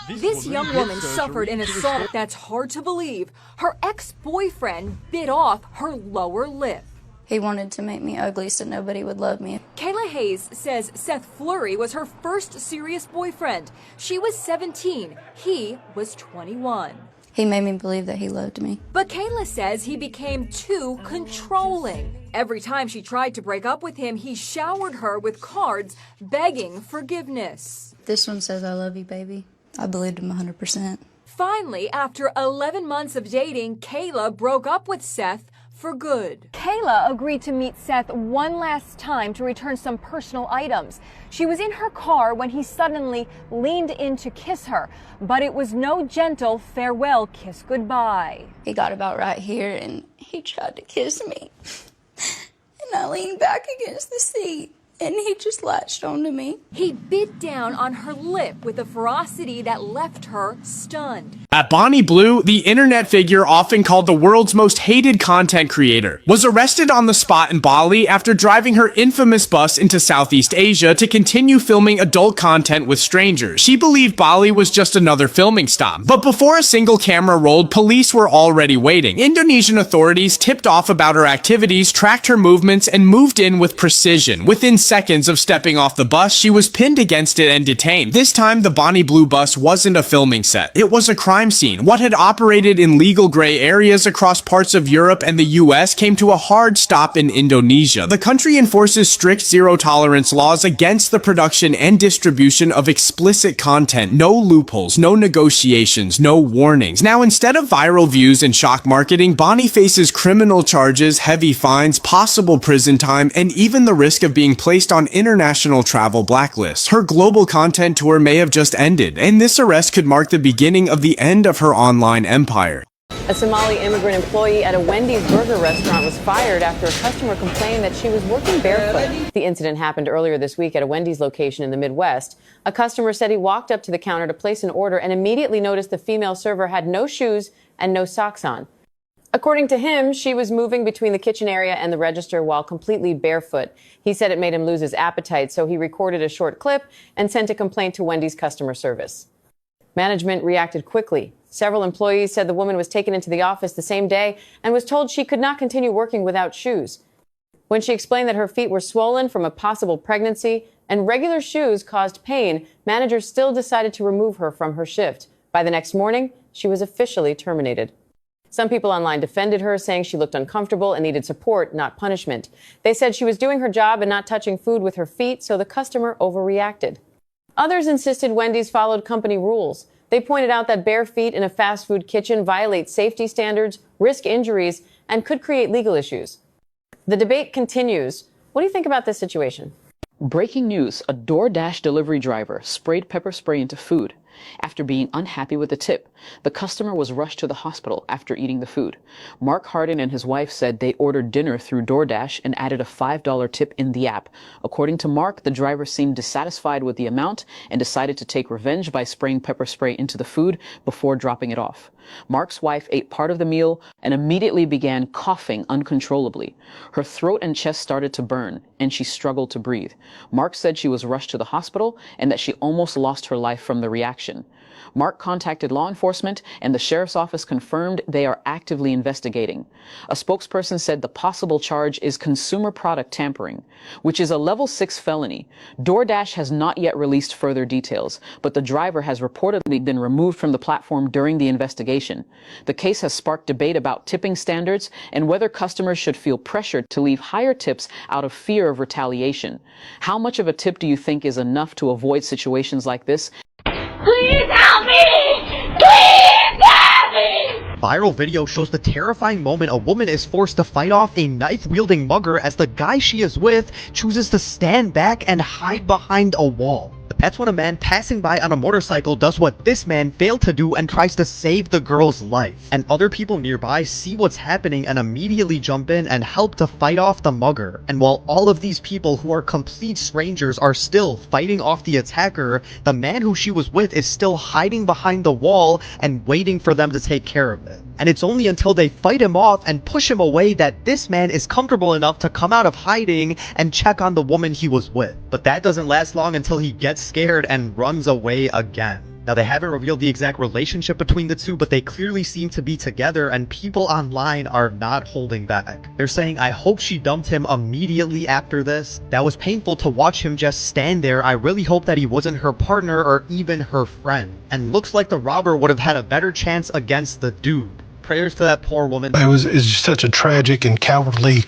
This young woman suffered an assault that's hard to believe. Her ex-boyfriend bit off her lower lip. He wanted to make me ugly so nobody would love me. Kayla Hayes says Seth Fleury was her first serious boyfriend. She was 17. He was 21. He made me believe that he loved me. But Kayla says he became too controlling. Every time she tried to break up with him, he showered her with cards begging forgiveness. This one says, "I love you, baby." I believed him 100%. Finally, after 11 months of dating, Kayla broke up with Seth for good. Kayla agreed to meet Seth one last time to return some personal items. She was in her car when he suddenly leaned in to kiss her, but it was no gentle farewell kiss goodbye. He got about right here and he tried to kiss me. And I leaned back against the seat and he just latched onto me. He bit down on her lip with a ferocity that left her stunned. At Bonnie Blue, the internet figure often called the world's most hated content creator, was arrested on the spot in Bali after driving her infamous bus into Southeast Asia to continue filming adult content with strangers. She believed Bali was just another filming stop. But before a single camera rolled, police were already waiting. Indonesian authorities tipped off about her activities, tracked her movements, and moved in with precision. Within seconds of stepping off the bus, she was pinned against it and detained. This time, the Bonnie Blue bus wasn't a filming set. It was a crime scene. What had operated in legal gray areas across parts of Europe and the US came to a hard stop in Indonesia. The country enforces strict zero-tolerance laws against the production and distribution of explicit content. No loopholes, no negotiations, no warnings. Now, instead of viral views and shock marketing, Bonnie faces criminal charges, heavy fines, possible prison time, and even the risk of being placed on international travel blacklists. Her global content tour may have just ended, and this arrest could mark the beginning of the end of her online empire. A Somali immigrant employee at a Wendy's burger restaurant was fired after a customer complained that she was working barefoot. The incident happened earlier this week at a Wendy's location in the Midwest. A customer said he walked up to the counter to place an order and immediately noticed the female server had no shoes and no socks on. According to him, she was moving between the kitchen area and the register while completely barefoot. He said it made him lose his appetite, so he recorded a short clip and sent a complaint to Wendy's customer service. Management reacted quickly. Several employees said the woman was taken into the office the same day and was told she could not continue working without shoes. When she explained that her feet were swollen from a possible pregnancy and regular shoes caused pain, managers still decided to remove her from her shift. By the next morning, she was officially terminated. Some people online defended her, saying she looked uncomfortable and needed support, not punishment. They said she was doing her job and not touching food with her feet, so the customer overreacted. Others insisted Wendy's followed company rules. They pointed out that bare feet in a fast food kitchen violate safety standards, risk injuries, and could create legal issues. The debate continues. What do you think about this situation? Breaking news, a DoorDash delivery driver sprayed pepper spray into food. After being unhappy with the tip, the customer was rushed to the hospital after eating the food. Mark Hardin and his wife said they ordered dinner through DoorDash and added a $5 tip in the app. According to Mark, the driver seemed dissatisfied with the amount and decided to take revenge by spraying pepper spray into the food before dropping it off. Mark's wife ate part of the meal and immediately began coughing uncontrollably. Her throat and chest started to burn, and she struggled to breathe. Mark said she was rushed to the hospital and that she almost lost her life from the reaction. Mark contacted law enforcement, and the sheriff's office confirmed they are actively investigating. A spokesperson said the possible charge is consumer product tampering, which is a level 6 felony. DoorDash has not yet released further details, but the driver has reportedly been removed from the platform during the investigation. The case has sparked debate about tipping standards and whether customers should feel pressured to leave higher tips out of fear of retaliation. How much of a tip do you think is enough to avoid situations like this? Please help me! Please help me! Viral video shows the terrifying moment a woman is forced to fight off a knife-wielding mugger as the guy she is with chooses to stand back and hide behind a wall. That's when a man passing by on a motorcycle does what this man failed to do and tries to save the girl's life. And other people nearby see what's happening and immediately jump in and help to fight off the mugger. And while all of these people who are complete strangers are still fighting off the attacker, the man who she was with is still hiding behind the wall and waiting for them to take care of it. And it's only until they fight him off and push him away that this man is comfortable enough to come out of hiding and check on the woman he was with. But that doesn't last long until he gets scared and runs away again. Now, they haven't revealed the exact relationship between the two, but they clearly seem to be together, and people online are not holding back. They're saying, I hope she dumped him immediately after this. That was painful to watch him just stand there. I really hope that he wasn't her partner or even her friend. And looks like the robber would have had a better chance against the dude. Prayers to that poor woman. It's just such a tragic and cowardly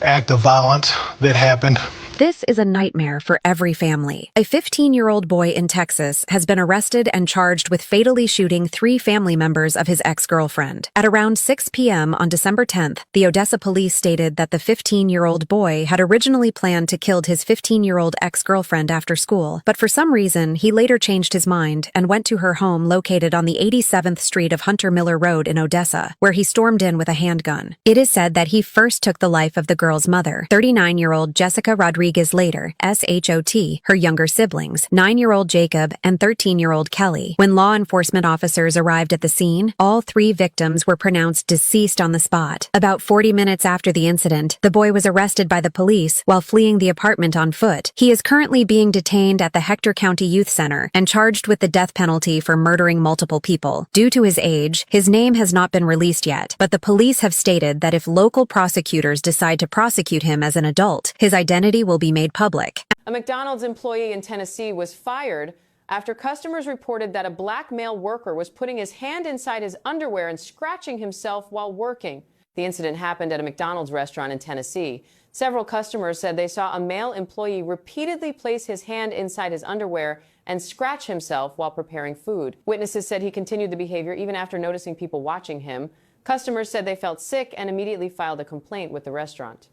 act of violence that happened. This is a nightmare for every family. A 15-year-old boy in Texas has been arrested and charged with fatally shooting 3 family members of his ex-girlfriend. At around 6 p.m. on December 10th, the Odessa police stated that the 15-year-old boy had originally planned to kill his 15-year-old ex-girlfriend after school, but for some reason, he later changed his mind and went to her home located on the 87th Street of Hunter Miller Road in Odessa, where he stormed in with a handgun. It is said that he first took the life of the girl's mother, 39-year-old Jessica Rodriguez later, SHOT, her younger siblings, 9-year-old Jacob and 13-year-old Kelly. When law enforcement officers arrived at the scene, all 3 victims were pronounced deceased on the spot. About 40 minutes after the incident, the boy was arrested by the police while fleeing the apartment on foot. He is currently being detained at the Hector County Youth Center and charged with the death penalty for murdering multiple people. Due to his age, his name has not been released yet, but the police have stated that if local prosecutors decide to prosecute him as an adult, his identity will be made public. A McDonald's employee in Tennessee was fired after customers reported that a black male worker was putting his hand inside his underwear and scratching himself while working. The incident happened at a McDonald's restaurant in Tennessee. Several customers said they saw a male employee repeatedly place his hand inside his underwear and scratch himself while preparing food. Witnesses said he continued the behavior even after noticing people watching him. Customers said they felt sick and immediately filed a complaint with the restaurant.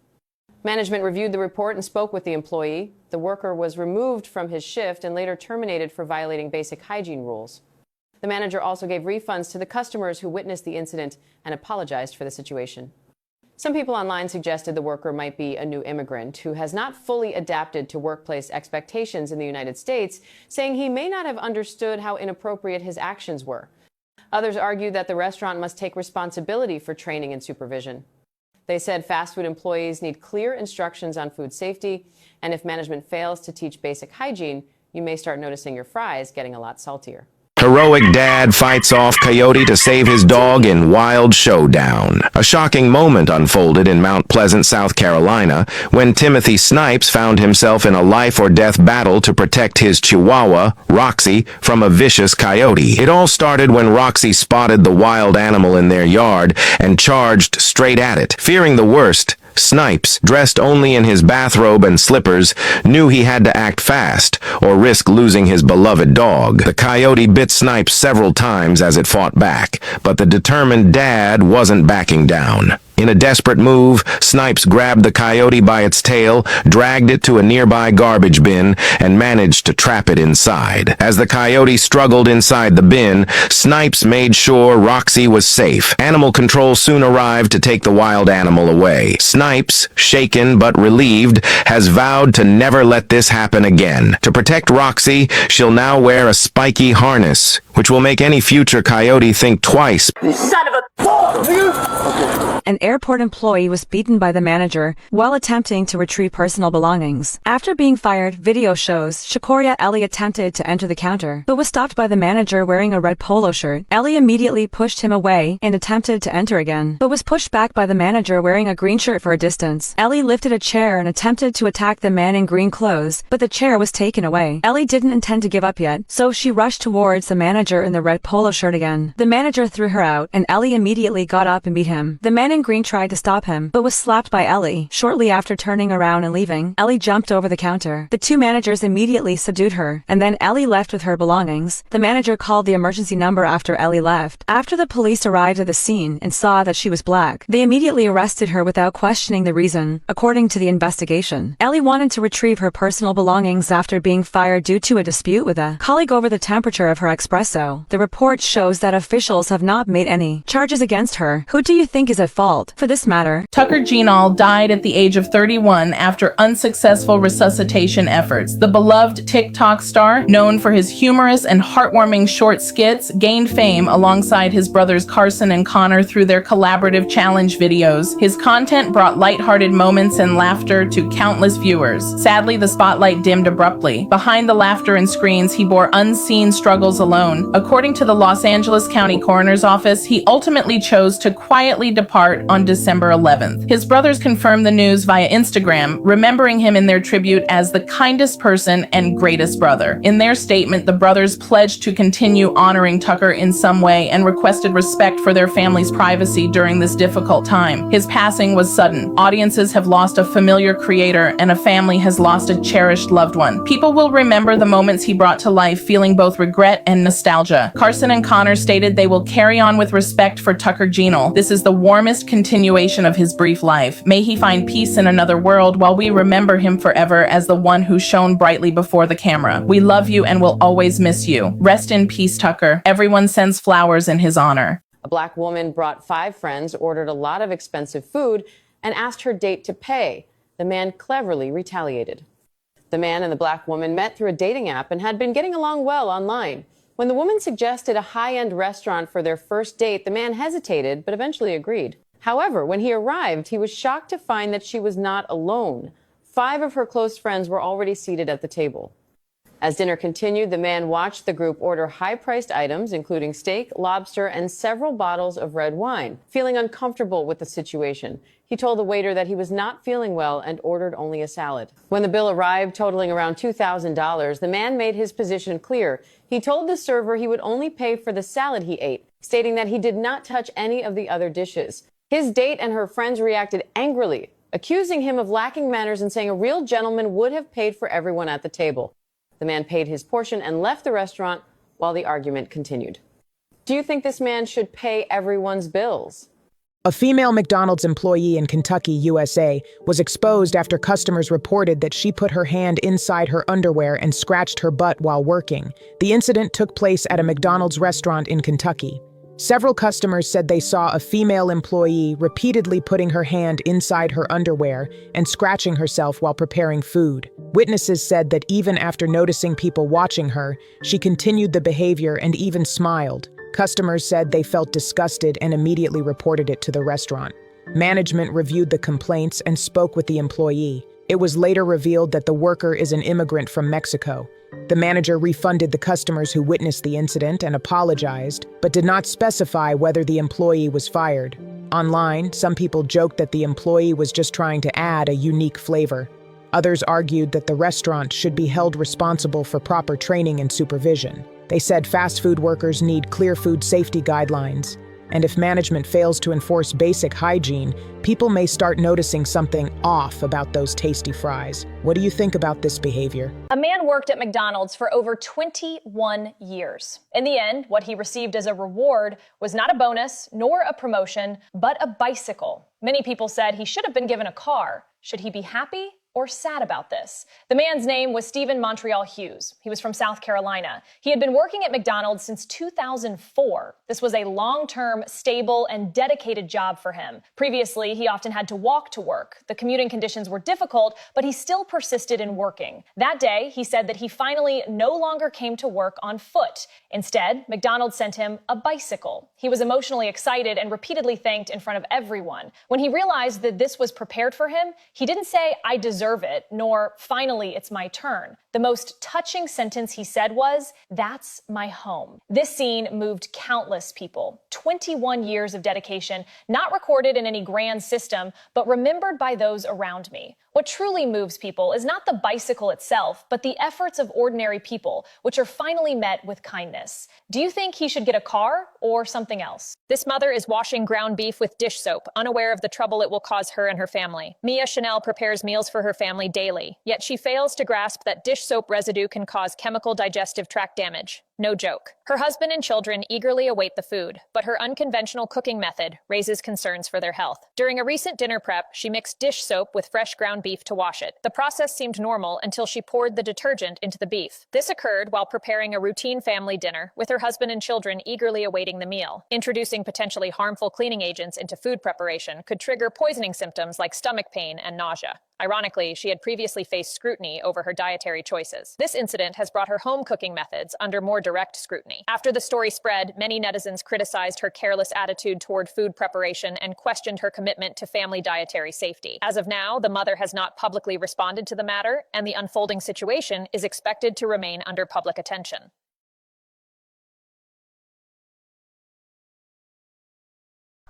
Management reviewed the report and spoke with the employee. The worker was removed from his shift and later terminated for violating basic hygiene rules. The manager also gave refunds to the customers who witnessed the incident and apologized for the situation. Some people online suggested the worker might be a new immigrant who has not fully adapted to workplace expectations in the United States, saying he may not have understood how inappropriate his actions were. Others argued that the restaurant must take responsibility for training and supervision. They said fast food employees need clear instructions on food safety, and if management fails to teach basic hygiene, you may start noticing your fries getting a lot saltier. Heroic dad fights off coyote to save his dog in wild showdown. A shocking moment unfolded in Mount Pleasant, South Carolina, when Timothy Snipes found himself in a life-or-death battle to protect his chihuahua, Roxy, from a vicious coyote. It all started when Roxy spotted the wild animal in their yard and charged straight at it. Fearing the worst, Snipes, dressed only in his bathrobe and slippers, knew he had to act fast or risk losing his beloved dog. The coyote bit Snipes several times as it fought back, but the determined dad wasn't backing down. In a desperate move, Snipes grabbed the coyote by its tail, dragged it to a nearby garbage bin, and managed to trap it inside. As the coyote struggled inside the bin, Snipes made sure Roxy was safe. Animal control soon arrived to take the wild animal away. Snipes, shaken but relieved, has vowed to never let this happen again. To protect Roxy, she'll now wear a spiky harness, which will make any future coyote think twice. You son of a... An airport employee was beaten by the manager while attempting to retrieve personal belongings. After being fired, video shows Shakoria Ellie attempted to enter the counter, but was stopped by the manager wearing a red polo shirt. Ellie immediately pushed him away and attempted to enter again, but was pushed back by the manager wearing a green shirt for a distance. Ellie lifted a chair and attempted to attack the man in green clothes, but the chair was taken away. Ellie didn't intend to give up yet, so she rushed towards the manager in the red polo shirt again. The manager threw her out, and Ellie immediately got up and beat him. The man in green tried to stop him, but was slapped by Ellie. Shortly after turning around and leaving, Ellie jumped over the counter. The 2 managers immediately subdued her, and then Ellie left with her belongings. The manager called the emergency number after Ellie left. After the police arrived at the scene and saw that she was black, they immediately arrested her without questioning the reason, according to the investigation. Ellie wanted to retrieve her personal belongings after being fired due to a dispute with a colleague over the temperature of her espresso. The report shows that officials have not made any charges against her. Who do you think is at fault for this matter? Tucker Jeanall died at the age of 31 after unsuccessful resuscitation efforts. The beloved TikTok star, known for his humorous and heartwarming short skits, gained fame alongside his brothers Carson and Connor through their collaborative challenge videos. His content brought lighthearted moments and laughter to countless viewers. Sadly, the spotlight dimmed abruptly. Behind the laughter and screens, he bore unseen struggles alone. known. According to the Los Angeles County Coroner's Office, he ultimately chose to quietly depart on December 11th. His brothers confirmed the news via Instagram, remembering him in their tribute as the kindest person and greatest brother. In their statement, the brothers pledged to continue honoring Tucker in some way and requested respect for their family's privacy during this difficult time. His passing was sudden. Audiences have lost a familiar creator, and a family has lost a cherished loved one. People will remember the moments he brought to life, feeling both regret and nostalgia. Carson and Connor stated they will carry on with respect for Tucker Jeanel. This is the warmest continuation of his brief life. May he find peace in another world while we remember him forever as the one who shone brightly before the camera. We love you and will always miss you. Rest in peace, Tucker. Everyone sends flowers in his honor. A black woman brought 5 friends, ordered a lot of expensive food, and asked her date to pay. The man cleverly retaliated. The man and the black woman met through a dating app and had been getting along well online. When the woman suggested a high-end restaurant for their first date, the man hesitated, but eventually agreed. However, when he arrived, he was shocked to find that she was not alone. 5 of her close friends were already seated at the table. As dinner continued, the man watched the group order high-priced items, including steak, lobster, and several bottles of red wine. Feeling uncomfortable with the situation, he told the waiter that he was not feeling well and ordered only a salad. When the bill arrived, totaling around $2,000, the man made his position clear. He told the server he would only pay for the salad he ate, stating that he did not touch any of the other dishes. His date and her friends reacted angrily, accusing him of lacking manners and saying a real gentleman would have paid for everyone at the table. The man paid his portion and left the restaurant while the argument continued. Do you think this man should pay everyone's bills? A female McDonald's employee in Kentucky, USA, was exposed after customers reported that she put her hand inside her underwear and scratched her butt while working. The incident took place at a McDonald's restaurant in Kentucky. Several customers said they saw a female employee repeatedly putting her hand inside her underwear and scratching herself while preparing food. Witnesses said that even after noticing people watching her, she continued the behavior and even smiled. Customers said they felt disgusted and immediately reported it to the restaurant. Management reviewed the complaints and spoke with the employee. It was later revealed that the worker is an immigrant from Mexico. The manager refunded the customers who witnessed the incident and apologized, but did not specify whether the employee was fired. Online, some people joked that the employee was just trying to add a unique flavor. Others argued that the restaurant should be held responsible for proper training and supervision. They said fast food workers need clear food safety guidelines, and if management fails to enforce basic hygiene, people may start noticing something off about those tasty fries. What do you think about this behavior? A man worked at McDonald's for over 21 years. In the end, what he received as a reward was not a bonus nor a promotion, but a bicycle. Many people said he should have been given a car. Should he be happy or sad about this? The man's name was Stephen Montreal Hughes. He was from South Carolina. He had been working at McDonald's since 2004. This was a long-term, stable, and dedicated job for him. Previously, he often had to walk to work. The commuting conditions were difficult, but he still persisted in working. That day, he said that he finally no longer came to work on foot. Instead, McDonald's sent him a bicycle. He was emotionally excited and repeatedly thanked in front of everyone. When he realized that this was prepared for him, he didn't say, "I deserve it," nor "finally, it's my turn." The most touching sentence he said was, "That's my home." This scene moved countless people. 21 years of dedication, not recorded in any grand system, but remembered by those around me. What truly moves people is not the bicycle itself, but the efforts of ordinary people, which are finally met with kindness. Do you think he should get a car or something else? This mother is washing ground beef with dish soap, unaware of the trouble it will cause her and her family. Mia Chanel prepares meals for her family daily, yet she fails to grasp that dish soap residue can cause chemical digestive tract damage. No joke. Her husband and children eagerly await the food, but her unconventional cooking method raises concerns for their health. During a recent dinner prep, she mixed dish soap with fresh ground beef to wash it. The process seemed normal until she poured the detergent into the beef. This occurred while preparing a routine family dinner, with her husband and children eagerly awaiting the meal. Introducing potentially harmful cleaning agents into food preparation could trigger poisoning symptoms like stomach pain and nausea. Ironically, she had previously faced scrutiny over her dietary choices. This incident has brought her home cooking methods under more direct scrutiny. After the story spread, many netizens criticized her careless attitude toward food preparation and questioned her commitment to family dietary safety. As of now, the mother has not publicly responded to the matter, and the unfolding situation is expected to remain under public attention.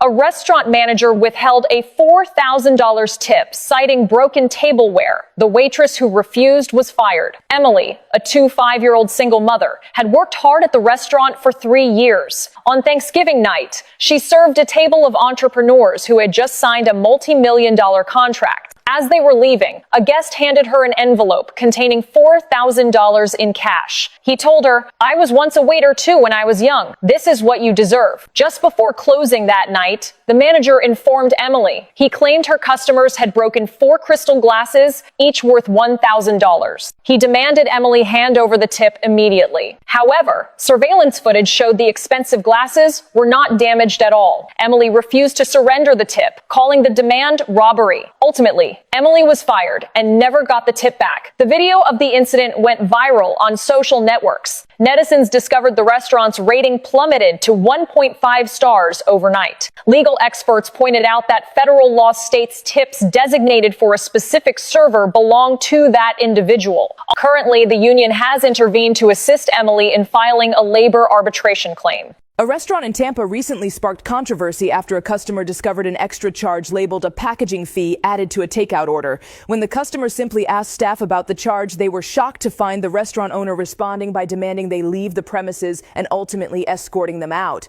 A restaurant manager withheld a $4,000 tip, citing broken tableware. The waitress who refused was fired. Emily, a 5-year-old single mother, had worked hard at the restaurant for 3 years. On Thanksgiving night, she served a table of entrepreneurs who had just signed a multi-million-dollar contract. As they were leaving, a guest handed her an envelope containing $4,000 in cash. He told her, "I was once a waiter too when I was young. This is what you deserve." Just before closing that night, the manager informed Emily he claimed her customers had broken 4 crystal glasses, each worth $1,000. He demanded Emily hand over the tip immediately. However, surveillance footage showed the expensive glasses were not damaged at all. Emily refused to surrender the tip, calling the demand robbery. Ultimately, Emily was fired and never got the tip back. The video of the incident went viral on social networks. Netizens discovered the restaurant's rating plummeted to 1.5 stars overnight. Legal experts pointed out that federal law states tips designated for a specific server belong to that individual. Currently, the union has intervened to assist Emily in filing a labor arbitration claim. A restaurant in Tampa recently sparked controversy after a customer discovered an extra charge labeled a packaging fee added to a takeout order. When the customer simply asked staff about the charge, they were shocked to find the restaurant owner responding by demanding they leave the premises and ultimately escorting them out.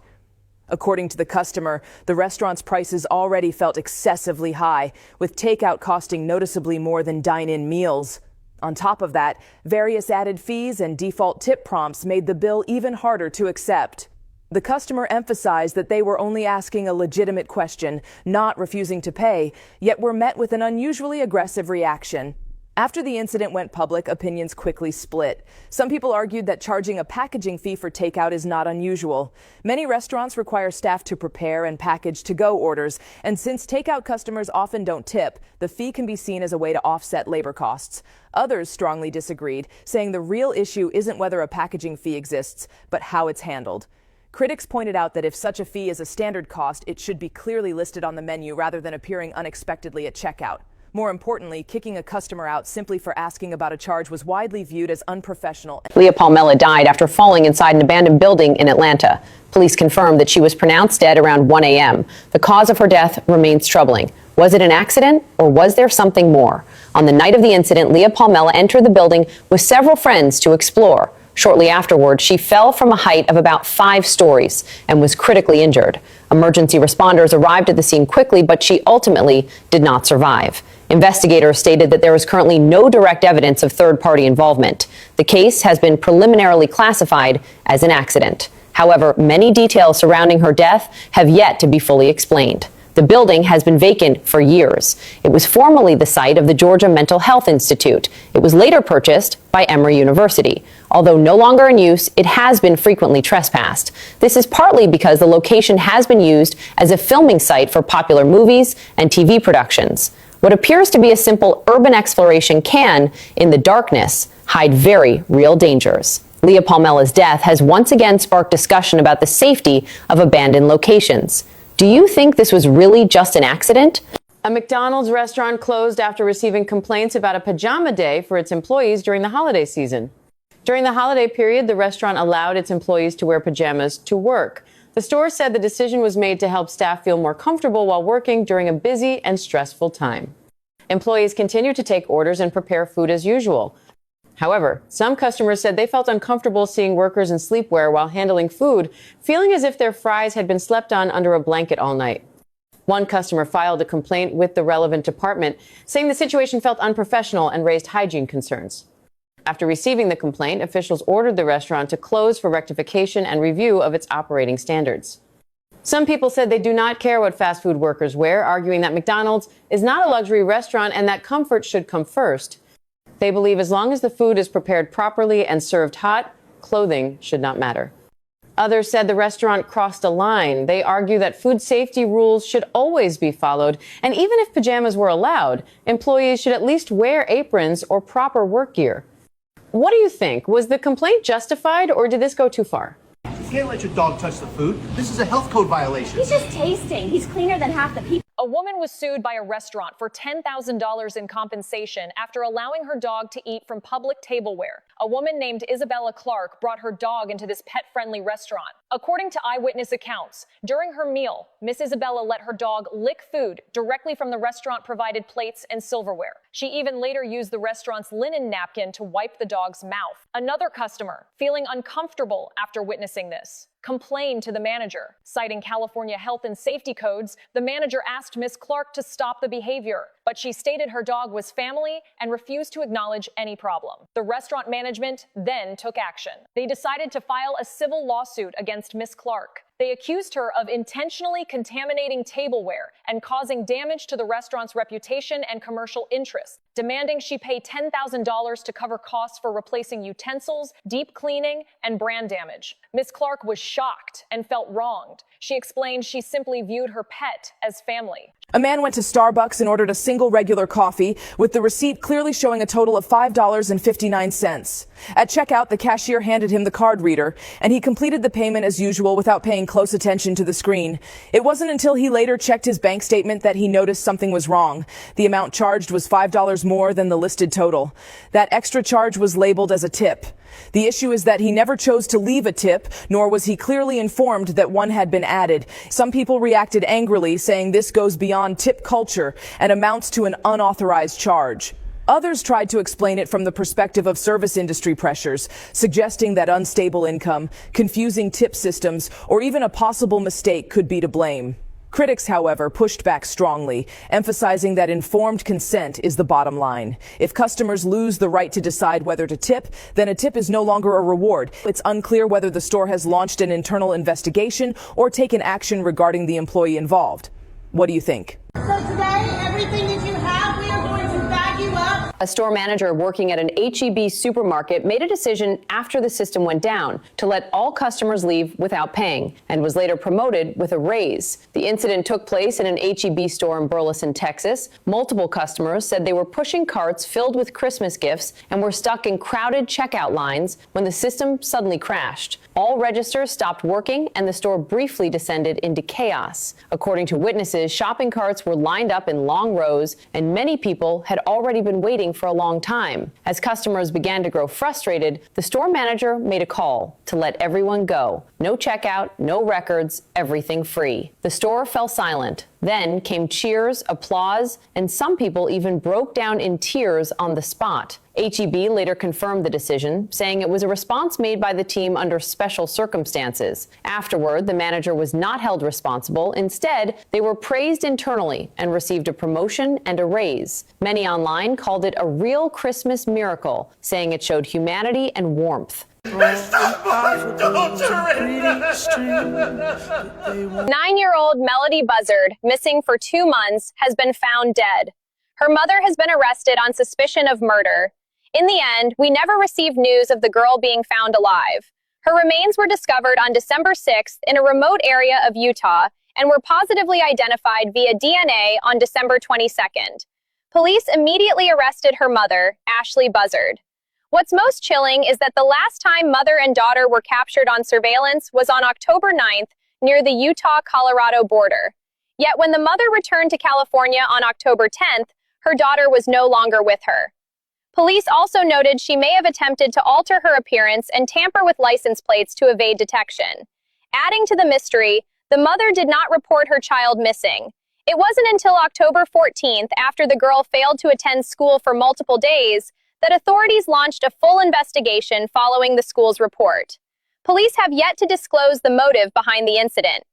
According to the customer, the restaurant's prices already felt excessively high, with takeout costing noticeably more than dine-in meals. On top of that, various added fees and default tip prompts made the bill even harder to accept. The customer emphasized that they were only asking a legitimate question, not refusing to pay, yet were met with an unusually aggressive reaction. After the incident went public, opinions quickly split. Some people argued that charging a packaging fee for takeout is not unusual. Many restaurants require staff to prepare and package to-go orders, and since takeout customers often don't tip, the fee can be seen as a way to offset labor costs. Others strongly disagreed, saying the real issue isn't whether a packaging fee exists, but how it's handled. Critics pointed out that if such a fee is a standard cost, it should be clearly listed on the menu rather than appearing unexpectedly at checkout. More importantly, kicking a customer out simply for asking about a charge was widely viewed as unprofessional. Leah Palmella died after falling inside an abandoned building in Atlanta. Police confirmed that she was pronounced dead around 1 a.m. The cause of her death remains troubling. Was it an accident or was there something more? On the night of the incident, Leah Palmella entered the building with several friends to explore. Shortly afterward, she fell from a height of about 5 stories and was critically injured. Emergency responders arrived at the scene quickly, but she ultimately did not survive. Investigators stated that there is currently no direct evidence of third-party involvement. The case has been preliminarily classified as an accident. However, many details surrounding her death have yet to be fully explained. The building has been vacant for years. It was formerly the site of the Georgia Mental Health Institute. It was later purchased by Emory University. Although no longer in use, it has been frequently trespassed. This is partly because the location has been used as a filming site for popular movies and TV productions. What appears to be a simple urban exploration can, in the darkness, hide very real dangers. Leah Palmella's death has once again sparked discussion about the safety of abandoned locations. Do you think this was really just an accident? A McDonald's restaurant closed after receiving complaints about a pajama day for its employees during the holiday season. During the holiday period, the restaurant allowed its employees to wear pajamas to work. The store said the decision was made to help staff feel more comfortable while working during a busy and stressful time. Employees continue to take orders and prepare food as usual. However, some customers said they felt uncomfortable seeing workers in sleepwear while handling food, feeling as if their fries had been slept on under a blanket all night. One customer filed a complaint with the relevant department, saying the situation felt unprofessional and raised hygiene concerns. After receiving the complaint, officials ordered the restaurant to close for rectification and review of its operating standards. Some people said they do not care what fast food workers wear, arguing that McDonald's is not a luxury restaurant and that comfort should come first. They believe as long as the food is prepared properly and served hot, clothing should not matter. Others said the restaurant crossed a line. They argue that food safety rules should always be followed, and even if pajamas were allowed, employees should at least wear aprons or proper work gear. What do you think? Was the complaint justified, or did this go too far? You can't let your dog touch the food. This is a health code violation. He's just tasting. He's cleaner than half the people. A woman was sued by a restaurant for $10,000 in compensation after allowing her dog to eat from public tableware. A woman named Isabella Clark brought her dog into this pet-friendly restaurant. According to eyewitness accounts, during her meal, Miss Isabella let her dog lick food directly from the restaurant-provided plates and silverware. She even later used the restaurant's linen napkin to wipe the dog's mouth. Another customer, feeling uncomfortable after witnessing this, complained to the manager. Citing California health and safety codes, the manager asked Miss Clark to stop the behavior, but she stated her dog was family and refused to acknowledge any problem. The restaurant management then took action. They decided to file a civil lawsuit against Miss Clark. They accused her of intentionally contaminating tableware and causing damage to the restaurant's reputation and commercial interests, demanding she pay $10,000 to cover costs for replacing utensils, deep cleaning, and brand damage. Miss Clark was shocked and felt wronged. She explained she simply viewed her pet as family. A man went to Starbucks and ordered a single regular coffee, with the receipt clearly showing a total of $5.59. At checkout, the cashier handed him the card reader, and he completed the payment as usual without paying close attention to the screen. It wasn't until he later checked his bank statement that he noticed something was wrong. The amount charged was $5 more than the listed total. That extra charge was labeled as a tip. The issue is that he never chose to leave a tip, nor was he clearly informed that one had been added. Some people reacted angrily, saying this goes beyond tip culture and amounts to an unauthorized charge. Others tried to explain it from the perspective of service industry pressures, suggesting that unstable income, confusing tip systems, or even a possible mistake could be to blame. Critics, however, pushed back strongly, emphasizing that informed consent is the bottom line. If customers lose the right to decide whether to tip, then a tip is no longer a reward. It's unclear whether the store has launched an internal investigation or taken action regarding the employee involved. What do you think? So today, everything that you have, we are going to bag you up. A store manager working at an H-E-B supermarket made a decision after the system went down to let all customers leave without paying and was later promoted with a raise. The incident took place in an H-E-B store in Burleson, Texas. Multiple customers said they were pushing carts filled with Christmas gifts and were stuck in crowded checkout lines when the system suddenly crashed. All registers stopped working and the store briefly descended into chaos. According to witnesses, shopping carts were lined up in long rows and many people had already been waiting for a long time. As customers began to grow frustrated, the store manager made a call to let everyone go. No checkout, no records, everything free. The store fell silent. Then came cheers, applause, and some people even broke down in tears on the spot. H-E-B later confirmed the decision, saying it was a response made by the team under special circumstances. Afterward, the manager was not held responsible. Instead, they were praised internally and received a promotion and a raise. Many online called it a real Christmas miracle, saying it showed humanity and warmth. 9-year-old Melody Buzzard, missing for 2 months, has been found dead. Her mother has been arrested on suspicion of murder. In the end, we never received news of the girl being found alive. Her remains were discovered on December 6th in a remote area of Utah and were positively identified via DNA on December 22nd. Police immediately arrested her mother, Ashley Buzzard. What's most chilling is that the last time mother and daughter were captured on surveillance was on October 9th near the Utah-Colorado border. Yet when the mother returned to California on October 10th, her daughter was no longer with her. Police also noted she may have attempted to alter her appearance and tamper with license plates to evade detection. Adding to the mystery, the mother did not report her child missing. It wasn't until October 14th, after the girl failed to attend school for multiple days, that authorities launched a full investigation following the school's report. Police have yet to disclose the motive behind the incident.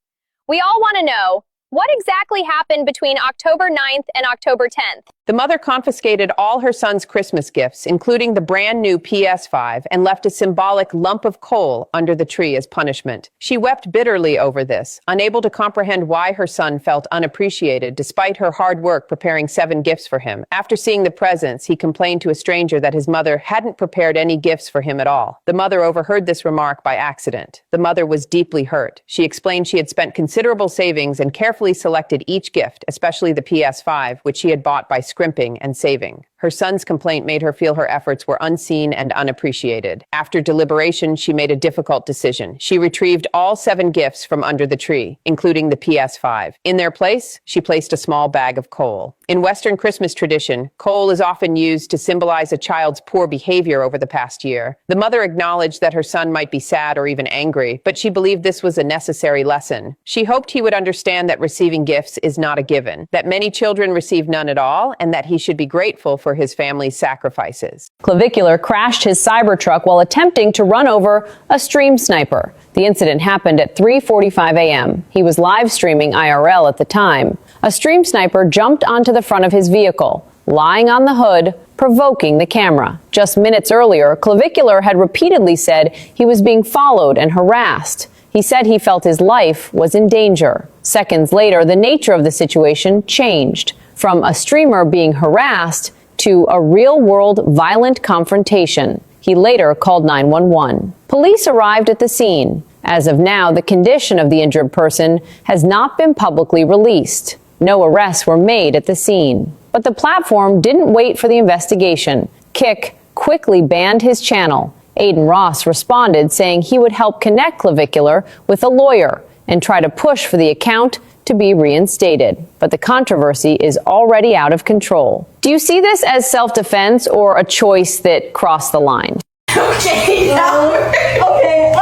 We all want to know, what exactly happened between October 9th and October 10th? The mother confiscated all her son's Christmas gifts, including the brand new PS5, and left a symbolic lump of coal under the tree as punishment. She wept bitterly over this, unable to comprehend why her son felt unappreciated despite her hard work preparing 7 gifts for him. After seeing the presents, he complained to a stranger that his mother hadn't prepared any gifts for him at all. The mother overheard this remark by accident. The mother was deeply hurt. She explained she had spent considerable savings and carefully selected each gift, especially the PS5, which she had bought by scrimping and saving. Her son's complaint made her feel her efforts were unseen and unappreciated. After deliberation, she made a difficult decision. She retrieved all 7 gifts from under the tree, including the PS5. In their place, she placed a small bag of coal. In Western Christmas tradition, coal is often used to symbolize a child's poor behavior over the past year. The mother acknowledged that her son might be sad or even angry, but she believed this was a necessary lesson. She hoped he would understand that receiving gifts is not a given, that many children receive none at all, and that he should be grateful for his family's sacrifices. Clavicular crashed his Cybertruck while attempting to run over a stream sniper. The incident happened at 3:45 a.m. He was live streaming IRL at the time. A stream sniper jumped onto the front of his vehicle, lying on the hood, provoking the camera. Just minutes earlier, Clavicular had repeatedly said he was being followed and harassed. He said he felt his life was in danger. Seconds later, the nature of the situation changed from a streamer being harassed to a real-world violent confrontation. He later called 911. Police arrived at the scene. As of now, the condition of the injured person has not been publicly released. No arrests were made at the scene. But the platform didn't wait for the investigation. Kick quickly banned his channel. Aiden Ross responded saying he would help connect Clavicular with a lawyer and try to push for the account to be reinstated. But the controversy is already out of control. Do you see this as self-defense or a choice that crossed the line? Okay, no. Okay,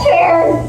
Sharon.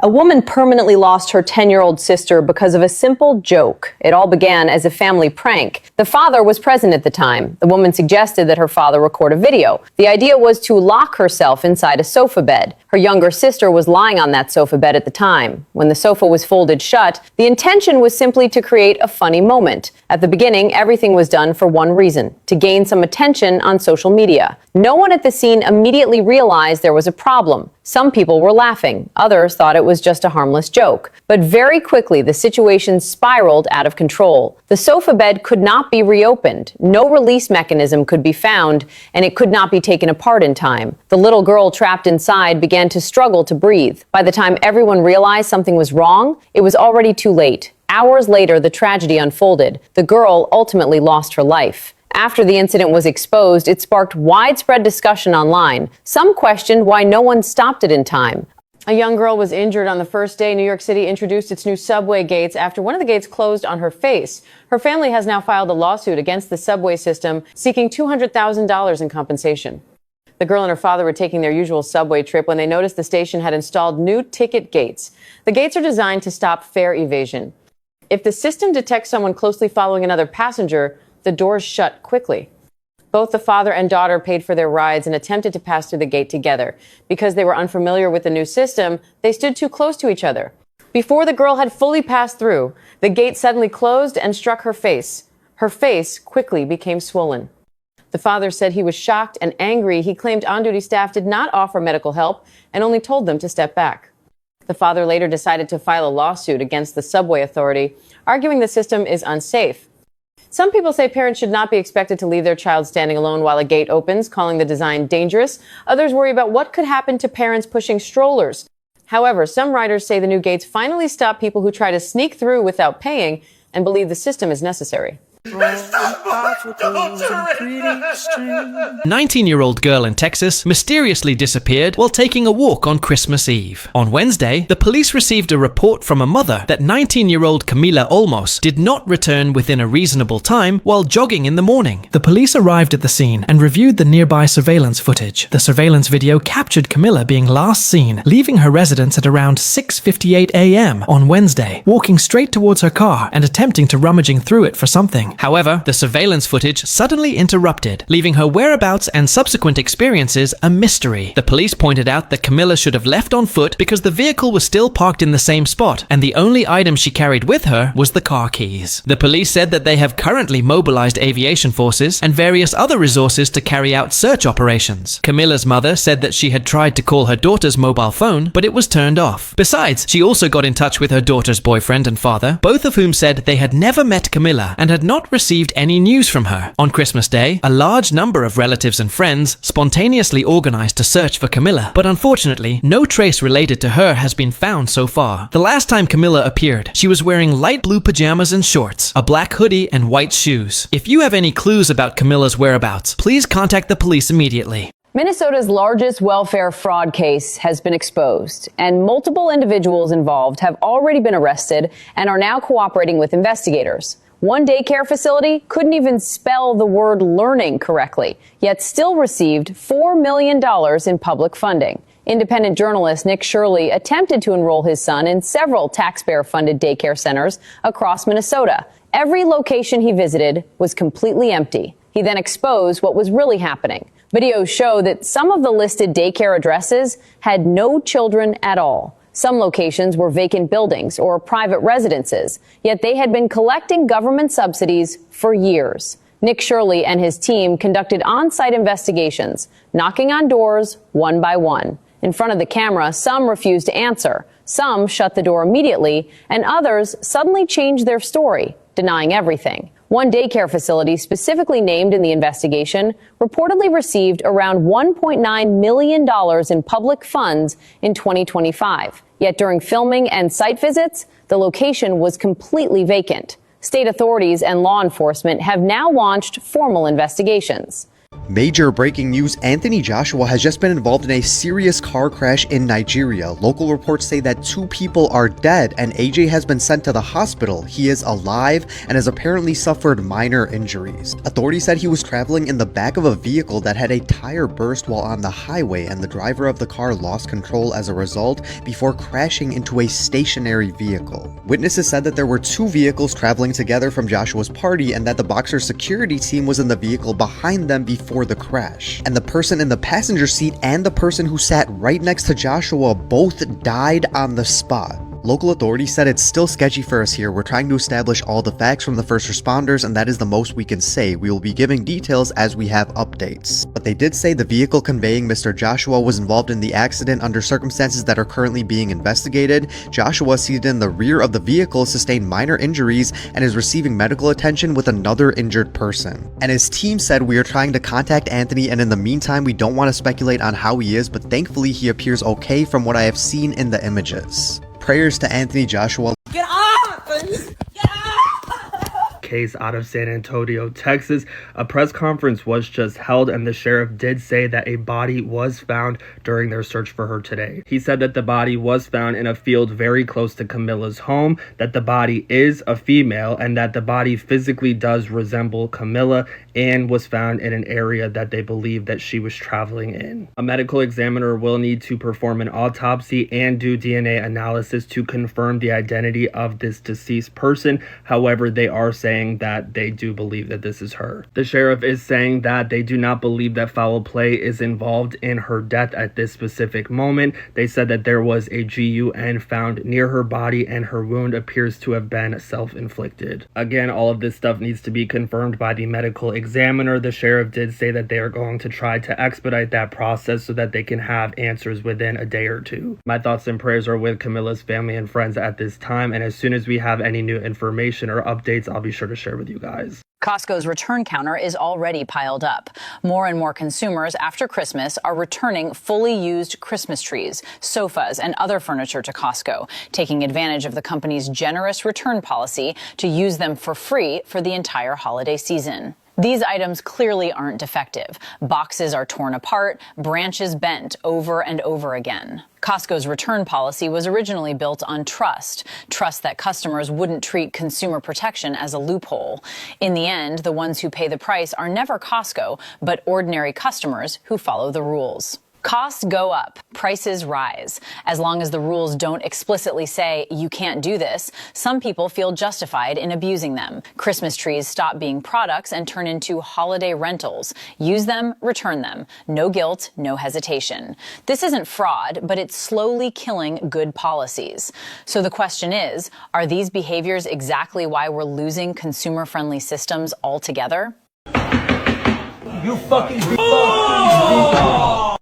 A woman permanently lost her 10-year-old sister because of a simple joke. It all began as a family prank. The father was present at the time. The woman suggested that her father record a video. The idea was to lock herself inside a sofa bed. Her younger sister was lying on that sofa bed at the time. When the sofa was folded shut, the intention was simply to create a funny moment. At the beginning, everything was done for one reason: to gain some attention on social media. No one at the scene immediately realized there was a problem. Some people were laughing. Others thought it was just a harmless joke. But very quickly, the situation spiraled out of control. The sofa bed could not be reopened. No release mechanism could be found, and it could not be taken apart in time. The little girl trapped inside began to struggle to breathe. By the time everyone realized something was wrong, it was already too late. Hours later, the tragedy unfolded. The girl ultimately lost her life. After the incident was exposed, it sparked widespread discussion online. Some questioned why no one stopped it in time. A young girl was injured on the first day New York City introduced its new subway gates after one of the gates closed on her face. Her family has now filed a lawsuit against the subway system, seeking $200,000 in compensation. The girl and her father were taking their usual subway trip when they noticed the station had installed new ticket gates. The gates are designed to stop fare evasion. If the system detects someone closely following another passenger, the doors shut quickly. Both the father and daughter paid for their rides and attempted to pass through the gate together. Because they were unfamiliar with the new system, they stood too close to each other. Before the girl had fully passed through, the gate suddenly closed and struck her face. Her face quickly became swollen. The father said he was shocked and angry. He claimed on-duty staff did not offer medical help and only told them to step back. The father later decided to file a lawsuit against the subway authority, arguing the system is unsafe. Some people say parents should not be expected to leave their child standing alone while a gate opens, calling the design dangerous. Others worry about what could happen to parents pushing strollers. However, some writers say the new gates finally stop people who try to sneak through without paying and believe the system is necessary. 19-year-old girl in Texas mysteriously disappeared while taking a walk on Christmas Eve. On Wednesday, the police received a report from a mother that 19-year-old Camila Olmos did not return within a reasonable time while jogging in the morning. The police arrived at the scene and reviewed the nearby surveillance footage. The surveillance video captured Camila being last seen leaving her residence at around 6:58 a.m. on Wednesday, walking straight towards her car and attempting to rummaging through it for something. However, the surveillance footage suddenly interrupted, leaving her whereabouts and subsequent experiences a mystery. The police pointed out that Camila should have left on foot because the vehicle was still parked in the same spot, and the only item she carried with her was the car keys. The police said that they have currently mobilized aviation forces and various other resources to carry out search operations. Camila's mother said that she had tried to call her daughter's mobile phone, but it was turned off. Besides, she also got in touch with her daughter's boyfriend and father, both of whom said they had never met Camila and had not not received any news from her. On Christmas Day, a large number of relatives and friends spontaneously organized to search for Camilla, but unfortunately, no trace related to her has been found so far. The last time Camilla appeared, she was wearing light blue pajamas and shorts, a black hoodie, and white shoes. If you have any clues about Camilla's whereabouts, please contact the police immediately. Minnesota's largest welfare fraud case has been exposed, and multiple individuals involved have already been arrested and are now cooperating with investigators. One daycare facility couldn't even spell the word learning correctly, yet still received $4 million in public funding. Independent journalist Nick Shirley attempted to enroll his son in several taxpayer-funded daycare centers across Minnesota. Every location he visited was completely empty. He then exposed what was really happening. Videos show that some of the listed daycare addresses had no children at all. Some locations were vacant buildings or private residences, yet they had been collecting government subsidies for years. Nick Shirley and his team conducted on-site investigations, knocking on doors one by one. In front of the camera, some refused to answer, some shut the door immediately, and others suddenly changed their story, denying everything. One daycare facility specifically named in the investigation reportedly received around $1.9 million in public funds in 2025. Yet during filming and site visits, the location was completely vacant. State authorities and law enforcement have now launched formal investigations. Major breaking news, Anthony Joshua has just been involved in a serious car crash in Nigeria. Local reports say that 2 people are dead and AJ has been sent to the hospital. He is alive and has apparently suffered minor injuries. Authorities said he was traveling in the back of a vehicle that had a tire burst while on the highway, and the driver of the car lost control as a result before crashing into a stationary vehicle. Witnesses said that there were 2 vehicles traveling together from Joshua's party and that the boxer security team was in the vehicle behind them before the crash. And the person in the passenger seat and the person who sat right next to Joshua both died on the spot. Local authorities said it's still sketchy for us here. We're trying to establish all the facts from the first responders, and that is the most we can say. We will be giving details as we have updates. But they did say the vehicle conveying Mr. Joshua was involved in the accident under circumstances that are currently being investigated. Joshua, seated in the rear of the vehicle, sustained minor injuries and is receiving medical attention with another injured person. And his team said, we are trying to contact Anthony, and in the meantime, we don't want to speculate on how he is, but thankfully he appears okay from what I have seen in the images. Prayers to Anthony Joshua. Get off! Get off! Case out of San Antonio, Texas. A press conference was just held, and the sheriff did say that a body was found during their search for her today. He said that the body was found in a field very close to Camilla's home, that the body is a female, and that the body physically does resemble Camilla and was found in an area that they believe that she was traveling in. A medical examiner will need to perform an autopsy and do DNA analysis to confirm the identity of this deceased person. However, they are saying that they do believe that this is her. The sheriff is saying that they do not believe that foul play is involved in her death at this specific moment. They said that there was a GUN found near her body and her wound appears to have been self-inflicted. Again, all of this stuff needs to be confirmed by the medical examiner. The sheriff did say that they are going to try to expedite that process so that they can have answers within a day or two. My thoughts and prayers are with Camilla's family and friends at this time, and as soon as we have any new information or updates, I'll be sure to share with you guys. Costco's return counter is already piled up. More and more consumers after Christmas are returning fully used Christmas trees, sofas, and other furniture to Costco, taking advantage of the company's generous return policy to use them for free for the entire holiday season. These items clearly aren't defective. Boxes are torn apart, branches bent over and over again. Costco's return policy was originally built on trust that customers wouldn't treat consumer protection as a loophole. In the end, the ones who pay the price are never Costco, but ordinary customers who follow the rules. Costs go up, prices rise. As long as the rules don't explicitly say you can't do this, some people feel justified in abusing them. Christmas trees stop being products and turn into holiday rentals. Use them, return them. No guilt, no hesitation. This isn't fraud, but it's slowly killing good policies. So the question is, are these behaviors exactly why we're losing consumer-friendly systems altogether? You fucking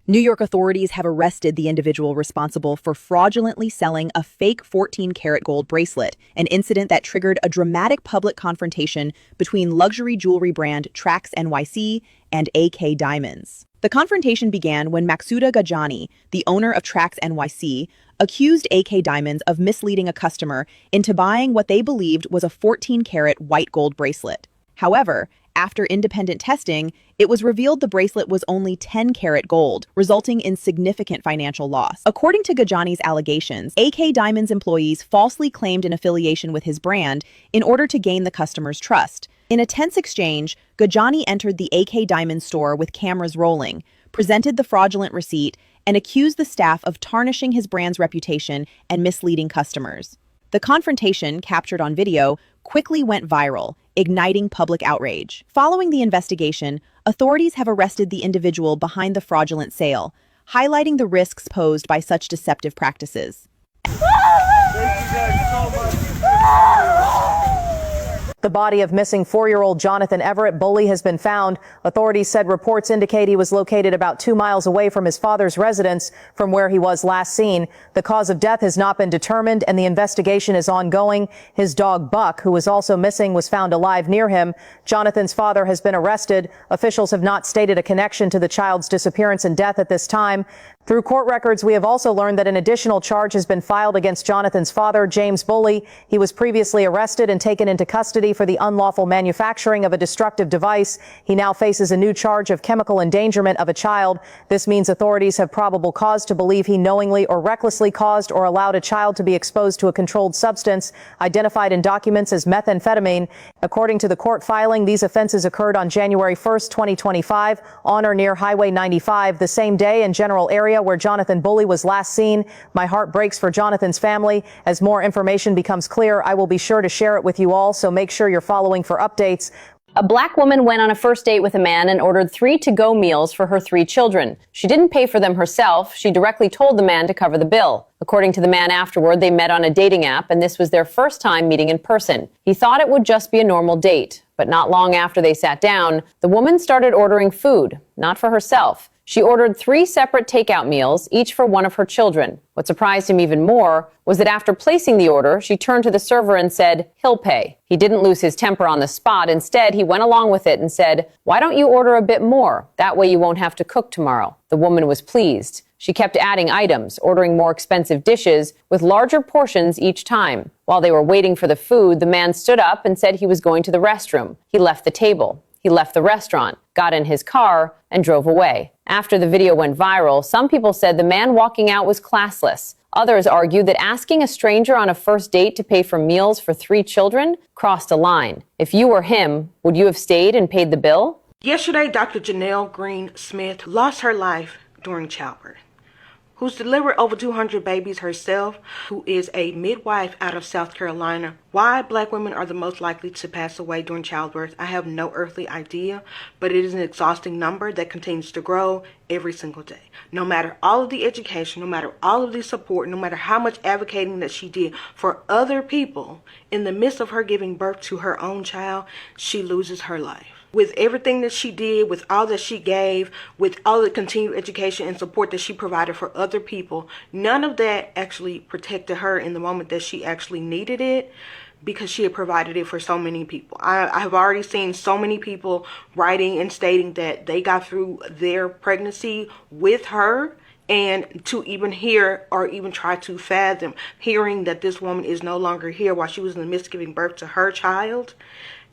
New York authorities have arrested the individual responsible for fraudulently selling a fake 14-karat gold bracelet, an incident that triggered a dramatic public confrontation between luxury jewelry brand Trax NYC and AK Diamonds. The confrontation began when Maksuda Gajani, the owner of Trax NYC, accused AK Diamonds of misleading a customer into buying what they believed was a 14-karat white gold bracelet. However, after independent testing, it was revealed the bracelet was only 10-karat gold, resulting in significant financial loss. According to Gajani's allegations, AK Diamonds employees falsely claimed an affiliation with his brand in order to gain the customer's trust. In a tense exchange, Gajani entered the AK Diamonds store with cameras rolling, presented the fraudulent receipt, and accused the staff of tarnishing his brand's reputation and misleading customers. The confrontation, captured on video, quickly went viral, igniting public outrage. Following the investigation, authorities have arrested the individual behind the fraudulent sale, highlighting the risks posed by such deceptive practices. The body of missing 4-year-old Jonathan Everett Bully has been found. Authorities said reports indicate he was located about 2 miles away from his father's residence from where he was last seen. The cause of death has not been determined and the investigation is ongoing. His dog Buck, who was also missing, was found alive near him. Jonathan's father has been arrested. Officials have not stated a connection to the child's disappearance and death at this time. Through court records, we have also learned that an additional charge has been filed against Jonathan's father, James Bully. He was previously arrested and taken into custody for the unlawful manufacturing of a destructive device. He now faces a new charge of chemical endangerment of a child. This means authorities have probable cause to believe he knowingly or recklessly caused or allowed a child to be exposed to a controlled substance identified in documents as methamphetamine. According to the court filing, these offenses occurred on January 1st, 2025, on or near Highway 95, the same day and general area where Jonathan Bully was last seen. My heart breaks for Jonathan's family. As more information becomes clear, I will be sure to share it with you all, so make sure you're following for updates. A black woman went on a first date with a man and ordered 3 to-go meals for her 3 children. She didn't pay for them herself. She directly told the man to cover the bill. According to the man afterward, they met on a dating app, and this was their first time meeting in person. He thought it would just be a normal date. But not long after they sat down, the woman started ordering food, not for herself. She ordered 3 separate takeout meals, each for one of her children. What surprised him even more was that after placing the order, she turned to the server and said, "He'll pay." He didn't lose his temper on the spot. Instead, he went along with it and said, "Why don't you order a bit more? That way you won't have to cook tomorrow." The woman was pleased. She kept adding items, ordering more expensive dishes with larger portions each time. While they were waiting for the food, the man stood up and said he was going to the restroom. He left the table. He left the restaurant, got in his car, and drove away. After the video went viral, some people said the man walking out was classless. Others argued that asking a stranger on a first date to pay for meals for 3 children crossed a line. If you were him, would you have stayed and paid the bill? Yesterday, Dr. Janelle Green Smith lost her life during childbirth, who's delivered over 200 babies herself, who is a midwife out of South Carolina. Why black women are the most likely to pass away during childbirth, I have no earthly idea, but it is an exhausting number that continues to grow every single day. No matter all of the education, no matter all of the support, no matter how much advocating that she did for other people, in the midst of her giving birth to her own child, she loses her life. With everything that she did, with all that she gave, with all the continued education and support that she provided for other people, none of that actually protected her in the moment that she actually needed it, because she had provided it for so many people. I have already seen so many people writing and stating that they got through their pregnancy with her, and to even hear or even try to fathom hearing that this woman is no longer here while she was in the midst of giving birth to her child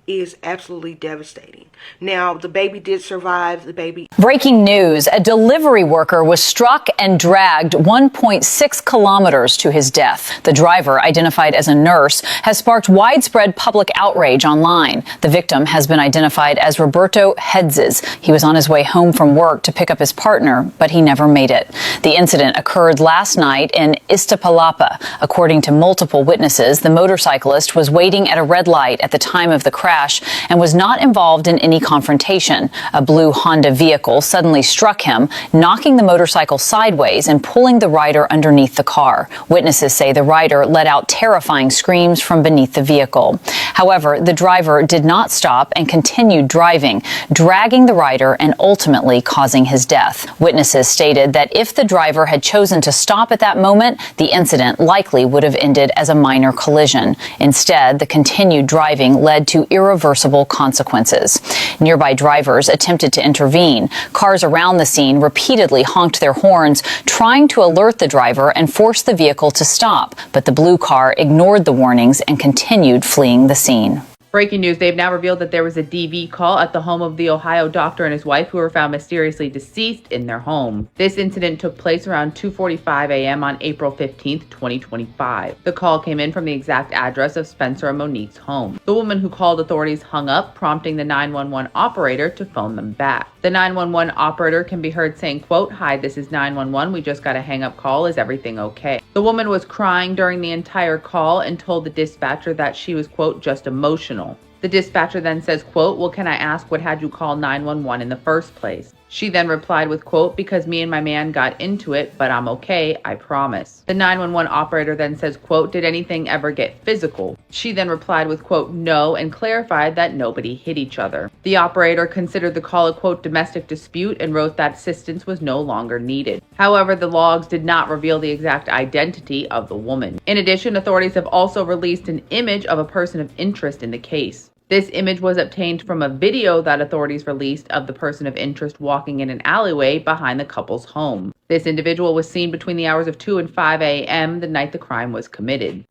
is absolutely devastating. Now, the baby did survive. The baby. Breaking news. A delivery worker was struck and dragged 1.6 kilometers to his death. The driver, identified as a nurse, has sparked widespread public outrage online. The victim has been identified as Roberto Hedzes. He was on his way home from work to pick up his partner, but he never made it. The incident occurred last night in Iztapalapa. According to multiple witnesses, the motorcyclist was waiting at a red light at the time of the crash crash and was not involved in any confrontation. A blue Honda vehicle suddenly struck him, knocking the motorcycle sideways and pulling the rider underneath the car. Witnesses say the rider let out terrifying screams from beneath the vehicle. However, the driver did not stop and continued driving, dragging the rider and ultimately causing his death. Witnesses stated that if the driver had chosen to stop at that moment, the incident likely would have ended as a minor collision. Instead, the continued driving led to irreversible consequences. Nearby drivers attempted to intervene. Cars around the scene repeatedly honked their horns, trying to alert the driver and force the vehicle to stop, but the blue car ignored the warnings and continued fleeing the scene. Breaking news, they've now revealed that there was a DV call at the home of the Ohio doctor and his wife who were found mysteriously deceased in their home. This incident took place around 2:45 a.m. on April 15th, 2025. The call came in from the exact address of Spencer and Monique's home. The woman who called authorities hung up, prompting the 911 operator to phone them back. The 911 operator can be heard saying, quote, "Hi, this is 911. We just got a hang-up call. Is everything okay?" The woman was crying during the entire call and told the dispatcher that she was, quote, "just emotional." The dispatcher then says, quote, "Well, can I ask what had you call 911 in the first place?" She then replied with, quote, "Because me and my man got into it, but I'm okay, I promise." The 911 operator then says, quote, "Did anything ever get physical?" She then replied with, quote, "No," and clarified that nobody hit each other. The operator considered the call a, quote, "domestic dispute" and wrote that assistance was no longer needed. However, the logs did not reveal the exact identity of the woman. In addition, authorities have also released an image of a person of interest in the case. This image was obtained from a video that authorities released of the person of interest walking in an alleyway behind the couple's home. This individual was seen between the hours of 2 and 5 a.m. the night the crime was committed.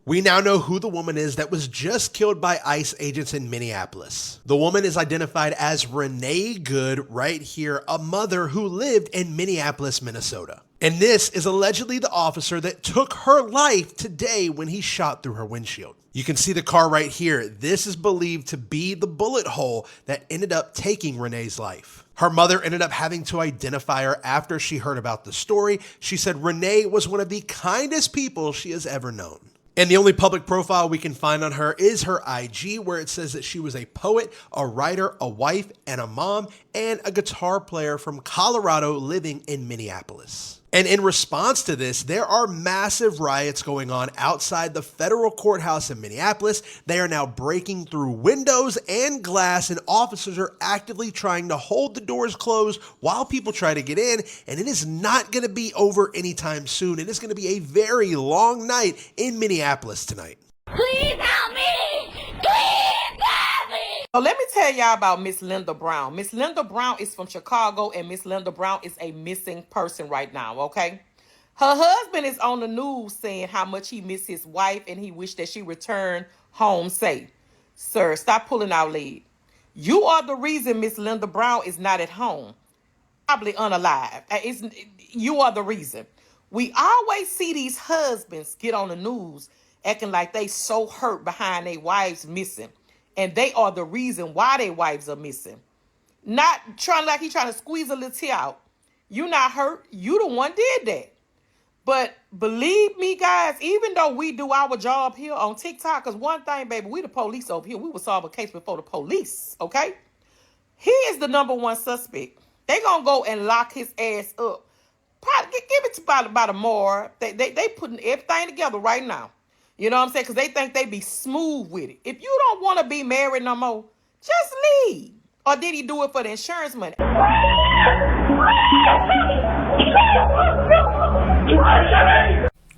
We now know who the woman is that was just killed by ICE agents in Minneapolis. The woman is identified as Renee Good right here, a mother who lived in Minneapolis, Minnesota. And this is allegedly the officer that took her life today when he shot through her windshield. You can see the car right here. This is believed to be the bullet hole that ended up taking Renee's life. Her mother ended up having to identify her after she heard about the story. She said Renee was one of the kindest people she has ever known. And the only public profile we can find on her is her IG, where it says that she was a poet, a writer, a wife, and a mom, and a guitar player from Colorado living in Minneapolis. And in response to this, there are massive riots going on outside the federal courthouse in Minneapolis. They are now breaking through windows and glass, and officers are actively trying to hold the doors closed while people try to get in. And it is not going to be over anytime soon. It is going to be a very long night in Minneapolis tonight. Please help me! Please help me! So let me tell y'all about Miss Linda Brown. Miss Linda Brown is from Chicago, and Miss Linda Brown is a missing person right now, okay? Her husband is on the news saying how much he missed his wife and he wished that she returned home safe. Sir, stop pulling our lead. You are the reason Miss Linda Brown is not at home. Probably unalive. You are the reason. We always see these husbands get on the news acting like they so hurt behind their wives missing. And they are the reason why their wives are missing. Not trying like he's trying to squeeze a little tear out. You not hurt. You the one did that. But believe me, guys, even though we do our job here on TikTok, because one thing, baby, we the police over here. We will solve a case before the police, okay? He is the #1 suspect. They gonna go and lock his ass up. Probably, give it to about a more. They putting everything together right now. You know what I'm saying? Because they think they be smooth with it. If you don't want to be married no more, just leave. Or did he do it for the insurance money?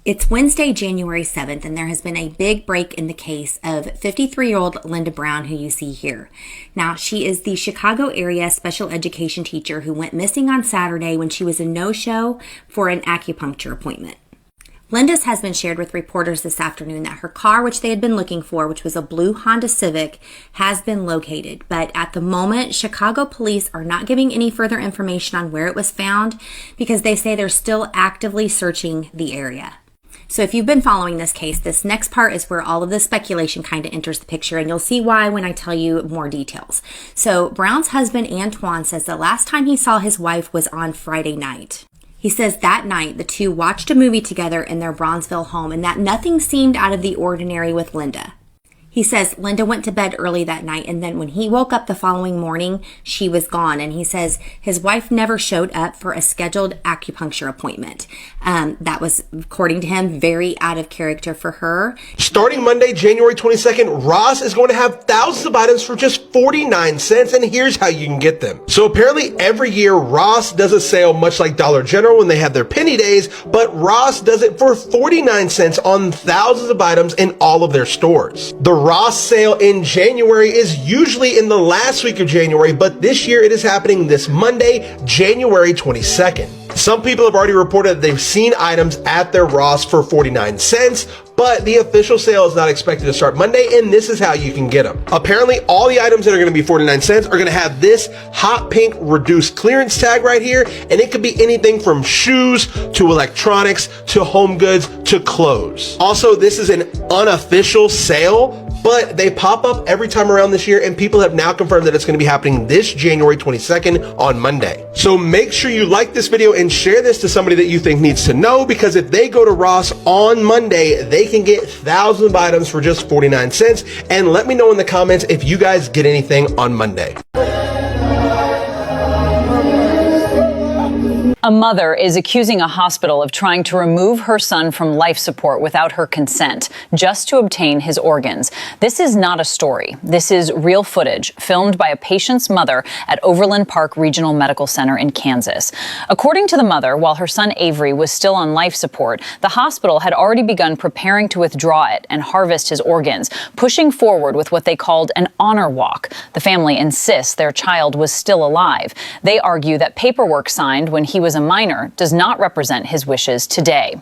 It's Wednesday, January 7th, and there has been a big break in the case of 53-year-old Linda Brown, who you see here. Now, she is the Chicago area special education teacher who went missing on Saturday when she was a no-show for an acupuncture appointment. Linda's has been shared with reporters this afternoon that her car, which they had been looking for, which was a blue Honda Civic, has been located. But at the moment, Chicago police are not giving any further information on where it was found because they say they're still actively searching the area. So if you've been following this case, this next part is where all of the speculation kind of enters the picture, and you'll see why when I tell you more details. So Brown's husband, Antoine, says the last time he saw his wife was on Friday night. He says that night the two watched a movie together in their Bronzeville home and that nothing seemed out of the ordinary with Linda. He says Linda went to bed early that night, and then when he woke up the following morning, she was gone. And he says his wife never showed up for a scheduled acupuncture appointment. That was, according to him, very out of character for her. Starting Monday, January 22nd, Ross is going to have thousands of items for just 49 cents, and here's how you can get them. So apparently every year, Ross does a sale much like Dollar General when they have their penny days, but Ross does it for 49 cents on thousands of items in all of their stores. The Ross sale in January is usually in the last week of January, but this year it is happening this Monday, January 22nd. Some people have already reported that they've seen items at their Ross for 49 cents, but the official sale is not expected to start Monday, and this is how you can get them. Apparently, all the items that are going to be 49 cents are going to have this hot pink reduced clearance tag right here, and it could be anything from shoes to electronics to home goods to clothes. Also, this is an unofficial sale, but they pop up every time around this year, and people have now confirmed that it's going to be happening this January 22nd on Monday. So make sure you like this video and share this to somebody that you think needs to know, because if they go to Ross on Monday, they can get thousands of items for just 49 cents. And let me know in the comments if you guys get anything on Monday. A mother is accusing a hospital of trying to remove her son from life support without her consent, just to obtain his organs. This is not a story. This is real footage filmed by a patient's mother at Overland Park Regional Medical Center in Kansas. According to the mother, while her son Avery was still on life support, the hospital had already begun preparing to withdraw it and harvest his organs, pushing forward with what they called an honor walk. The family insists their child was still alive. They argue that paperwork signed when he was a minor does not represent his wishes today.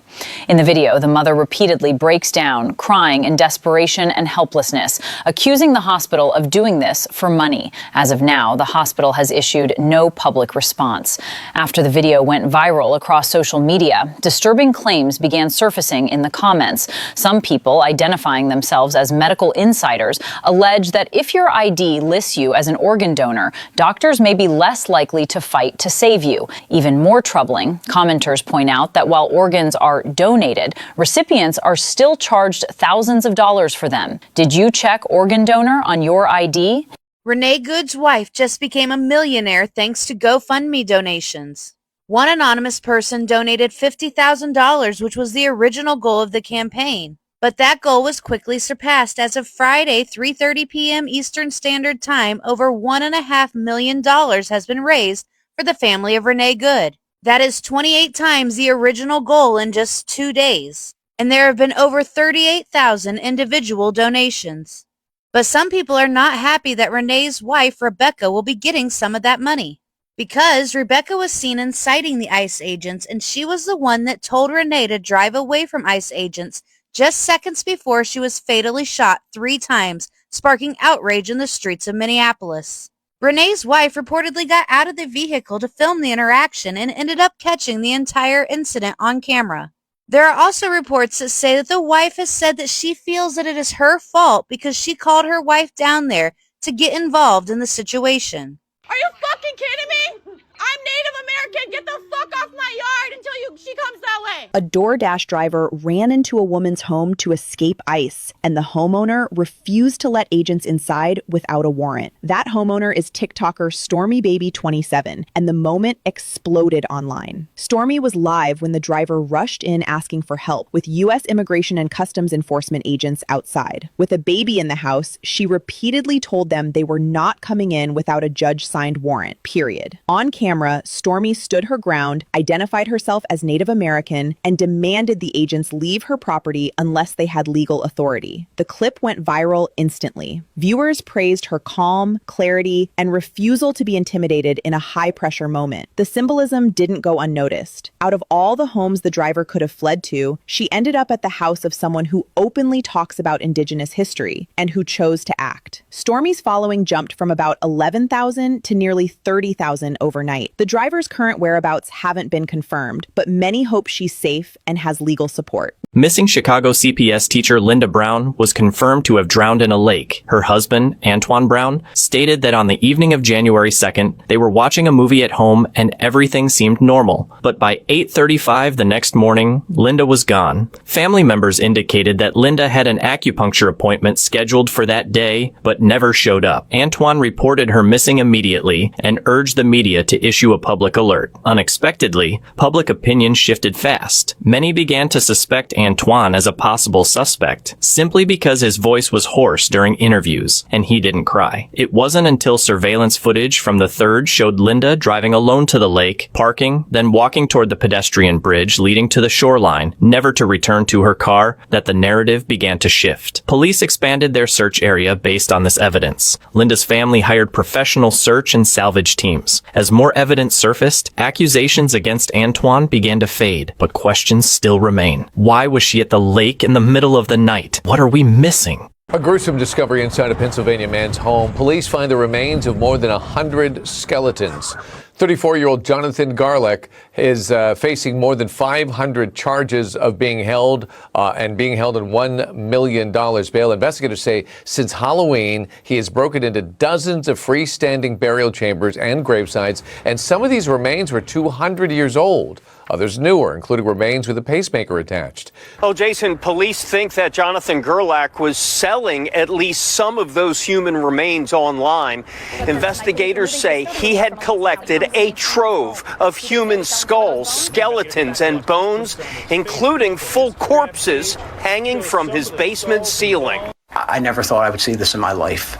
In the video, the mother repeatedly breaks down, crying in desperation and helplessness, accusing the hospital of doing this for money. As of now, the hospital has issued no public response. After the video went viral across social media, disturbing claims began surfacing in the comments. Some people, identifying themselves as medical insiders, allege that if your ID lists you as an organ donor, doctors may be less likely to fight to save you. Even more troubling, commenters point out that while organs are donated, recipients are still charged thousands of dollars for them. Did you check organ donor on your ID? Renee Good's wife just became a millionaire thanks to GoFundMe donations. One anonymous person donated $50,000, which was the original goal of the campaign. But that goal was quickly surpassed. As of Friday, 3:30 p.m. Eastern Standard Time, over $1.5 million has been raised for the family of Renee Good. That is 28 times the original goal in just 2 days. And there have been over 38,000 individual donations. But some people are not happy that Renee's wife, Rebecca, will be getting some of that money. Because Rebecca was seen inciting the ICE agents, and she was the one that told Renee to drive away from ICE agents just seconds before she was fatally shot 3 times, sparking outrage in the streets of Minneapolis. Renee's wife reportedly got out of the vehicle to film the interaction and ended up catching the entire incident on camera. There are also reports that say that the wife has said that she feels that it is her fault because she called her wife down there to get involved in the situation. Are you fucking kidding me? I'm Native American. Get the fuck off my yard until she comes that way. A DoorDash driver ran into a woman's home to escape ICE, and the homeowner refused to let agents inside without a warrant. That homeowner is TikToker StormyBaby27, and the moment exploded online. Stormy was live when the driver rushed in asking for help, with U.S. Immigration and Customs Enforcement agents outside. With a baby in the house, she repeatedly told them they were not coming in without a judge-signed warrant, period. On camera, Stormy stood her ground, identified herself as Native American, and demanded the agents leave her property unless they had legal authority. The clip went viral instantly. Viewers praised her calm, clarity, and refusal to be intimidated in a high-pressure moment. The symbolism didn't go unnoticed. Out of all the homes the driver could have fled to, she ended up at the house of someone who openly talks about Indigenous history and who chose to act. Stormy's following jumped from about 11,000 to nearly 30,000 overnight. night. The driver's current whereabouts haven't been confirmed, but many hope she's safe and has legal support. Missing Chicago CPS teacher Linda Brown was confirmed to have drowned in a lake. Her husband, Antoine Brown, stated that on the evening of January 2nd, they were watching a movie at home and everything seemed normal. But by 8:35 the next morning, Linda was gone. Family members indicated that Linda had an acupuncture appointment scheduled for that day, but never showed up. Antoine reported her missing immediately and urged the media to issue a public alert. Unexpectedly, public opinion shifted fast. Many began to suspect Antoine as a possible suspect, simply because his voice was hoarse during interviews, and he didn't cry. It wasn't until surveillance footage from the 3rd showed Linda driving alone to the lake, parking, then walking toward the pedestrian bridge leading to the shoreline, never to return to her car, that the narrative began to shift. Police expanded their search area based on this evidence. Linda's family hired professional search and salvage teams. As more evidence surfaced, accusations against Antoine began to fade, but questions still remain. Why was she at the lake in the middle of the night? What are we missing? A gruesome discovery inside a Pennsylvania man's home. Police find the remains of more than 100 skeletons. 34-year-old Jonathan Garlick is facing more than 500 charges of being held and being held in $1 million bail. Investigators say since Halloween, he has broken into dozens of freestanding burial chambers and gravesites, and some of these remains were 200 years old. Others newer, including remains with a pacemaker attached. Well, Jason, police think that Jonathan Gerlach was selling at least some of those human remains online. Investigators say he had collected a trove of human skulls, skeletons, and bones, including full corpses hanging from his basement ceiling. I never thought I would see this in my life.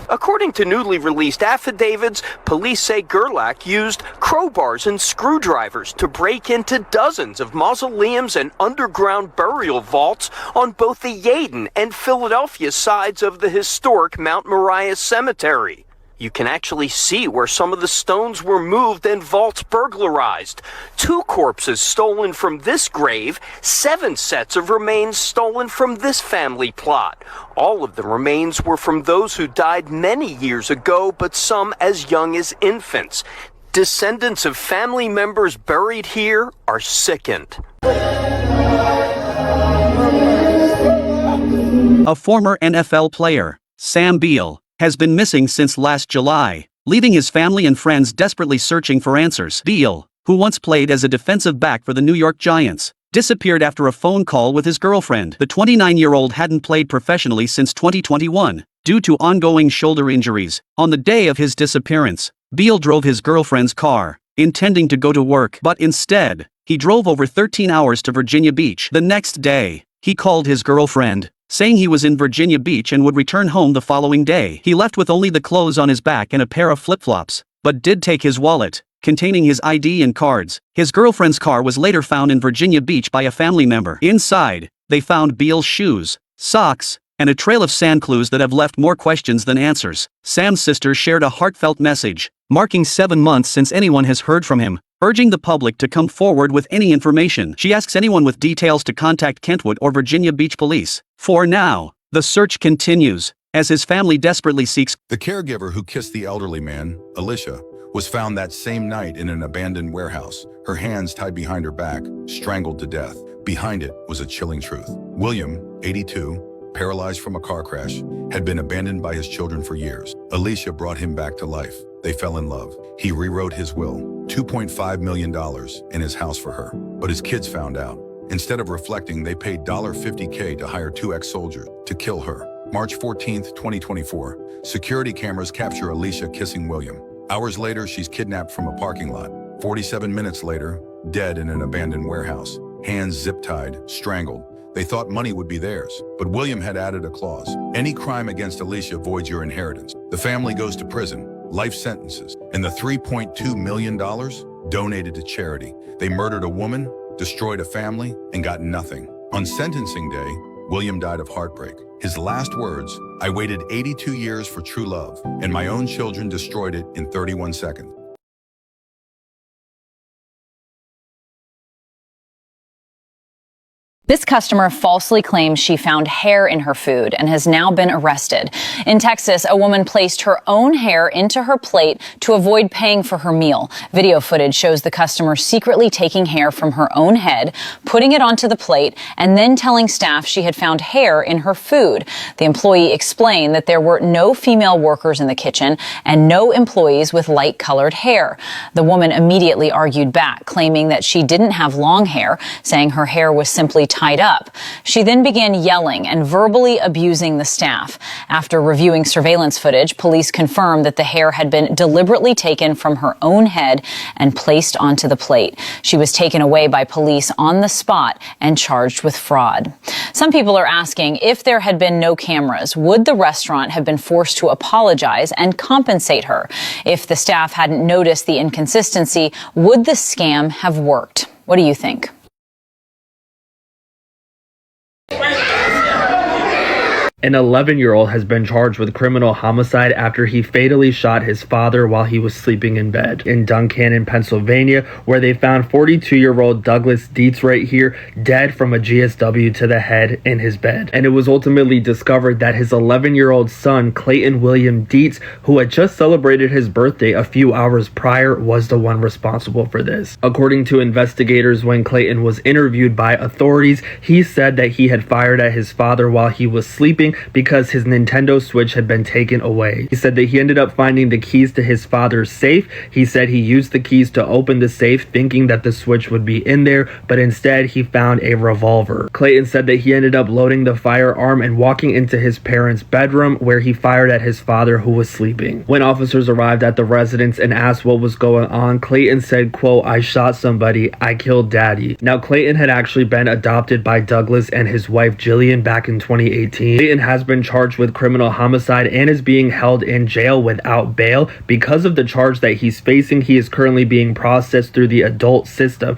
According to newly released affidavits, police say Gerlach used crowbars and screwdrivers to break into dozens of mausoleums and underground burial vaults on both the Yeadon and Philadelphia sides of the historic Mount Moriah Cemetery. You can actually see where some of the stones were moved and vaults burglarized. 2 corpses stolen from this grave, 7 sets of remains stolen from this family plot. All of the remains were from those who died many years ago, but some as young as infants. Descendants of family members buried here are sickened. A former NFL player, Sam Beal, has been missing since last July, leaving his family and friends desperately searching for answers. Beal, who once played as a defensive back for the New York Giants, disappeared after a phone call with his girlfriend. The 29-year-old hadn't played professionally since 2021, due to ongoing shoulder injuries. On the day of his disappearance, Beal drove his girlfriend's car, intending to go to work, but instead, he drove over 13 hours to Virginia Beach. The next day, he called his girlfriend, saying he was in Virginia Beach and would return home the following day. He left with only the clothes on his back and a pair of flip-flops, but did take his wallet, containing his ID and cards. His girlfriend's car was later found in Virginia Beach by a family member. Inside, they found Beal's shoes, socks, and a trail of sand clues that have left more questions than answers. Sam's sister shared a heartfelt message, marking 7 months since anyone has heard from him, urging the public to come forward with any information. She asks anyone with details to contact Kentwood or Virginia Beach Police. For now, the search continues, as his family desperately seeks. The caregiver who kissed the elderly man, Alicia, was found that same night in an abandoned warehouse, her hands tied behind her back, strangled to death. Behind it was a chilling truth. William, 82, paralyzed from a car crash, had been abandoned by his children for years. Alicia brought him back to life. They fell in love. He rewrote his will, $2.5 million in his house for her. But his kids found out. Instead of reflecting, they paid $50K to hire 2 ex-soldiers to kill her. March 14, 2024, security cameras capture Alicia kissing William. Hours later, she's kidnapped from a parking lot. 47 minutes later, dead in an abandoned warehouse. Hands zip-tied, strangled. They thought money would be theirs, but William had added a clause. Any crime against Alicia voids your inheritance. The family goes to prison, life sentences, and the $3.2 million donated to charity. They murdered a woman, destroyed a family, and got nothing. On sentencing day, William died of heartbreak. His last words, "I waited 82 years for true love, and my own children destroyed it in 31 seconds." This customer falsely claims she found hair in her food and has now been arrested. In Texas, a woman placed her own hair into her plate to avoid paying for her meal. Video footage shows the customer secretly taking hair from her own head, putting it onto the plate, and then telling staff she had found hair in her food. The employee explained that there were no female workers in the kitchen and no employees with light-colored hair. The woman immediately argued back, claiming that she didn't have long hair, saying her hair was simply tied up. She then began yelling and verbally abusing the staff. After reviewing surveillance footage, police confirmed that the hair had been deliberately taken from her own head and placed onto the plate. She was taken away by police on the spot and charged with fraud. Some people are asking, if there had been no cameras, would the restaurant have been forced to apologize and compensate her? If the staff hadn't noticed the inconsistency, would the scam have worked? What do you think? An 11-year-old has been charged with criminal homicide after he fatally shot his father while he was sleeping in bed. In Duncannon, Pennsylvania, where they found 42-year-old Douglas Dietz right here, dead from a GSW to the head in his bed. And it was ultimately discovered that his 11-year-old son, Clayton William Dietz, who had just celebrated his birthday a few hours prior, was the one responsible for this. According to investigators, when Clayton was interviewed by authorities, he said that he had fired at his father while he was sleeping because his Nintendo Switch had been taken away. He said that he ended up finding the keys to his father's safe. He said he used the keys to open the safe thinking that the Switch would be in there, but instead he found a revolver. Clayton said that he ended up loading the firearm and walking into his parents' bedroom where he fired at his father who was sleeping. When officers arrived at the residence and asked what was going on, Clayton said, quote, "I shot somebody, I killed daddy." Now, Clayton had actually been adopted by Douglas and his wife Jillian back in 2018. Clayton has been charged with criminal homicide and is being held in jail without bail. Because of the charge that he's facing, he is currently being processed through the adult system.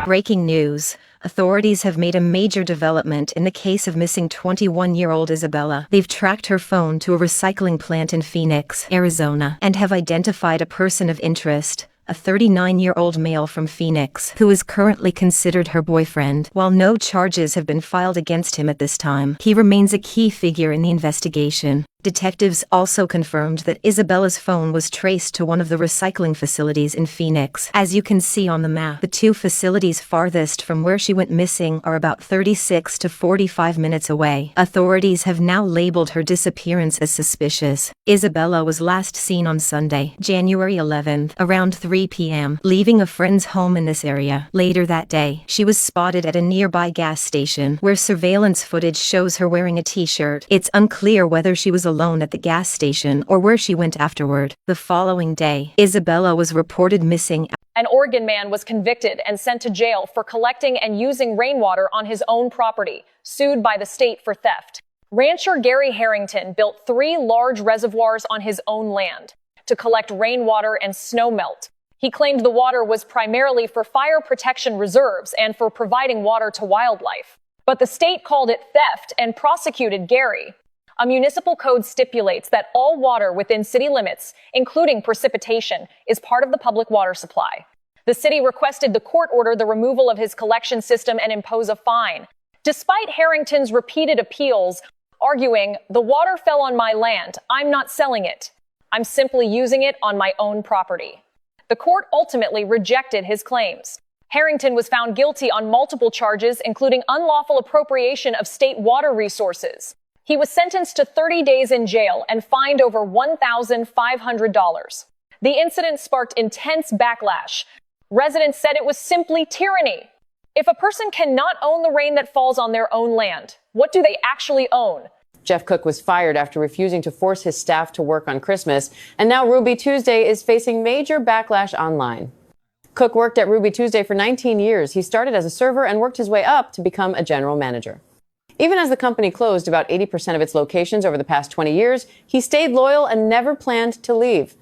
Breaking news. Authorities have made a major development in the case of missing 21-year-old Isabella. They've tracked her phone to a recycling plant in Phoenix, Arizona, and have identified a person of interest, a 39-year-old male from Phoenix, who is currently considered her boyfriend. While no charges have been filed against him at this time, he remains a key figure in the investigation. Detectives also confirmed that Isabella's phone was traced to one of the recycling facilities in Phoenix. As you can see on the map, the two facilities farthest from where she went missing are about 36 to 45 minutes away. Authorities have now labeled her disappearance as suspicious. Isabella was last seen on Sunday, January 11th, around 3 p.m., leaving a friend's home in this area. Later that day, she was spotted at a nearby gas station, where surveillance footage shows her wearing a t-shirt. It's unclear whether she was alone at the gas station or where she went afterward. The following day, Isabella was reported missing. An Oregon man was convicted and sent to jail for collecting and using rainwater on his own property, sued by the state for theft. Rancher Gary Harrington built 3 large reservoirs on his own land to collect rainwater and snow melt. He claimed the water was primarily for fire protection reserves and for providing water to wildlife. But the state called it theft and prosecuted Gary. A municipal code stipulates that all water within city limits, including precipitation, is part of the public water supply. The city requested the court order the removal of his collection system and impose a fine. Despite Harrington's repeated appeals, arguing, "The water fell on my land. I'm not selling it. I'm simply using it on my own property." The court ultimately rejected his claims. Harrington was found guilty on multiple charges, including unlawful appropriation of state water resources. He was sentenced to 30 days in jail and fined over $1,500. The incident sparked intense backlash. Residents said it was simply tyranny. If a person cannot own the rain that falls on their own land, what do they actually own? Jeff Cook was fired after refusing to force his staff to work on Christmas, and now Ruby Tuesday is facing major backlash online. Cook worked at Ruby Tuesday for 19 years. He started as a server and worked his way up to become a general manager. Even as the company closed about 80% of its locations over the past 20 years, he stayed loyal and never planned to leave.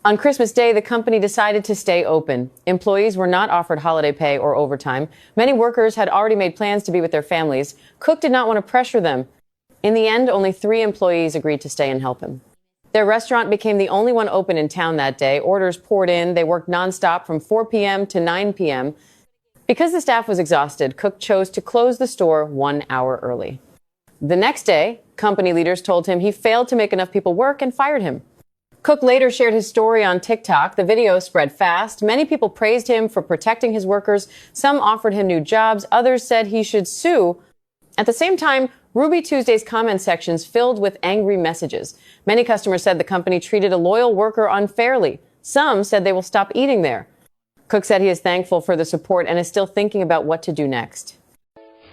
On Christmas Day, the company decided to stay open. Employees were not offered holiday pay or overtime. Many workers had already made plans to be with their families. Cook did not want to pressure them. In the end, only 3 employees agreed to stay and help him. Their restaurant became the only one open in town that day. Orders poured in. They worked nonstop from 4 p.m. to 9 p.m. Because the staff was exhausted, Cook chose to close the store 1 hour early. The next day, company leaders told him he failed to make enough people work and fired him. Cook later shared his story on TikTok. The video spread fast. Many people praised him for protecting his workers. Some offered him new jobs. Others said he should sue. At the same time, Ruby Tuesday's comment sections filled with angry messages. Many customers said the company treated a loyal worker unfairly. Some said they will stop eating there. Cook said he is thankful for the support and is still thinking about what to do next.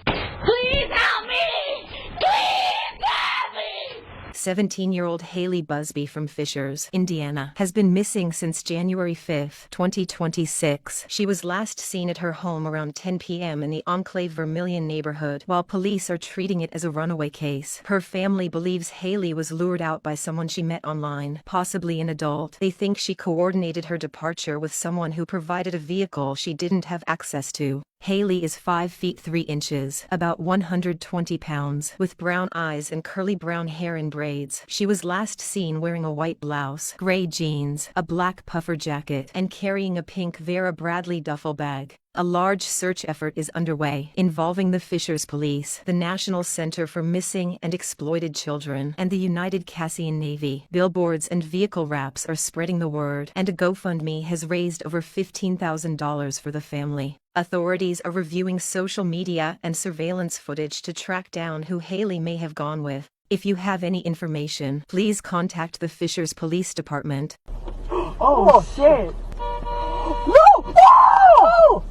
Please help me! Please help me! 17-year-old Haley Busby from Fishers, Indiana, has been missing since January 5, 2026. She was last seen at her home around 10 p.m. in the Enclave Vermilion neighborhood, while police are treating it as a runaway case. Her family believes Haley was lured out by someone she met online, possibly an adult. They think she coordinated her departure with someone who provided a vehicle she didn't have access to. Haley is 5 feet 3 inches, about 120 pounds, with brown eyes and curly brown hair in braids. She was last seen wearing a white blouse, gray jeans, a black puffer jacket, and carrying a pink Vera Bradley duffel bag. A large search effort is underway, involving the Fishers Police, the National Center for Missing and Exploited Children, and the United Cassian Navy. Billboards and vehicle wraps are spreading the word, and a GoFundMe has raised over $15,000 for the family. Authorities are reviewing social media and surveillance footage to track down who Haley may have gone with. If you have any information, please contact the Fishers Police Department. Oh, shit! No! No!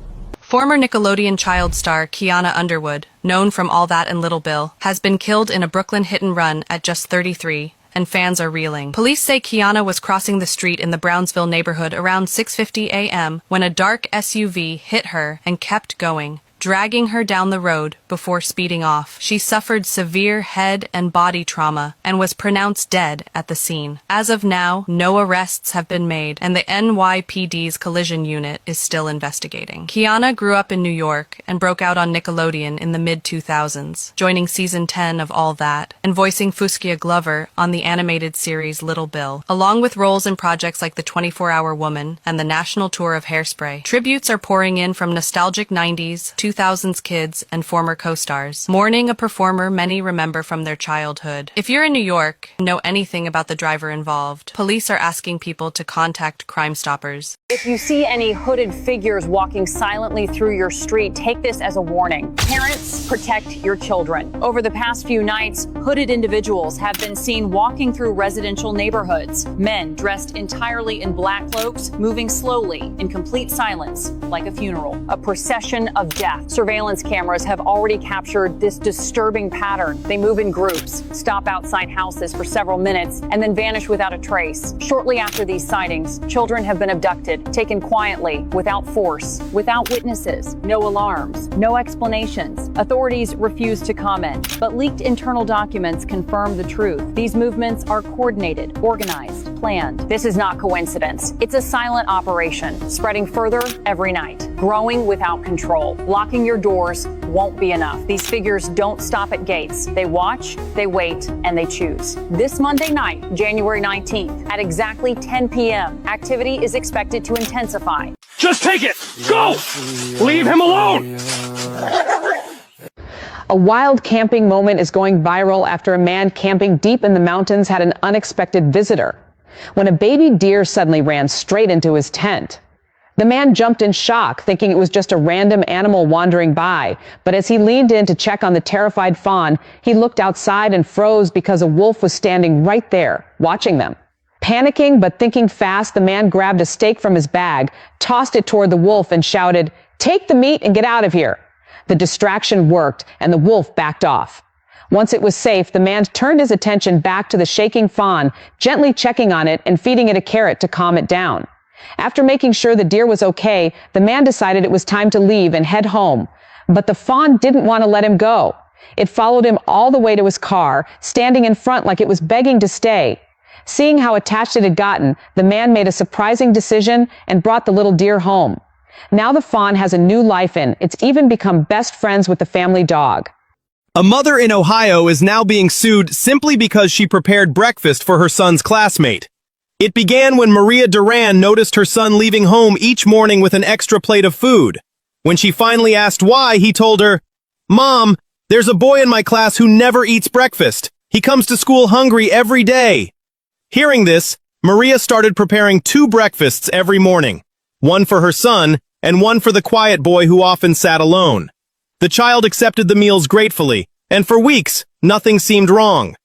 Former Nickelodeon child star Kiana Underwood, known from All That and Little Bill, has been killed in a Brooklyn hit-and-run at just 33, and fans are reeling. Police say Kiana was crossing the street in the Brownsville neighborhood around 6:50 a.m. when a dark SUV hit her and kept going, dragging her down the road before speeding off. She suffered severe head and body trauma and was pronounced dead at the scene. As of now, no arrests have been made, and the NYPD's collision unit is still investigating. Kiana grew up in New York and broke out on Nickelodeon in the mid-2000s, joining season 10 of All That and voicing Fuskia Glover on the animated series Little Bill, along with roles in projects like The 24-Hour Woman and the national tour of Hairspray. Tributes are pouring in from nostalgic 90s, 2000s kids, and former co-stars, mourning a performer many remember from their childhood. If you're in New York and know anything about the driver involved, police are asking people to contact Crime Stoppers. If you see any hooded figures walking silently through your street, take this as a warning. Parents, protect your children. Over the past few nights, hooded individuals have been seen walking through residential neighborhoods. Men dressed entirely in black cloaks, moving slowly in complete silence, like a funeral. A procession of death. Surveillance cameras have already captured this disturbing pattern. They move in groups, stop outside houses for several minutes, and then vanish without a trace. Shortly after these sightings, children have been abducted, taken quietly, without force, without witnesses, no alarms, no explanations. Authorities refuse to comment, but leaked internal documents confirm the truth. These movements are coordinated, organized, planned. This is not coincidence. It's a silent operation, spreading further every night, growing without control. Locking your doors won't be enough. These figures don't stop at gates. They watch, they wait, and they choose. This Monday night, January 19th, at exactly 10 p.m., activity is expected to intensify. Just take it! Go! Leave him alone! A wild camping moment is going viral after a man camping deep in the mountains had an unexpected visitor. When a baby deer suddenly ran straight into his tent. The man jumped in shock, thinking it was just a random animal wandering by. But as he leaned in to check on the terrified fawn, he looked outside and froze because a wolf was standing right there, watching them. Panicking but thinking fast, the man grabbed a steak from his bag, tossed it toward the wolf, and shouted, "Take the meat and get out of here." The distraction worked, and the wolf backed off. Once it was safe, the man turned his attention back to the shaking fawn, gently checking on it and feeding it a carrot to calm it down. After making sure the deer was okay, the man decided it was time to leave and head home. But the fawn didn't want to let him go. It followed him all the way to his car, standing in front like it was begging to stay. Seeing how attached it had gotten, the man made a surprising decision and brought the little deer home. Now the fawn has a new life in. It's even become best friends with the family dog. A mother in Ohio is now being sued simply because she prepared breakfast for her son's classmate. It began when Maria Duran noticed her son leaving home each morning with an extra plate of food. When she finally asked why, he told her, "Mom, there's a boy in my class who never eats breakfast. He comes to school hungry every day." Hearing this, Maria started preparing 2 breakfasts every morning, one for her son and one for the quiet boy who often sat alone. The child accepted the meals gratefully, and for weeks, nothing seemed wrong.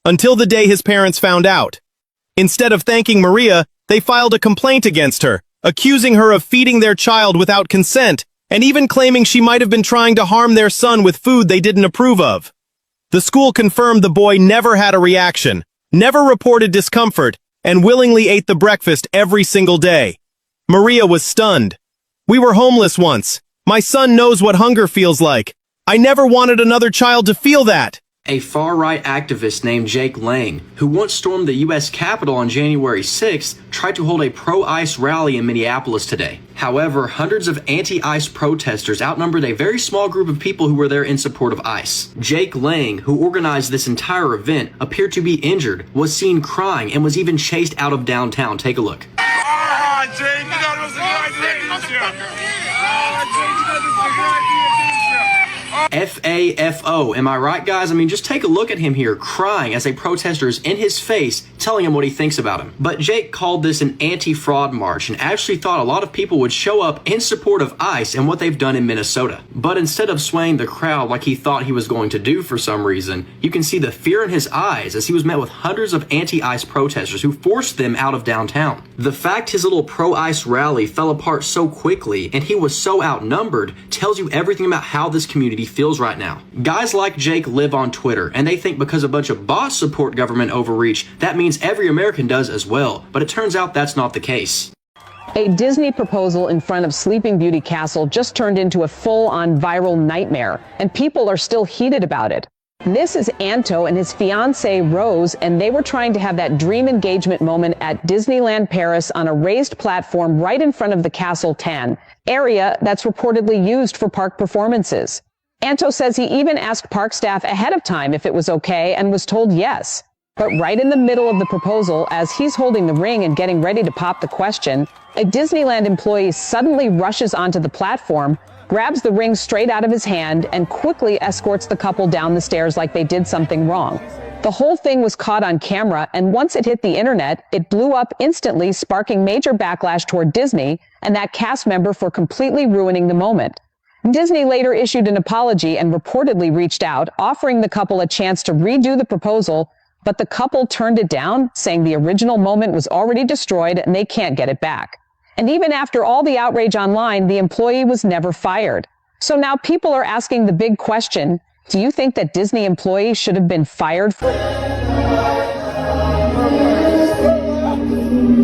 Until the day his parents found out. Instead of thanking Maria, they filed a complaint against her, accusing her of feeding their child without consent, and even claiming she might have been trying to harm their son with food they didn't approve of. The school confirmed the boy never had a reaction, never reported discomfort, and willingly ate the breakfast every single day. Maria was stunned. "We were homeless once. My son knows what hunger feels like. I never wanted another child to feel that." A far-right activist named Jake Lang, who once stormed the U.S. Capitol on January 6th, tried to hold a pro-ICE rally in Minneapolis today. However, hundreds of anti-ICE protesters outnumbered a very small group of people who were there in support of ICE. Jake Lang, who organized this entire event, appeared to be injured, was seen crying, and was even chased out of downtown. Take a look. Jake, you got us a FAFO, am I right, guys? I mean, just take a look at him here, crying as a protester is in his face, telling him what he thinks about him. But Jake called this an anti-fraud march and actually thought a lot of people would show up in support of ICE and what they've done in Minnesota. But instead of swaying the crowd like he thought he was going to do for some reason, you can see the fear in his eyes as he was met with hundreds of anti-ICE protesters who forced them out of downtown. The fact his little pro-ICE rally fell apart so quickly and he was so outnumbered tells you everything about how this community feels right now. Guys like Jake live on Twitter, and they think because a bunch of bots support government overreach, that means every American does as well. But it turns out that's not the case. A Disney proposal in front of Sleeping Beauty Castle just turned into a full-on viral nightmare, and people are still heated about it. This is Anto and his fiancée Rose, and they were trying to have that dream engagement moment at Disneyland Paris on a raised platform right in front of the Castle 10 area that's reportedly used for park performances. Anto says he even asked park staff ahead of time if it was okay and was told yes. But right in the middle of the proposal, as he's holding the ring and getting ready to pop the question, a Disneyland employee suddenly rushes onto the platform, grabs the ring straight out of his hand, and quickly escorts the couple down the stairs like they did something wrong. The whole thing was caught on camera, and once it hit the internet, it blew up instantly, sparking major backlash toward Disney and that cast member for completely ruining the moment. Disney later issued an apology and reportedly reached out, offering the couple a chance to redo the proposal, but the couple turned it down, saying the original moment was already destroyed and they can't get it back. And even after all the outrage online, the employee was never fired. So now people are asking the big question, do you think that Disney employees should have been fired for...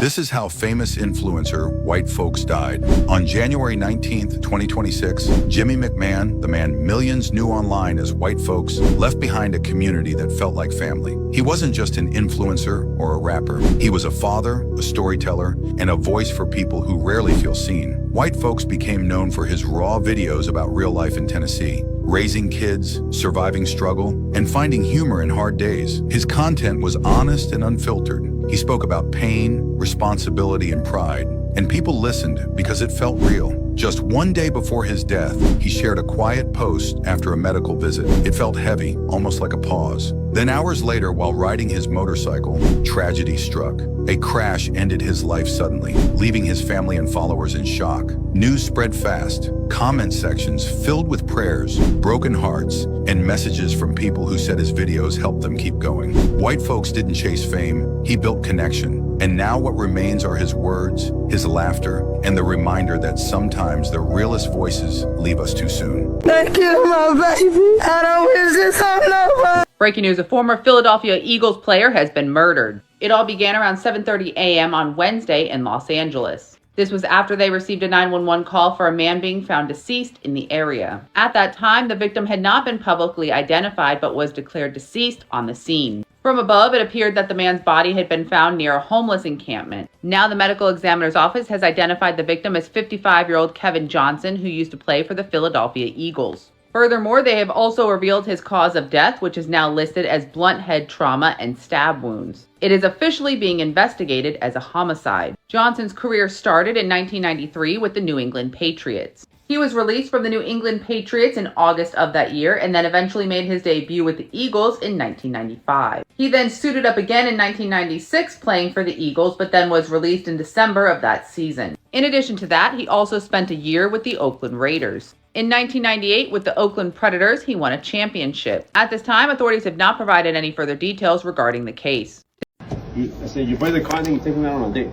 This is how famous influencer White Folks died. On January 19th, 2026, Jimmy McMahon, the man millions knew online as White Folks, left behind a community that felt like family. He wasn't just an influencer or a rapper. He was a father, a storyteller, and a voice for people who rarely feel seen. White Folks became known for his raw videos about real life in Tennessee, raising kids, surviving struggle, and finding humor in hard days. His content was honest and unfiltered. He spoke about pain, responsibility, and pride, and people listened because it felt real. Just one day before his death, he shared a quiet post after a medical visit. It felt heavy, almost like a pause. Then hours later, while riding his motorcycle, tragedy struck. A crash ended his life suddenly, leaving his family and followers in shock. News spread fast, comment sections filled with prayers, broken hearts, and messages from people who said his videos helped them keep going. White Folks didn't chase fame, he built connection. And now what remains are his words, his laughter, and the reminder that sometimes the realest voices leave us too soon. Thank you, my baby. I don't wish this on nobody. Breaking news, a former Philadelphia Eagles player has been murdered. It all began around 7:30 a.m. on Wednesday in Los Angeles. This was after they received a 911 call for a man being found deceased in the area. At that time, the victim had not been publicly identified but was declared deceased on the scene. From above, it appeared that the man's body had been found near a homeless encampment. Now the medical examiner's office has identified the victim as 55-year-old Kevin Johnson, who used to play for the Philadelphia Eagles. Furthermore, they have also revealed his cause of death, which is now listed as blunt head trauma and stab wounds. It is officially being investigated as a homicide. Johnson's career started in 1993 with the New England Patriots. He was released from the New England Patriots in August of that year and then eventually made his debut with the Eagles in 1995. He then suited up again in 1996 playing for the Eagles, but then was released in December of that season. In addition to that, he also spent a year with the Oakland Raiders. In 1998, with the Oakland Predators, he won a championship. At this time, authorities have not provided any further details regarding the case. I said, you buy the car, then you take me out on a date.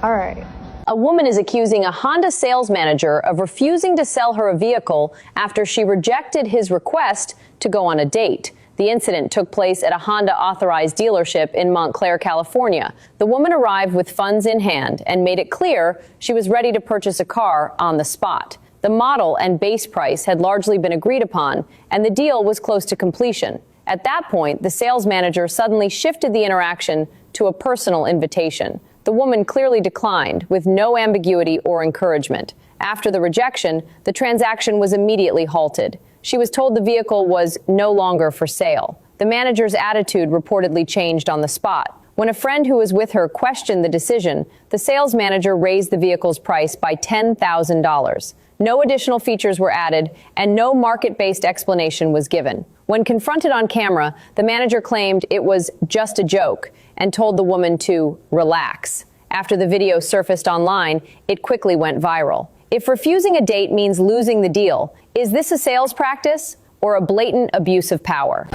All right. A woman is accusing a Honda sales manager of refusing to sell her a vehicle after she rejected his request to go on a date. The incident took place at a Honda authorized dealership in Montclair, California. The woman arrived with funds in hand and made it clear she was ready to purchase a car on the spot. The model and base price had largely been agreed upon, and the deal was close to completion. At that point, the sales manager suddenly shifted the interaction to a personal invitation. The woman clearly declined, with no ambiguity or encouragement. After the rejection, the transaction was immediately halted. She was told the vehicle was no longer for sale. The manager's attitude reportedly changed on the spot. When a friend who was with her questioned the decision, the sales manager raised the vehicle's price by $10,000. No additional features were added, and no market-based explanation was given. When confronted on camera, the manager claimed it was just a joke and told the woman to relax. After the video surfaced online, it quickly went viral. If refusing a date means losing the deal, is this a sales practice or a blatant abuse of power?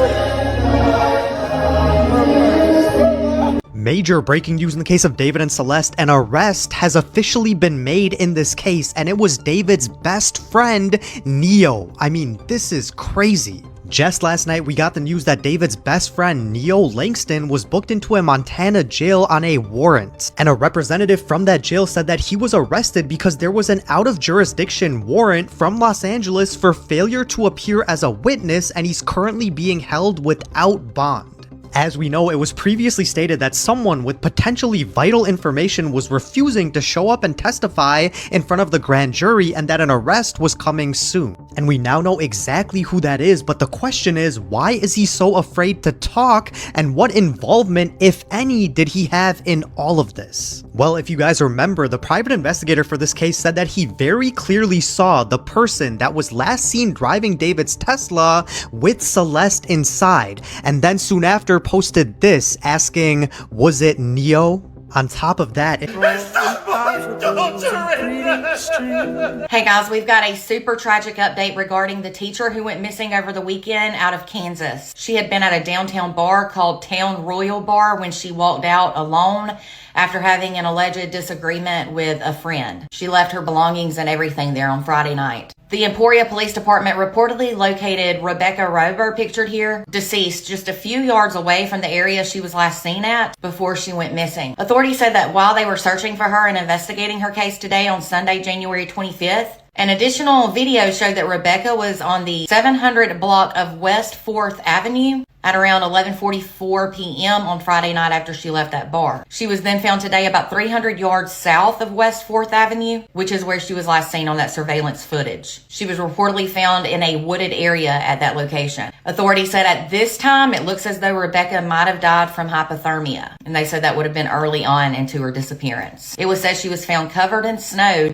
Major breaking news in the case of David and Celeste. An arrest has officially been made in this case, and it was David's best friend, Neo. I mean, this is crazy. Just last night, we got the news that David's best friend, Neo Langston, was booked into a Montana jail on a warrant. And a representative from that jail said that he was arrested because there was an out-of-jurisdiction warrant from Los Angeles for failure to appear as a witness, and he's currently being held without bond. As we know, it was previously stated that someone with potentially vital information was refusing to show up and testify in front of the grand jury, and that an arrest was coming soon. And we now know exactly who that is, but the question is, why is he so afraid to talk, and what involvement, if any, did he have in all of this? Well, if you guys remember, the private investigator for this case said that he very clearly saw the person that was last seen driving David's Tesla with Celeste inside, and then soon after posted this asking, was it Neo? On top of that, Hey guys, we've got a super tragic update regarding the teacher who went missing over the weekend out of Kansas. She had been at a downtown bar called Town Royal Bar when she walked out alone after having an alleged disagreement with a friend. She left her belongings and everything there on Friday night. The Emporia Police Department reportedly located Rebecca Rober, pictured here, deceased just a few yards away from the area she was last seen at before she went missing. Authorities said that while they were searching for her and investigating her case today on Sunday, January 25th, an additional video showed that Rebecca was on the 700 block of West 4th Avenue at around 11:44 p.m. on Friday night after she left that bar. She was then found today about 300 yards south of West 4th Avenue, which is where she was last seen on that surveillance footage. She was reportedly found in a wooded area at that location. Authorities said at this time, it looks as though Rebecca might have died from hypothermia, and they said that would have been early on into her disappearance. It was said she was found covered in snow.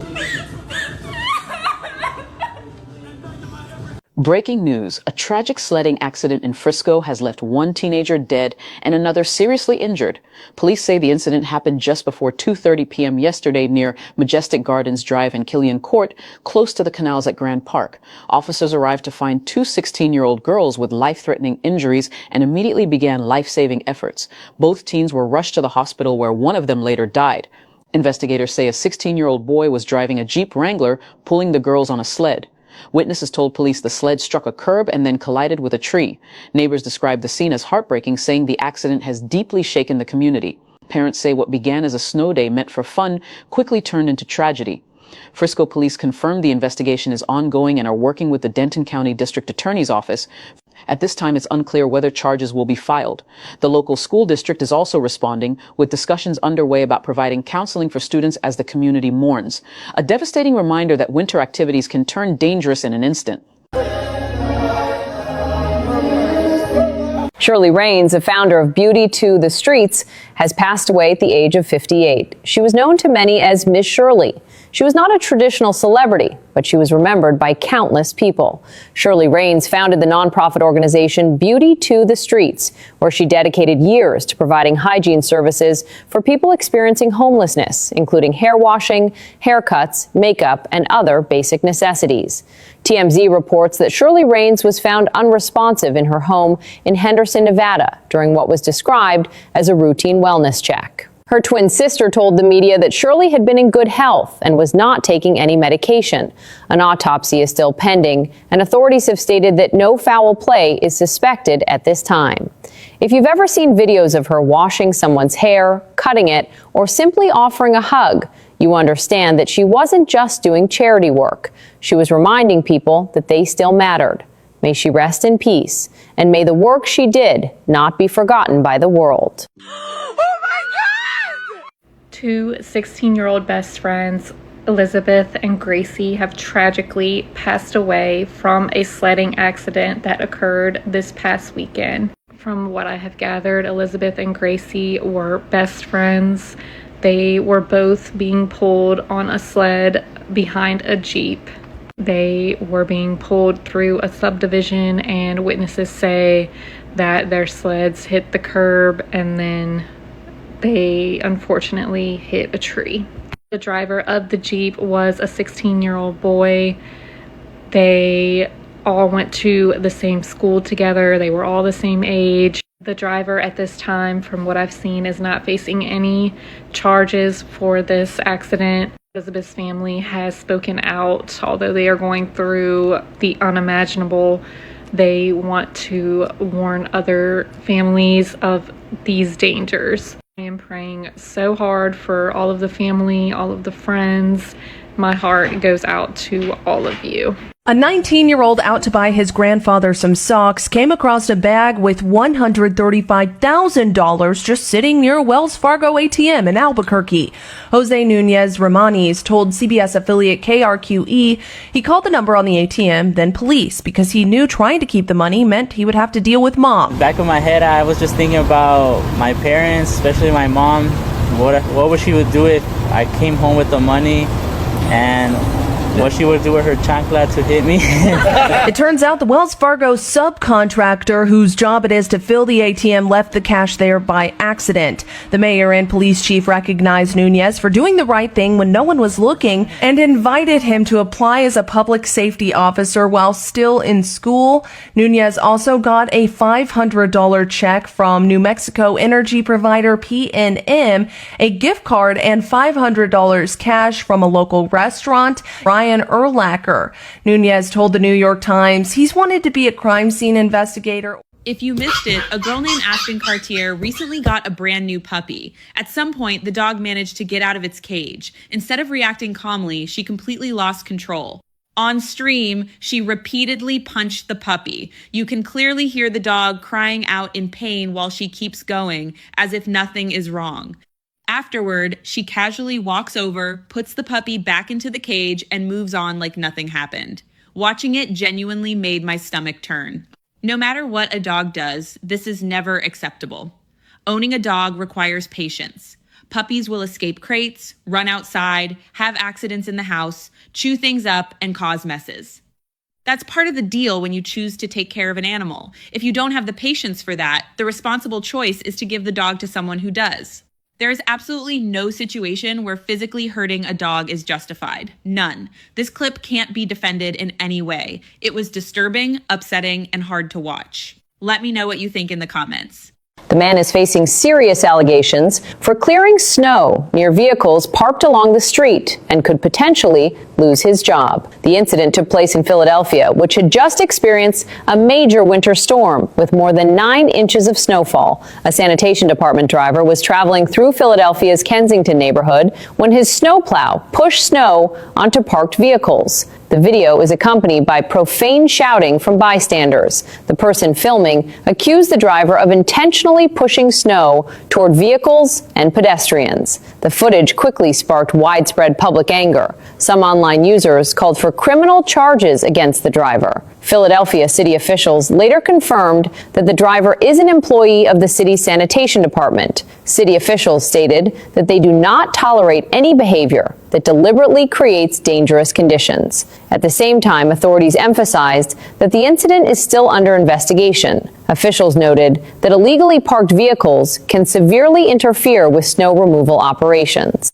Breaking news, a tragic sledding accident in Frisco has left one teenager dead and another seriously injured. Police say the incident happened just before 2:30 p.m. yesterday near Majestic Gardens Drive and Killian Court, close to the canals at Grand Park. Officers arrived to find two 16-year-old girls with life-threatening injuries and immediately began life-saving efforts. Both teens were rushed to the hospital where one of them later died. Investigators say a 16-year-old boy was driving a Jeep Wrangler, pulling the girls on a sled. Witnesses told police the sled struck a curb and then collided with a tree. Neighbors described the scene as heartbreaking, saying the accident has deeply shaken the community. Parents say what began as a snow day meant for fun quickly turned into tragedy. Frisco police confirmed the investigation is ongoing and are working with the Denton County District Attorney's Office. At this time, it's unclear whether charges will be filed. The local school district is also responding, with discussions underway about providing counseling for students as the community mourns. A devastating reminder that winter activities can turn dangerous in an instant. Shirley Raines, the founder of Beauty to the Streets, has passed away at the age of 58. She was known to many as Miss Shirley. She was not a traditional celebrity, but she was remembered by countless people. Shirley Raines founded the nonprofit organization Beauty to the Streets, where she dedicated years to providing hygiene services for people experiencing homelessness, including hair washing, haircuts, makeup, and other basic necessities. TMZ reports that Shirley Raines was found unresponsive in her home in Henderson, Nevada, during what was described as a routine wellness check. Her twin sister told the media that Shirley had been in good health and was not taking any medication. An autopsy is still pending, and authorities have stated that no foul play is suspected at this time. If you've ever seen videos of her washing someone's hair, cutting it, or simply offering a hug, you understand that she wasn't just doing charity work. She was reminding people that they still mattered. May she rest in peace, and may the work she did not be forgotten by the world. Two 16-year-old best friends, Elizabeth and Gracie, have tragically passed away from a sledding accident that occurred this past weekend. From what I have gathered, Elizabeth and Gracie were best friends. They were both being pulled on a sled behind a Jeep. They were being pulled through a subdivision, and witnesses say that their sleds hit the curb and then they unfortunately hit a tree. The driver of the Jeep was a 16-year-old boy. They all went to the same school together. They were all the same age. The driver at this time, from what I've seen, is not facing any charges for this accident. Elizabeth's family has spoken out. Although they are going through the unimaginable, they want to warn other families of these dangers. I am praying so hard for all of the family, all of the friends. My heart goes out to all of you. A 19-year-old out to buy his grandfather some socks came across a bag with $135,000 just sitting near a Wells Fargo ATM in Albuquerque. Jose Nunez Romanes told CBS affiliate KRQE he called the number on the ATM, then police, because he knew trying to keep the money meant he would have to deal with mom. Back of my head, I was just thinking about my parents, especially my mom. What would she would do if I came home with the money, and what she would do with her chancla to hit me. It turns out the Wells Fargo subcontractor whose job it is to fill the ATM left the cash there by accident. The mayor and police chief recognized Nunez for doing the right thing when no one was looking and invited him to apply as a public safety officer while still in school. Nunez also got a $500 check from New Mexico energy provider PNM, a gift card, and $500 cash from a local restaurant. Ryan Urlacher. Nunez told the New York Times he's wanted to be a crime scene investigator. If you missed it, a girl named Ashton Cartier recently got a brand new puppy. At some point, the dog managed to get out of its cage. Instead of reacting calmly, she completely lost control. On stream, she repeatedly punched the puppy. You can clearly hear the dog crying out in pain while she keeps going, as if nothing is wrong. Afterward, she casually walks over, puts the puppy back into the cage, and moves on like nothing happened. Watching it genuinely made my stomach turn. No matter what a dog does, this is never acceptable. Owning a dog requires patience. Puppies will escape crates, run outside, have accidents in the house, chew things up, and cause messes. That's part of the deal when you choose to take care of an animal. If you don't have the patience for that, the responsible choice is to give the dog to someone who does. There is absolutely no situation where physically hurting a dog is justified. None. This clip can't be defended in any way. It was disturbing, upsetting, and hard to watch. Let me know what you think in the comments. The man is facing serious allegations for clearing snow near vehicles parked along the street and could potentially lose his job. The incident took place in Philadelphia, which had just experienced a major winter storm with more than 9 inches of snowfall. A sanitation department driver was traveling through Philadelphia's Kensington neighborhood when his snowplow pushed snow onto parked vehicles. The video is accompanied by profane shouting from bystanders. The person filming accused the driver of intentionally pushing snow toward vehicles and pedestrians. The footage quickly sparked widespread public anger. Some online users called for criminal charges against the driver. Philadelphia city officials later confirmed that the driver is an employee of the city's sanitation department. City officials stated that they do not tolerate any behavior that deliberately creates dangerous conditions. At the same time, authorities emphasized that the incident is still under investigation. Officials noted that illegally parked vehicles can severely interfere with snow removal operations.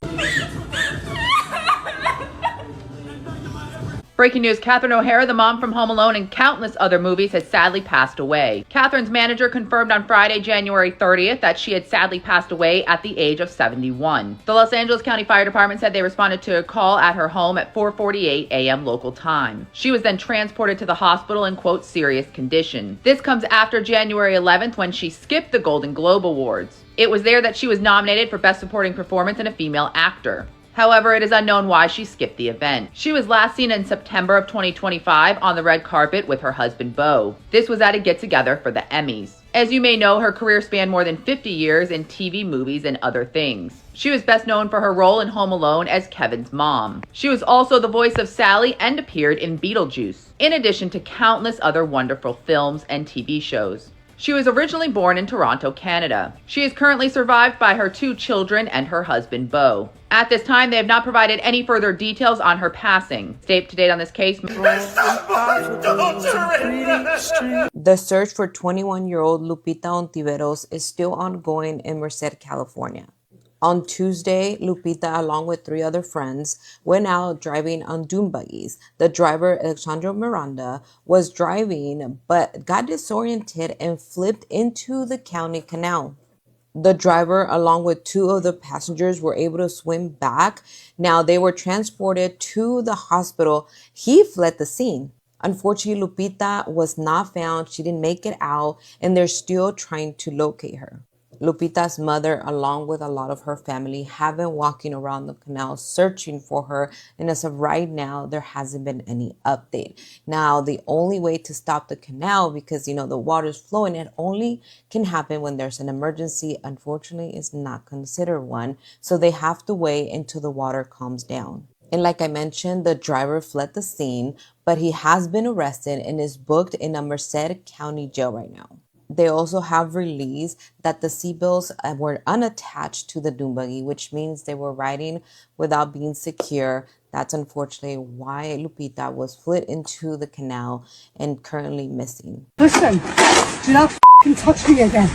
Breaking news, Catherine O'Hara, the mom from Home Alone and countless other movies, has sadly passed away. Catherine's manager confirmed on Friday, January 30th, that she had sadly passed away at the age of 71. The Los Angeles County Fire Department said they responded to a call at her home at 4:48 a.m. local time. She was then transported to the hospital in, quote, serious condition. This comes after January 11th when she skipped the Golden Globe Awards. It was there that she was nominated for Best Supporting Performance in a Female Actor. However, it is unknown why she skipped the event. She was last seen in September of 2025 on the red carpet with her husband, Beau. This was at a get-together for the Emmys. As you may know, her career spanned more than 50 years in TV, movies, and other things. She was best known for her role in Home Alone as Kevin's mom. She was also the voice of Sally and appeared in Beetlejuice, in addition to countless other wonderful films and TV shows. She was originally born in Toronto, Canada. She is currently survived by her 2 children and her husband, Beau. At this time, they have not provided any further details on her passing. Stay up to date on this case. The search for 21-year-old Lupita Ontiveros is still ongoing in Merced, California. On Tuesday, Lupita, along with 3 other friends, went out driving on dune buggies. The driver, Alexandro Miranda, was driving but got disoriented and flipped into the county canal. The driver, along with 2 of the passengers, were able to swim back. Now, they were transported to the hospital. He fled the scene. Unfortunately, Lupita was not found. She didn't make it out, and they're still trying to locate her. Lupita's mother, along with a lot of her family, have been walking around the canal searching for her. And as of right now, there hasn't been any update. Now, the only way to stop the canal, because, the water's flowing, it only can happen when there's an emergency. Unfortunately, it's not considered one. So they have to wait until the water calms down. And like I mentioned, the driver fled the scene, but he has been arrested and is booked in a Merced County jail right now. They also have released that the seatbelts were unattached to the dune buggy, which means they were riding without being secure. That's unfortunately why Lupita was fled into the canal and currently missing. Listen, do not f***ing touch me again.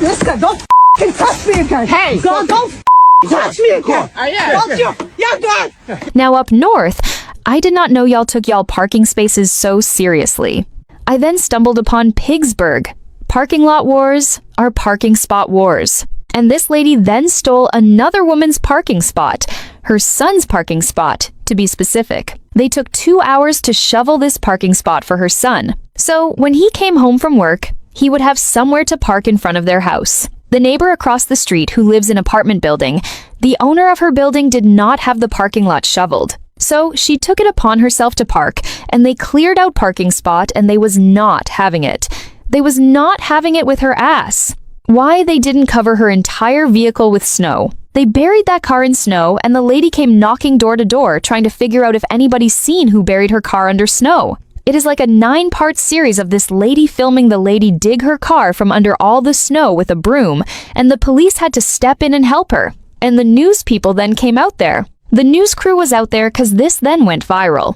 Listen, don't f***ing touch me again. Hey, don't touch me again. Don't you? You're done. Now up north, I did not know y'all took y'all parking spaces so seriously. I then stumbled upon Pigsburg. Parking lot wars are parking spot wars. And this lady then stole another woman's parking spot, her son's parking spot, to be specific. They took 2 hours to shovel this parking spot for her son. So when he came home from work, he would have somewhere to park in front of their house. The neighbor across the street who lives in an apartment building, the owner of her building did not have the parking lot shoveled. So she took it upon herself to park, and they cleared out parking spot, and they was not having it. They was not having it with her ass. Why they didn't cover her entire vehicle with snow. They buried that car in snow, and the lady came knocking door to door trying to figure out if anybody's seen who buried her car under snow. It is like a 9-part series of this lady filming the lady dig her car from under all the snow with a broom, and the police had to step in and help her. And the news people then came out there. The news crew was out there because this then went viral.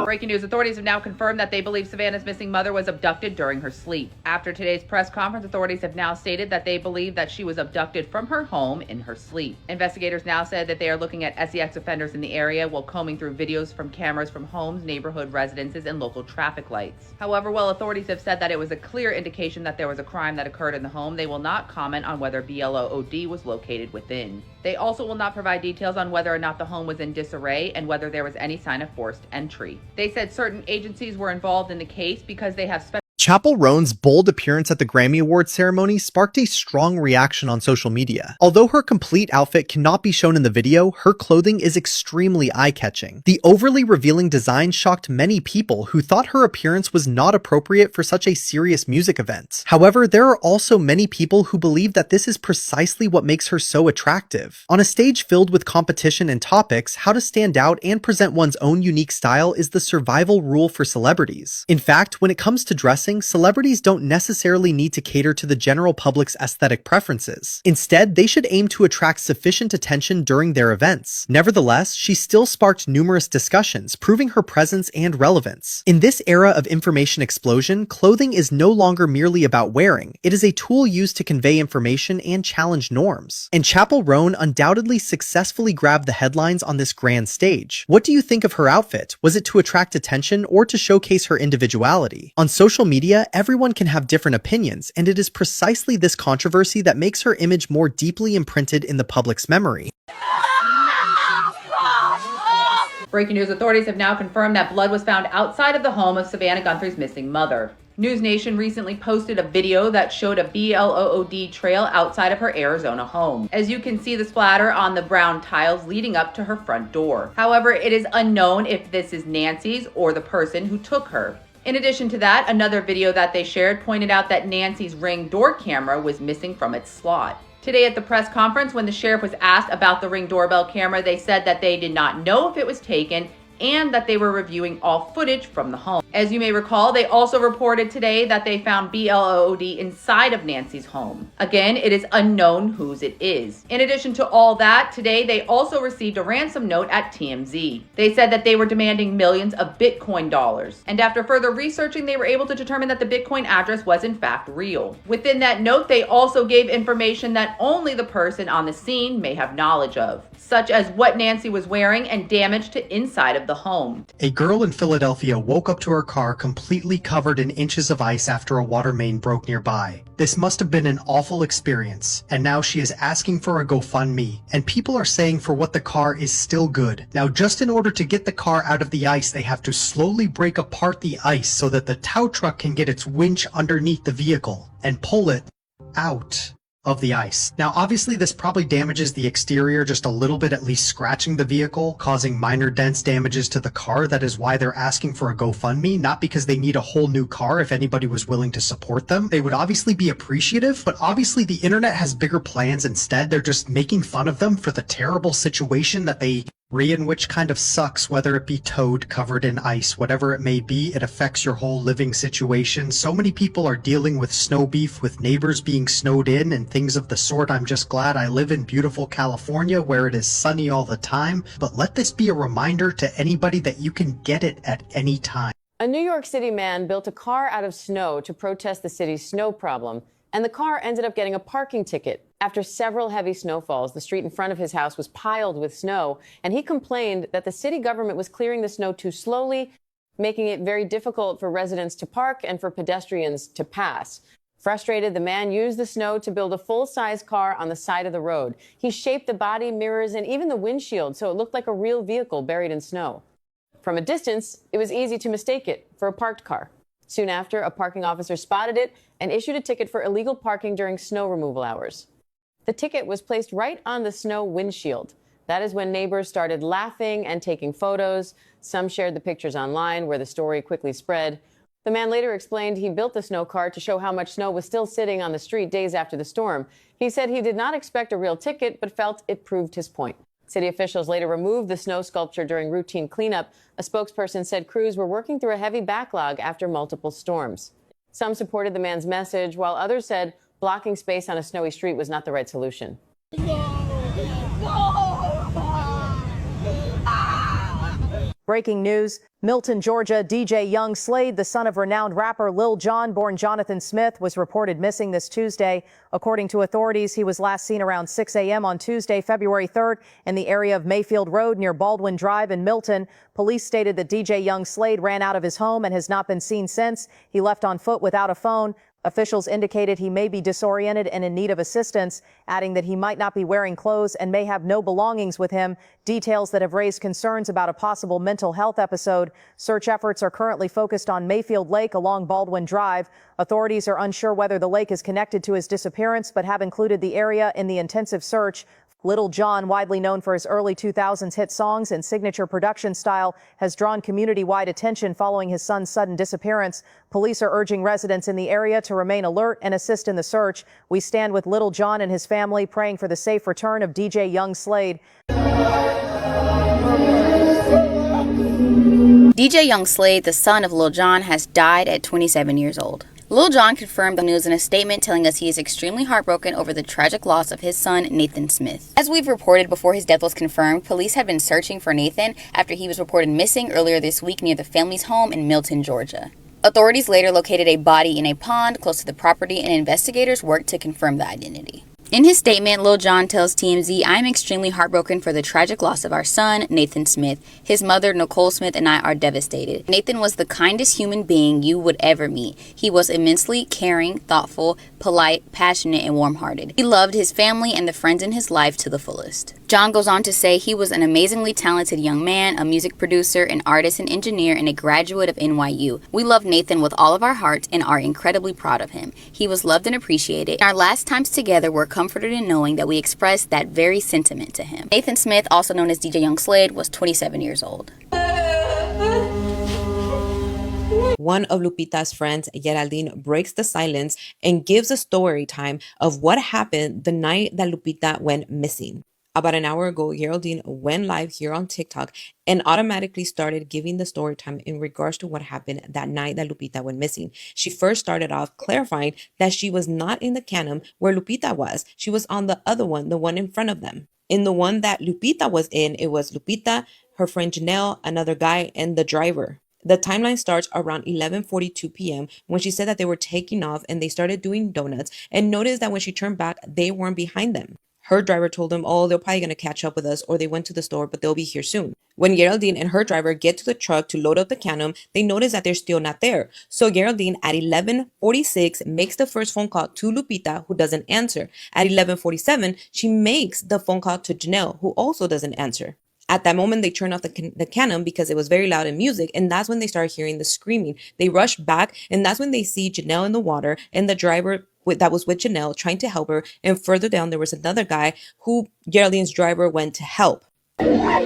Breaking news, authorities have now confirmed that they believe Savannah's missing mother was abducted during her sleep. After today's press conference, authorities have now stated that they believe that she was abducted from her home in her sleep. Investigators now said that they are looking at SEX offenders in the area while combing through videos from cameras from homes, neighborhood residences, and local traffic lights. However, while authorities have said that it was a clear indication that there was a crime that occurred in the home, they will not comment on whether BLOOD was located within. They also will not provide details on whether or not the home was in disarray and whether there was any sign of forced entry. They said certain agencies were involved in the case because they have special Chappell Roan's bold appearance at the Grammy Awards ceremony sparked a strong reaction on social media. Although her complete outfit cannot be shown in the video, her clothing is extremely eye-catching. The overly revealing design shocked many people who thought her appearance was not appropriate for such a serious music event. However, there are also many people who believe that this is precisely what makes her so attractive. On a stage filled with competition and topics, how to stand out and present one's own unique style is the survival rule for celebrities. In fact, when it comes to dressing, celebrities don't necessarily need to cater to the general public's aesthetic preferences. Instead, they should aim to attract sufficient attention during their events. Nevertheless, she still sparked numerous discussions, proving her presence and relevance. In this era of information explosion, clothing is no longer merely about wearing. It is a tool used to convey information and challenge norms. And Chappell Roan undoubtedly successfully grabbed the headlines on this grand stage. What do you think of her outfit? Was it to attract attention or to showcase her individuality? On social media, everyone can have different opinions, and it is precisely this controversy that makes her image more deeply imprinted in the public's memory. Breaking news, authorities have now confirmed that blood was found outside of the home of Savannah Guthrie's missing mother. News Nation recently posted a video that showed a BLOOD trail outside of her Arizona home. As you can see the splatter on the brown tiles leading up to her front door. However, it is unknown if this is Nancy's or the person who took her. In addition to that, another video that they shared pointed out that Nancy's Ring door camera was missing from its slot. Today at the press conference, when the sheriff was asked about the Ring doorbell camera, they said that they did not know if it was taken and that they were reviewing all footage from the home. As you may recall, they also reported today that they found BLOOD inside of Nancy's home. Again, it is unknown whose it is. In addition to all that, today they also received a ransom note at TMZ. They said that they were demanding millions of Bitcoin dollars. And after further researching, they were able to determine that the Bitcoin address was in fact real. Within that note, they also gave information that only the person on the scene may have knowledge of, such as what Nancy was wearing and damage to inside of the home. A girl in Philadelphia woke up to her car completely covered in inches of ice after a water main broke nearby. This must have been an awful experience, and now she is asking for a GoFundMe, and people are saying for what the car is still good. Now, just in order to get the car out of the ice, they have to slowly break apart the ice so that the tow truck can get its winch underneath the vehicle and pull it out of the ice. Now, obviously this probably damages the exterior just a little bit, at least scratching the vehicle, causing minor dents damages to the car. That is why they're asking for a GoFundMe, not because they need a whole new car. If anybody was willing to support them, they would obviously be appreciative, but obviously the internet has bigger plans. Instead, they're just making fun of them for the terrible situation that they in, which kind of sucks, whether it be towed, covered in ice, whatever it may be. It affects your whole living situation. So many people are dealing with snow beef, with neighbors being snowed in and things of the sort. I'm just glad I live in beautiful California where it is sunny all the time, but let this be a reminder to anybody that you can get it at any time. A New York City man built a car out of snow to protest the city's snow problem, and the car ended up getting a parking ticket. After several heavy snowfalls, the street in front of his house was piled with snow, and he complained that the city government was clearing the snow too slowly, making it very difficult for residents to park and for pedestrians to pass. Frustrated, the man used the snow to build a full-size car on the side of the road. He shaped the body, mirrors, and even the windshield so it looked like a real vehicle buried in snow. From a distance, it was easy to mistake it for a parked car. Soon after, a parking officer spotted it and issued a ticket for illegal parking during snow removal hours. The ticket was placed right on the snow windshield. That is when neighbors started laughing and taking photos. Some shared the pictures online, where the story quickly spread. The man later explained he built the snow car to show how much snow was still sitting on the street days after the storm. He said he did not expect a real ticket, but felt it proved his point. City officials later removed the snow sculpture during routine cleanup. A spokesperson said crews were working through a heavy backlog after multiple storms. Some supported the man's message, while others said blocking space on a snowy street was not the right solution. Breaking news. Milton, Georgia, DJ Young Slade, the son of renowned rapper Lil Jon, born Jonathan Smith, was reported missing this Tuesday. According to authorities, he was last seen around 6 a.m. on Tuesday, February 3rd, in the area of Mayfield Road near Baldwin Drive in Milton. Police stated that DJ Young Slade ran out of his home and has not been seen since. He left on foot without a phone. Officials indicated he may be disoriented and in need of assistance, adding that he might not be wearing clothes and may have no belongings with him, details that have raised concerns about a possible mental health episode. Search efforts are currently focused on Mayfield Lake along Baldwin Drive. Authorities are unsure whether the lake is connected to his disappearance, but have included the area in the intensive search. Little John, widely known for his early 2000s hit songs and signature production style, has drawn community-wide attention following his son's sudden disappearance. Police are urging residents in the area to remain alert and assist in the search. We stand with Little John and his family, praying for the safe return of DJ Young Slade. DJ Young Slade, the son of Lil Jon, has died at 27 years old. Lil Jon confirmed the news in a statement telling us he is extremely heartbroken over the tragic loss of his son, Nathan Smith. As we've reported, before his death was confirmed, police had been searching for Nathan after he was reported missing earlier this week near the family's home in Milton, Georgia. Authorities later located a body in a pond close to the property, and investigators worked to confirm the identity. In his statement, Lil Jon tells TMZ, "I am extremely heartbroken for the tragic loss of our son, Nathan Smith. His mother, Nicole Smith, and I are devastated. Nathan was the kindest human being you would ever meet. He was immensely caring, thoughtful, polite, passionate, and warm-hearted. He loved his family and the friends in his life to the fullest." Jon goes on to say he was an amazingly talented young man, a music producer, an artist and engineer, and a graduate of NYU. We love Nathan with all of our hearts and are incredibly proud of him. He was loved and appreciated. Our last times together were comforted in knowing that we expressed that very sentiment to him. Nathan Smith, also known as DJ Young Slade, was 27 years old. One of Lupita's friends, Geraldine, breaks the silence and gives a story time of what happened the night that Lupita went missing. About an hour ago, Geraldine went live here on TikTok and automatically started giving the story time in regards to what happened that night that Lupita went missing. She first started off clarifying that she was not in the cannon where Lupita was. She was on the other one, the one in front of them. In the one that Lupita was in, it was Lupita, her friend Janelle, another guy, and the driver. The timeline starts around 11:42 p.m. when she said that they were taking off and they started doing donuts, and noticed that when she turned back, they weren't behind them. Her driver told them, "Oh, they're probably going to catch up with us, or they went to the store, but they'll be here soon." When Geraldine and her driver get to the truck to load up the Can-Am, they notice that they're still not there. So Geraldine at 11:46 makes the first phone call to Lupita, who doesn't answer. At 11:47, she makes the phone call to Janelle, who also doesn't answer. At that moment, they turn off the Can-Am because it was very loud in music, and that's when they start hearing the screaming. They rush back, and that's when they see Janelle in the water and the driver that was with Janelle trying to help her, and further down there was another guy who Geraldine's driver went to help. I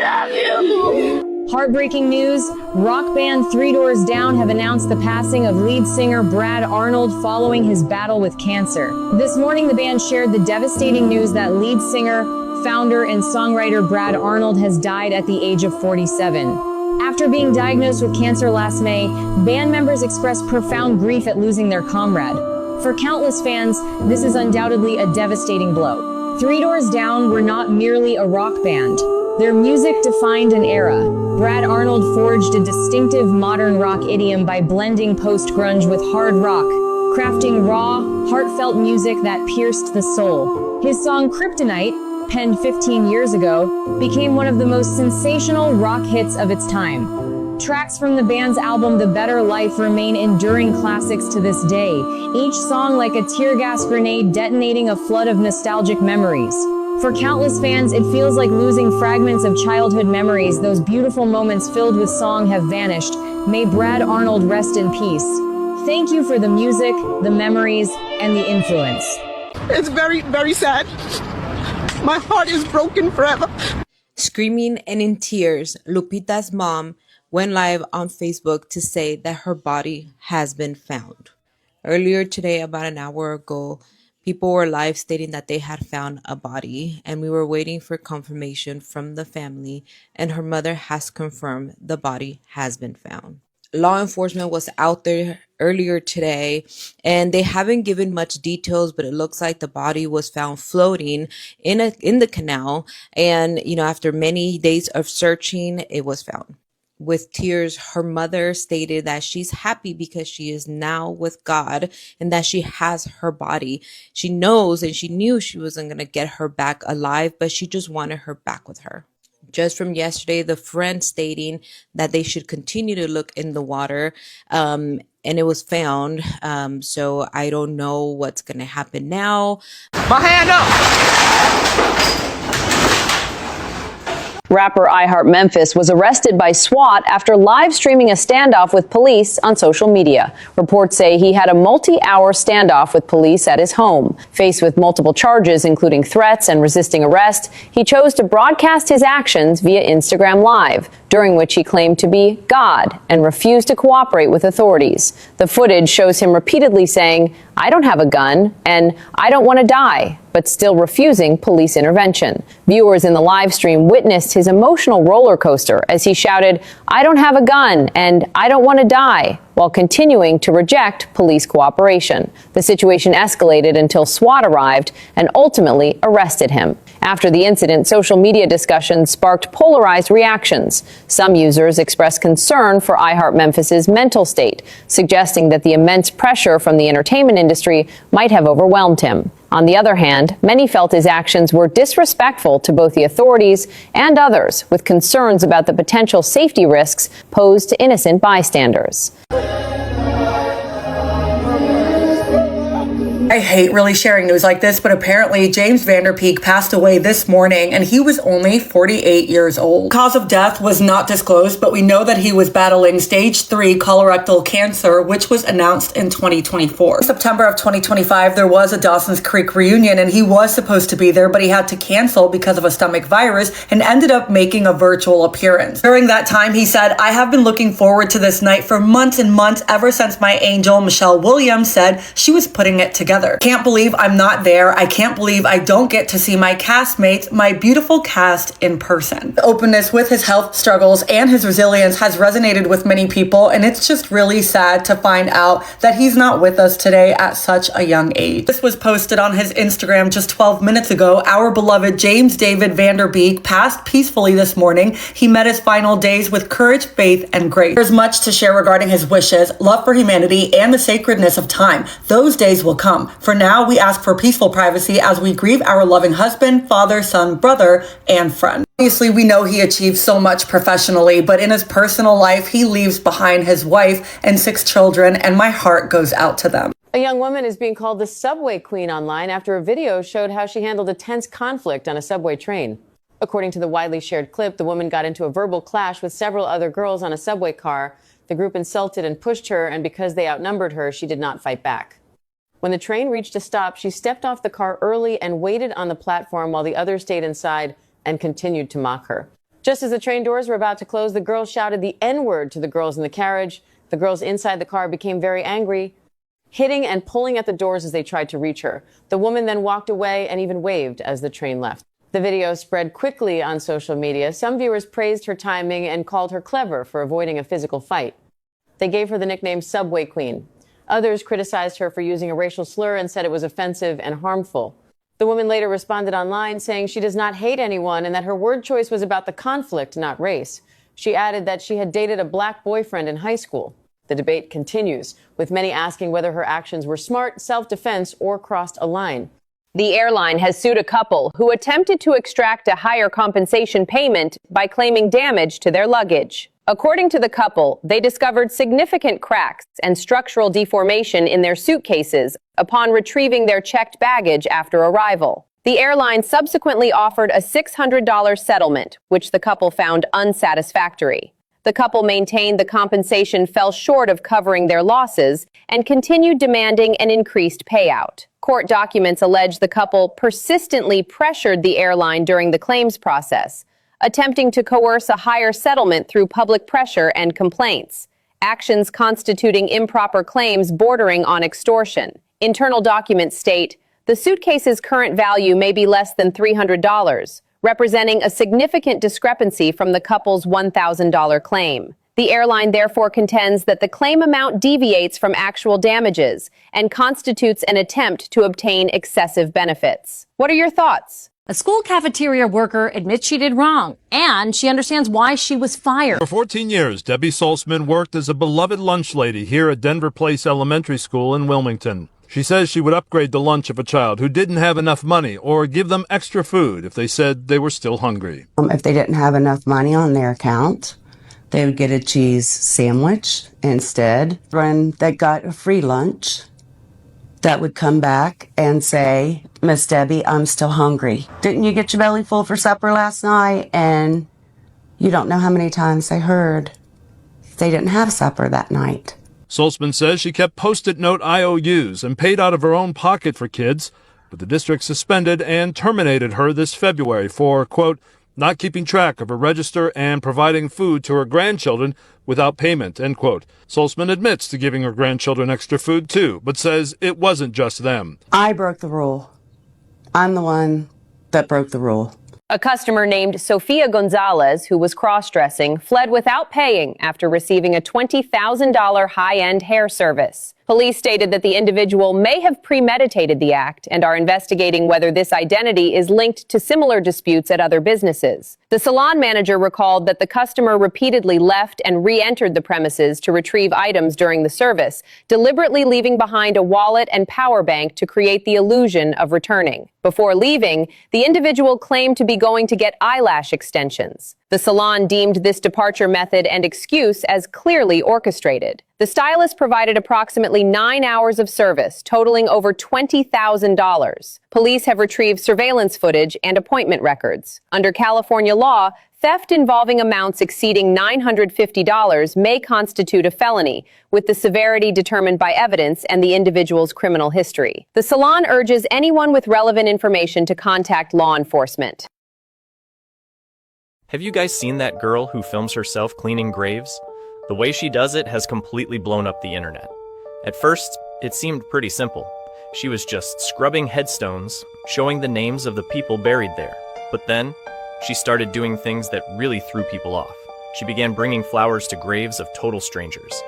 love you. Heartbreaking news. Rock band Three Doors Down have announced the passing of lead singer Brad Arnold following his battle with cancer. This morning, the band shared the devastating news that lead singer, founder, and songwriter Brad Arnold has died at the age of 47. After being diagnosed with cancer last May, band members expressed profound grief at losing their comrade. For countless fans, this is undoubtedly a devastating blow. Three Doors Down were not merely a rock band. Their music defined an era. Brad Arnold forged a distinctive modern rock idiom by blending post-grunge with hard rock, crafting raw, heartfelt music that pierced the soul. His song Kryptonite, penned 15 years ago, became one of the most sensational rock hits of its time. Tracks from the band's album The Better Life remain enduring classics to this day, each song like a tear gas grenade detonating a flood of nostalgic memories. For countless fans, it feels like losing fragments of childhood memories. Those beautiful moments filled with song have vanished. May Brad Arnold rest in peace. Thank you for the music, the memories, and the influence. It's very, very sad. My heart is broken forever. Screaming and in tears, Lupita's mom went live on Facebook to say that her body has been found. Earlier today, about an hour ago, people were live stating that they had found a body, and we were waiting for confirmation from the family, and her mother has confirmed the body has been found. Law enforcement was out there earlier today, and they haven't given much details, but it looks like the body was found floating in the canal, and after many days of searching, it was found. With tears, her mother stated that she's happy because she is now with God and that she has her body. She knows and she knew she wasn't going to get her back alive, but she just wanted her back with her. Just from yesterday, the friend stating that they should continue to look in the water. and it was found. So I don't know what's going to happen now. My hand up! Rapper iHeartMemphis was arrested by SWAT after live streaming a standoff with police on social media. Reports say he had a multi-hour standoff with police at his home. Faced with multiple charges, including threats and resisting arrest, he chose to broadcast his actions via Instagram Live, during which he claimed to be God and refused to cooperate with authorities. The footage shows him repeatedly saying, "I don't have a gun," and "I don't want to die," but still refusing police intervention. Viewers in the live stream witnessed his emotional roller coaster as he shouted, "I don't have a gun," and "I don't want to die," while continuing to reject police cooperation. The situation escalated until SWAT arrived and ultimately arrested him. After the incident, social media discussions sparked polarized reactions. Some users expressed concern for iHeartMemphis's mental state, suggesting that the immense pressure from the entertainment industry might have overwhelmed him. On the other hand, many felt his actions were disrespectful to both the authorities and others, with concerns about the potential safety risks posed to innocent bystanders. I hate really sharing news like this, but apparently James Van Der Peak passed away this morning and he was only 48 years old. Cause of death was not disclosed, but we know that he was battling stage 3 colorectal cancer, which was announced in 2024. In September of 2025, there was a Dawson's Creek reunion and he was supposed to be there, but he had to cancel because of a stomach virus and ended up making a virtual appearance. During that time, he said, "I have been looking forward to this night for months and months, ever since my angel, Michelle Williams, said she was putting it together. Can't believe I'm not there. I can't believe I don't get to see my castmates, my beautiful cast, in person." The openness with his health struggles and his resilience has resonated with many people, and it's just really sad to find out that he's not with us today at such a young age. This was posted on his Instagram just 12 minutes ago. Our beloved James David Van Der Beek passed peacefully this morning. He met his final days with courage, faith, and grace. There's much to share regarding his wishes, love for humanity, and the sacredness of time. Those days will come. For now, we ask for peaceful privacy as we grieve our loving husband, father, son, brother, and friend. Obviously, we know he achieved so much professionally, but in his personal life, he leaves behind his wife and 6 children, and my heart goes out to them. A young woman is being called the subway queen online after a video showed how she handled a tense conflict on a subway train. According to the widely shared clip, the woman got into a verbal clash with several other girls on a subway car. The group insulted and pushed her, and because they outnumbered her, she did not fight back. When the train reached a stop, she stepped off the car early and waited on the platform while the others stayed inside and continued to mock her. Just as the train doors were about to close, the girls shouted the N-word to the girls in the carriage. The girls inside the car became very angry, hitting and pulling at the doors as they tried to reach her. The woman then walked away and even waved as the train left. The video spread quickly on social media. Some viewers praised her timing and called her clever for avoiding a physical fight. They gave her the nickname Subway Queen. Others criticized her for using a racial slur and said it was offensive and harmful. The woman later responded online saying she does not hate anyone and that her word choice was about the conflict, not race. She added that she had dated a black boyfriend in high school. The debate continues, with many asking whether her actions were smart, self-defense, or crossed a line. The airline has sued a couple who attempted to extract a higher compensation payment by claiming damage to their luggage. According to the couple, they discovered significant cracks and structural deformation in their suitcases upon retrieving their checked baggage after arrival. The airline subsequently offered a $600 settlement, which the couple found unsatisfactory. The couple maintained the compensation fell short of covering their losses and continued demanding an increased payout. Court documents allege the couple persistently pressured the airline during the claims process, attempting to coerce a higher settlement through public pressure and complaints, actions constituting improper claims bordering on extortion. Internal documents state, the suitcase's current value may be less than $300, representing a significant discrepancy from the couple's $1,000 claim. The airline therefore contends that the claim amount deviates from actual damages and constitutes an attempt to obtain excessive benefits. What are your thoughts? A school cafeteria worker admits she did wrong, and she understands why she was fired. For 14 years, Debbie Salzman worked as a beloved lunch lady here at Denver Place Elementary School in Wilmington. She says she would upgrade the lunch of a child who didn't have enough money or give them extra food if they said they were still hungry. If they didn't have enough money on their account, They would get a cheese sandwich instead. When they got a free lunch, that would come back and say, Miss Debbie, I'm still hungry. Didn't you get your belly full for supper last night? And you don't know how many times they heard they didn't have supper that night. Saltzman says she kept Post-it note IOUs and paid out of her own pocket for kids, but the district suspended and terminated her this February for, quote, not keeping track of her register and providing food to her grandchildren without payment, end quote. Saltzman admits to giving her grandchildren extra food too, but says it wasn't just them. I broke the rule. I'm the one that broke the rule. A customer named Sofia Gonzalez, who was cross-dressing, fled without paying after receiving a $20,000 high-end hair service. Police stated that the individual may have premeditated the act and are investigating whether this identity is linked to similar disputes at other businesses. The salon manager recalled that the customer repeatedly left and re-entered the premises to retrieve items during the service, deliberately leaving behind a wallet and power bank to create the illusion of returning. Before leaving, the individual claimed to be going to get eyelash extensions. The salon deemed this departure method and excuse as clearly orchestrated. The stylist provided approximately 9 hours of service, totaling over $20,000. Police have retrieved surveillance footage and appointment records. Under California law, theft involving amounts exceeding $950 may constitute a felony, with the severity determined by evidence and the individual's criminal history. The salon urges anyone with relevant information to contact law enforcement. Have you guys seen that girl who films herself cleaning graves? The way she does it has completely blown up the internet. At first, it seemed pretty simple. She was just scrubbing headstones, showing the names of the people buried there. But then, she started doing things that really threw people off. She began bringing flowers to graves of total strangers.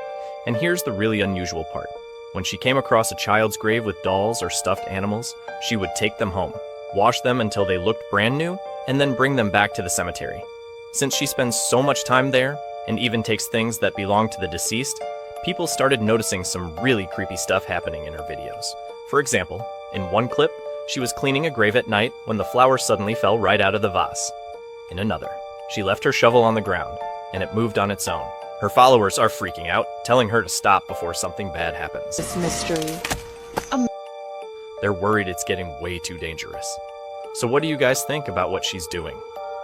And here's the really unusual part. When she came across a child's grave with dolls or stuffed animals, she would take them home, wash them until they looked brand new, and then bring them back to the cemetery. Since she spends so much time there, and even takes things that belong to the deceased, people started noticing some really creepy stuff happening in her videos. For example, in one clip, she was cleaning a grave at night when the flower suddenly fell right out of the vase. In another, she left her shovel on the ground, and it moved on its own. Her followers are freaking out, telling her to stop before something bad happens. This mystery. They're worried it's getting way too dangerous. So what do you guys think about what she's doing?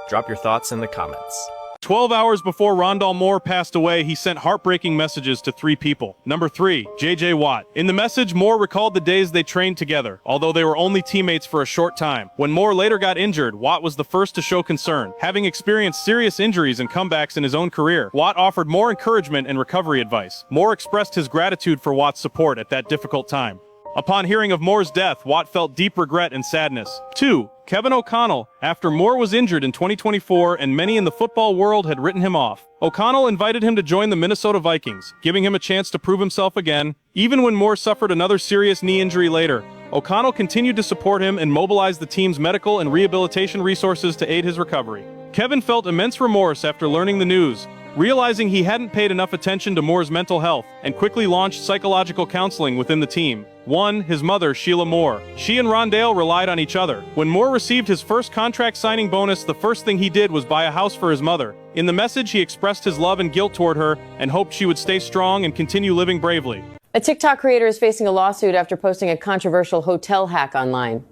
Drop your thoughts in the comments. 12 hours before Rondell Moore passed away, he sent heartbreaking messages to 3 people. Number 3, J.J. Watt. In the message, Moore recalled the days they trained together, although they were only teammates for a short time. When Moore later got injured, Watt was the first to show concern. Having experienced serious injuries and comebacks in his own career, Watt offered Moore encouragement and recovery advice. Moore expressed his gratitude for Watt's support at that difficult time. Upon hearing of Moore's death, Watt felt deep regret and sadness. 2. Kevin O'Connell. After Moore was injured in 2024 and many in the football world had written him off, O'Connell invited him to join the Minnesota Vikings, giving him a chance to prove himself again. Even when Moore suffered another serious knee injury later, O'Connell continued to support him and mobilize the team's medical and rehabilitation resources to aid his recovery. Kevin felt immense remorse after learning the news, realizing he hadn't paid enough attention to Moore's mental health, and quickly launched psychological counseling within the team. 1. His mother, Sheila Moore. She and Rondell relied on each other. When Moore received his first contract signing bonus, the first thing he did was buy a house for his mother. In the message, he expressed his love and guilt toward her and hoped she would stay strong and continue living bravely. A TikTok creator is facing a lawsuit after posting a controversial hotel hack online.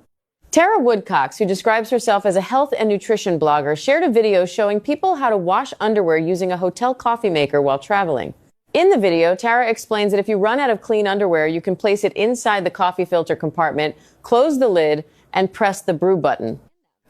Tara Woodcox, who describes herself as a health and nutrition blogger, shared a video showing people how to wash underwear using a hotel coffee maker while traveling. In the video, Tara explains that if you run out of clean underwear, you can place it inside the coffee filter compartment, close the lid, and press the brew button.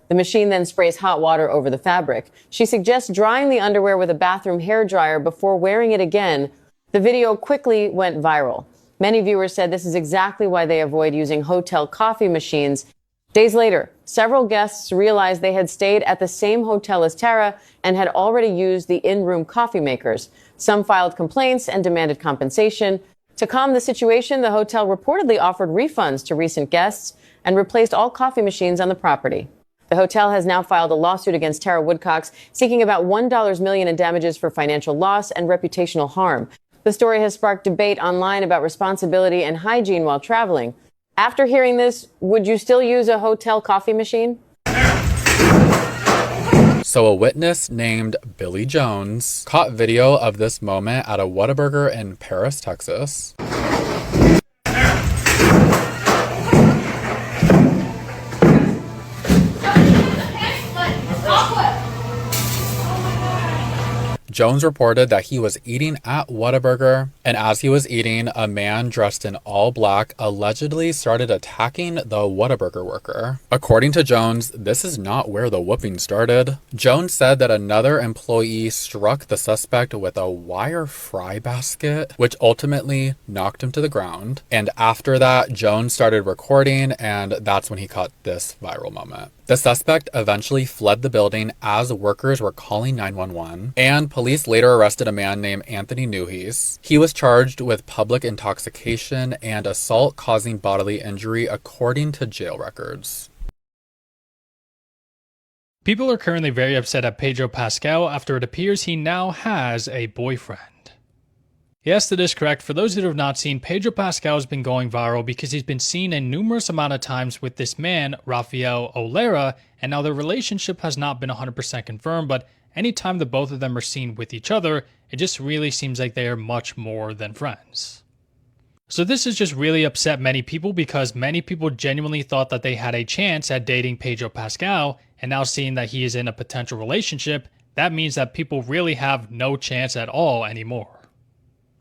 The machine then sprays hot water over the fabric. She suggests drying the underwear with a bathroom hairdryer before wearing it again. The video quickly went viral. Many viewers said this is exactly why they avoid using hotel coffee machines. Days later, several guests realized they had stayed at the same hotel as Tara and had already used the in-room coffee makers. Some filed complaints and demanded compensation. To calm the situation, the hotel reportedly offered refunds to recent guests and replaced all coffee machines on the property. The hotel has now filed a lawsuit against Tara Woodcox, seeking about $1 million in damages for financial loss and reputational harm. The story has sparked debate online about responsibility and hygiene while traveling. After hearing this, would you still use a hotel coffee machine? So a witness named Billy Jones caught video of this moment at a Whataburger in Paris, Texas. Jones reported that he was eating at Whataburger, and as he was eating, a man dressed in all black allegedly started attacking the Whataburger worker. According to Jones, this is not where the whooping started. Jones said that another employee struck the suspect with a wire fry basket, which ultimately knocked him to the ground. And after that, Jones started recording, and that's when he caught this viral moment. The suspect eventually fled the building as workers were calling 911, and police later arrested a man named Anthony Nuhes. He was charged with public intoxication and assault causing bodily injury according to jail records. People are currently very upset at Pedro Pascal after it appears he now has a boyfriend. Yes, that is correct. For those that have not seen, Pedro Pascal has been going viral because he's been seen a numerous amount of times with this man, Rafael Olera, and now their relationship has not been 100% confirmed, but anytime the both of them are seen with each other, it just really seems like they are much more than friends. So this has just really upset many people because many people genuinely thought that they had a chance at dating Pedro Pascal, and now seeing that he is in a potential relationship, that means that people really have no chance at all anymore.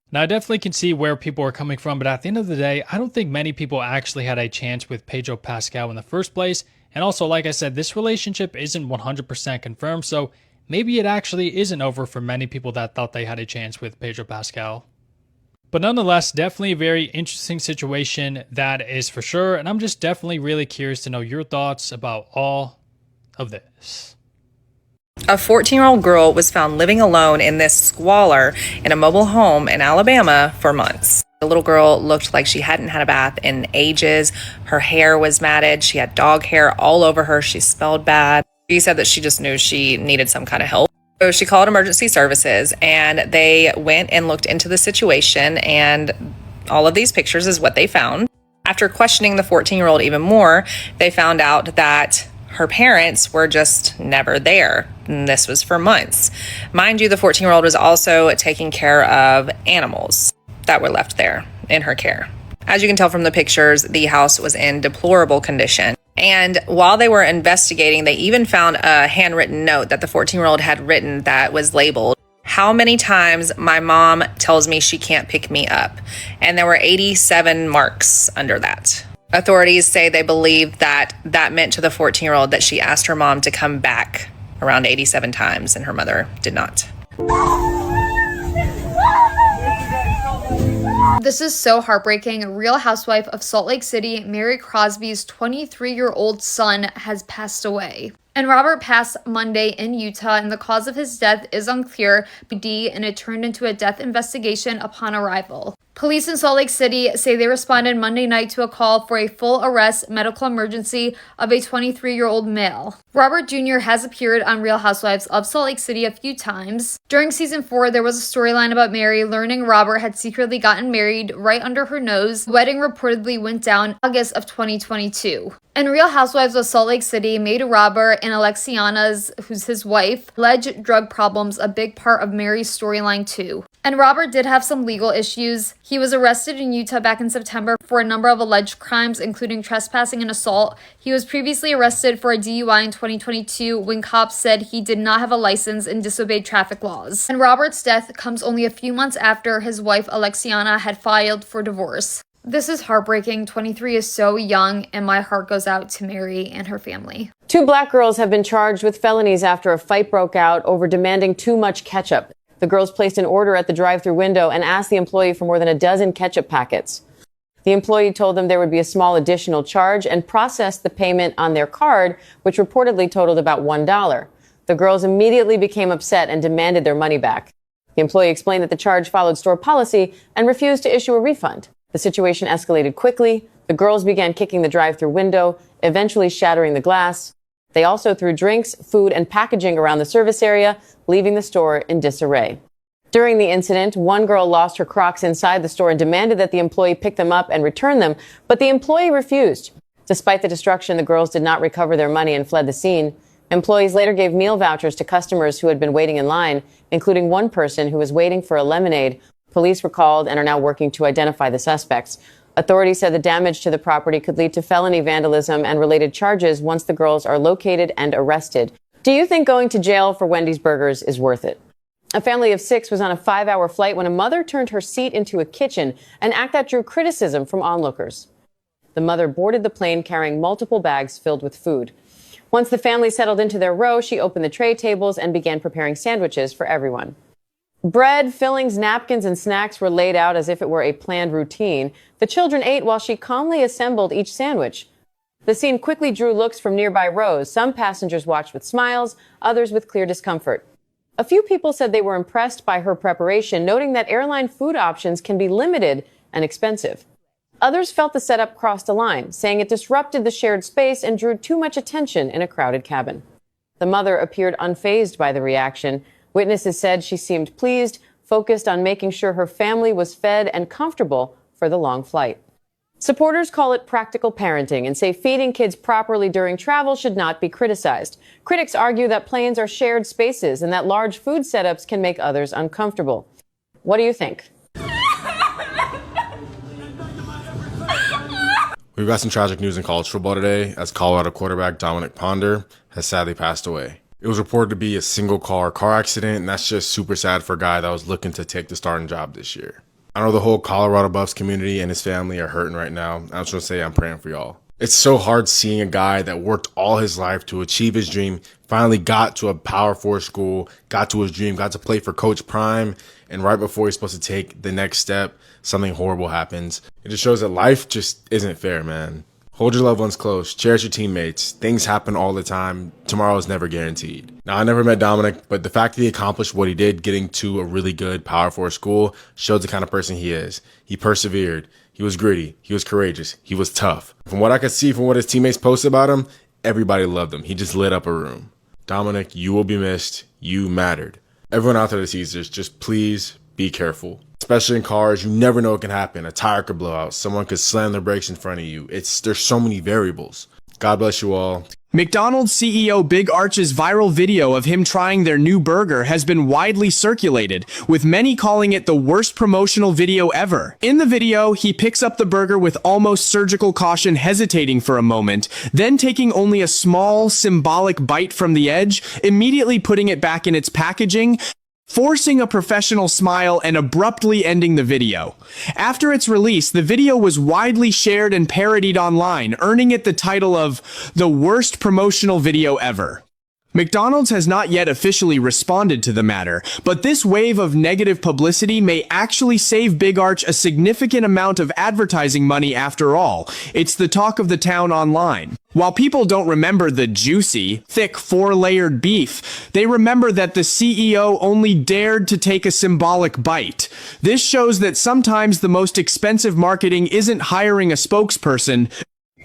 Now, I definitely can see where people are coming from, but at the end of the day, I don't think many people actually had a chance with Pedro Pascal in the first place. And also, like I said, this relationship isn't 100% confirmed, so maybe it actually isn't over for many people that thought they had a chance with Pedro Pascal. But nonetheless, definitely a very interesting situation, that is for sure. And I'm just definitely really curious to know your thoughts about all of this. A 14-year-old girl was found living alone in this squalor in a mobile home in Alabama for months. The little girl looked like she hadn't had a bath in ages. Her hair was matted. She had dog hair all over her. She smelled bad. She said that she just knew she needed some kind of help. So she called emergency services, and they went and looked into the situation, and all of these pictures is what they found. After questioning the 14-year-old even more, they found out that her parents were just never there. And this was for months. Mind you, the 14-year-old was also taking care of animals that were left there in her care. As you can tell from the pictures, the house was in deplorable condition. And while they were investigating, they even found a handwritten note that the 14-year-old had written that was labeled, "How many times my mom tells me she can't pick me up?" And there were 87 marks under that. Authorities say they believe that that meant to the 14-year-old that she asked her mom to come back around 87 times, and her mother did not. This is so heartbreaking. A Real Housewife of Salt Lake City, Mary Crosby's 23-year-old son has passed away. And Robert passed Monday in Utah, and the cause of his death is unclear, and it turned into a death investigation upon arrival. Police in Salt Lake City say they responded Monday night to a call for a full arrest medical emergency of a 23-year-old male. Robert Jr. has appeared on Real Housewives of Salt Lake City a few times. During season 4, there was a storyline about Mary learning Robert had secretly gotten married right under her nose. The wedding reportedly went down August of 2022. And Real Housewives of Salt Lake City made Robert and Alexiana's, who's his wife, alleged drug problems a big part of Mary's storyline too. And Robert did have some legal issues. He was arrested in Utah back in September for a number of alleged crimes, including trespassing and assault. He was previously arrested for a DUI in 2022 when cops said he did not have a license and disobeyed traffic laws. And Robert's death comes only a few months after his wife Alexiana had filed for divorce. This is heartbreaking. 23 is so young, and my heart goes out to Mary and her family. 2 black girls have been charged with felonies after a fight broke out over demanding too much ketchup. The girls placed an order at the drive-thru window and asked the employee for more than a dozen ketchup packets. The employee told them there would be a small additional charge and processed the payment on their card, which reportedly totaled about $1. The girls immediately became upset and demanded their money back. The employee explained that the charge followed store policy and refused to issue a refund. The situation escalated quickly. The girls began kicking the drive-thru window, eventually shattering the glass. They also threw drinks, food, and packaging around the service area, leaving the store in disarray. During the incident, one girl lost her Crocs inside the store and demanded that the employee pick them up and return them, but the employee refused. Despite the destruction, the girls did not recover their money and fled the scene. Employees later gave meal vouchers to customers who had been waiting in line, including one person who was waiting for a lemonade. Police were called and are now working to identify the suspects. Authorities said the damage to the property could lead to felony vandalism and related charges once the girls are located and arrested. Do you think going to jail for Wendy's Burgers is worth it? A family of 6 was on a 5-hour flight when a mother turned her seat into a kitchen, an act that drew criticism from onlookers. The mother boarded the plane carrying multiple bags filled with food. Once the family settled into their row, she opened the tray tables and began preparing sandwiches for everyone. Bread, fillings, napkins, and snacks were laid out as if it were a planned routine. The children ate while she calmly assembled each sandwich. The scene quickly drew looks from nearby rows. Some passengers watched with smiles, others with clear discomfort. A few people said they were impressed by her preparation, noting that airline food options can be limited and expensive. Others felt the setup crossed a line, saying it disrupted the shared space and drew too much attention in a crowded cabin. The mother appeared unfazed by the reaction. Witnesses said she seemed pleased, focused on making sure her family was fed and comfortable for the long flight. Supporters call it practical parenting and say feeding kids properly during travel should not be criticized. Critics argue that planes are shared spaces and that large food setups can make others uncomfortable. What do you think? We've got some tragic news in college football today, as Colorado quarterback Dominic Ponder has sadly passed away. It was reported to be a single-car accident, and that's just super sad for a guy that was looking to take the starting job this year. I know the whole Colorado Buffs community and his family are hurting right now. I just want to say I'm praying for y'all. It's so hard seeing a guy that worked all his life to achieve his dream, finally got to a Power 4 school, got to his dream, got to play for Coach Prime, and right before he's supposed to take the next step, something horrible happens. It just shows that life just isn't fair, man. Hold your loved ones close. Cherish your teammates. Things happen all the time. Tomorrow is never guaranteed. Now, I never met Dominic, but the fact that he accomplished what he did, getting to a really good Power 4 school, shows the kind of person he is. He persevered. He was gritty. He was courageous. He was tough. From what I could see from what his teammates posted about him, everybody loved him. He just lit up a room. Dominic, you will be missed. You mattered. Everyone out there that sees this, just please be careful. Especially in cars, you never know what can happen. A tire could blow out. Someone could slam their brakes in front of you. There's so many variables. God bless you all. McDonald's CEO Big Arch's viral video of him trying their new burger has been widely circulated, with many calling it the worst promotional video ever. In the video, he picks up the burger with almost surgical caution, hesitating for a moment, then taking only a small, symbolic bite from the edge, immediately putting it back in its packaging, forcing a professional smile and abruptly ending the video. After its release, the video was widely shared and parodied online, earning it the title of the worst promotional video ever. McDonald's has not yet officially responded to the matter, but this wave of negative publicity may actually save Big Arch a significant amount of advertising money after all. It's the talk of the town online. While people don't remember the juicy, thick 4-layered beef, they remember that the CEO only dared to take a symbolic bite. This shows that sometimes the most expensive marketing isn't hiring a spokesperson,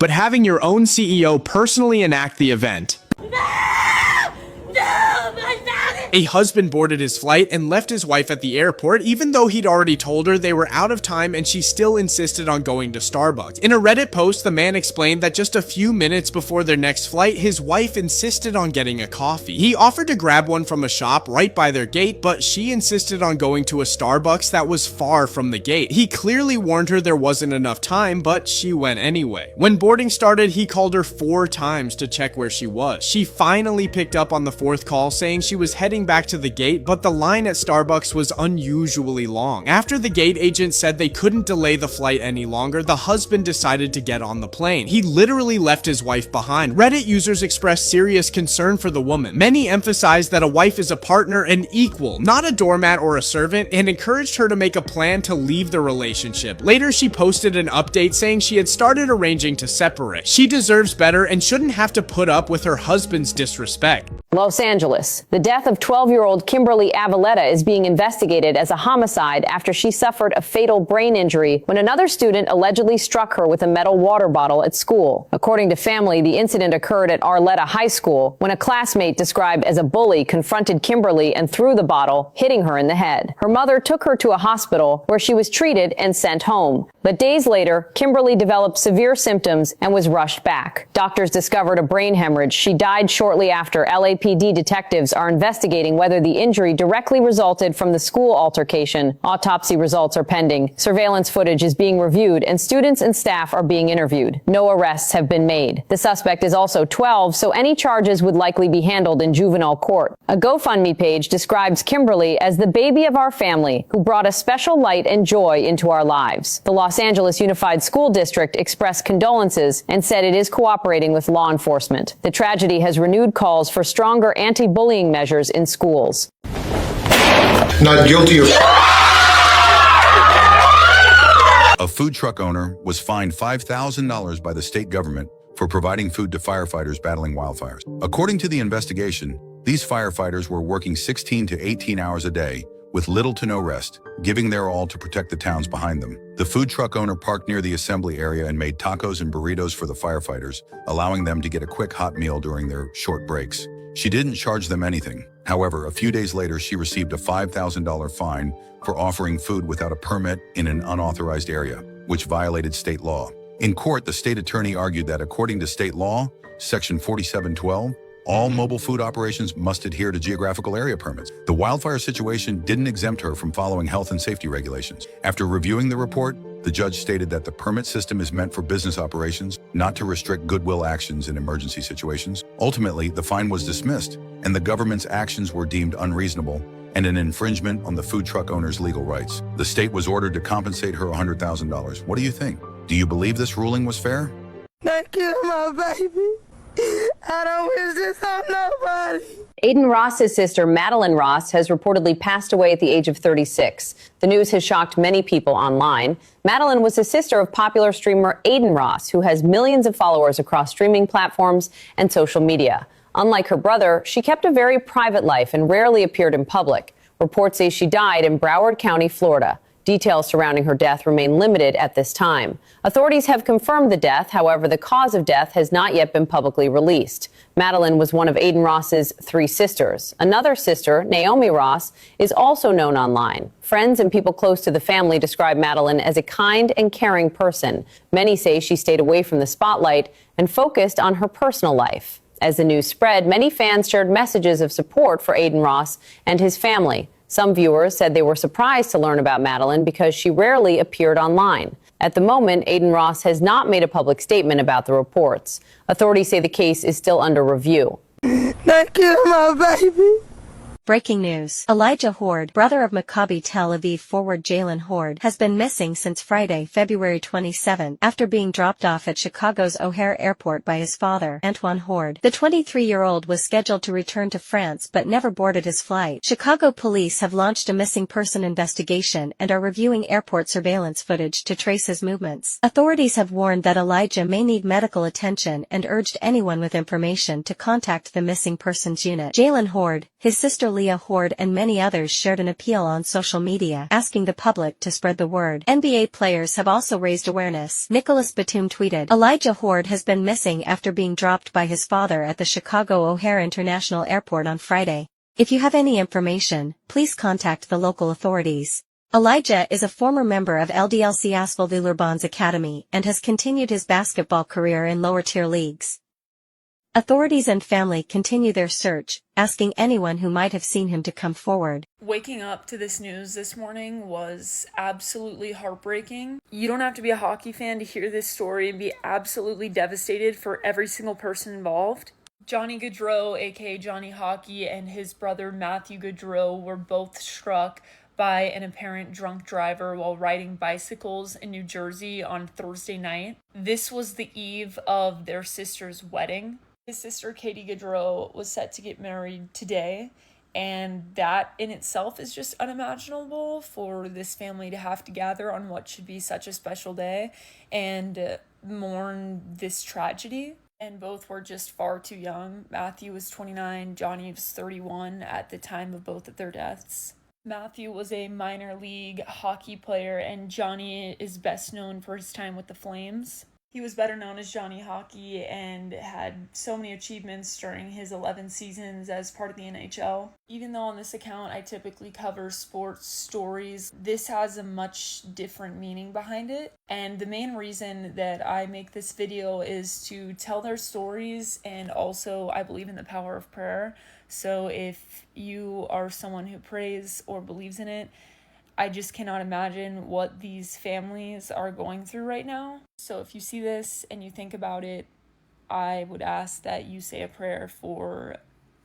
but having your own CEO personally enact the event. A husband boarded his flight and left his wife at the airport, even though he'd already told her they were out of time and she still insisted on going to Starbucks. In a Reddit post, the man explained that just a few minutes before their next flight, his wife insisted on getting a coffee. He offered to grab one from a shop right by their gate, but she insisted on going to a Starbucks that was far from the gate. He clearly warned her there wasn't enough time, but she went anyway. When boarding started, he called her 4 times to check where she was. She finally picked up on the 4th call, saying she was heading back to the gate, but the line at Starbucks was unusually long. After the gate agent said they couldn't delay the flight any longer, the husband decided to get on the plane. He literally left his wife behind. Reddit users expressed serious concern for the woman. Many emphasized that a wife is a partner and equal, not a doormat or a servant, and encouraged her to make a plan to leave the relationship. Later, she posted an update saying she had started arranging to separate. She deserves better and shouldn't have to put up with her husband's disrespect. Los Angeles. The death of 12-year-old Kimberly Avaletta is being investigated as a homicide after she suffered a fatal brain injury when another student allegedly struck her with a metal water bottle at school. According to family, the incident occurred at Arletta High School when a classmate described as a bully confronted Kimberly and threw the bottle, hitting her in the head. Her mother took her to a hospital where she was treated and sent home. But days later, Kimberly developed severe symptoms and was rushed back. Doctors discovered a brain hemorrhage. She died shortly after. LAPD detectives are investigating whether the injury directly resulted from the school altercation. Autopsy results are pending. Surveillance footage is being reviewed, and students and staff are being interviewed. No arrests have been made. The suspect is also 12, so any charges would likely be handled in juvenile court. A GoFundMe page describes Kimberly as the baby of our family who brought a special light and joy into our lives. The Los Angeles Unified School District expressed condolences and said it is cooperating with law enforcement. The tragedy has renewed calls for stronger anti-bullying measures in schools. Not guilty of... A food truck owner was fined $5,000 by the state government for providing food to firefighters battling wildfires. According to the investigation, these firefighters were working 16 to 18 hours a day with little to no rest, giving their all to protect the towns behind them. The food truck owner parked near the assembly area and made tacos and burritos for the firefighters, allowing them to get a quick hot meal during their short breaks. She didn't charge them anything. However, a few days later, she received a $5,000 fine for offering food without a permit in an unauthorized area, which violated state law. In court, the state attorney argued that according to state law, Section 4712, all mobile food operations must adhere to geographical area permits. The wildfire situation didn't exempt her from following health and safety regulations. After reviewing the report, the judge stated that the permit system is meant for business operations, not to restrict goodwill actions in emergency situations. Ultimately, the fine was dismissed, and the government's actions were deemed unreasonable and an infringement on the food truck owner's legal rights. The state was ordered to compensate her $100,000. What do you think? Do you believe this ruling was fair? Don't kill my baby. I don't wish this on nobody. Aiden Ross's sister, Madeline Ross, has reportedly passed away at the age of 36. The news has shocked many people online. Madeline was the sister of popular streamer Aiden Ross, who has millions of followers across streaming platforms and social media. Unlike her brother, she kept a very private life and rarely appeared in public. Reports say she died in Broward County, Florida. Details surrounding her death remain limited at this time. Authorities have confirmed the death. However, the cause of death has not yet been publicly released. Madeline was one of Aiden Ross's 3 sisters. Another sister, Naomi Ross, is also known online. Friends and people close to the family describe Madeline as a kind and caring person. Many say she stayed away from the spotlight and focused on her personal life. As the news spread, many fans shared messages of support for Aiden Ross and his family. Some viewers said they were surprised to learn about Madeline because she rarely appeared online. At the moment, Aiden Ross has not made a public statement about the reports. Authorities say the case is still under review. Don't kill my baby. Breaking news. Elijah Horde, brother of Maccabi Tel Aviv forward Jalen Horde, has been missing since Friday, February 27, after being dropped off at Chicago's O'Hare Airport by his father, Antoine Horde. The 23-year-old was scheduled to return to France but never boarded his flight. Chicago police have launched a missing person investigation and are reviewing airport surveillance footage to trace his movements. Authorities have warned that Elijah may need medical attention and urged anyone with information to contact the missing persons unit. Jalen Horde, his sister Leah Horde and many others shared an appeal on social media asking the public to spread the word. NBA players have also raised awareness. Nicholas Batum tweeted, Elijah Horde has been missing after being dropped by his father at the Chicago O'Hare International Airport on Friday. If you have any information, please contact the local authorities. Elijah is a former member of LDLC Asvel Villeurbanne Academy and has continued his basketball career in lower-tier leagues. Authorities and family continue their search, asking anyone who might have seen him to come forward. Waking up to this news this morning was absolutely heartbreaking. You don't have to be a hockey fan to hear this story and be absolutely devastated for every single person involved. Johnny Gaudreau, aka Johnny Hockey, and his brother Matthew Gaudreau were both struck by an apparent drunk driver while riding bicycles in New Jersey on Thursday night. This was the eve of their sister's wedding. His sister, Katie Gaudreau, was set to get married today, and that in itself is just unimaginable for this family to have to gather on what should be such a special day and mourn this tragedy. And both were just far too young. Matthew was 29, Johnny was 31 at the time of both of their deaths. Matthew was a minor league hockey player, and Johnny is best known for his time with the Flames. He was better known as Johnny Hockey and had so many achievements during his 11 seasons as part of the NHL. Even though on this account I typically cover sports stories, this has a much different meaning behind it. And the main reason that I make this video is to tell their stories, and also I believe in the power of prayer. So if you are someone who prays or believes in it, I just cannot imagine what these families are going through right now. So if you see this and you think about it, I would ask that you say a prayer for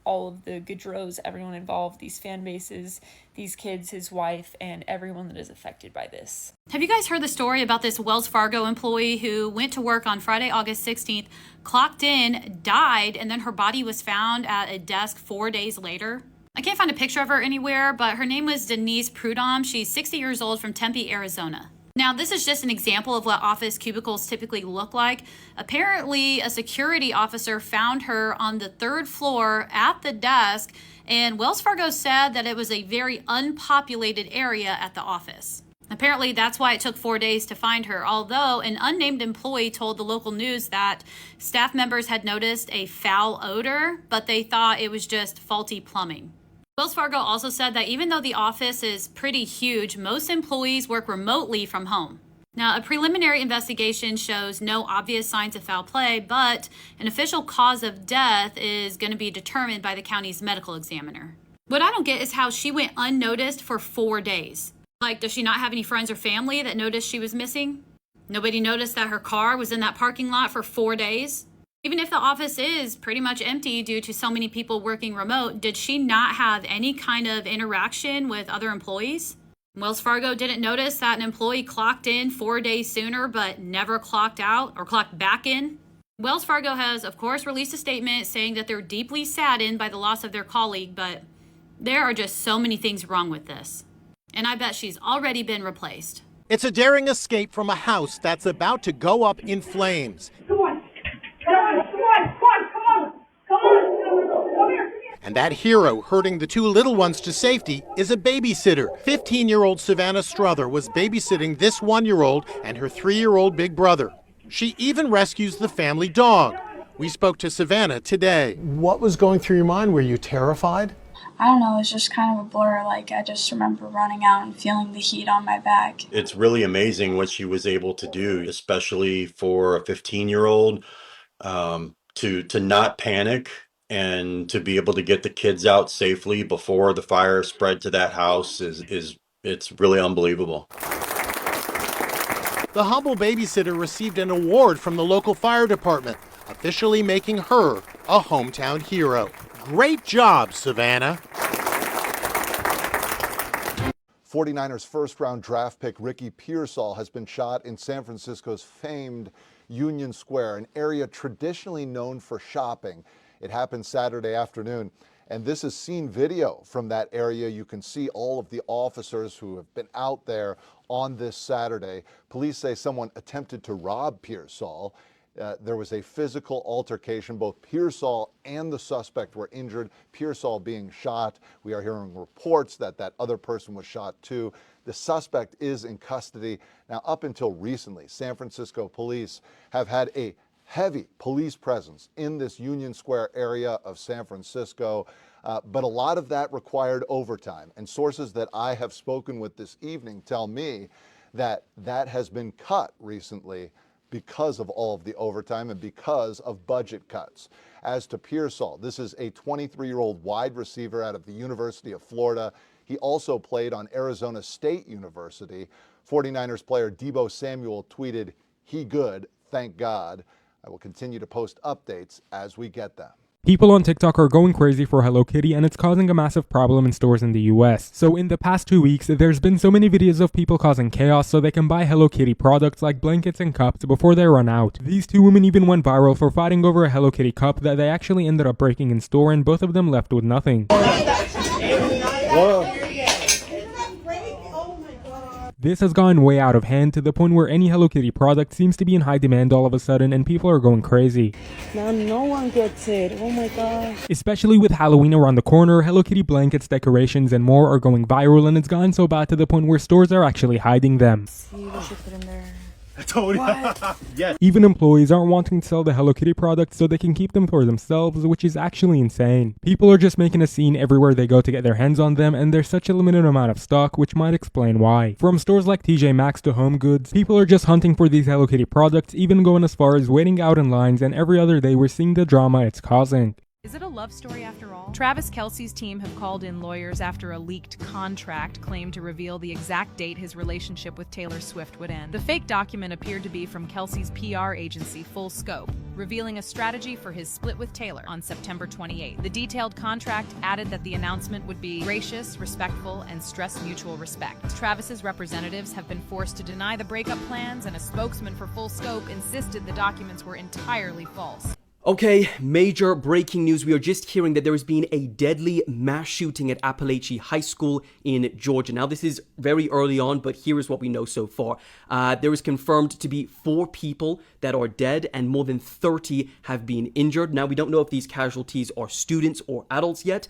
all of the Gaudreaus, everyone involved, these fan bases, these kids, his wife, and everyone that is affected by this. Have you guys heard the story about this Wells Fargo employee who went to work on Friday, August 16th, clocked in, died, and then her body was found at a desk 4 days later? I can't find a picture of her anywhere, but her name was Denise Prudhomme. She's 60 years old from Tempe, Arizona. Now, this is just an example of what office cubicles typically look like. Apparently, a security officer found her on the 3rd floor at the desk, and Wells Fargo said that it was a very unpopulated area at the office. Apparently, that's why it took 4 days to find her, although an unnamed employee told the local news that staff members had noticed a foul odor, but they thought it was just faulty plumbing. Wells Fargo also said that even though the office is pretty huge, most employees work remotely from home. Now, a preliminary investigation shows no obvious signs of foul play, but an official cause of death is going to be determined by the county's medical examiner. What I don't get is how she went unnoticed for 4 days. Like, does she not have any friends or family that noticed she was missing? Nobody noticed that her car was in that parking lot for 4 days? Even if the office is pretty much empty due to so many people working remote, did she not have any kind of interaction with other employees? Wells Fargo didn't notice that an employee clocked in 4 days sooner but never clocked out or clocked back in? Wells Fargo has, of course, released a statement saying that they're deeply saddened by the loss of their colleague, but there are just so many things wrong with this. And I bet she's already been replaced. It's a daring escape from a house that's about to go up in flames. And that hero herding the 2 little ones to safety is a babysitter. 15-year-old Savannah Strother was babysitting this 1-year-old and her 3-year-old big brother. She even rescues the family dog. We spoke to Savannah today. What was going through your mind? Were you terrified? I don't know, it's just kind of a blur. Like, I just remember running out and feeling the heat on my back. It's really amazing what she was able to do, especially for a 15-year-old, to not panic and to be able to get the kids out safely before the fire spread to that house it's really unbelievable. The humble babysitter received an award from the local fire department, officially making her a hometown hero. Great job, Savannah. 49ers first-round draft pick Ricky Pearsall has been shot in San Francisco's famed Union Square, an area traditionally known for shopping. It happened Saturday afternoon, and this is scene video from that area. You can see all of the officers who have been out there on this Saturday. Police say someone attempted to rob Pearsall. There was a physical altercation. Both Pearsall and the suspect were injured, Pearsall being shot. We are hearing reports that that other person was shot too. The suspect is in custody. Now, up until recently, San Francisco police have had a heavy police presence in this Union Square area of San Francisco, but a lot of that required overtime. And sources that I have spoken with this evening tell me that that has been cut recently because of all of the overtime and because of budget cuts. As to Pearsall, this is a 23-year-old wide receiver out of the University of Florida. He also played on Arizona State University. 49ers player Deebo Samuel tweeted, "He good, thank God." I will continue to post updates as we get them. People on TikTok are going crazy for Hello Kitty, and it's causing a massive problem in stores in the US. So in the past 2 weeks, there's been so many videos of people causing chaos so they can buy Hello Kitty products like blankets and cups before they run out. These 2 women even went viral for fighting over a Hello Kitty cup that they actually ended up breaking in store, and both of them left with nothing. Whoa. This has gone way out of hand to the point where any Hello Kitty product seems to be in high demand all of a sudden, and people are going crazy. Now no one gets it. Oh my gosh. Especially with Halloween around the corner, Hello Kitty blankets, decorations, and more are going viral, and it's gone so bad to the point where stores are actually hiding them. See what you put in there. I told you. Yes. Even employees aren't wanting to sell the Hello Kitty products so they can keep them for themselves, which is actually insane. People are just making a scene everywhere they go to get their hands on them, and there's such a limited amount of stock, which might explain why. From stores like TJ Maxx to Home Goods, people are just hunting for these Hello Kitty products, even going as far as waiting out in lines, and every other day we're seeing the drama it's causing. Is it a love story after all? Travis Kelce's team have called in lawyers after a leaked contract claimed to reveal the exact date his relationship with Taylor Swift would end. The fake document appeared to be from Kelce's PR agency, Full Scope, revealing a strategy for his split with Taylor on September 28th. The detailed contract added that the announcement would be gracious, respectful, and stress mutual respect. Travis's representatives have been forced to deny the breakup plans, and a spokesman for Full Scope insisted the documents were entirely false. Okay, major breaking news. We are just hearing that there has been a deadly mass shooting at Appalachia High School in Georgia. Now, this is very early on, but here is what we know so far. There is confirmed to be 4 people that are dead and more than 30 have been injured. Now, we don't know if these casualties are students or adults yet,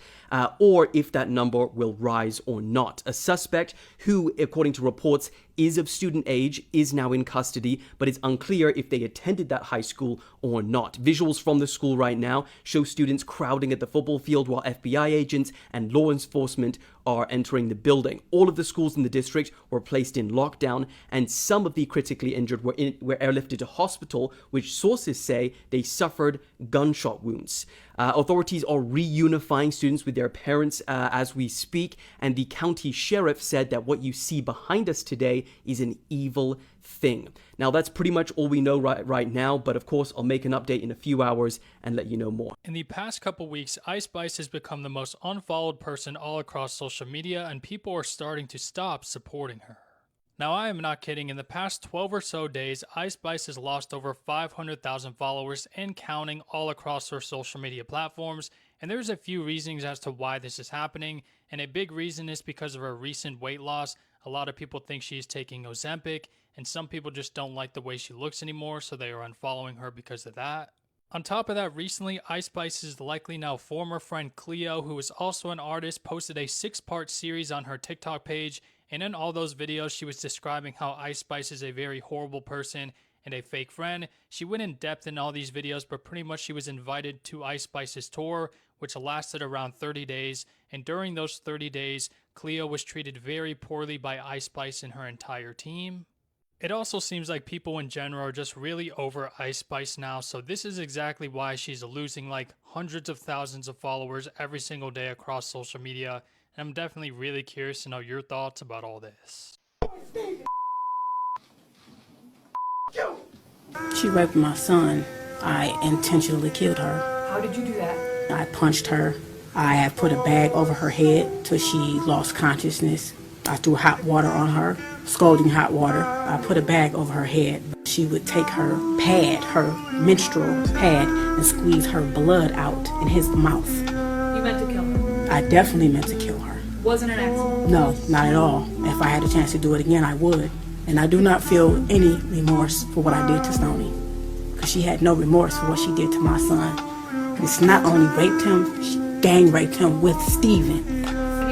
or if that number will rise or not. A suspect who, according to reports, is of student age, is now in custody, but it's unclear if they attended that high school or not. Visuals from the school right now show students crowding at the football field while FBI agents and law enforcement are entering the building. All of the schools in the district were placed in lockdown, and some of the critically injured were airlifted to hospital, which sources say they suffered gunshot wounds. Authorities are reunifying students with their parents as we speak, and the county sheriff said that what you see behind us today is an evil thing. Now, that's pretty much all we know right now, but of course, I'll make an update in a few hours and let you know more. In the past couple weeks, Ice Spice has become the most unfollowed person all across social media, and people are starting to stop supporting her. Now, I am not kidding. In the past 12 or so days, Ice Spice has lost over 500,000 followers and counting all across her social media platforms. And there's a few reasons as to why this is happening. And a big reason is because of her recent weight loss. A lot of people think she's taking Ozempic, and some people just don't like the way she looks anymore, so they are unfollowing her because of that. On top of that, recently, Ice Spice's likely now former friend Cleo, who is also an artist, posted a 6-part series on her TikTok page. And in all those videos, she was describing how Ice Spice is a very horrible person and a fake friend. She went in depth in all these videos, but pretty much she was invited to Ice Spice's tour, which lasted around 30 days. And during those 30 days, Cleo was treated very poorly by Ice Spice and her entire team. It also seems like people in general are just really over Ice Spice now, so this is exactly why she's losing like hundreds of thousands of followers every single day across social media. And I'm definitely really curious to know your thoughts about all this. She raped my son. I intentionally killed her. How did you do that? I punched her. I have put a bag over her head till she lost consciousness. I threw hot water on her, scalding hot water. I put a bag over her head. She would take her pad, her menstrual pad, and squeeze her blood out in his mouth. You meant to kill her? I definitely meant to kill her. Wasn't an accident? No, not at all. If I had a chance to do it again, I would. And I do not feel any remorse for what I did to Stoney, because she had no remorse for what she did to my son. It's not only raped him, she gang raped him with Steven.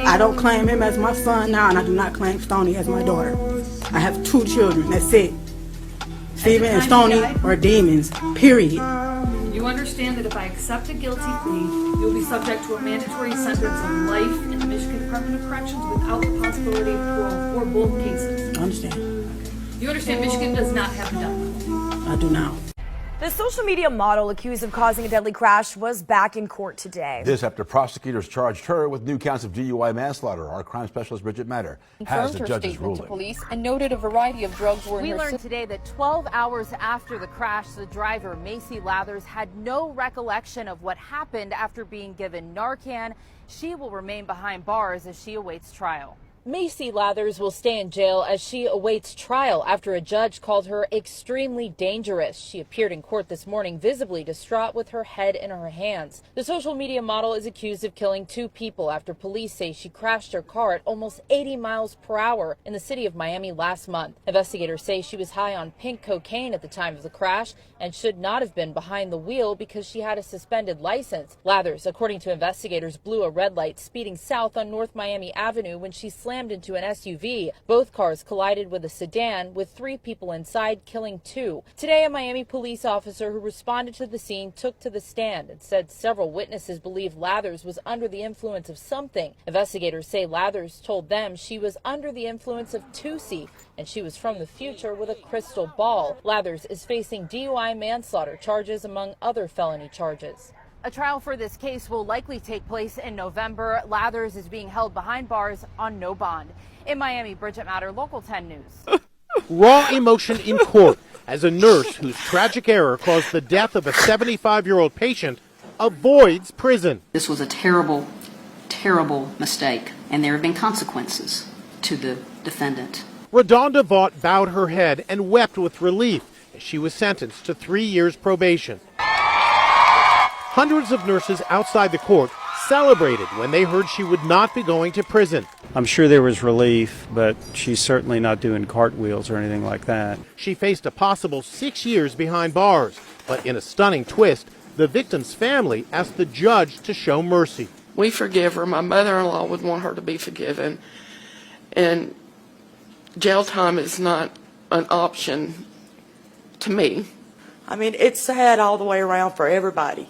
I don't claim him as my son now, and I do not claim Stoney as my daughter. I have 2 children, that's it. Steven and Stoney are demons, period. You understand that if I accept a guilty plea, you'll be subject to a mandatory sentence of life in the Michigan Department of Corrections without the possibility of parole for both cases. I understand. You understand Michigan does not have the death penalty. I do now. The social media model accused of causing a deadly crash was back in court today. This after prosecutors charged her with new counts of DUI manslaughter. Our crime specialist Bridget Matter has the judge's ruling. To police and noted a variety of drugs were in her. We learned today that 12 hours after the crash, the driver, Macy Lathers, had no recollection of what happened after being given Narcan. She will remain behind bars as she awaits trial. Macy Lathers will stay in jail as she awaits trial after a judge called her extremely dangerous. She appeared in court this morning visibly distraught with her head in her hands. The social media model is accused of killing 2 people after police say she crashed her car at almost 80 miles per hour in the city of Miami last month. Investigators say she was high on pink cocaine at the time of the crash and should not have been behind the wheel because she had a suspended license. Lathers, according to investigators, blew a red light speeding south on North Miami Avenue when she slammed slammed into an SUV. Both cars collided with a sedan with 3 people inside, killing 2. Today, a Miami police officer who responded to the scene took to the stand and said several witnesses believe Lathers was under the influence of something. Investigators say Lathers told them she was under the influence of Tusi and she was from the future with a crystal ball. Lathers is facing DUI manslaughter charges among other felony charges. A trial for this case will likely take place in November. Lathers is being held behind bars on no bond. In Miami, Bridget Matter, Local 10 News. Raw emotion in court as a nurse whose tragic error caused the death of a 75-year-old patient avoids prison. This was a terrible, terrible mistake, and there have been consequences to the defendant. Redonda Vaught bowed her head and wept with relief as she was sentenced to 3 years probation. Hundreds of nurses outside the court celebrated when they heard she would not be going to prison. I'm sure there was relief, but she's certainly not doing cartwheels or anything like that. She faced a possible 6 years behind bars, but in a stunning twist, the victim's family asked the judge to show mercy. We forgive her. My mother-in-law would want her to be forgiven. And jail time is not an option to me. I mean, it's sad all the way around for everybody.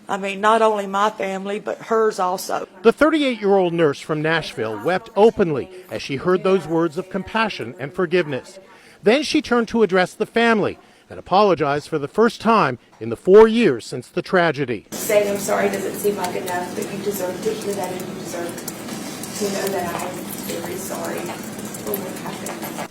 I mean, not only my family, but hers also. The 38-year-old nurse from Nashville wept openly as she heard those words of compassion and forgiveness. Then she turned to address the family and apologized for the first time in the 4 years since the tragedy. Saying I'm sorry doesn't seem like enough, but you deserve to hear that, and you deserve to know that I am very sorry for what happened.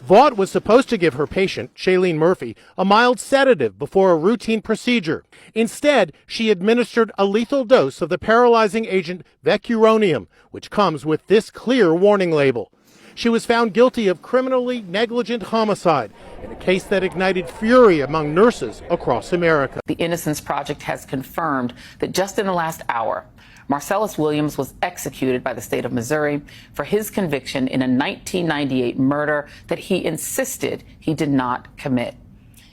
Vaught was supposed to give her patient, Shailene Murphy, a mild sedative before a routine procedure. Instead, she administered a lethal dose of the paralyzing agent vecuronium, which comes with this clear warning label. She was found guilty of criminally negligent homicide in a case that ignited fury among nurses across America. The Innocence Project has confirmed that just in the last hour, Marcellus Williams was executed by the state of Missouri for his conviction in a 1998 murder that he insisted he did not commit.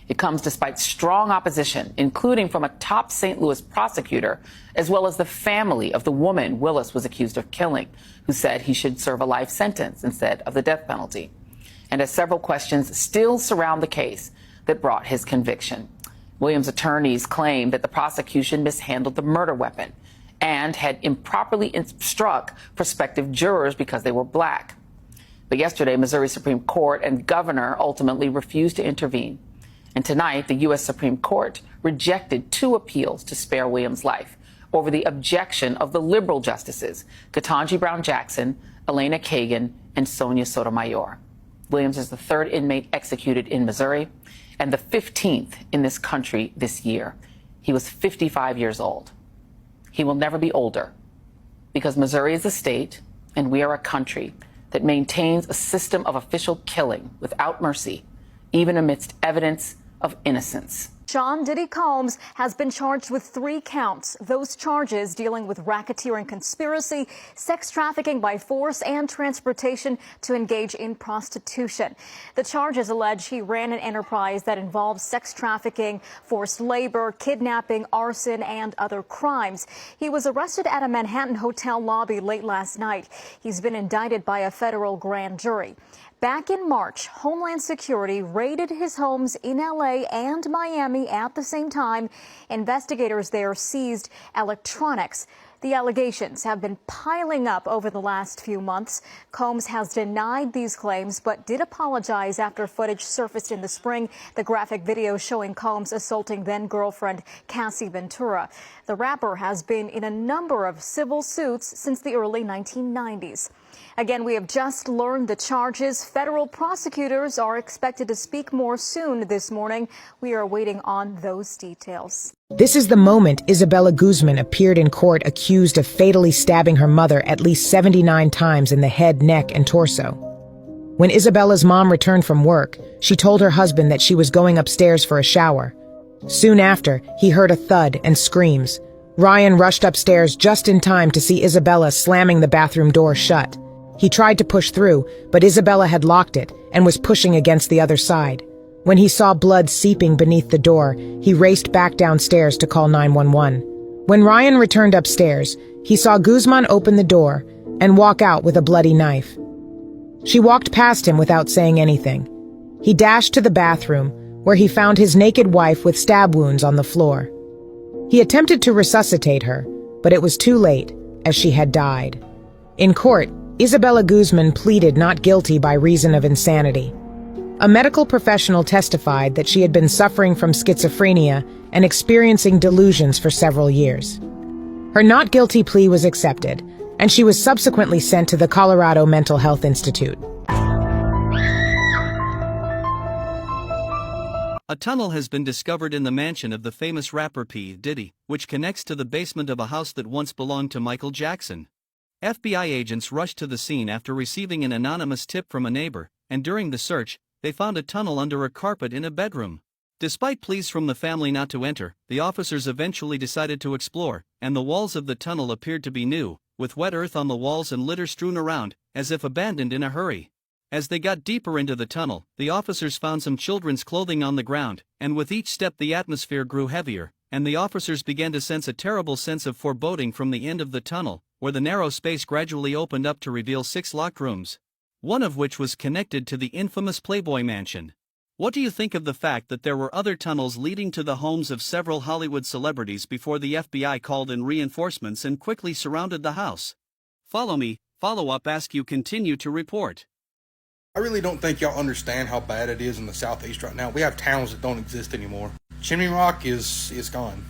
It comes despite strong opposition, including from a top St. Louis prosecutor, as well as the family of the woman Willis was accused of killing, who said he should serve a life sentence instead of the death penalty. And as several questions still surround the case that brought his conviction. Williams' attorneys claim that the prosecution mishandled the murder weapon and had improperly struck prospective jurors because they were black. But yesterday, Missouri Supreme Court and governor ultimately refused to intervene. And tonight, the U.S. Supreme Court rejected 2 appeals to spare Williams' life over the objection of the liberal justices, Ketanji Brown Jackson, Elena Kagan, and Sonia Sotomayor. Williams is the 3rd inmate executed in Missouri and the 15th in this country this year. He was 55 years old. He will never be older because Missouri is a state and we are a country that maintains a system of official killing without mercy, even amidst evidence of innocence. Sean Diddy Combs has been charged with 3 counts. Those charges dealing with racketeering conspiracy, sex trafficking by force, and transportation to engage in prostitution. The charges allege he ran an enterprise that involved sex trafficking, forced labor, kidnapping, arson, and other crimes. He was arrested at a Manhattan hotel lobby late last night. He's been indicted by a federal grand jury. Back in March, Homeland Security raided his homes in L.A. and Miami at the same time. Investigators there seized electronics. The allegations have been piling up over the last few months. Combs has denied these claims, but did apologize after footage surfaced in the spring. The graphic video showing Combs assaulting then-girlfriend Cassie Ventura. The rapper has been in a number of civil suits since the early 1990s. Again, we have just learned the charges. Federal prosecutors are expected to speak more soon this morning. We are waiting on those details. This is the moment Isabella Guzman appeared in court accused of fatally stabbing her mother at least 79 times in the head, neck, and torso. When Isabella's mom returned from work, she told her husband that she was going upstairs for a shower. Soon after, he heard a thud and screams. Ryan rushed upstairs just in time to see Isabella slamming the bathroom door shut. He tried to push through, but Isabella had locked it and was pushing against the other side. When he saw blood seeping beneath the door, he raced back downstairs to call 911. When Ryan returned upstairs, he saw Guzman open the door and walk out with a bloody knife. She walked past him without saying anything. He dashed to the bathroom, where he found his naked wife with stab wounds on the floor. He attempted to resuscitate her, but it was too late, as she had died. In court, Isabella Guzman pleaded not guilty by reason of insanity. A medical professional testified that she had been suffering from schizophrenia and experiencing delusions for several years. Her not guilty plea was accepted, and she was subsequently sent to the Colorado Mental Health Institute. A tunnel has been discovered in the mansion of the famous rapper P. Diddy, which connects to the basement of a house that once belonged to Michael Jackson. FBI agents rushed to the scene after receiving an anonymous tip from a neighbor, and during the search, they found a tunnel under a carpet in a bedroom. Despite pleas from the family not to enter, the officers eventually decided to explore, and the walls of the tunnel appeared to be new, with wet earth on the walls and litter strewn around, as if abandoned in a hurry. As they got deeper into the tunnel, the officers found some children's clothing on the ground, and with each step the atmosphere grew heavier, and the officers began to sense a terrible sense of foreboding from the end of the tunnel, where the narrow space gradually opened up to reveal 6 locked rooms, one of which was connected to the infamous Playboy Mansion. What do you think of the fact that there were other tunnels leading to the homes of several Hollywood celebrities before the FBI called in reinforcements and quickly surrounded the house? Follow me, follow up as you continue to report. I really don't think y'all understand how bad it is in the Southeast right now. We have towns that don't exist anymore. Chimney Rock is gone.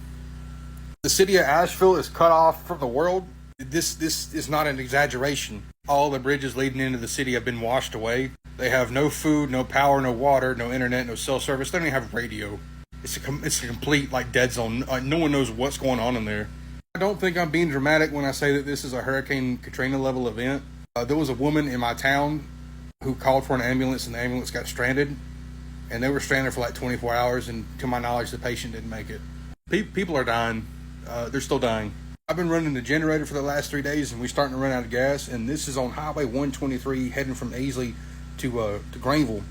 The city of Asheville is cut off from the world. This is not an exaggeration. All the bridges leading into the city have been washed away. They have no food, no power, no water, no internet, no cell service. They don't even have radio. It's a complete dead zone. No one knows what's going on in there. I don't think I'm being dramatic when I say that this is a Hurricane Katrina level event. There was a woman in my town who called for an ambulance, and the ambulance got stranded. And they were stranded for 24 hours, and to my knowledge, the patient didn't make it. People are dying. They're still dying. I've been running the generator for the last 3 days, and we're starting to run out of gas. And this is on Highway 123 heading from Easley to Greenville.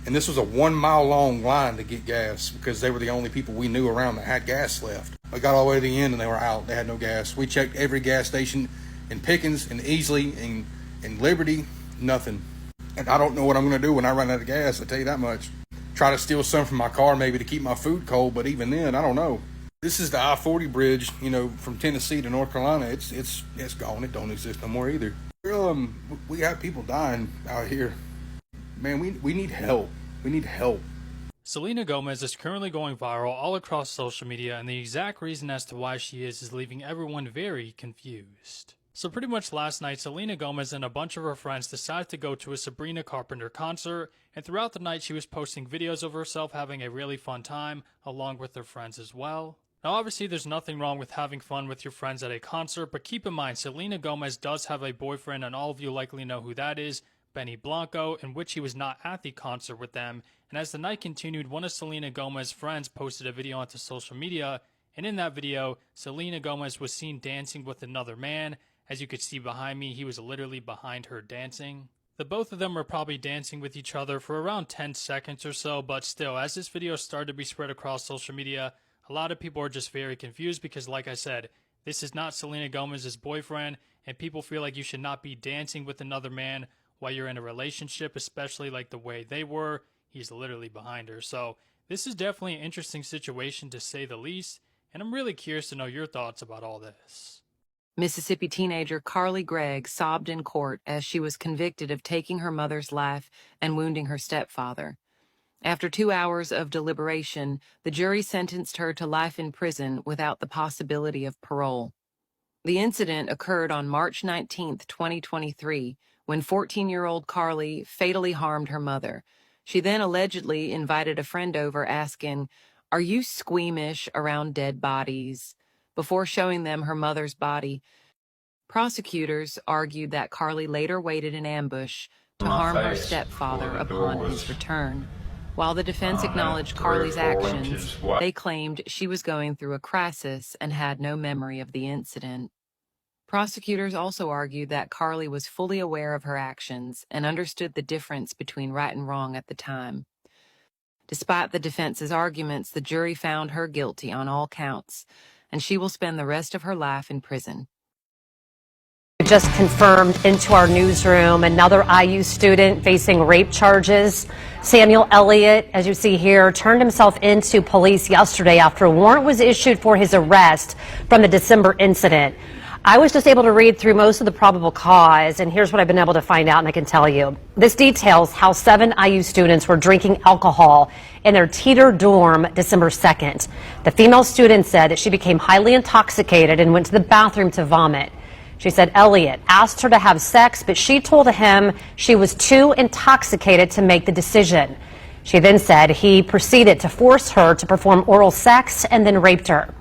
And this was a 1 mile long line to get gas because they were the only people we knew around that had gas left. We got all the way to the end and they were out. They had no gas. We checked every gas station in Pickens and Easley and Liberty, nothing. And I don't know what I'm going to do when I run out of gas, I tell you that much. Try to steal some from my car maybe to keep my food cold, but even then, I don't know. This is the I-40 bridge, from Tennessee to North Carolina. It's gone. It don't exist no more either. We have people dying out here. Man, we need help. We need help. Selena Gomez is currently going viral all across social media, and the exact reason as to why she is leaving everyone very confused. So pretty much last night, Selena Gomez and a bunch of her friends decided to go to a Sabrina Carpenter concert, and throughout the night she was posting videos of herself having a really fun time, along with her friends as well. Now obviously there's nothing wrong with having fun with your friends at a concert, but keep in mind Selena Gomez does have a boyfriend, and all of you likely know who that is, Benny Blanco, in which he was not at the concert with them. And as the night continued, one of Selena Gomez's friends posted a video onto social media, and in that video, Selena Gomez was seen dancing with another man. As you could see behind me, he was literally behind her dancing. The both of them were probably dancing with each other for around 10 seconds or so, but still, as this video started to be spread across social media, a lot of people are just very confused because, like I said, this is not Selena Gomez's boyfriend, and people feel like you should not be dancing with another man while you're in a relationship, especially like the way they were. He's literally behind her. So this is definitely an interesting situation to say the least, and I'm really curious to know your thoughts about all this. Mississippi teenager Carly Gregg sobbed in court as she was convicted of taking her mother's life and wounding her stepfather. After 2 hours of deliberation, the jury sentenced her to life in prison without the possibility of parole. The incident occurred on March 19, 2023, when 14-year-old Carly fatally harmed her mother. She then allegedly invited a friend over asking, "Are you squeamish around dead bodies?" before showing them her mother's body. Prosecutors argued that Carly later waited in ambush to harm her stepfather upon his return. While the defense acknowledged Carly's actions, they claimed she was going through a crisis and had no memory of the incident. Prosecutors also argued that Carly was fully aware of her actions and understood the difference between right and wrong at the time. Despite the defense's arguments, the jury found her guilty on all counts, and she will spend the rest of her life in prison. Just confirmed into our newsroom, another IU student facing rape charges. Samuel Elliott, as you see here, turned himself into police yesterday after a warrant was issued for his arrest from the December incident. I was just able to read through most of the probable cause, and here's what I've been able to find out, and I can tell you. This details how 7 IU students were drinking alcohol in their Teeter dorm December 2nd. The female student said that she became highly intoxicated and went to the bathroom to vomit. She said Elliott asked her to have sex, but she told him she was too intoxicated to make the decision. She then said he proceeded to force her to perform oral sex and then raped her.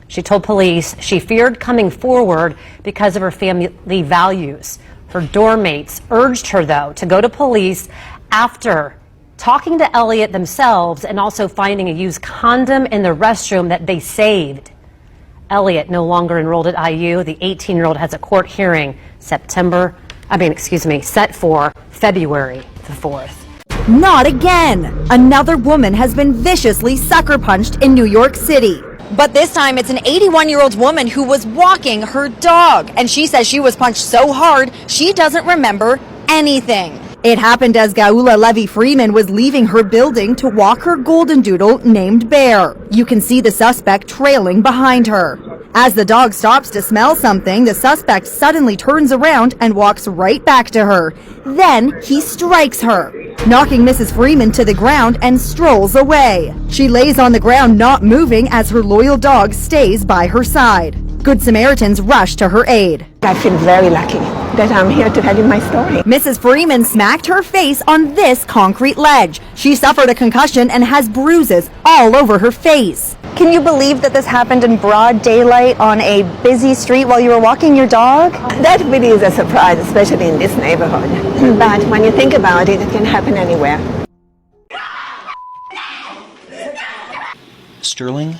She told police she feared coming forward because of her family values. Her dorm mates urged her, though, to go to police after talking to Elliott themselves and also finding a used condom in the restroom that they saved. Elliott no longer enrolled at IU. The 18-year-old has a court hearing set for February the 4th. Not again! Another woman has been viciously sucker punched in New York City. But this time it's an 81-year-old woman who was walking her dog, and she says she was punched so hard she doesn't remember anything. It happened as Gaula Levy Freeman was leaving her building to walk her golden doodle named Bear. You can see the suspect trailing behind her. As the dog stops to smell something, the suspect suddenly turns around and walks right back to her. Then he strikes her, knocking Mrs. Freeman to the ground and strolls away. She lays on the ground not moving as her loyal dog stays by her side. Good Samaritans rush to her aid. I feel very lucky that I'm here to tell you my story. Mrs. Freeman smacked her face on this concrete ledge. She suffered a concussion and has bruises all over her face. Can you believe that this happened in broad daylight on a busy street while you were walking your dog? That really is a surprise, especially in this neighborhood. But when you think about it, it can happen anywhere. Sterling?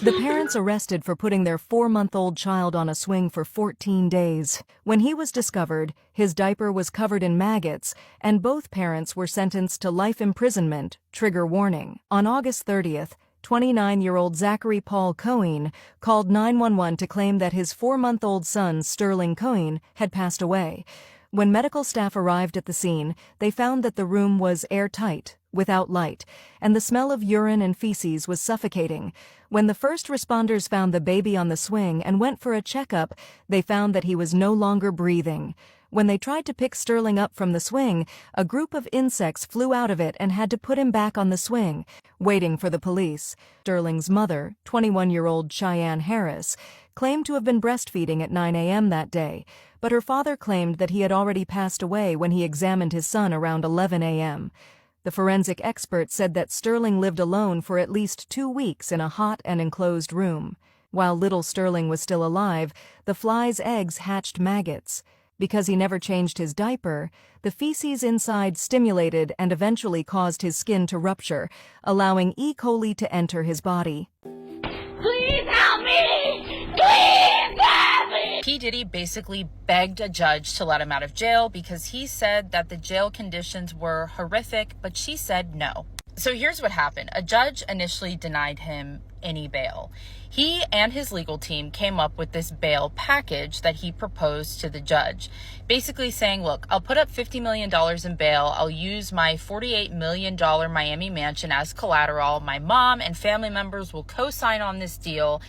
The parents arrested for putting their 4-month-old child on a swing for 14 days. When he was discovered, his diaper was covered in maggots, and both parents were sentenced to life imprisonment, trigger warning. On August 30th, 29-year-old Zachary Paul Cohen called 911 to claim that his 4-month-old son, Sterling Cohen, had passed away. When medical staff arrived at the scene, they found that the room was airtight, without light, and the smell of urine and feces was suffocating. When the first responders found the baby on the swing and went for a checkup, they found that he was no longer breathing. When they tried to pick Sterling up from the swing, a group of insects flew out of it and had to put him back on the swing, waiting for the police. Sterling's mother, 21-year-old Cheyenne Harris, claimed to have been breastfeeding at 9 a.m. that day, but her father claimed that he had already passed away when he examined his son around 11 a.m. The forensic expert said that Sterling lived alone for at least 2 weeks in a hot and enclosed room. While little Sterling was still alive, the fly's eggs hatched maggots. Because he never changed his diaper, the feces inside stimulated and eventually caused his skin to rupture, allowing E. coli to enter his body. Please help me! Please help me! P. Diddy basically begged a judge to let him out of jail because he said that the jail conditions were horrific, but she said no. So here's what happened. A judge initially denied him any bail. He and his legal team came up with this bail package that he proposed to the judge, basically saying, look, I'll put up $50 million in bail. I'll use my $48 million Miami mansion as collateral. My mom and family members will co-sign on this deal.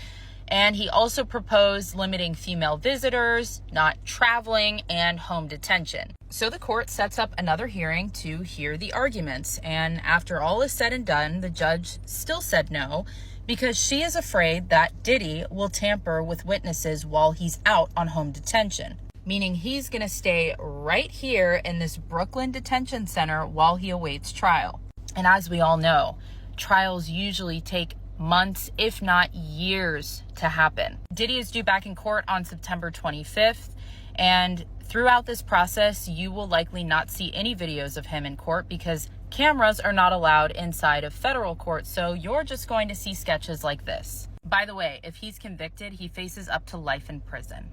And he also proposed limiting female visitors, not traveling, and home detention. So the court sets up another hearing to hear the arguments. And after all is said and done, the judge still said no, because she is afraid that Diddy will tamper with witnesses while he's out on home detention, meaning he's going to stay right here in this Brooklyn detention center while he awaits trial. And as we all know, trials usually take months, if not years, to happen. Diddy is due back in court on September 25th, and throughout this process, you will likely not see any videos of him in court because cameras are not allowed inside of federal court, so you're just going to see sketches like this. By the way, if he's convicted, he faces up to life in prison.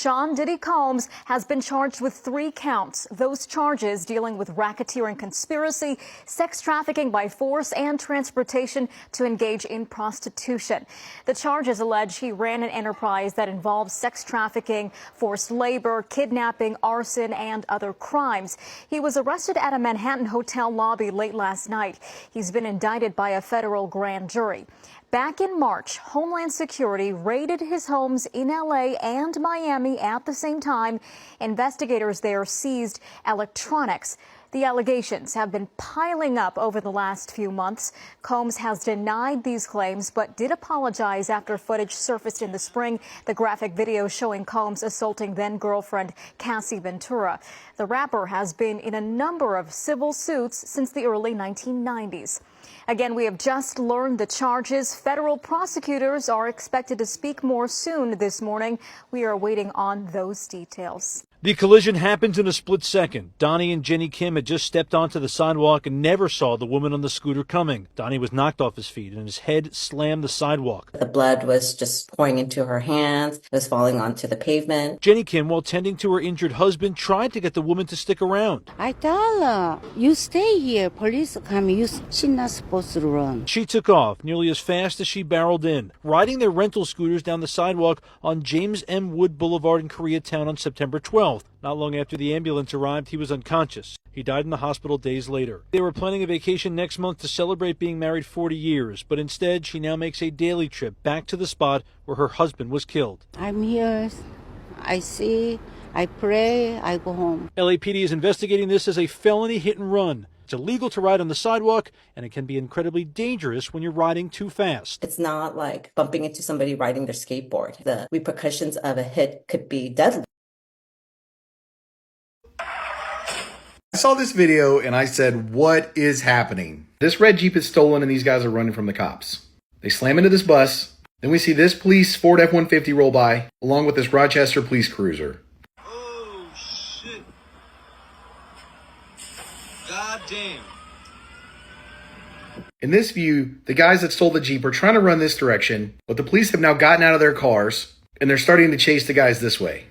Sean Diddy Combs has been charged with 3 counts. Those charges dealing with racketeering conspiracy, sex trafficking by force, and transportation to engage in prostitution. The charges allege he ran an enterprise that involved sex trafficking, forced labor, kidnapping, arson, and other crimes. He was arrested at a Manhattan hotel lobby late last night. He's been indicted by a federal grand jury. Back in March, Homeland Security raided his homes in L.A. and Miami at the same time. Investigators there seized electronics. The allegations have been piling up over the last few months. Combs has denied these claims, but did apologize after footage surfaced in the spring. The graphic video showing Combs assaulting then-girlfriend Cassie Ventura. The rapper has been in a number of civil suits since the early 1990s. Again, we have just learned the charges. Federal prosecutors are expected to speak more soon this morning. We are waiting on those details. The collision happens in a split second. Donnie and Jenny Kim had just stepped onto the sidewalk and never saw the woman on the scooter coming. Donnie was knocked off his feet and his head slammed the sidewalk. The blood was just pouring into her hands. It was falling onto the pavement. Jenny Kim, while tending to her injured husband, tried to get the woman to stick around. I tell her, you stay here. Police come. She's not supposed to run. She took off nearly as fast as she barreled in, riding their rental scooters down the sidewalk on James M. Wood Boulevard in Koreatown on September 12th. Not long after the ambulance arrived, he was unconscious. He died in the hospital days later. They were planning a vacation next month to celebrate being married 40 years, but instead she now makes a daily trip back to the spot where her husband was killed. I'm here. I see. I pray. I go home. LAPD is investigating this as a felony hit and run. It's illegal to ride on the sidewalk, and it can be incredibly dangerous when you're riding too fast. It's not like bumping into somebody riding their skateboard. The repercussions of a hit could be deadly. I saw this video and I said, what is happening? This red Jeep is stolen and these guys are running from the cops. They slam into this bus. Then we see this police Ford F-150 roll by, along with this Rochester police cruiser. Oh, shit. God damn. In this view, the guys that stole the Jeep are trying to run this direction, but the police have now gotten out of their cars and they're starting to chase the guys this way.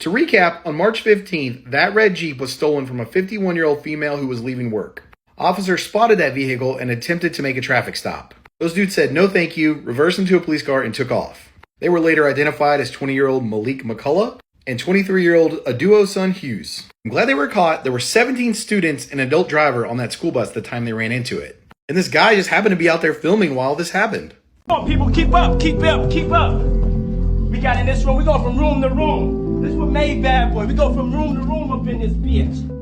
To recap, on March 15th, that red Jeep was stolen from a 51-year-old female who was leaving work. Officers spotted that vehicle and attempted to make a traffic stop. Those dudes said no thank you, reversed into a police car, and took off. They were later identified as 20-year-old Malik McCullough and 23-year-old Aduo Sun Hughes. I'm glad they were caught. There were 17 students and an adult driver on that school bus the time they ran into it. And this guy just happened to be out there filming while this happened. Come on, people, keep up, keep up, keep up. We got in this room, we go from room to room. This is what made Bad Boy. We go from room to room up in this bitch.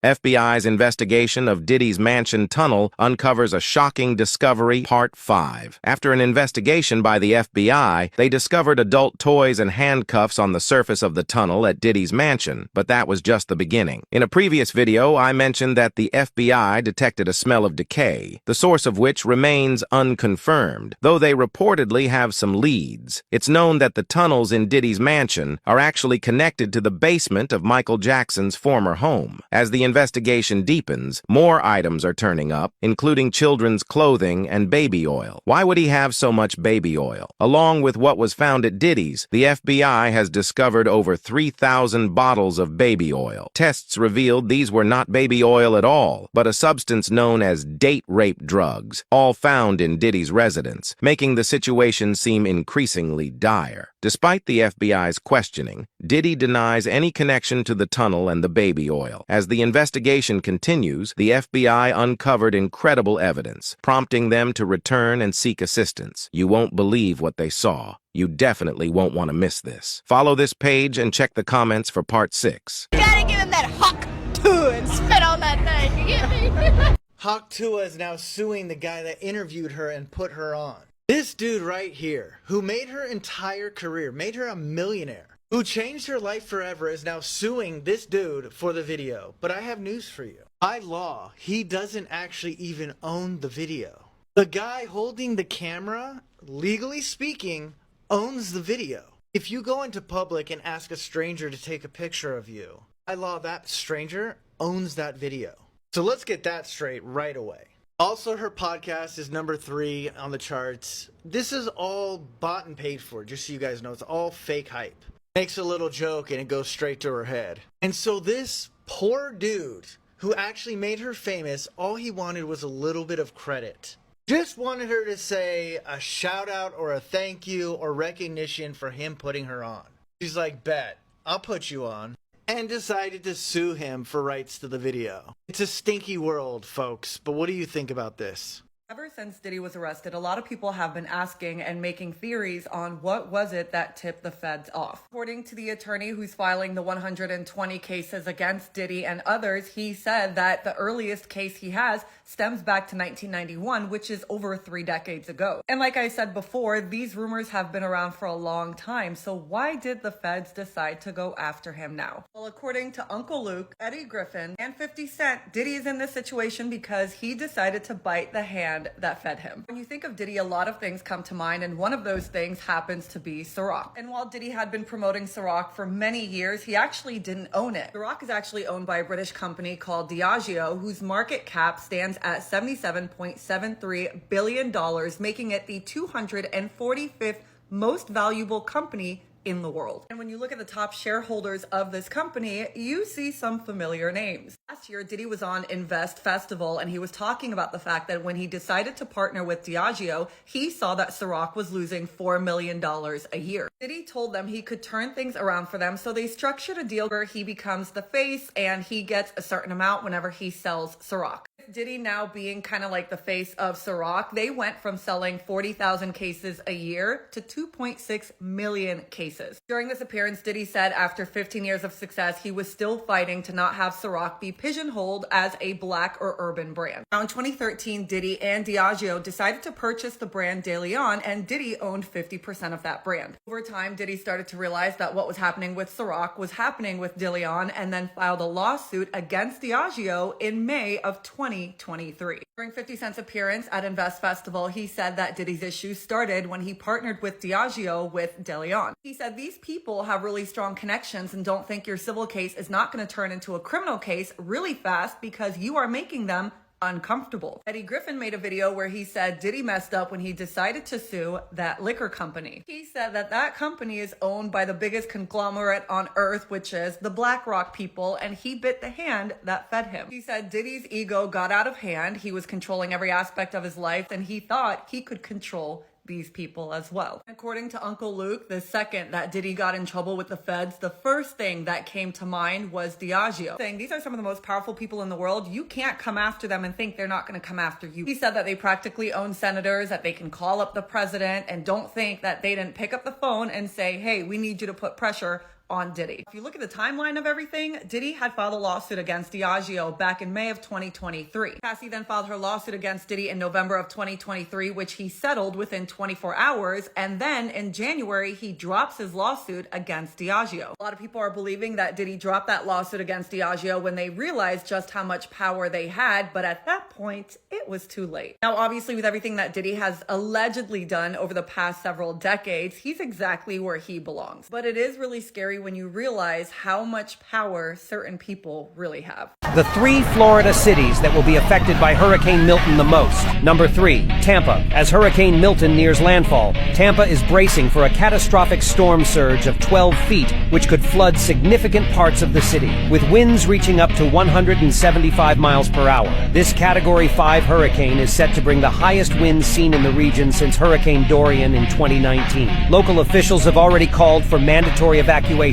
FBI's investigation of Diddy's mansion tunnel uncovers a shocking discovery, Part 5. After an investigation by the FBI, they discovered adult toys and handcuffs on the surface of the tunnel at Diddy's mansion, but that was just the beginning. In a previous video, I mentioned that the FBI detected a smell of decay, the source of which remains unconfirmed, though they reportedly have some leads. It's known that the tunnels in Diddy's mansion are actually connected to the basement of Michael Jackson's former home. As the investigation deepens, more items are turning up, including children's clothing and baby oil. Why would he have so much baby oil? Along with what was found at Diddy's, the FBI has discovered over 3,000 bottles of baby oil. Tests revealed these were not baby oil at all, but a substance known as date rape drugs, all found in Diddy's residence, making the situation seem increasingly dire. Despite the FBI's questioning, Diddy denies any connection to the tunnel and the baby oil. As the investigation continues, the FBI uncovered incredible evidence, prompting them to return and seek assistance. You won't believe what they saw. You definitely won't want to miss this. Follow this page and check the comments for Part 6. You gotta give him that hawk too and spit on that thing, you get me? Hawk Tua is now suing the guy that interviewed her and put her on. This dude right here, who made her entire career, made her a millionaire, who changed her life forever, is now suing this dude for the video. But I have news for you. By law, he doesn't actually even own the video. The guy holding the camera, legally speaking, owns the video. If you go into public and ask a stranger to take a picture of you, by law, that stranger owns that video. So let's get that straight right away. Also, her podcast is number 3 on the charts. This is all bought and paid for, just so you guys know. It's all fake hype. Makes a little joke and it goes straight to her head. And so this poor dude who actually made her famous, all he wanted was a little bit of credit. Just wanted her to say a shout out or a thank you or recognition for him putting her on. She's like, bet, I'll put you on. And decided to sue him for rights to the video. It's a stinky world, folks, but what do you think about this? Ever since Diddy was arrested, a lot of people have been asking and making theories on what was it that tipped the feds off. According to the attorney who's filing the 120 cases against Diddy and others, he said that the earliest case he has stems back to 1991, which is over 3 decades ago. And like I said before, these rumors have been around for a long time, so why did the feds decide to go after him now? Well, according to Uncle Luke, Eddie Griffin, and 50 Cent, Diddy is in this situation because he decided to bite the hand that fed him. When you think of Diddy, a lot of things come to mind, and one of those things happens to be Ciroc. And while Diddy had been promoting Ciroc for many years, he actually didn't own it. Ciroc is actually owned by a British company called Diageo, whose market cap stands at $77.73 billion, making it the 245th most valuable company in the world. And when you look at the top shareholders of this company, you see some familiar names. Last year, Diddy was on Invest Festival, and he was talking about the fact that when he decided to partner with Diageo, he saw that Ciroc was losing $4 million a year. Diddy told them he could turn things around for them, so they structured a deal where he becomes the face and he gets a certain amount whenever he sells Ciroc. Diddy now being kind of like the face of Ciroc, they went from selling 40,000 cases a year to 2.6 million cases. During this appearance, Diddy said after 15 years of success, he was still fighting to not have Ciroc be pigeonholed as a black or urban brand. Now in 2013, Diddy and Diageo decided to purchase the brand De Leon, and Diddy owned 50% of that brand. Over time, Diddy started to realize that what was happening with Ciroc was happening with De Leon, and then filed a lawsuit against Diageo in May of 2023. During 50 Cent's appearance at Invest Festival, he said that Diddy's issues started when he partnered with Diageo with De Leon. He said these people have really strong connections and don't think your civil case is not going to turn into a criminal case really fast because you are making them uncomfortable. Eddie Griffin made a video where he said Diddy messed up when he decided to sue that liquor company. He said that that company is owned by the biggest conglomerate on earth, which is the BlackRock people, and he bit the hand that fed him. He said Diddy's ego got out of hand. He was controlling every aspect of his life, and he thought he could control these people as well. According to Uncle Luke, the second that Diddy got in trouble with the feds, the first thing that came to mind was Diageo, saying these are some of the most powerful people in the world. You can't come after them and think they're not going to come after you. He said that they practically own senators, that they can call up the president, and don't think that they didn't pick up the phone and say, hey, we need you to put pressure on Diddy. If you look at the timeline of everything, Diddy had filed a lawsuit against Diageo back in May of 2023. Cassie then filed her lawsuit against Diddy in November of 2023, which he settled within 24 hours. And then in January, he drops his lawsuit against Diageo. A lot of people are believing that Diddy dropped that lawsuit against Diageo when they realized just how much power they had. But at that point, it was too late. Now, obviously, with everything that Diddy has allegedly done over the past several decades, he's exactly where he belongs. But it is really scary when you realize how much power certain people really have. The 3 Florida cities that will be affected by Hurricane Milton the most. Number 3, Tampa. As Hurricane Milton nears landfall, Tampa is bracing for a catastrophic storm surge of 12 feet, which could flood significant parts of the city, with winds reaching up to 175 miles per hour. This Category 5 hurricane is set to bring the highest winds seen in the region since Hurricane Dorian in 2019. Local officials have already called for mandatory evacuations.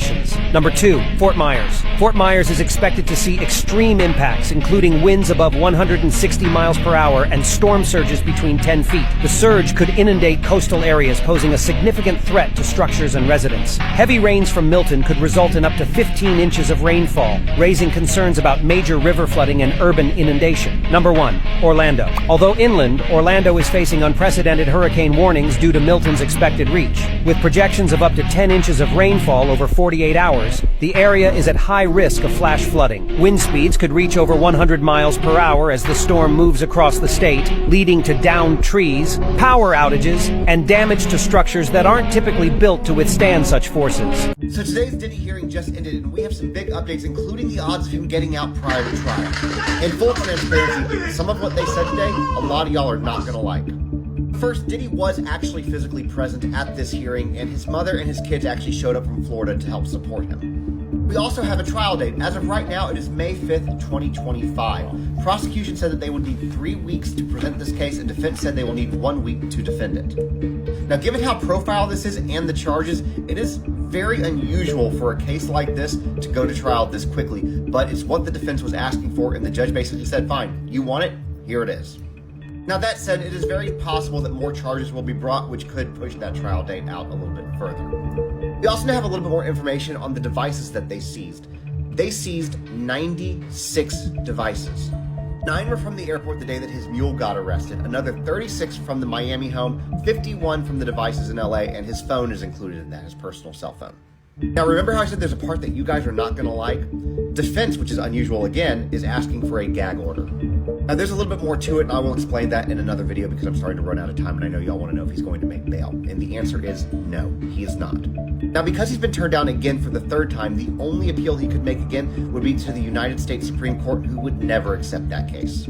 Number 2, Fort Myers. Fort Myers is expected to see extreme impacts, including winds above 160 miles per hour and storm surges between 10 feet. The surge could inundate coastal areas, posing a significant threat to structures and residents. Heavy rains from Milton could result in up to 15 inches of rainfall, raising concerns about major river flooding and urban inundation. Number 1, Orlando. Although inland, Orlando is facing unprecedented hurricane warnings due to Milton's expected reach, with projections of up to 10 inches of rainfall over 4 48 hours, the area is at high risk of flash flooding. Wind speeds could reach over 100 miles per hour as the storm moves across the state, leading to downed trees, power outages, and damage to structures that aren't typically built to withstand such forces. So today's Diddy hearing just ended, and we have some big updates, including the odds of him getting out prior to trial. In full transparency, some of what they said today, a lot of y'all are not going to like. First, Diddy was actually physically present at this hearing, and his mother and his kids actually showed up from Florida to help support him. We also have a trial date. As of right now, it is May 5th, 2025. Prosecution said that they would need 3 weeks to present this case, and defense said they will need 1 week to defend it. Now, given how profile this is and the charges, it is very unusual for a case like this to go to trial this quickly, but it's what the defense was asking for, and the judge basically said, fine, you want it? Here it is. Now that said, it is very possible that more charges will be brought, which could push that trial date out a little bit further. We also have a little bit more information on the devices that they seized. They seized 96 devices. 9 were from the airport the day that his mule got arrested, another 36 from the Miami home, 51 from the devices in LA, and his phone is included in that, his personal cell phone. Now remember how I said there's a part that you guys are not going to like? Defense, which is unusual again, is asking for a gag order. Now there's a little bit more to it, and I will explain that in another video because I'm starting to run out of time and I know y'all want to know if he's going to make bail. And the answer is no, he is not. Now because he's been turned down again for the 3rd time, the only appeal he could make again would be to the United States Supreme Court, who would never accept that case.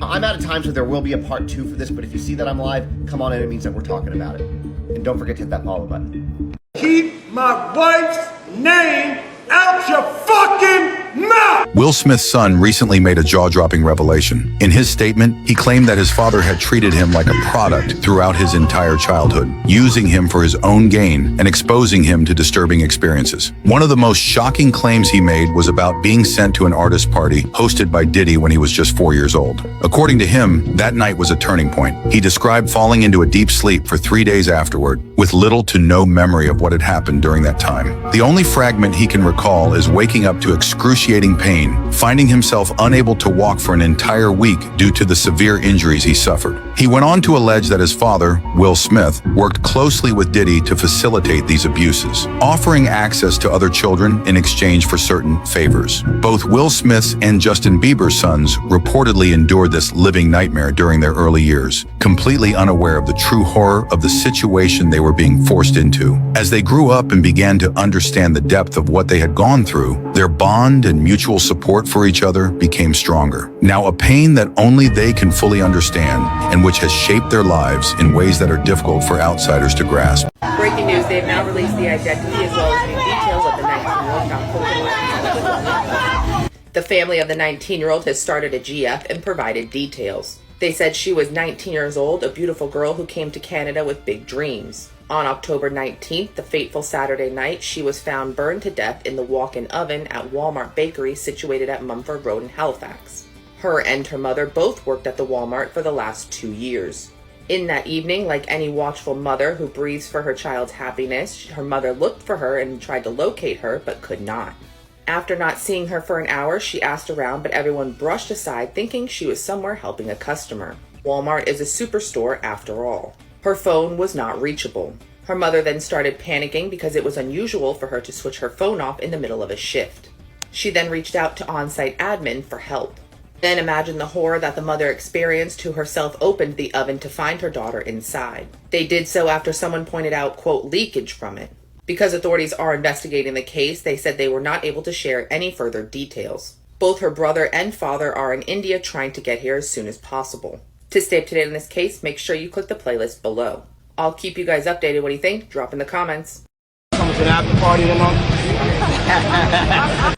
I'm out of time, so there will be a part 2 for this, but if you see that I'm live, come on in, it means that we're talking about it. And don't forget to hit that follow button. Keep my wife's name out your fucking mouth! Will Smith's son recently made a jaw-dropping revelation. In his statement, he claimed that his father had treated him like a product throughout his entire childhood, using him for his own gain and exposing him to disturbing experiences. One of the most shocking claims he made was about being sent to an artist party hosted by Diddy when he was just 4 years old. According to him, that night was a turning point. He described falling into a deep sleep for 3 days afterward, with little to no memory of what had happened during that time. The only fragment he can recall is waking up to excruciating pain, finding himself unable to walk for an entire week due to the severe injuries he suffered. He went on to allege that his father, Will Smith, worked closely with Diddy to facilitate these abuses, offering access to other children in exchange for certain favors. Both Will Smith's and Justin Bieber's sons reportedly endured this living nightmare during their early years, completely unaware of the true horror of the situation they were being forced into. As they grew up and began to understand the depth of what they had gone through, their bond and mutual support for each other became stronger. Now, a pain that only they can fully understand and which has shaped their lives in ways that are difficult for outsiders to grasp. Breaking news, they've now released the identity as well as new details of the 19-year-old found. The family of the 19-year-old has started a GF and provided details. They said she was 19 years old, a beautiful girl who came to Canada with big dreams. On October 19th, the fateful Saturday night, she was found burned to death in the walk-in oven at Walmart Bakery situated at Mumford Road in Halifax. Her and her mother both worked at the Walmart for the last 2 years. In that evening, like any watchful mother who breathes for her child's happiness, her mother looked for her and tried to locate her, but could not. After not seeing her for an hour, she asked around, but everyone brushed aside, thinking she was somewhere helping a customer. Walmart is a superstore after all. Her phone was not reachable. Her mother then started panicking because it was unusual for her to switch her phone off in the middle of a shift. She then reached out to on-site admin for help. Then imagine the horror that the mother experienced, who herself opened the oven to find her daughter inside. They did so after someone pointed out, quote, leakage from it. Because authorities are investigating the case, they said they were not able to share any further details. Both her brother and father are in India trying to get here as soon as possible. To stay up to date on this case, make sure you click the playlist below. I'll keep you guys updated. What do you think? Drop in the comments. Coming to the after party tonight.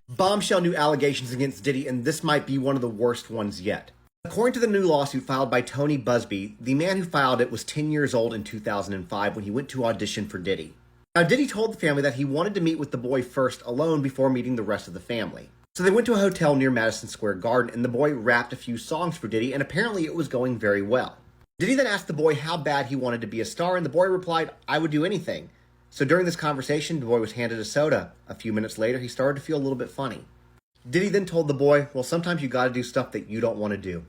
Bombshell new allegations against Diddy, and this might be one of the worst ones yet. According to the new lawsuit filed by Tony Busby, the man who filed it was 10 years old in 2005 when he went to audition for Diddy. Now, Diddy told the family that he wanted to meet with the boy first alone before meeting the rest of the family. So they went to a hotel near Madison Square Garden, and the boy rapped a few songs for Diddy, and apparently it was going very well. Diddy then asked the boy how bad he wanted to be a star, and the boy replied, "I would do anything." So during this conversation, the boy was handed a soda. A few minutes later, he started to feel a little bit funny. Diddy then told the boy, well, sometimes you gotta do stuff that you don't want to do,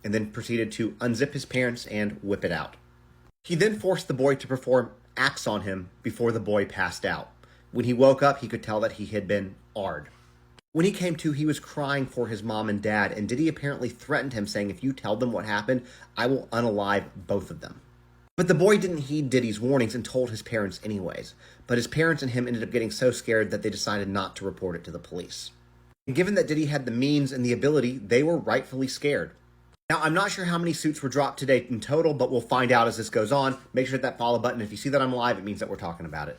and then proceeded to unzip his pants and whip it out. He then forced the boy to perform acts on him before the boy passed out. When he woke up, he could tell that he had been AR'd. When he came to, he was crying for his mom and dad, and Diddy apparently threatened him, saying, if you tell them what happened, I will unalive both of them. But the boy didn't heed Diddy's warnings and told his parents anyways. But his parents and him ended up getting so scared that they decided not to report it to the police. And given that Diddy had the means and the ability, they were rightfully scared. Now, I'm not sure how many suits were dropped today in total, but we'll find out as this goes on. Make sure to hit that follow button. If you see that I'm live, it means that we're talking about it.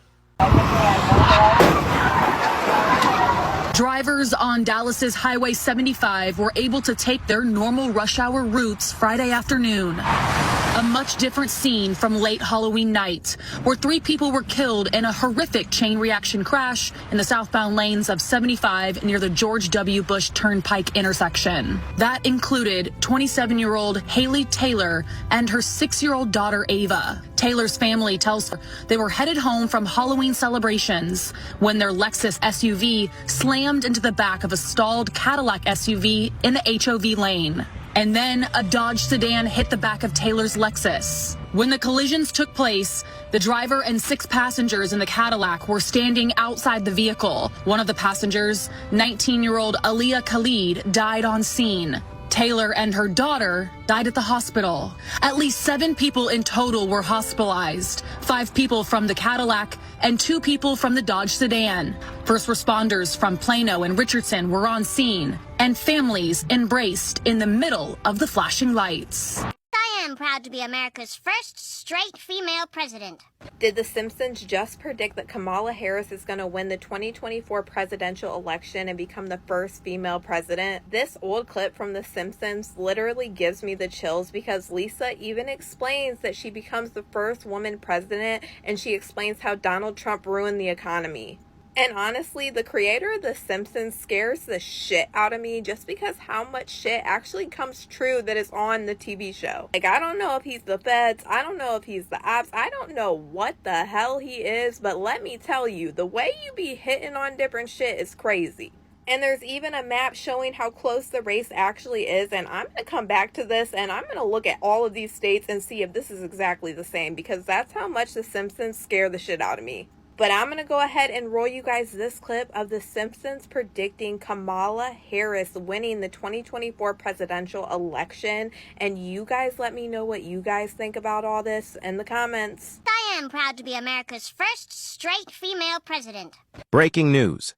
Drivers on Dallas's Highway 75 were able to take their normal rush hour routes Friday afternoon. A much different scene from late Halloween night, where 3 people were killed in a horrific chain reaction crash in the southbound lanes of 75 near the George W. Bush Turnpike intersection. That included 27-year-old Haley Taylor and her 6-year-old daughter Ava. Taylor's family tells her they were headed home from Halloween celebrations when their Lexus SUV slammed into the back of a stalled Cadillac SUV in the HOV lane. And then a Dodge sedan hit the back of Taylor's Lexus. When the collisions took place, the driver and 6 passengers in the Cadillac were standing outside the vehicle. One of the passengers, 19-year-old Aaliyah Khalid, died on scene. Taylor and her daughter died at the hospital. At least 7 people in total were hospitalized, 5 people from the Cadillac and 2 people from the Dodge sedan. First responders from Plano and Richardson were on scene, and families embraced in the middle of the flashing lights. I am proud to be America's first straight female president. Did The Simpsons just predict that Kamala Harris is going to win the 2024 presidential election and become the first female president? This old clip from The Simpsons literally gives me the chills because Lisa even explains that she becomes the first woman president, and she explains how Donald Trump ruined the economy. And honestly, the creator of The Simpsons scares the shit out of me just because how much shit actually comes true that is on the TV show. Like, I don't know if he's the feds, I don't know if he's the ops, I don't know what the hell he is, but let me tell you, the way you be hitting on different shit is crazy. And there's even a map showing how close the race actually is, and I'm going to come back to this and I'm going to look at all of these states and see if this is exactly the same, because that's how much The Simpsons scare the shit out of me. But I'm going to go ahead and roll you guys this clip of The Simpsons predicting Kamala Harris winning the 2024 presidential election. And you guys let me know what you guys think about all this in the comments. I am proud to be America's first straight female president. Breaking news.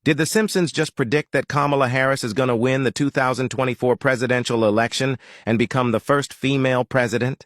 Did The Simpsons just predict that Kamala Harris is going to win the 2024 presidential election and become the first female president?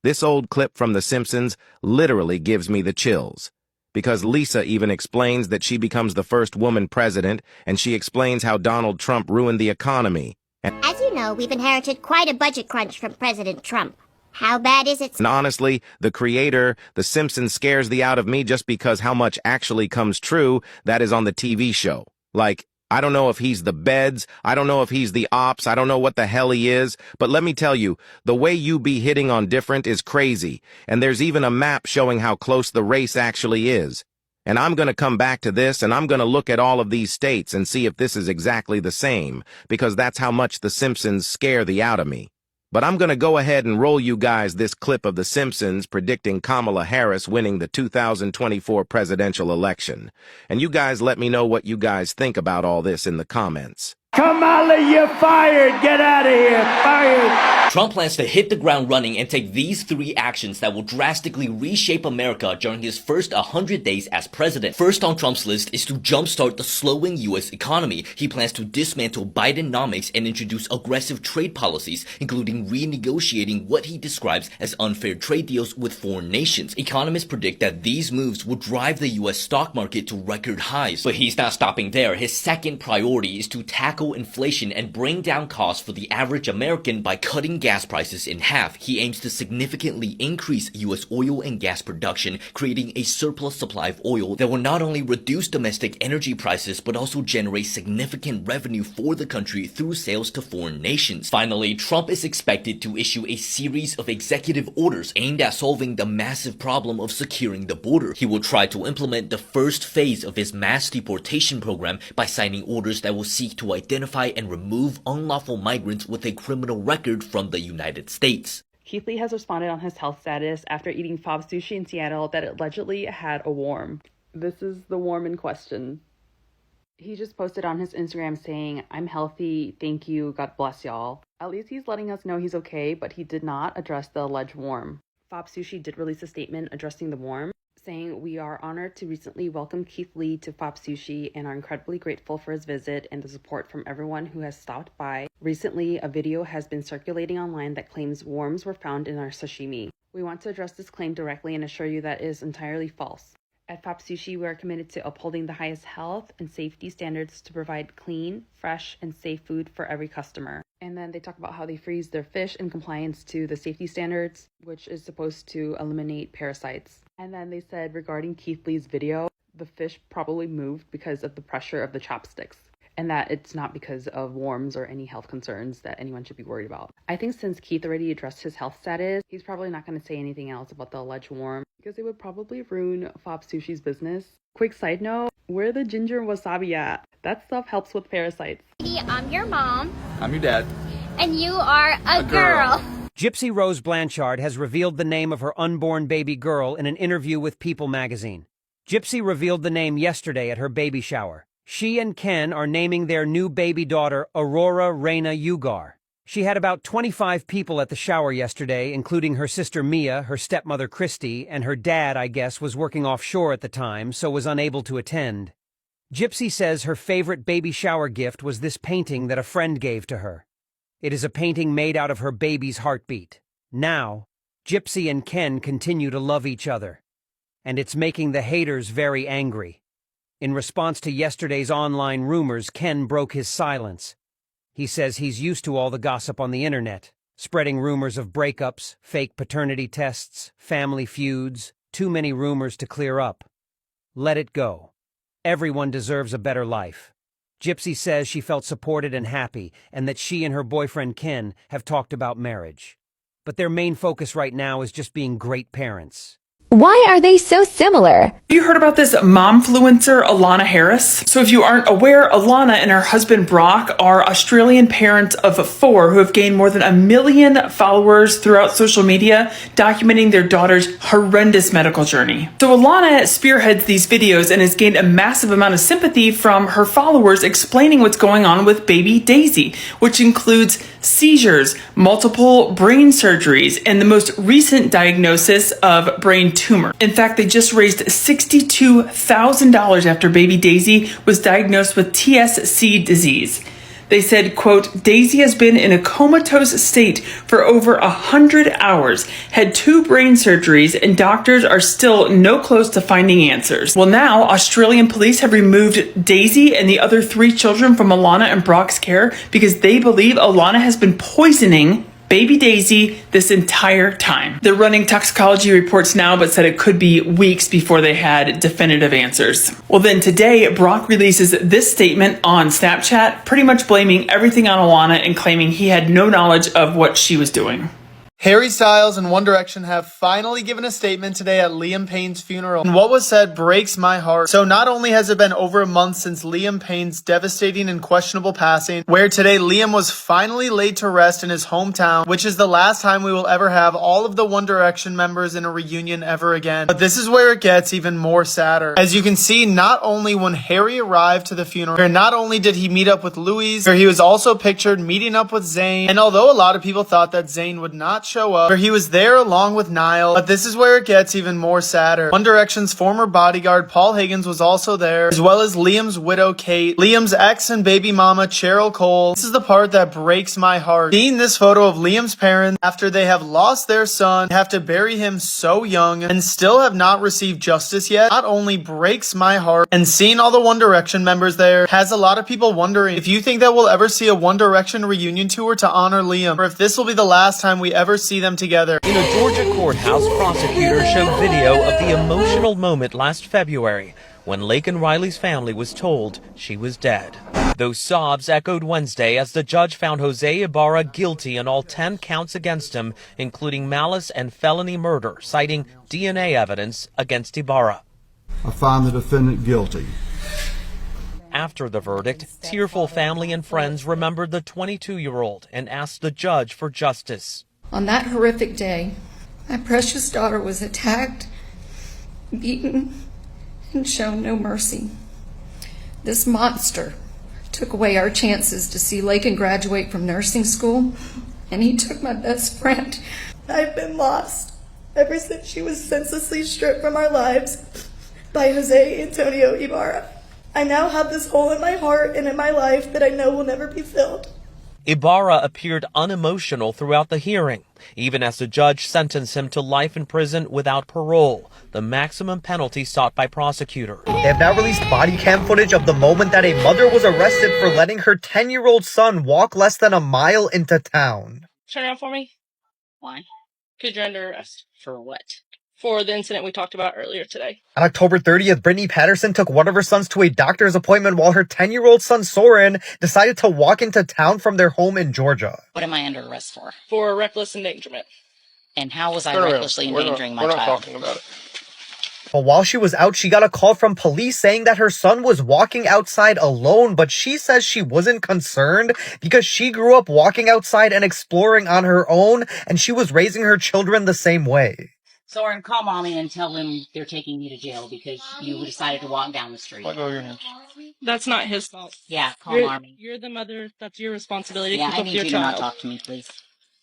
This old clip from The Simpsons literally gives me the chills. Because Lisa even explains that she becomes the first woman president, and she explains how Donald Trump ruined the economy. As you know, we've inherited quite a budget crunch from President Trump. How bad is it? And honestly, the creator, The Simpsons, scares the out of me just because how much actually comes true that is on the TV show. Like, I don't know if he's the beds, I don't know if he's the ops, I don't know what the hell he is, but let me tell you, the way you be hitting on different is crazy, and there's even a map showing how close the race actually is. And I'm going to come back to this, and I'm going to look at all of these states and see if this is exactly the same, because that's how much The Simpsons scare the out of me. But I'm going to go ahead and roll you guys this clip of The Simpsons predicting Kamala Harris winning the 2024 presidential election. And you guys let me know what you guys think about all this in the comments. Kamala, you're fired. Get out of here. Fired. Trump plans to hit the ground running and take these 3 actions that will drastically reshape America during his first 100 days as president. First on Trump's list is to jumpstart the slowing U.S. economy. He plans to dismantle Bidenomics and introduce aggressive trade policies, including renegotiating what he describes as unfair trade deals with foreign nations. Economists predict that these moves will drive the U.S. stock market to record highs. But he's not stopping there. His second priority is to tackle inflation and bring down costs for the average American by cutting gas prices in half. He aims to significantly increase U.S. oil and gas production, creating a surplus supply of oil that will not only reduce domestic energy prices, but also generate significant revenue for the country through sales to foreign nations. Finally, Trump is expected to issue a series of executive orders aimed at solving the massive problem of securing the border. He will try to implement the first phase of his mass deportation program by signing orders that will seek to identify and remove unlawful migrants with a criminal record from the United States. Keith Lee has responded on his health status after eating pho sushi in Seattle that allegedly had a worm. This is the worm in question. He just posted on his Instagram saying, "I'm healthy, thank you, God bless y'all." At least he's letting us know he's okay, but he did not address the alleged worm. Fop Sushi did release a statement addressing the worm, saying, "We are honored to recently welcome Keith Lee to Fop Sushi and are incredibly grateful for his visit and the support from everyone who has stopped by. Recently, a video has been circulating online that claims worms were found in our sashimi. We want to address this claim directly and assure you that it is entirely false. At Fop Sushi, we are committed to upholding the highest health and safety standards to provide clean, fresh, and safe food for every customer." And then they talk about how they freeze their fish in compliance to the safety standards, which is supposed to eliminate parasites. And then they said regarding Keith Lee's video, the fish probably moved because of the pressure of the chopsticks, and that it's not because of worms or any health concerns that anyone should be worried about. I think since Keith already addressed his health status, he's probably not going to say anything else about the alleged worm because it would probably ruin Fop Sushi's business. Quick side note, where the ginger and wasabi at? That stuff helps with parasites. I'm your mom. I'm your dad. And you are a girl. Gypsy Rose Blanchard has revealed the name of her unborn baby girl in an interview with People magazine. Gypsy revealed the name yesterday at her baby shower. She and Ken are naming their new baby daughter Aurora Reina Ugar. She had about 25 people at the shower yesterday, including her sister Mia, her stepmother Christy, and her dad, I guess, was working offshore at the time, so was unable to attend. Gypsy says her favorite baby shower gift was this painting that a friend gave to her. It is a painting made out of her baby's heartbeat. Now, Gypsy and Ken continue to love each other, and it's making the haters very angry. In response to yesterday's online rumors, Ken broke his silence. He says he's used to all the gossip on the internet, spreading rumors of breakups, fake paternity tests, family feuds, too many rumors to clear up. Let it go. Everyone deserves a better life. Gypsy says she felt supported and happy, and that she and her boyfriend Ken have talked about marriage. But their main focus right now is just being great parents. Why are they so similar? Have you heard about this momfluencer, Alana Harris? So if you aren't aware, Alana and her husband Brock are Australian parents of 4 who have gained more than 1 million followers throughout social media, documenting their daughter's horrendous medical journey. So Alana spearheads these videos and has gained a massive amount of sympathy from her followers, explaining what's going on with baby Daisy, which includes seizures, multiple brain surgeries, and the most recent diagnosis of brain tumor. In fact, they just raised $62,000 after baby Daisy was diagnosed with TSC disease. They said, quote, "Daisy has been in a comatose state for over 100 hours, had 2 brain surgeries, and doctors are still no close to finding answers." Well, now Australian police have removed Daisy and the other 3 children from Alana and Brock's care because they believe Alana has been poisoning baby Daisy this entire time. They're running toxicology reports now, but said it could be weeks before they had definitive answers. Well, then today, Brock releases this statement on Snapchat, pretty much blaming everything on Alana and claiming he had no knowledge of what she was doing. Harry Styles and One Direction have finally given a statement today at Liam Payne's funeral, and what was said breaks my heart. So not only has it been over a month since Liam Payne's devastating and questionable passing, where today Liam was finally laid to rest in his hometown, which is the last time we will ever have all of the One Direction members in a reunion ever again. But this is where it gets even more sadder. As you can see, not only when Harry arrived to the funeral, where not only did he meet up with Louise, where he was also pictured meeting up with Zayn, and although a lot of people thought that Zayn would not show up, where he was there along with Niall, but this is where it gets even more sadder. One Direction's former bodyguard Paul Higgins was also there, as well as Liam's widow Kate, Liam's ex and baby mama Cheryl Cole. This is the part that breaks my heart. Seeing this photo of Liam's parents after they have lost their son, have to bury him so young, and still have not received justice yet, not only breaks my heart, and seeing all the One Direction members there has a lot of people wondering if you think that we'll ever see a One Direction reunion tour to honor Liam, or if this will be the last time we ever see them together. In a Georgia courthouse, prosecutors showed video of the emotional moment last February when Laken Riley's family was told she was dead. Those sobs echoed Wednesday as the judge found Jose Ibarra guilty on all 10 counts against him, including malice and felony murder, citing DNA evidence against Ibarra. I find the defendant guilty. After the verdict, tearful family and friends remembered the 22-year-old and asked the judge for justice. On that horrific day, my precious daughter was attacked, beaten, and shown no mercy. This monster took away our chances to see Lakin graduate from nursing school, and he took my best friend. I've been lost ever since she was senselessly stripped from our lives by Jose Antonio Ibarra. I now have this hole in my heart and in my life that I know will never be filled. Ibarra appeared unemotional throughout the hearing, even as the judge sentenced him to life in prison without parole, the maximum penalty sought by prosecutors. They have now released body cam footage of the moment that a mother was arrested for letting her 10-year-old son walk less than a mile into town. Turn around for me. Why? Because you're under arrest. For what? For the incident we talked about earlier today. On October 30th, Brittany Patterson took one of her sons to a doctor's appointment while her 10-year-old son Soren decided to walk into town from their home in Georgia. What am I under arrest for? For reckless endangerment. And how was I recklessly endangering my child? We're not talking about it. But while she was out, she got a call from police saying that her son was walking outside alone, but she says she wasn't concerned because she grew up walking outside and exploring on her own, and she was raising her children the same way. Soren, call mommy and tell them they're taking me to jail because you decided to walk down the street. That's not his fault. Yeah, call mommy. You're the mother. That's your responsibility to Yeah, keep I up need your you child. to not talk to me, please.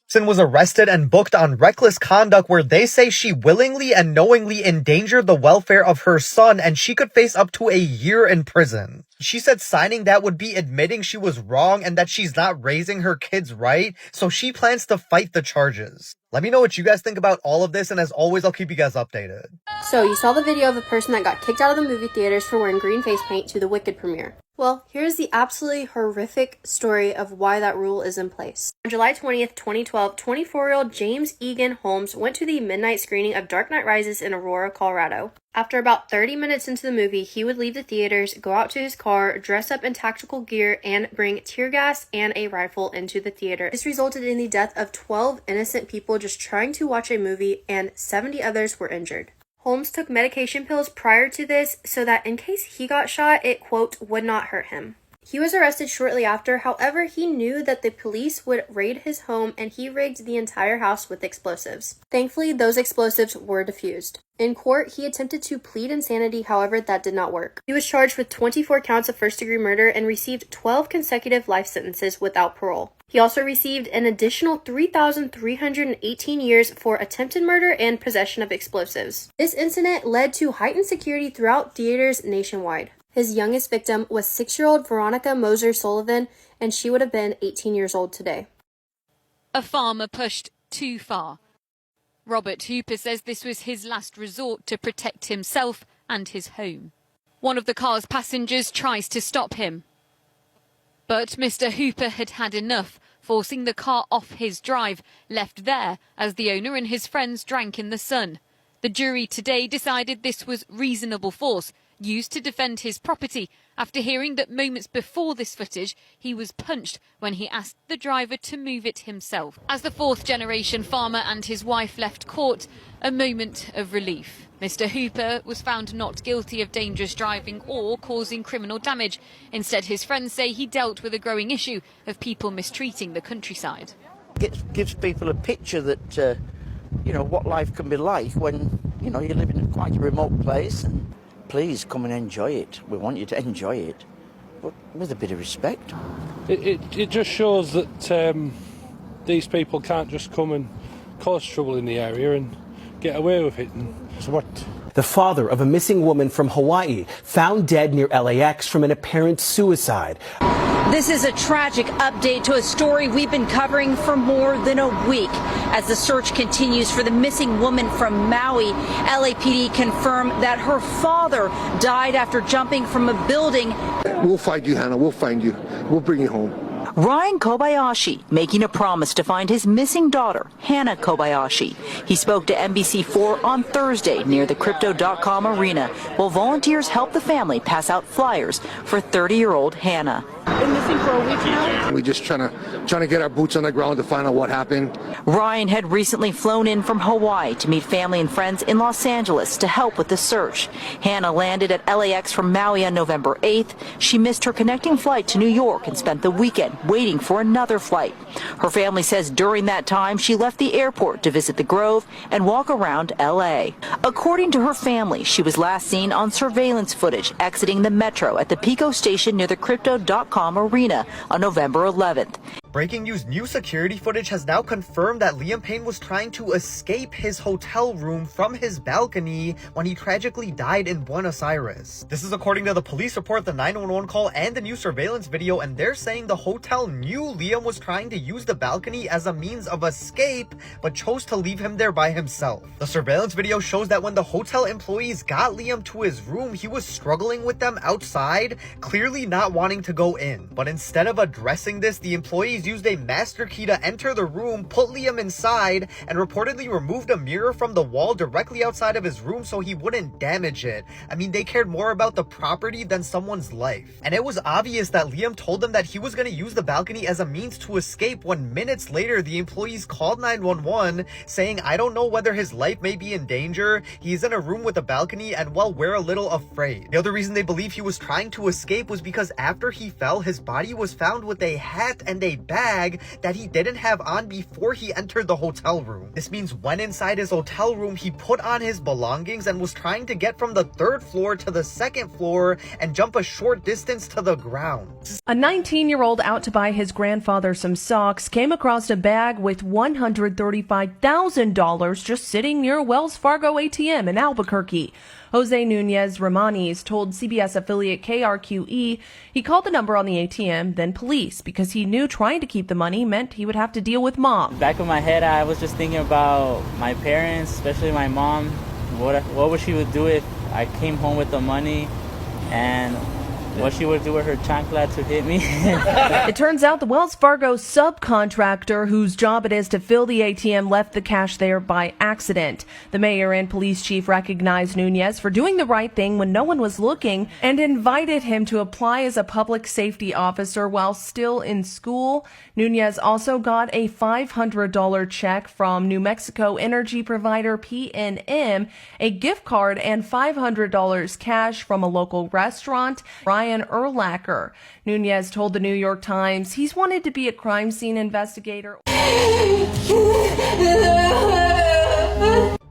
Patterson was arrested and booked on reckless conduct where they say she willingly and knowingly endangered the welfare of her son and she could face up to a year in prison. She said signing that would be admitting she was wrong and that she's not raising her kids right, so she plans to fight the charges. Let me know what you guys think about all of this, and as always, I'll keep you guys updated. So, you saw the video of a person that got kicked out of the movie theaters for wearing green face paint to the Wicked premiere. Well, here's the absolutely horrific story of why that rule is in place. On July 20th, 2012, 24-year-old James Egan Holmes went to the midnight screening of Dark Knight Rises in Aurora, Colorado. After about 30 minutes into the movie, he would leave the theaters, go out to his car, dress up in tactical gear, and bring tear gas and a rifle into the theater. This resulted in the death of 12 innocent people just trying to watch a movie, and 70 others were injured. Holmes took medication pills prior to this so that in case he got shot, it, quote, would not hurt him. He was arrested shortly after, however, he knew that the police would raid his home and he rigged the entire house with explosives. Thankfully, those explosives were defused. In court, he attempted to plead insanity, however, that did not work. He was charged with 24 counts of first-degree murder and received 12 consecutive life sentences without parole. He also received an additional 3,318 years for attempted murder and possession of explosives. This incident led to heightened security throughout theaters nationwide. His youngest victim was 6-year-old Veronica Moser Sullivan, and she would have been 18 years old today. A farmer pushed too far. Robert Hooper says this was his last resort to protect himself and his home. One of the car's passengers tries to stop him. But Mr. Hooper had had enough, forcing the car off his drive, left there as the owner and his friends drank in the sun. The jury today decided this was reasonable force, used to defend his property, after hearing that moments before this footage, he was punched when he asked the driver to move it himself. As the fourth-generation farmer and his wife left court, a moment of relief. Mr. Hooper was found not guilty of dangerous driving or causing criminal damage. Instead, his friends say he dealt with a growing issue of people mistreating the countryside. It gives people a picture that, what life can be like when, you live in quite a remote place. And please come and enjoy it. We want you to enjoy it, but with a bit of respect. It just shows that these people can't just come and cause trouble in the area and get away with it. So what? The father of a missing woman from Hawaii found dead near LAX from an apparent suicide. This is a tragic update to a story we've been covering for more than a week. As the search continues for the missing woman from Maui, LAPD confirmed that her father died after jumping from a building. We'll find you, Hannah. We'll find you. We'll bring you home. Ryan Kobayashi making a promise to find his missing daughter, Hannah Kobayashi. He spoke to NBC4 on Thursday near the Crypto.com arena, while volunteers helped the family pass out flyers for 30-year-old Hannah. Been missing for a week now. We're just trying to get our boots on the ground to find out what happened. Ryan had recently flown in from Hawaii to meet family and friends in Los Angeles to help with the search. Hannah landed at LAX from Maui on November 8th. She missed her connecting flight to New York and spent the weekend waiting for another flight. Her family says during that time, she left the airport to visit the Grove and walk around LA. According to her family, she was last seen on surveillance footage exiting the metro at the Pico station near the Crypto.com arena on November 11th. Breaking news, new security footage has now confirmed that Liam Payne was trying to escape his hotel room from his balcony when he tragically died in Buenos Aires. This is according to the police report, the 911 call, and the new surveillance video, and they're saying the hotel knew Liam was trying to use the balcony as a means of escape, but chose to leave him there by himself. The surveillance video shows that when the hotel employees got Liam to his room, he was struggling with them outside, clearly not wanting to go in. But instead of addressing this, the employees used a master key to enter the room, put Liam inside, and reportedly removed a mirror from the wall directly outside of his room so he wouldn't damage it. I mean, they cared more about the property than someone's life. And it was obvious that Liam told them that he was going to use the balcony as a means to escape when minutes later the employees called 911 saying, I don't know whether his life may be in danger, he's in a room with a balcony, and well, we're a little afraid. The other reason they believe he was trying to escape was because after he fell, his body was found with a hat and a bag that he didn't have on before he entered the hotel room. This means when inside his hotel room, he put on his belongings and was trying to get from the 3rd floor to the 2nd floor and jump a short distance to the ground. A 19-year-old out to buy his grandfather some socks came across a bag with $135,000 just sitting near a Wells Fargo ATM in Albuquerque. Jose Nunez Romanes told CBS affiliate KRQE he called the number on the ATM, then police, because he knew trying to keep the money meant he would have to deal with mom. Back of my head, I was just thinking about my parents, especially my mom. What would she would do if I came home with the money, and what she would do with her chancla to hit me. It turns out the Wells Fargo subcontractor whose job it is to fill the ATM left the cash there by accident. The mayor and police chief recognized Nunez for doing the right thing when no one was looking and invited him to apply as a public safety officer while still in school. Nunez also got a $500 check from New Mexico energy provider PNM, a gift card, and $500 cash from a local restaurant. Ryan Erlacher. Nunez told the New York Times he's wanted to be a crime scene investigator.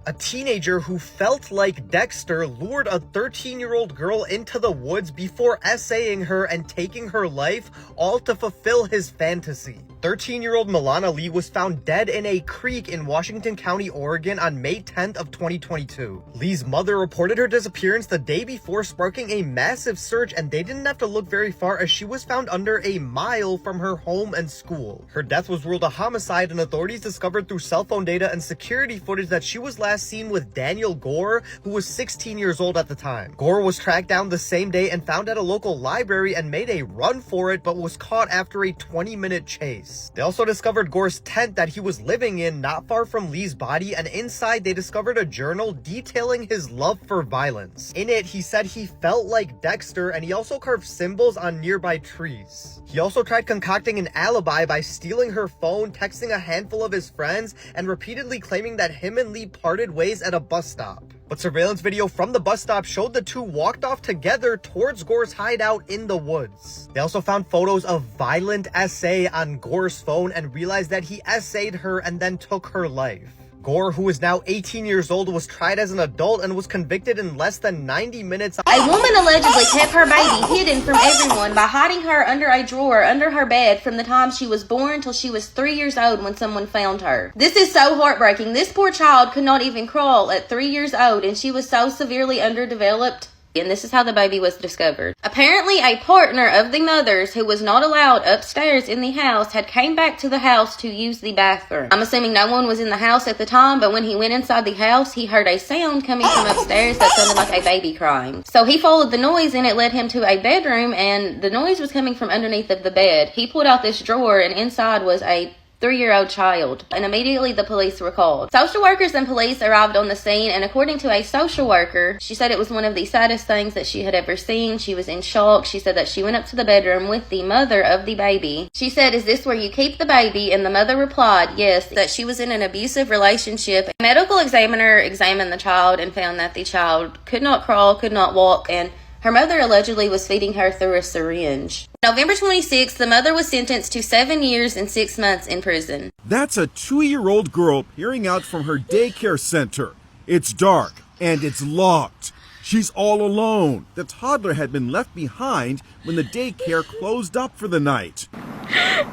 A teenager who felt like Dexter lured a 13-year-old girl into the woods before essaying her and taking her life, all to fulfill his fantasy. 13-year-old Milana Lee was found dead in a creek in Washington County, Oregon on May 10th of 2022. Lee's mother reported her disappearance the day before, sparking a massive search, and they didn't have to look very far as she was found under a mile from her home and school. Her death was ruled a homicide, and authorities discovered through cell phone data and security footage that she was last seen with Daniel Gore, who was 16 years old at the time. Gore was tracked down the same day and found at a local library and made a run for it, but was caught after a 20-minute chase. They also discovered Gore's tent that he was living in not far from Lee's body, and inside they discovered a journal detailing his love for violence. In it, he said he felt like Dexter, and he also carved symbols on nearby trees. He also tried concocting an alibi by stealing her phone, texting a handful of his friends, and repeatedly claiming that him and Lee parted ways at a bus stop. But surveillance video from the bus stop showed the two walked off together towards Gore's hideout in the woods. They also found photos of violent essay on Gore's phone and realized that he essayed her and then took her life. Gore, who is now 18 years old, was tried as an adult and was convicted in less than 90 minutes. A woman allegedly kept her baby hidden from everyone by hiding her under a drawer under her bed from the time she was born till she was 3 years old when someone found her. This is so heartbreaking. This poor child could not even crawl at 3 years old, and she was so severely underdeveloped. And this is how the baby was discovered. Apparently, a partner of the mother's who was not allowed upstairs in the house had came back to the house to use the bathroom. I'm assuming no one was in the house at the time, but when he went inside the house, he heard a sound coming from upstairs that sounded like a baby crying. So he followed the noise and it led him to a bedroom, and the noise was coming from underneath of the bed. He pulled out this drawer and inside was a 3-year-old child, and immediately the police were called. Social workers and police arrived on the scene, and according to a social worker, she said it was one of the saddest things that she had ever seen. She was in shock. She said that she went up to the bedroom with the mother of the baby. She said, "Is this where you keep the baby?" And the mother replied, yes, that she was in an abusive relationship. A medical examiner examined the child and found that the child could not crawl, could not walk, and Her mother allegedly was feeding her through a syringe. November 26th, the mother was sentenced to 7 years and 6 months in prison. That's a 2-year-old girl peering out from her daycare center. It's dark and it's locked. She's all alone. The toddler had been left behind when the daycare closed up for the night.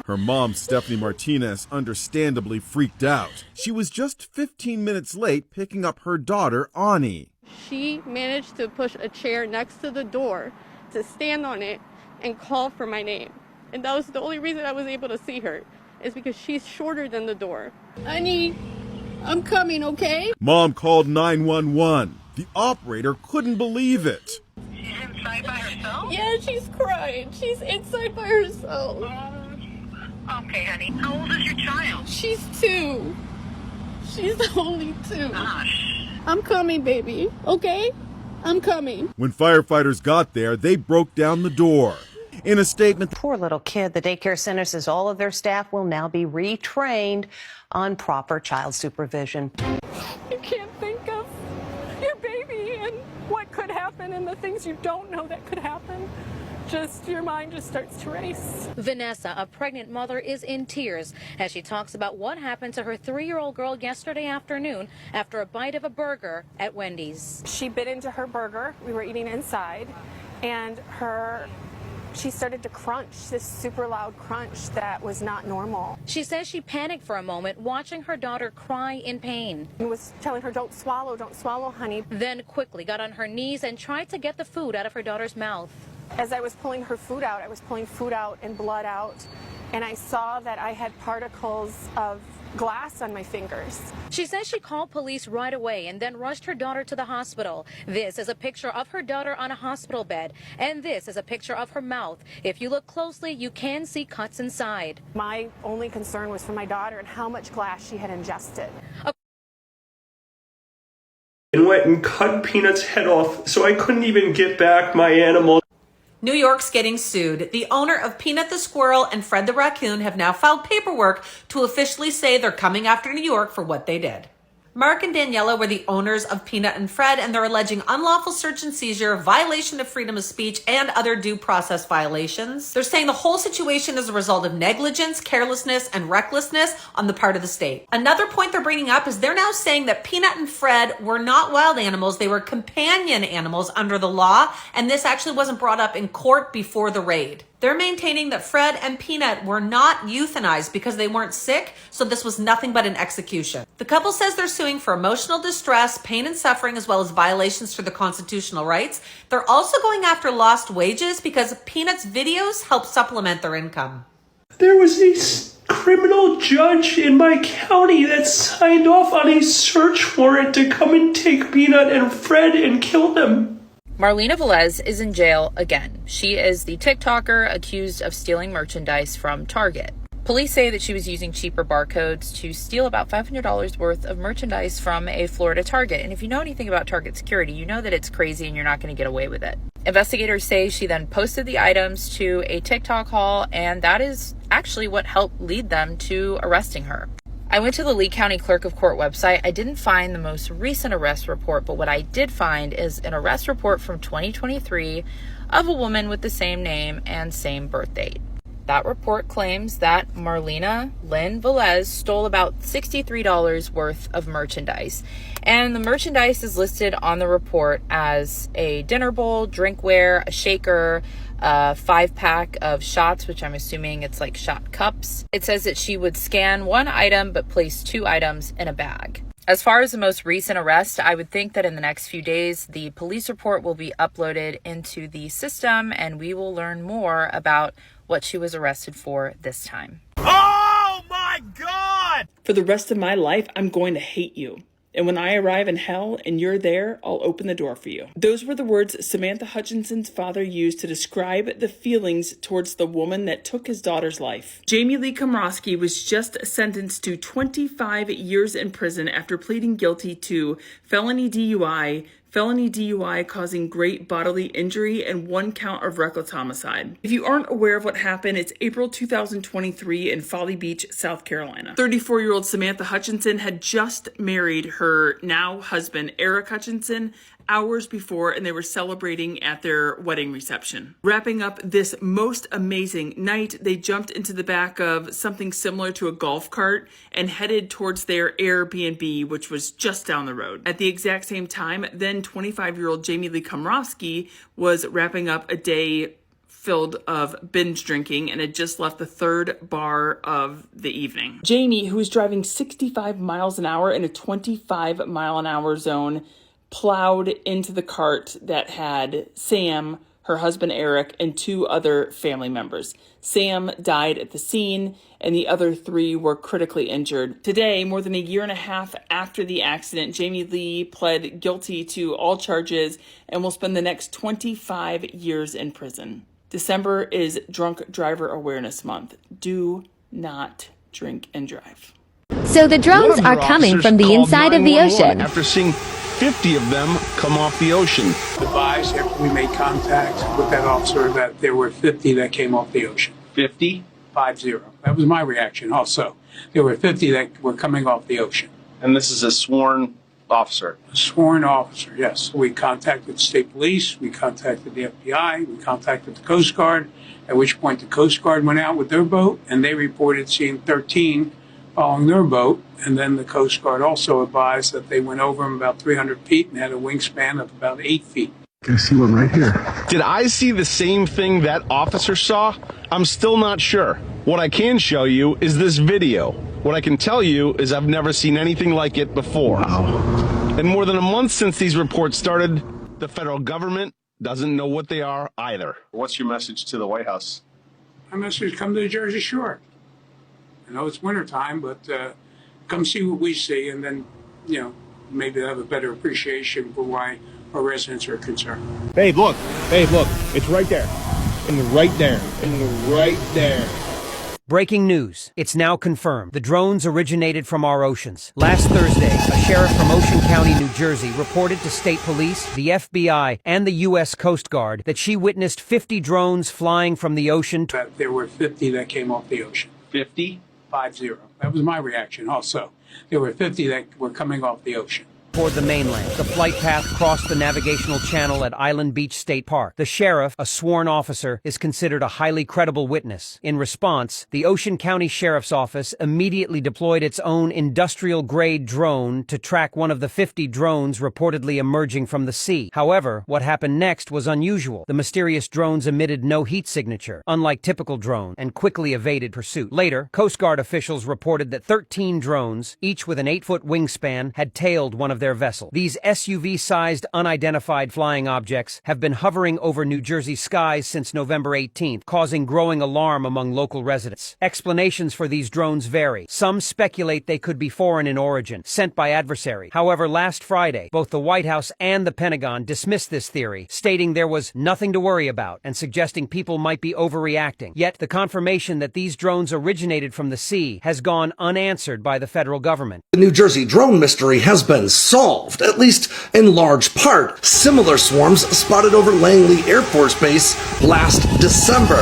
Her mom, Stephanie Martinez, understandably freaked out. She was just 15 minutes late picking up her daughter, Ani. She managed to push a chair next to the door to stand on it and call for my name. And that was the only reason I was able to see her, is because she's shorter than the door. Ani, I'm coming, okay? Mom called 911. The operator couldn't believe it. She's inside by herself? Yeah, she's crying. She's inside by herself. Okay, honey. How old is your child? She's 2. She's only 2. Gosh. I'm coming, baby. Okay? I'm coming. When firefighters got there, they broke down the door. In a statement, poor little kid, the daycare center says all of their staff will now be retrained on proper child supervision. You can't think of your baby and what could happen and the things you don't know that could happen. Just your mind just starts to race. Vanessa, a pregnant mother, is in tears as she talks about what happened to her 3-year-old girl yesterday afternoon after a bite of a burger at Wendy's. She bit into her burger. We were eating inside, and she started to crunch, this super loud crunch that was not normal. She says she panicked for a moment watching her daughter cry in pain. And was telling her, don't swallow, honey. Then quickly got on her knees and tried to get the food out of her daughter's mouth. As I was pulling her food out, I was pulling food out and blood out, and I saw that I had particles of glass on my fingers. She says she called police right away and then rushed her daughter to the hospital. This is a picture of her daughter on a hospital bed, and this is a picture of her mouth. If you look closely, you can see cuts inside. My only concern was for my daughter and how much glass she had ingested. And went and cut Peanut's head off, so I couldn't even get back my animal. New York's getting sued. The owner of Peanut the squirrel and Fred the raccoon have now filed paperwork to officially say they're coming after New York for what they did. Mark and Daniela were the owners of Peanut and Fred, and they're alleging unlawful search and seizure, violation of freedom of speech, and other due process violations. They're saying the whole situation is a result of negligence, carelessness, and recklessness on the part of the state. Another point they're bringing up is they're now saying that Peanut and Fred were not wild animals, they were companion animals under the law, and this actually wasn't brought up in court before the raid. They're maintaining that Fred and Peanut were not euthanized because they weren't sick, so this was nothing but an execution. The couple says they're suing for emotional distress, pain and suffering, as well as violations to their constitutional rights. They're also going after lost wages because Peanut's videos help supplement their income. There was a criminal judge in my county that signed off on a search warrant to come and take Peanut and Fred and kill them. Marlena Velez is in jail again. She is the TikToker accused of stealing merchandise from Target. Police say that she was using cheaper barcodes to steal about $500 worth of merchandise from a Florida Target. And if you know anything about Target security, you know that it's crazy and you're not going to get away with it. Investigators say she then posted the items to a TikTok haul, and that is actually what helped lead them to arresting her. I went to the Lee County Clerk of Court website. I didn't find the most recent arrest report, but what I did find is an arrest report from 2023 of a woman with the same name and same birth date. That report claims that Marlena Lynn Velez stole about $63 worth of merchandise. And the merchandise is listed on the report as a dinner bowl, drinkware, a shaker, a 5-pack of shots, which I'm assuming it's like shot cups. It says that she would scan one item but place 2 items in a bag. As far as the most recent arrest, I would think that in the next few days, the police report will be uploaded into the system and we will learn more about what she was arrested for this time. Oh my God! For the rest of my life, I'm going to hate you. And when I arrive in hell and you're there, I'll open the door for you. Those were the words Samantha Hutchinson's father used to describe the feelings towards the woman that took his daughter's life. Jamie Lee Komrosky was just sentenced to 25 years in prison after pleading guilty to felony DUI causing great bodily injury, and 1 count of reckless homicide. If you aren't aware of what happened, it's April 2023 in Folly Beach, South Carolina. 34-year-old Samantha Hutchinson had just married her now husband, Eric Hutchinson, hours before, and they were celebrating at their wedding reception. Wrapping up this most amazing night, they jumped into the back of something similar to a golf cart and headed towards their Airbnb, which was just down the road. At the exact same time, then 25-year-old Jamie Lee Komrosky was wrapping up a day filled of binge drinking and had just left the third bar of the evening. Jamie, who was driving 65 miles an hour in a 25 mile an hour zone, plowed into the cart that had Sam, her husband Eric, and 2 other family members. Sam died at the scene, and the other 3 were critically injured. Today, more than a year and a half after the accident, Jamie Lee pled guilty to all charges and will spend the next 25 years in prison. December is Drunk Driver Awareness Month. Do not drink and drive. So the drones are coming from the inside of the ocean. After seeing 50 of them come off the ocean. Advised after we made contact with that officer that there were 50 that came off the ocean. 50? 50. That was my reaction also. There were 50 that were coming off the ocean. And this is a sworn officer? A sworn officer, yes. We contacted state police, we contacted the FBI, we contacted the Coast Guard, at which point the Coast Guard went out with their boat and they reported seeing 13 following their boat. And then the Coast Guard also advised that they went over them about 300 feet and had a wingspan of about 8 feet. I see one right here. Did I see the same thing that officer saw? I'm still not sure. What I can show you is this video. What I can tell you is I've never seen anything like it before. Wow. In more than a month since these reports started, the federal government doesn't know what they are either. What's your message to the White House? My message, come to the Jersey Shore. I know it's wintertime, but come see what we see, and then, maybe have a better appreciation for why our residents are concerned. Babe, look. It's right there. Right there. Breaking news. It's now confirmed. The drones originated from our oceans. Last Thursday, a sheriff from Ocean County, New Jersey, reported to state police, the FBI, and the U.S. Coast Guard that she witnessed 50 drones flying from the ocean. That there were 50 that came off the ocean. 50? 50. That was my reaction also. There were 50 that were coming off the ocean. Toward the mainland. The flight path crossed the navigational channel at Island Beach State Park. The sheriff, a sworn officer, is considered a highly credible witness. In response, the Ocean County Sheriff's Office immediately deployed its own industrial-grade drone to track one of the 50 drones reportedly emerging from the sea. However, what happened next was unusual. The mysterious drones emitted no heat signature, unlike typical drones, and quickly evaded pursuit. Later, Coast Guard officials reported that 13 drones, each with an 8-foot wingspan, had tailed one of their vessel. These SUV-sized, unidentified flying objects have been hovering over New Jersey skies since November 18th, causing growing alarm among local residents. Explanations for these drones vary. Some speculate they could be foreign in origin, sent by adversaries. However, last Friday, both the White House and the Pentagon dismissed this theory, stating there was nothing to worry about and suggesting people might be overreacting. Yet, the confirmation that these drones originated from the sea has gone unanswered by the federal government. The New Jersey drone mystery has been solved, at least in large part. Similar swarms spotted over Langley Air Force Base last December.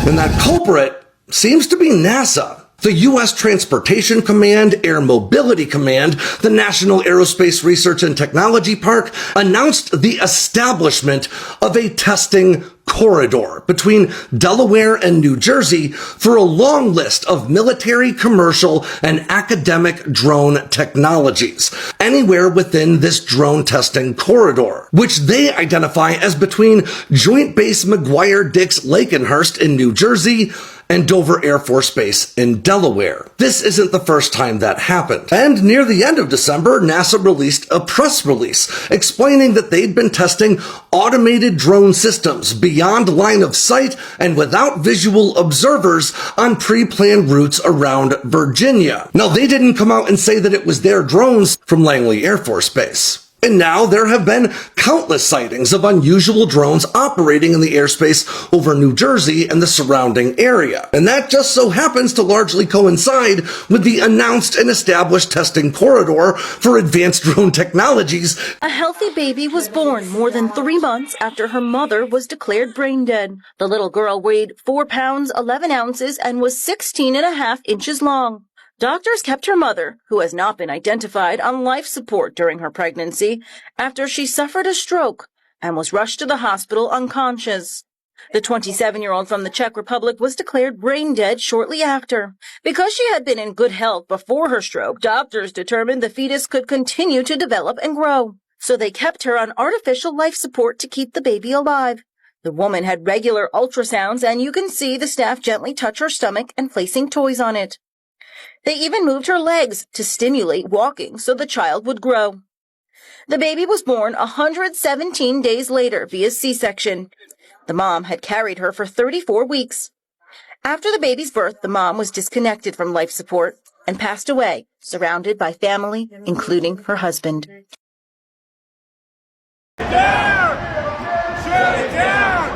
And that culprit seems to be NASA. The U.S. Transportation Command, Air Mobility Command, the National Aerospace Research and Technology Park announced the establishment of a testing corridor between Delaware and New Jersey for a long list of military, commercial, and academic drone technologies, anywhere within this drone testing corridor, which they identify as between Joint Base McGuire-Dix-Lakenhurst in New Jersey and Dover Air Force Base in Delaware. This isn't the first time that happened. And near the end of December, NASA released a press release explaining that they'd been testing automated drone systems beyond line of sight and without visual observers on pre-planned routes around Virginia. Now, they didn't come out and say that it was their drones from Langley Air Force Base. And now there have been countless sightings of unusual drones operating in the airspace over New Jersey and the surrounding area. And that just so happens to largely coincide with the announced and established testing corridor for advanced drone technologies. A healthy baby was born more than 3 months after her mother was declared brain dead. The little girl weighed 4 pounds, 11 ounces and was 16.5 inches long. Doctors kept her mother, who has not been identified, on life support during her pregnancy after she suffered a stroke and was rushed to the hospital unconscious. The 27-year-old from the Czech Republic was declared brain dead shortly after. Because she had been in good health before her stroke, doctors determined the fetus could continue to develop and grow. So they kept her on artificial life support to keep the baby alive. The woman had regular ultrasounds, and you can see the staff gently touch her stomach and placing toys on it. They even moved her legs to stimulate walking so the child would grow. The baby was born 117 days later via C-section. The mom had carried her for 34 weeks. After the baby's birth, the mom was disconnected from life support and passed away, surrounded by family, including her husband. Down! Shut it down!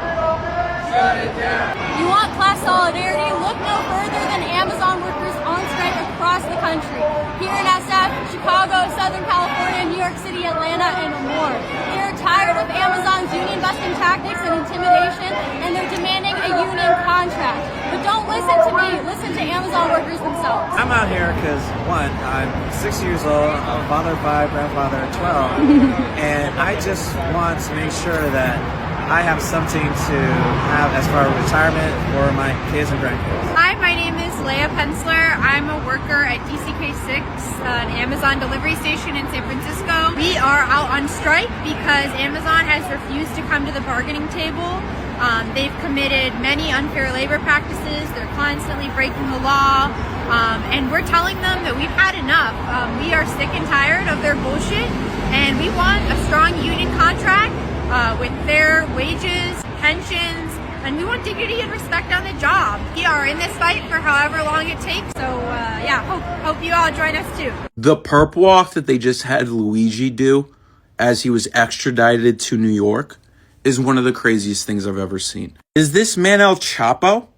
Shut it down! You want class solidarity? Look no further than Amazon workers on strike across the country. Here in SF, Chicago, Southern California, New York City, Atlanta, and more. They are tired of Amazon's union-busting tactics and intimidation, and they're demanding a union contract. But don't listen to me. Listen to Amazon workers themselves. I'm out here because, one, I'm 6 years old. I'm fathered by a grandfather at 12. And I just want to make sure that I have something to have as far as retirement for my kids and grandkids. Hi, my name is Leah Pensler. I'm a worker at DCK6, an Amazon delivery station in San Francisco. We are out on strike because Amazon has refused to come to the bargaining table. They've committed many unfair labor practices. They're constantly breaking the law. And we're telling them that we've had enough. We are sick and tired of their bullshit, and we want a strong union contract with fair wages, pensions, and we want dignity and respect on the job. We are in this fight for however long it takes, so hope you all join us too. The perp walk that they just had Luigi do as he was extradited to New York is one of the craziest things I've ever seen. Is this man El Chapo?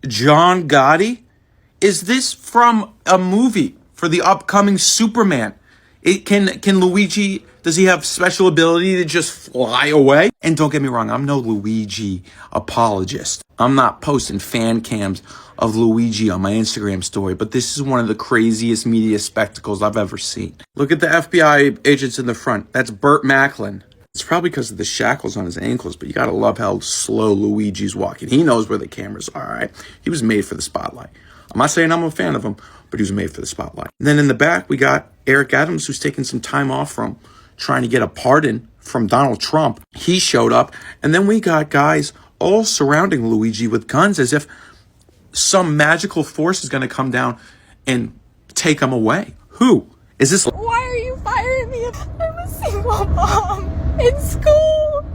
John Gotti? Is this from a movie for the upcoming Superman? Can Luigi, does he have special ability to just fly away? And don't get me wrong, I'm no Luigi apologist. I'm not posting fan cams of Luigi on my Instagram story, but this is one of the craziest media spectacles I've ever seen. Look at the FBI agents in the front. That's Burt Macklin. It's probably because of the shackles on his ankles, but you gotta love how slow Luigi's walking. He knows where the cameras are, all right? He was made for the spotlight. I'm not saying I'm a fan of him, but he was made for the spotlight. And then in the back, we got Eric Adams, who's taking some time off from trying to get a pardon from Donald Trump. He showed up. And then we got guys all surrounding Luigi with guns as if some magical force is going to come down and take him away. Who? Is this? Why are you firing me? I'm a single mom in school.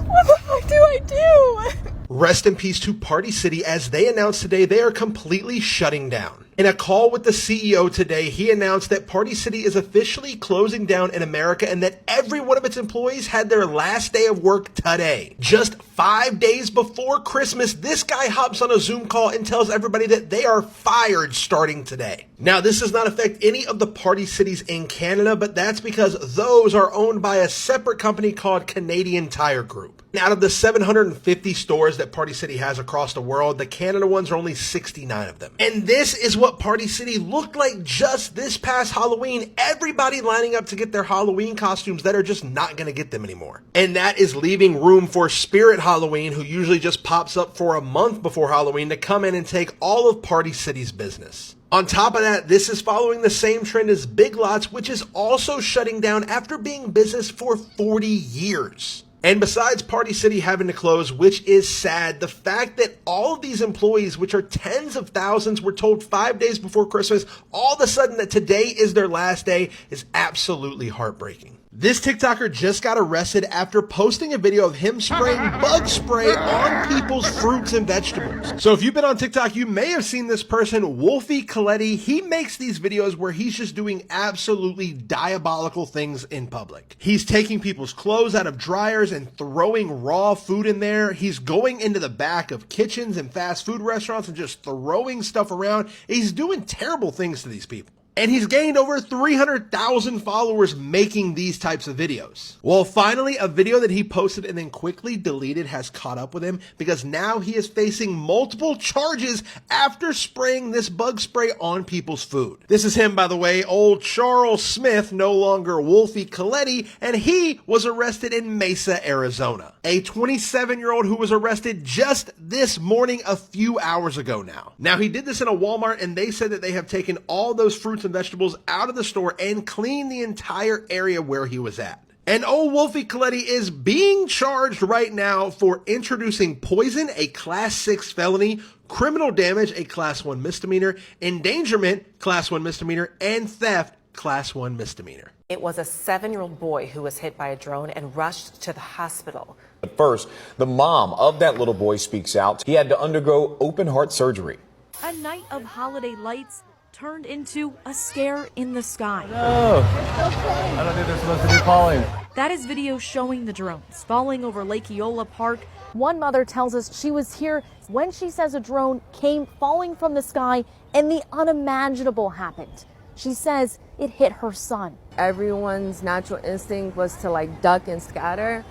What the fuck do I do? Rest in peace to Party City, as they announced today they are completely shutting down. In a call with the CEO today, he announced that Party City is officially closing down in America and that every one of its employees had their last day of work today. Just 5 days before Christmas, this guy hops on a Zoom call and tells everybody that they are fired starting today. Now, this does not affect any of the Party Cities in Canada, but that's because those are owned by a separate company called Canadian Tire Group. Out of the 750 stores that Party City has across the world, the Canada ones are only 69 of them. And this is what Party City looked like just this past Halloween. Everybody lining up to get their Halloween costumes that are just not going to get them anymore. And that is leaving room for Spirit Halloween, who usually just pops up for a month before Halloween, to come in and take all of Party City's business. On top of that, this is following the same trend as Big Lots, which is also shutting down after being in business for 40 years. And besides Party City having to close, which is sad, the fact that all of these employees, which are tens of thousands, were told 5 days before Christmas, all of a sudden that today is their last day, is absolutely heartbreaking. This TikToker just got arrested after posting a video of him spraying bug spray on people's fruits and vegetables. So if you've been on TikTok, you may have seen this person, Wolfie Coletti. He makes these videos where he's just doing absolutely diabolical things in public. He's taking people's clothes out of dryers and throwing raw food in there. He's going into the back of kitchens and fast food restaurants and just throwing stuff around. He's doing terrible things to these people. And he's gained over 300,000 followers making these types of videos. Well, finally, a video that he posted and then quickly deleted has caught up with him because now he is facing multiple charges after spraying this bug spray on people's food. This is him, by the way, old Charles Smith, no longer Wolfie Coletti, and he was arrested in Mesa, Arizona. A 27-year-old who was arrested just this morning a few hours ago now. Now, he did this in a Walmart, and they said that they have taken all those fruits and vegetables out of the store and cleaned the entire area where he was at. And old Wolfie Coletti is being charged right now for introducing poison, a class 6 felony, criminal damage, a class 1 misdemeanor, endangerment, class 1 misdemeanor, and theft, class 1 misdemeanor. It was a 7-year-old boy who was hit by a drone and rushed to the hospital. But first, the mom of that little boy speaks out. He had to undergo open heart surgery. A night of holiday lights turned into a scare in the sky. No, I don't think they're supposed to be falling. That is video showing the drones falling over Lake Eola Park. One mother tells us she was here when she says a drone came falling from the sky and the unimaginable happened. She says it hit her son. Everyone's natural instinct was to like duck and scatter.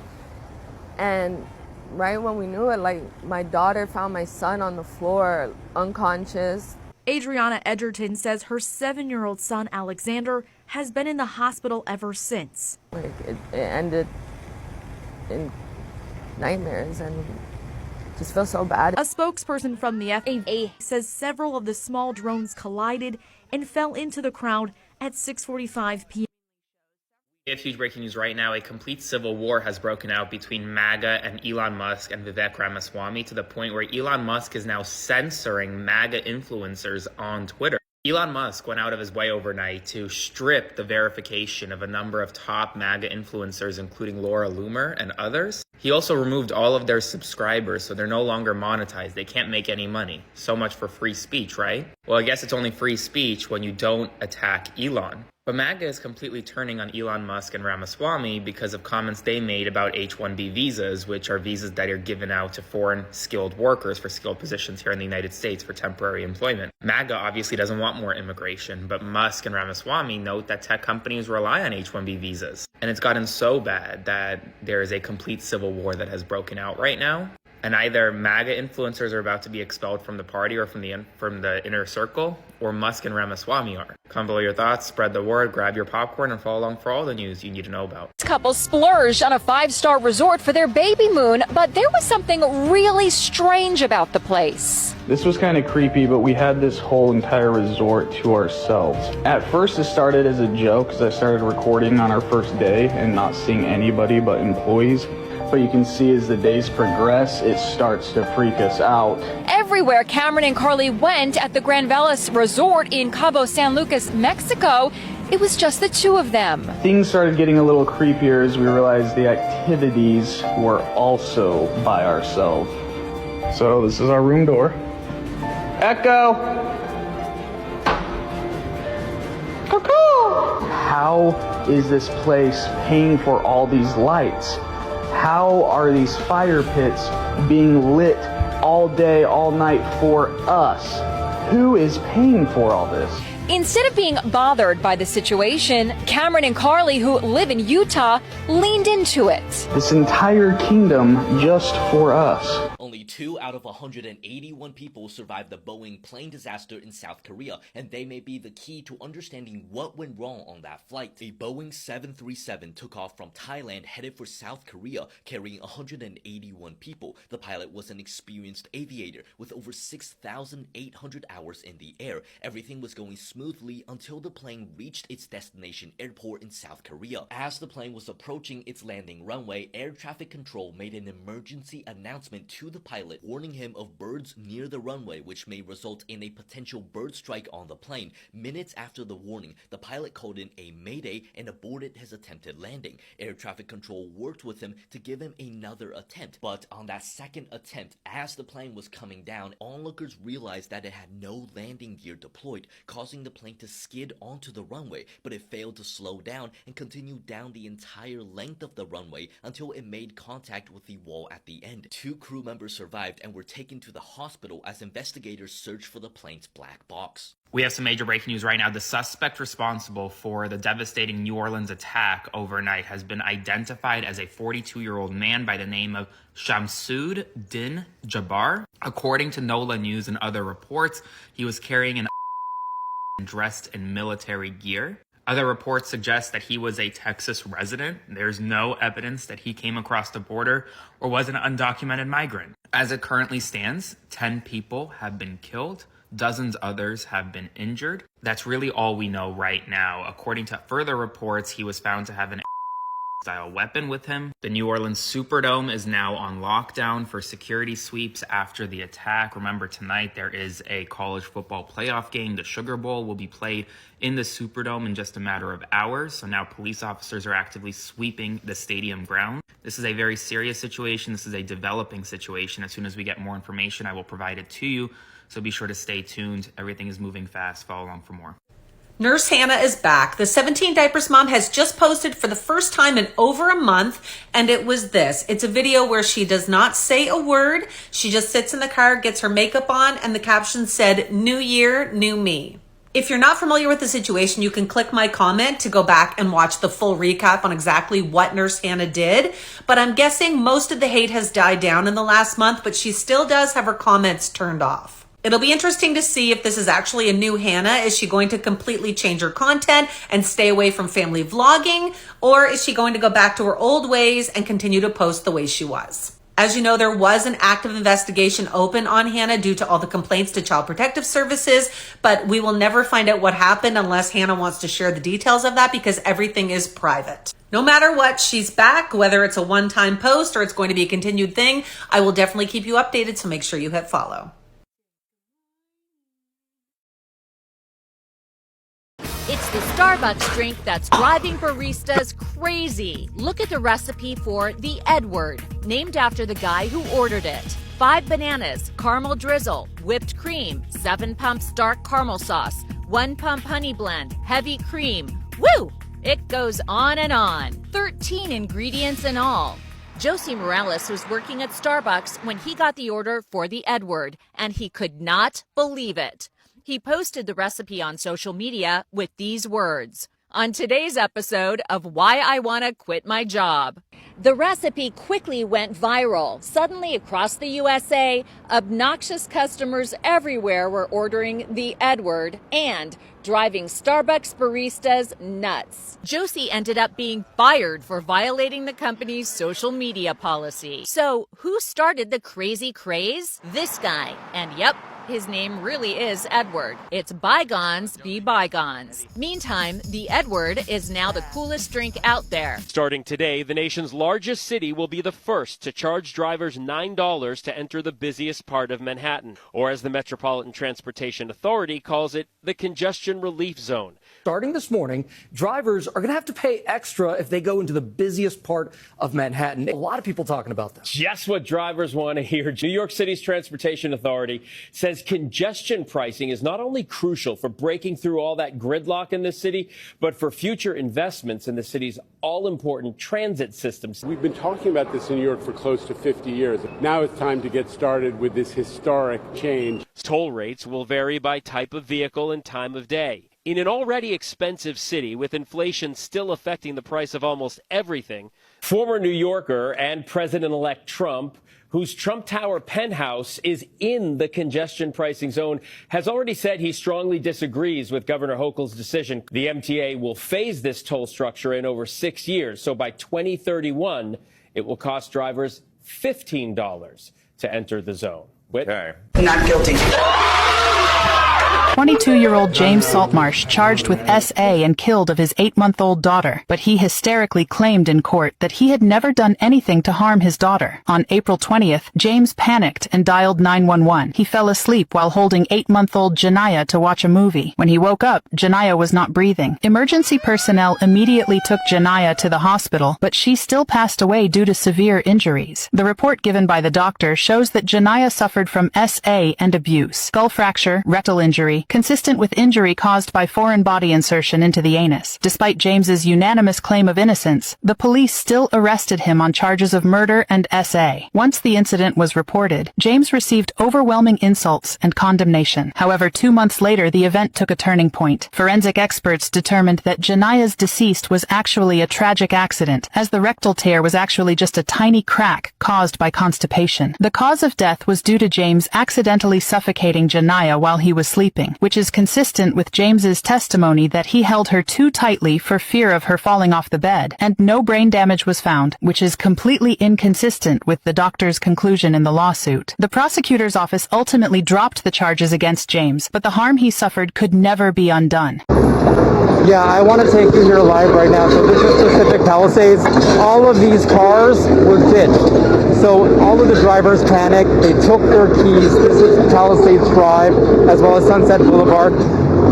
And right when we knew it, like my daughter found my son on the floor unconscious. Adriana Edgerton says her 7-year-old son, Alexander, has been in the hospital ever since. Like it ended in nightmares and just feel so bad. A spokesperson from the FAA says several of the small drones collided and fell into the crowd at 6:45 p.m. We have huge breaking news right now. A complete civil war has broken out between MAGA and Elon Musk and Vivek Ramaswamy to the point where Elon Musk is now censoring MAGA influencers on Twitter. Elon Musk went out of his way overnight to strip the verification of a number of top MAGA influencers, including Laura Loomer and others. He also removed all of their subscribers, so they're no longer monetized. They can't make any money. So much for free speech, right? Well, I guess it's only free speech when you don't attack Elon. But MAGA is completely turning on Elon Musk and Ramaswamy because of comments they made about H-1B visas, which are visas that are given out to foreign skilled workers for skilled positions here in the United States for temporary employment. MAGA obviously doesn't want more immigration, but Musk and Ramaswamy note that tech companies rely on H-1B visas. And it's gotten so bad that there is a complete civil war that has broken out right now. And either MAGA influencers are about to be expelled from the party or from the inner circle, or Musk and Ramaswamy are. Comment below your thoughts, spread the word, grab your popcorn, and follow along for all the news you need to know about. This couple splurged on a 5-star resort for their baby moon, but there was something really strange about the place. This was kind of creepy, but we had this whole entire resort to ourselves. At first it started as a joke because I started recording on our first day and not seeing anybody but employees. But you can see as the days progress, it starts to freak us out. Everywhere Cameron and Carly went at the Gran Velas Resort in Cabo San Lucas, Mexico, it was just the two of them. Things started getting a little creepier as we realized the activities were also by ourselves. So this is our room door. Echo! Cuckoo! How is this place paying for all these lights? How are these fire pits being lit all day, all night for us? Who is paying for all this? Instead of being bothered by the situation, Cameron and Carly, who live in Utah, leaned into it. This entire kingdom just for us. Only 2 out of 181 people survived the Boeing plane disaster in South Korea, and they may be the key to understanding what went wrong on that flight. A Boeing 737 took off from Thailand headed for South Korea, carrying 181 people. The pilot was an experienced aviator with over 6,800 hours in the air. Everything was going smoothly until the plane reached its destination airport in South Korea. As the plane was approaching its landing runway, air traffic control made an emergency announcement to the pilot, warning him of birds near the runway, which may result in a potential bird strike on the plane. Minutes after the warning, the pilot called in a mayday and aborted his attempted landing. Air traffic control worked with him to give him another attempt, but on that second attempt, as the plane was coming down, onlookers realized that it had no landing gear deployed, causing the plane to skid onto the runway, but it failed to slow down and continued down the entire length of the runway until it made contact with the wall at the end. 2 crew members survived and were taken to the hospital as investigators searched for the plane's black box. We have some major breaking news right now. The suspect responsible for the devastating New Orleans attack overnight has been identified as a 42-year-old man by the name of Shamsud Din Jabbar. According to NOLA News and other reports, he was carrying an dressed in military gear. Other reports suggest that he was a Texas resident. There's no evidence that he came across the border or was an undocumented migrant. As it currently stands, 10 people have been killed. Dozens others have been injured. That's really all we know right now. According to further reports, he was found to have an style weapon with him. The New Orleans Superdome is now on lockdown for security sweeps after the attack. Remember, tonight there is a college football playoff game. The Sugar Bowl will be played in the Superdome in just a matter of hours. So now police officers are actively sweeping the stadium ground. This is a very serious situation. This is a developing situation. As soon as we get more information, I will provide it to you. So be sure to stay tuned. Everything is moving fast. Follow along for more. Nurse Hannah is back. The 17 Diapers mom has just posted for the first time in over a month, and it was this. It's a video where she does not say a word. She just sits in the car, gets her makeup on, and the caption said, "New year, new me." If you're not familiar with the situation, you can click my comment to go back and watch the full recap on exactly what Nurse Hannah did. But I'm guessing most of the hate has died down in the last month, but she still does have her comments turned off. It'll be interesting to see if this is actually a new Hannah. Is she going to completely change her content and stay away from family vlogging? Or is she going to go back to her old ways and continue to post the way she was? As you know, there was an active investigation open on Hannah due to all the complaints to Child Protective Services, but we will never find out what happened unless Hannah wants to share the details of that because everything is private. No matter what, she's back, whether it's a one-time post or it's going to be a continued thing. I will definitely keep you updated, so make sure you hit follow. It's the Starbucks drink that's driving baristas crazy. Look at the recipe for the Edward, named after the guy who ordered it. 5 bananas, caramel drizzle, whipped cream, 7 pumps dark caramel sauce, 1 pump honey blend, heavy cream. Woo! It goes on and on. 13 ingredients in all. Josie Morales was working at Starbucks when he got the order for the Edward, and he could not believe it. He posted the recipe on social media with these words. On today's episode of Why I Want to Quit My Job. The recipe quickly went viral. Suddenly across the USA, obnoxious customers everywhere were ordering the Edward and driving Starbucks baristas nuts. Josie ended up being fired for violating the company's social media policy. So who started the crazy craze? This guy. And yep, his name really is Edward. It's bygones be bygones. Meantime, the Edward is now the coolest drink out there. Starting today, the nation's largest city will be the first to charge drivers $9 to enter the busiest part of Manhattan, or as the Metropolitan Transportation Authority calls it, the congestion relief zone. Starting this morning, drivers are going to have to pay extra if they go into the busiest part of Manhattan. A lot of people talking about this. Just what drivers want to hear. New York City's Transportation Authority says congestion pricing is not only crucial for breaking through all that gridlock in the city, but for future investments in the city's all-important transit systems. We've been talking about this in New York for close to 50 years. Now it's time to get started with this historic change. Toll rates will vary by type of vehicle and time of day. In an already expensive city, with inflation still affecting the price of almost everything, former New Yorker and President-elect Trump, whose Trump Tower penthouse is in the congestion pricing zone, has already said he strongly disagrees with Governor Hochul's decision. The MTA will phase this toll structure in over 6 years, so by 2031, it will cost drivers $15 to enter the zone. Whit? Not guilty. 22-year-old James Saltmarsh charged with SA and killed of his 8-month-old daughter, but he hysterically claimed in court that he had never done anything to harm his daughter. On April 20th, James panicked and dialed 911. He fell asleep while holding 8-month-old Janiyah to watch a movie. When he woke up, Janiyah was not breathing. Emergency personnel immediately took Janiyah to the hospital, but she still passed away due to severe injuries. The report given by the doctor shows that Janiyah suffered from SA and abuse, skull fracture, rectal injury, consistent with injury caused by foreign body insertion into the anus. Despite James's unanimous claim of innocence, the police still arrested him on charges of murder and SA. Once the incident was reported, James received overwhelming insults and condemnation. However, 2 months later, the event took a turning point. Forensic experts determined that Janiah's deceased was actually a tragic accident, as the rectal tear was actually just a tiny crack caused by constipation. The cause of death was due to James accidentally suffocating Janiah while he was sleeping, which is consistent with James's testimony that he held her too tightly for fear of her falling off the bed, and no brain damage was found, which is completely inconsistent with the doctor's conclusion in the lawsuit. The prosecutor's office ultimately dropped the charges against James, but the harm he suffered could never be undone. Yeah, I want to take you here live right now. So this is Pacific Palisades. All of these cars were ditched. So all of the drivers panicked. They took their keys. This is Palisades Drive as well as Sunset Boulevard.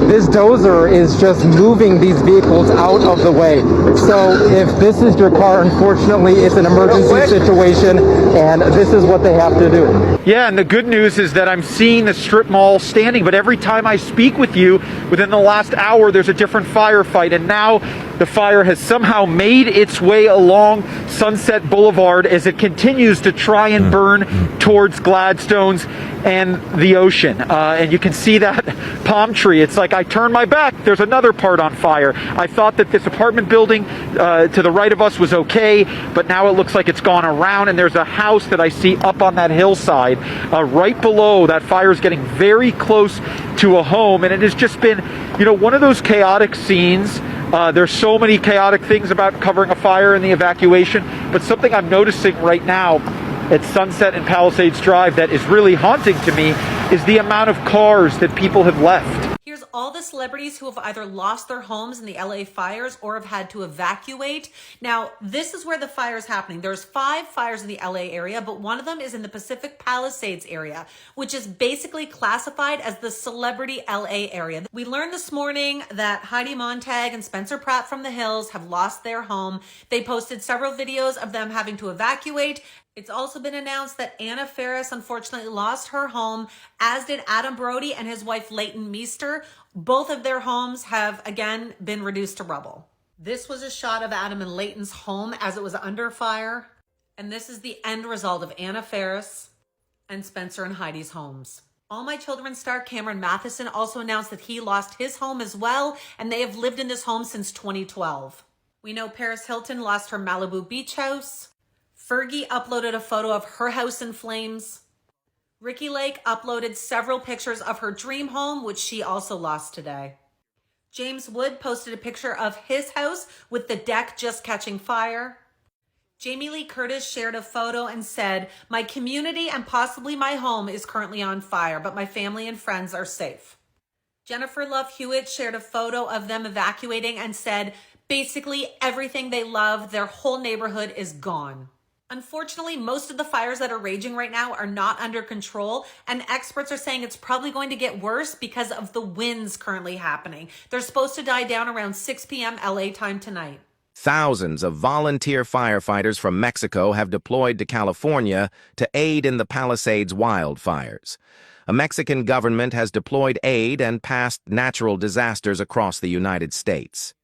This dozer is just moving these vehicles out of the way. So if this is your car, unfortunately, it's an emergency situation, and this is what they have to do. Yeah, and the good news is that I'm seeing the strip mall standing, but every time I speak with you, within the last hour, there's a different firefight, and now the fire has somehow made its way along Sunset Boulevard as it continues to try and burn towards Gladstone's and the ocean. And you can see that palm tree. It's like I turn my back, there's another part on fire. I thought that this apartment building to the right of us was okay, but now it looks like it's gone around, and there's a house that I see up on that hillside right below. That fire is getting very close to a home, and it has just been, you know, one of those chaotic scenes. There's so many chaotic things about covering a fire and the evacuation, but something I'm noticing right now at Sunset and Palisades Drive that is really haunting to me is the amount of cars that people have left. Here's all the celebrities who have either lost their homes in the LA fires or have had to evacuate. Now, this is where the fire is happening. There's 5 fires in the LA area, but one of them is in the Pacific Palisades area, which is basically classified as the celebrity LA area. We learned this morning that Heidi Montag and Spencer Pratt from The Hills have lost their home. They posted several videos of them having to evacuate. It's also been announced that Anna Faris unfortunately lost her home, as did Adam Brody and his wife Leighton Meester. Both of their homes have again been reduced to rubble. This was a shot of Adam and Leighton's home as it was under fire. And this is the end result of Anna Faris and Spencer and Heidi's homes. All My Children star Cameron Matheson also announced that he lost his home as well, and they have lived in this home since 2012. We know Paris Hilton lost her Malibu beach house. Fergie uploaded a photo of her house in flames. Ricki Lake uploaded several pictures of her dream home, which she also lost today. James Wood posted a picture of his house with the deck just catching fire. Jamie Lee Curtis shared a photo and said, "My community and possibly my home is currently on fire, but my family and friends are safe." Jennifer Love Hewitt shared a photo of them evacuating and said, basically everything they love, their whole neighborhood is gone. Unfortunately, most of the fires that are raging right now are not under control, and experts are saying it's probably going to get worse because of the winds currently happening. They're supposed to die down around 6 p.m. LA time tonight. Thousands of volunteer firefighters from Mexico have deployed to California to aid in the Palisades wildfires. A Mexican government has deployed aid and past natural disasters across the United States.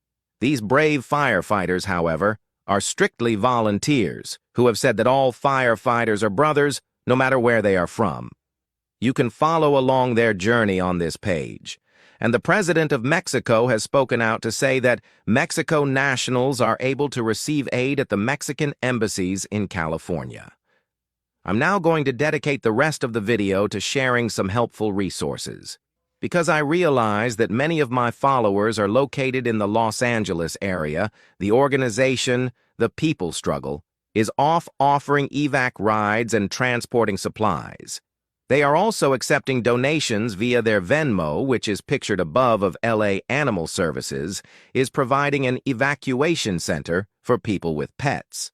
These brave firefighters, however, are strictly volunteers who have said that all firefighters are brothers, no matter where they are from. You can follow along their journey on this page. And the president of Mexico has spoken out to say that Mexico nationals are able to receive aid at the Mexican embassies in California. I'm now going to dedicate the rest of the video to sharing some helpful resources, because I realize that many of my followers are located in the Los Angeles area. The organization, The People Struggle, is offering evac rides and transporting supplies. They are also accepting donations via their Venmo, which is pictured above of LA Animal Services, is providing an evacuation center for people with pets.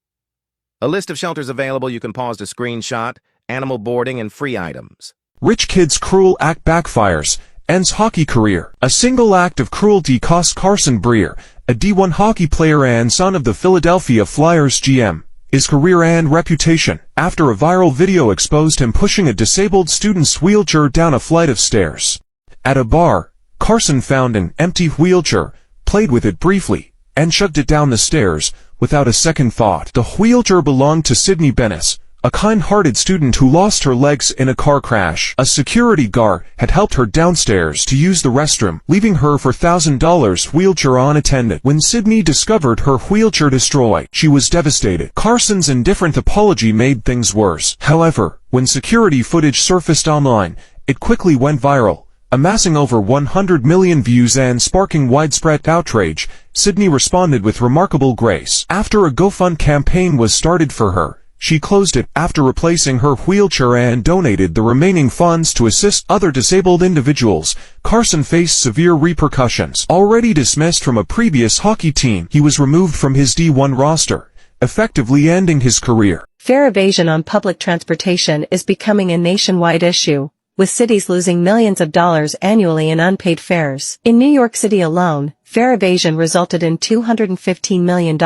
A list of shelters available you can pause to screenshot, animal boarding and free items. Rich kid's cruel act backfires, ends hockey career. A single act of cruelty costs Carson Breer, a D1 hockey player and son of the Philadelphia Flyers GM, his career and reputation, after a viral video exposed him pushing a disabled student's wheelchair down a flight of stairs. At a bar, Carson found an empty wheelchair, played with it briefly, and shoved it down the stairs without a second thought. The wheelchair belonged to Sydney Bennis, a kind-hearted student who lost her legs in a car crash. A security guard had helped her downstairs to use the restroom, leaving her for $1,000 wheelchair unattended. When Sydney discovered her wheelchair destroyed, she was devastated. Carson's indifferent apology made things worse. However, when security footage surfaced online, it quickly went viral, amassing over 100 million views and sparking widespread outrage. Sydney responded with remarkable grace. After a GoFund campaign was started for her, she closed it after replacing her wheelchair and donated the remaining funds to assist other disabled individuals. Carson faced severe repercussions. Already dismissed from a previous hockey team, he was removed from his D1 roster, effectively ending his career. Fare evasion on public transportation is becoming a nationwide issue, with cities losing millions of dollars annually in unpaid fares. In New York City alone, fare evasion resulted in $215 million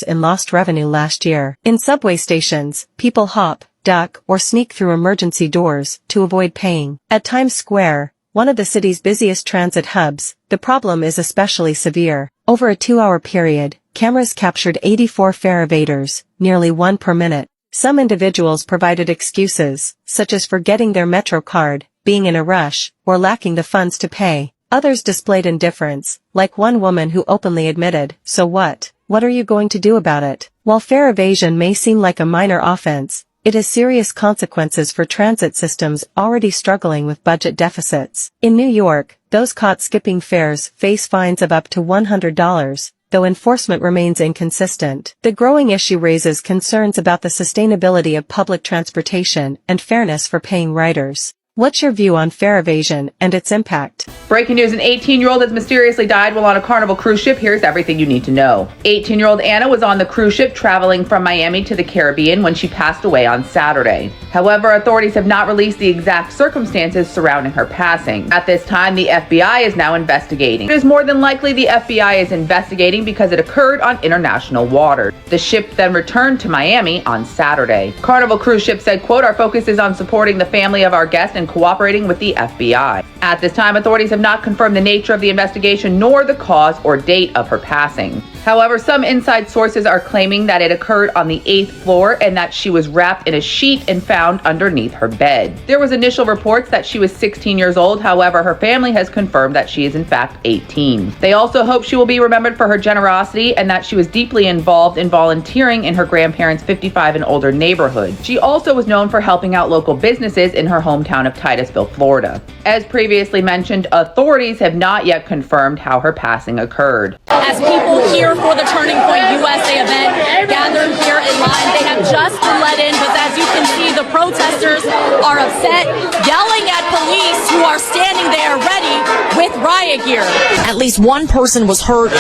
in lost revenue last year. In subway stations, people hop, duck, or sneak through emergency doors to avoid paying. At Times Square, one of the city's busiest transit hubs, the problem is especially severe. Over a 2-hour period, cameras captured 84 fare evaders, nearly one per minute. Some individuals provided excuses, such as forgetting their Metro card, being in a rush, or lacking the funds to pay. Others displayed indifference, like one woman who openly admitted, "So what? What are you going to do about it?" While fare evasion may seem like a minor offense, it has serious consequences for transit systems already struggling with budget deficits. In New York, those caught skipping fares face fines of up to $100, though enforcement remains inconsistent. The growing issue raises concerns about the sustainability of public transportation and fairness for paying riders. What's your view on fare evasion and its impact? Breaking news, an 18-year-old has mysteriously died while on a Carnival cruise ship. Here's everything you need to know. 18-year-old Anna was on the cruise ship traveling from Miami to the Caribbean when she passed away on Saturday. However, authorities have not released the exact circumstances surrounding her passing. At this time, the FBI is now investigating. It is more than likely the FBI is investigating because it occurred on international waters. The ship then returned to Miami on Saturday. Carnival cruise ship said, quote, "Our focus is on supporting the family of our guest and cooperating with the FBI." At this time, authorities have not confirmed the nature of the investigation nor the cause or date of her passing. However, some inside sources are claiming that it occurred on the 8th floor and that she was wrapped in a sheet and found underneath her bed. There was initial reports that she was 16 years old. However, her family has confirmed that she is in fact 18. They also hope she will be remembered for her generosity and that she was deeply involved in volunteering in her grandparents' 55 and older neighborhood. She also was known for helping out local businesses in her hometown of Titusville, Florida. As previously mentioned, authorities have not yet confirmed how her passing occurred. As people here for the Turning Point USA event gathered here in line, they have just been let in, but as you can see, the protesters are upset, yelling at police who are standing there ready with riot gear. At least one person was hurt,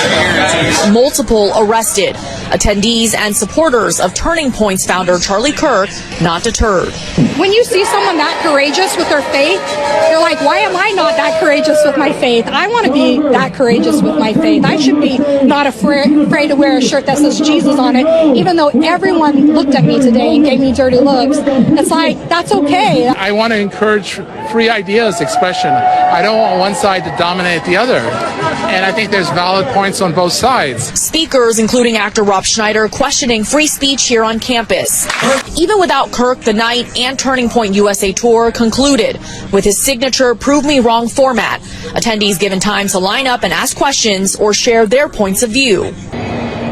multiple arrested. Attendees and supporters of Turning Point's founder Charlie Kirk not deterred. When you see someone that courageous with their faith, you're like, why am I not that courageous with my faith? I want to be that courageous with my faith. I should be not afraid to wear a shirt that says Jesus on it, even though everyone looked at me today and gave me dirty looks. It's like, that's okay. I want to encourage free ideas expression. I don't want one side to dominate the other. And I think there's valid points on both sides. Speakers, including actor Rob Schneider, questioning free speech here on campus. Even without Kirk, the night and Turning Point USA tour concluded with his signature Prove Me Wrong format. Attendees given time to line up and ask questions or share their points of view.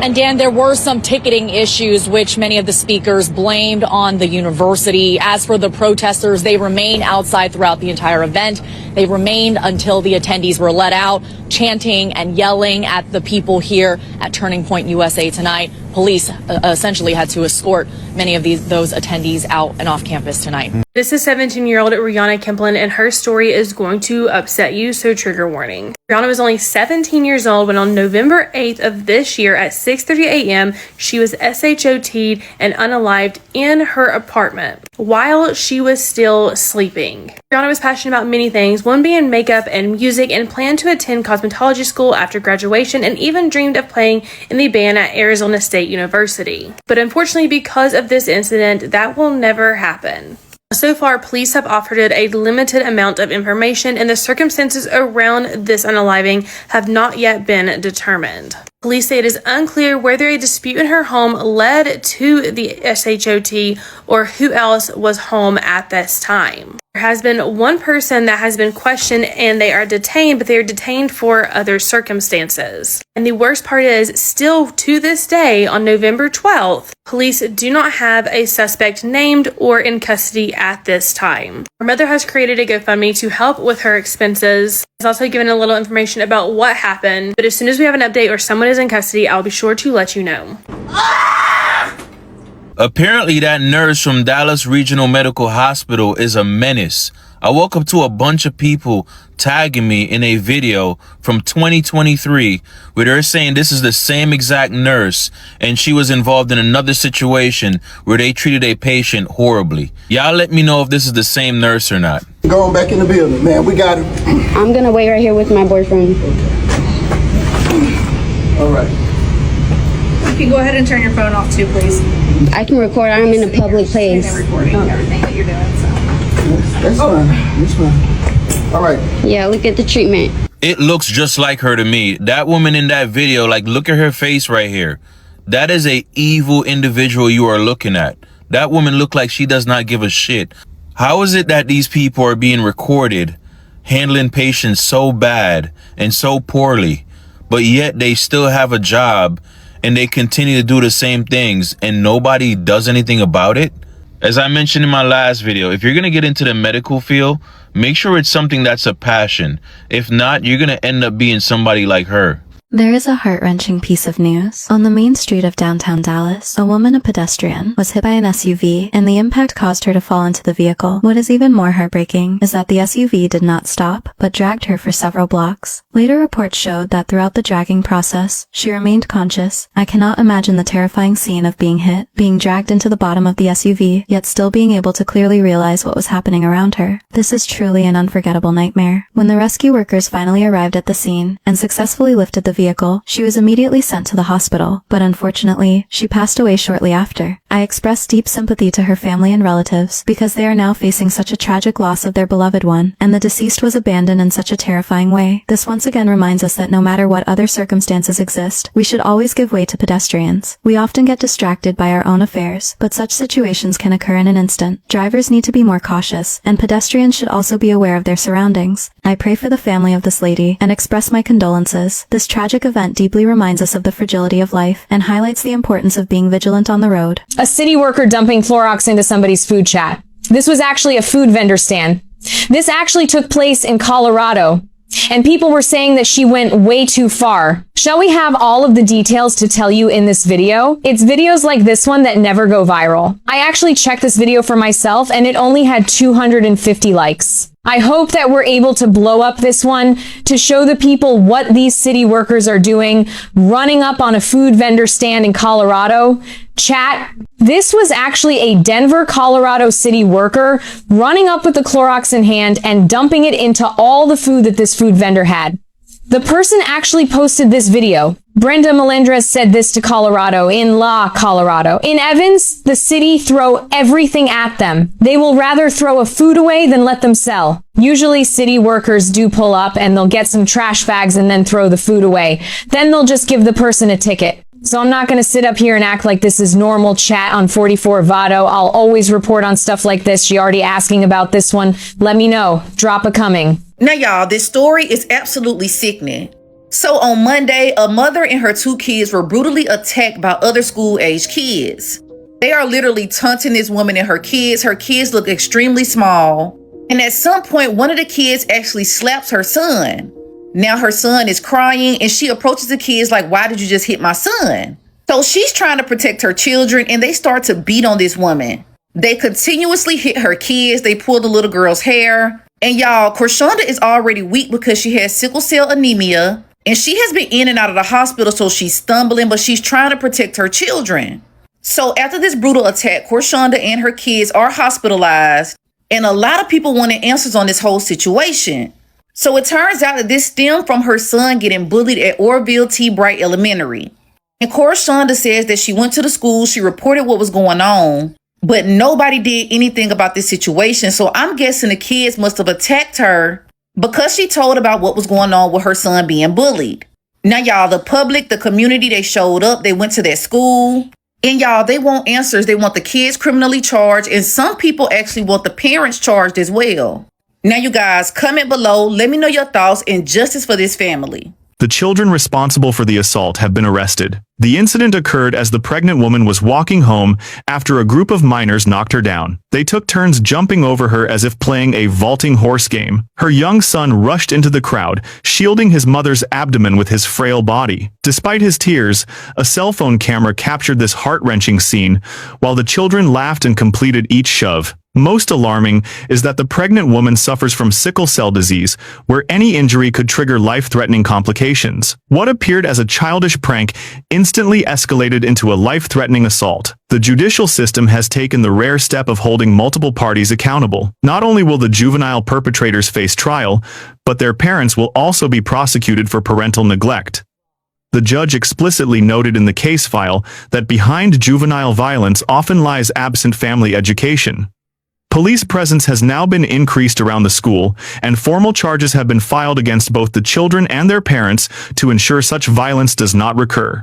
And Dan, there were some ticketing issues which many of the speakers blamed on the university. As for the protesters, they remained outside throughout the entire event. They remained until the attendees were let out, chanting and yelling at the people here at Turning Point USA tonight. Police essentially had to escort many of those attendees out and off campus tonight. This is 17-year-old Rihanna Kemplin, and her story is going to upset you, so trigger warning. Rihanna was only 17 years old when on November 8th of this year at 6:30 a.m., she was SHOT'd and unalived in her apartment while she was still sleeping. Rihanna was passionate about many things, one being makeup and music, and planned to attend cosmetology school after graduation and even dreamed of playing in the band at Arizona State University. But unfortunately, because of this incident, that will never happen. So far, police have offered a limited amount of information, and the circumstances around this unaliving have not yet been determined. Police say it is unclear whether a dispute in her home led to the SHOT or who else was home at this time. There has been one person that has been questioned and they are detained, but they are detained for other circumstances. And the worst part is, still to this day, on November 12th, police do not have a suspect named or in custody at this time. Her mother has created a GoFundMe to help with her expenses. It's also given a little information about what happened, but as soon as we have an update or someone is in custody, I'll be sure to let you know. Apparently, that nurse from Dallas Regional Medical Hospital is a menace. I woke up to a bunch of people tagging me in a video from 2023 where they're saying this is the same exact nurse and she was involved in another situation where they treated a patient horribly. Y'all let me know if this is the same nurse or not. Going back in the building, man. We got it. I'm gonna wait right here with my boyfriend. All right. You can go ahead and turn your phone off too, please. I can record. I'm in a public place. Recording everything that you're doing, so. That's fine. That's fine. All right. Yeah, look at the treatment. It looks just like her to me. That woman in that video, like, look at her face right here. That is a evil individual you are looking at. That woman looked like she does not give a shit. How is it that these people are being recorded, handling patients so bad and so poorly, but yet they still have a job and they continue to do the same things and nobody does anything about it? As I mentioned in my last video, if you're going to get into the medical field, make sure it's something that's a passion. If not, you're going to end up being somebody like her. There is a heart-wrenching piece of news. On the main street of downtown Dallas, a woman, a pedestrian, was hit by an SUV, and the impact caused her to fall into the vehicle. What is even more heartbreaking is that the SUV did not stop, but dragged her for several blocks. Later reports showed that throughout the dragging process, she remained conscious. I cannot imagine the terrifying scene of being hit, being dragged into the bottom of the SUV, yet still being able to clearly realize what was happening around her. This is truly an unforgettable nightmare. When the rescue workers finally arrived at the scene and successfully lifted the vehicle, she was immediately sent to the hospital, but unfortunately, she passed away shortly after. I express deep sympathy to her family and relatives because they are now facing such a tragic loss of their beloved one, and the deceased was abandoned in such a terrifying way. This once again reminds us that no matter what other circumstances exist, we should always give way to pedestrians. We often get distracted by our own affairs, but such situations can occur in an instant. Drivers need to be more cautious, and pedestrians should also be aware of their surroundings. I pray for the family of this lady and express my condolences. This tragic event deeply reminds us of the fragility of life and highlights the importance of being vigilant on the road. A city worker dumping Clorox into somebody's food chat. This was actually a food vendor stand. This actually took place in Colorado, and people were saying that she went way too far. Shall we have all of the details to tell you in this video? It's videos like this one that never go viral. I actually checked this video for myself and it only had 250 likes. I hope that we're able to blow up this one to show the people what these city workers are doing, running up on a food vendor stand in Colorado. Chat, this was actually a Denver, Colorado city worker running up with the Clorox in hand and dumping it into all the food that this food vendor had. The person actually posted this video. Brenda Melendrez said this to Colorado, in Colorado. In Evans, the city throw everything at them. They will rather throw a food away than let them sell. Usually city workers do pull up and they'll get some trash bags and then throw the food away. Then they'll just give the person a ticket. So I'm not going to sit up here and act like this is normal chat on 44 Vado. I'll always report on stuff like this. She already asking about this one. Let me know. Drop a coming. Now, y'all, this story is absolutely sickening. So on Monday, a mother and her 2 kids were brutally attacked by other school-aged kids. They are literally taunting this woman and her kids. Her kids look extremely small. And at some point, one of the kids actually slaps her son. Now her son is crying and she approaches the kids like, why did you just hit my son? So she's trying to protect her children and they start to beat on this woman. They continuously hit her kids. They pull the little girl's hair. And y'all, Korshonda is already weak because she has sickle cell anemia and she has been in and out of the hospital, so she's stumbling, but she's trying to protect her children. So after this brutal attack, Korshonda and her kids are hospitalized, and a lot of people wanted answers on this whole situation. So it turns out that this stemmed from her son getting bullied at Orville T. Bright Elementary. And Korshonda says that she went to the school, she reported what was going on, But nobody did anything about this situation. So I'm guessing the kids must have attacked her because she told about what was going on with her son being bullied. Now, y'all, the public, the community, they showed up. They went to their school. And y'all, they want answers. They want the kids criminally charged. And some people actually want the parents charged as well. Now, you guys, comment below. Let me know your thoughts and justice for this family. The children responsible for the assault have been arrested. The incident occurred as the pregnant woman was walking home after a group of minors knocked her down. They took turns jumping over her as if playing a vaulting horse game. Her young son rushed into the crowd, shielding his mother's abdomen with his frail body. Despite his tears, a cell phone camera captured this heart-wrenching scene, while the children laughed and completed each shove. Most alarming is that the pregnant woman suffers from sickle cell disease, where any injury could trigger life-threatening complications. What appeared as a childish prank instantly escalated into a life-threatening assault. The judicial system has taken the rare step of holding multiple parties accountable. Not only will the juvenile perpetrators face trial, but their parents will also be prosecuted for parental neglect. The judge explicitly noted in the case file that behind juvenile violence often lies absent family education. Police presence has now been increased around the school, and formal charges have been filed against both the children and their parents to ensure such violence does not recur.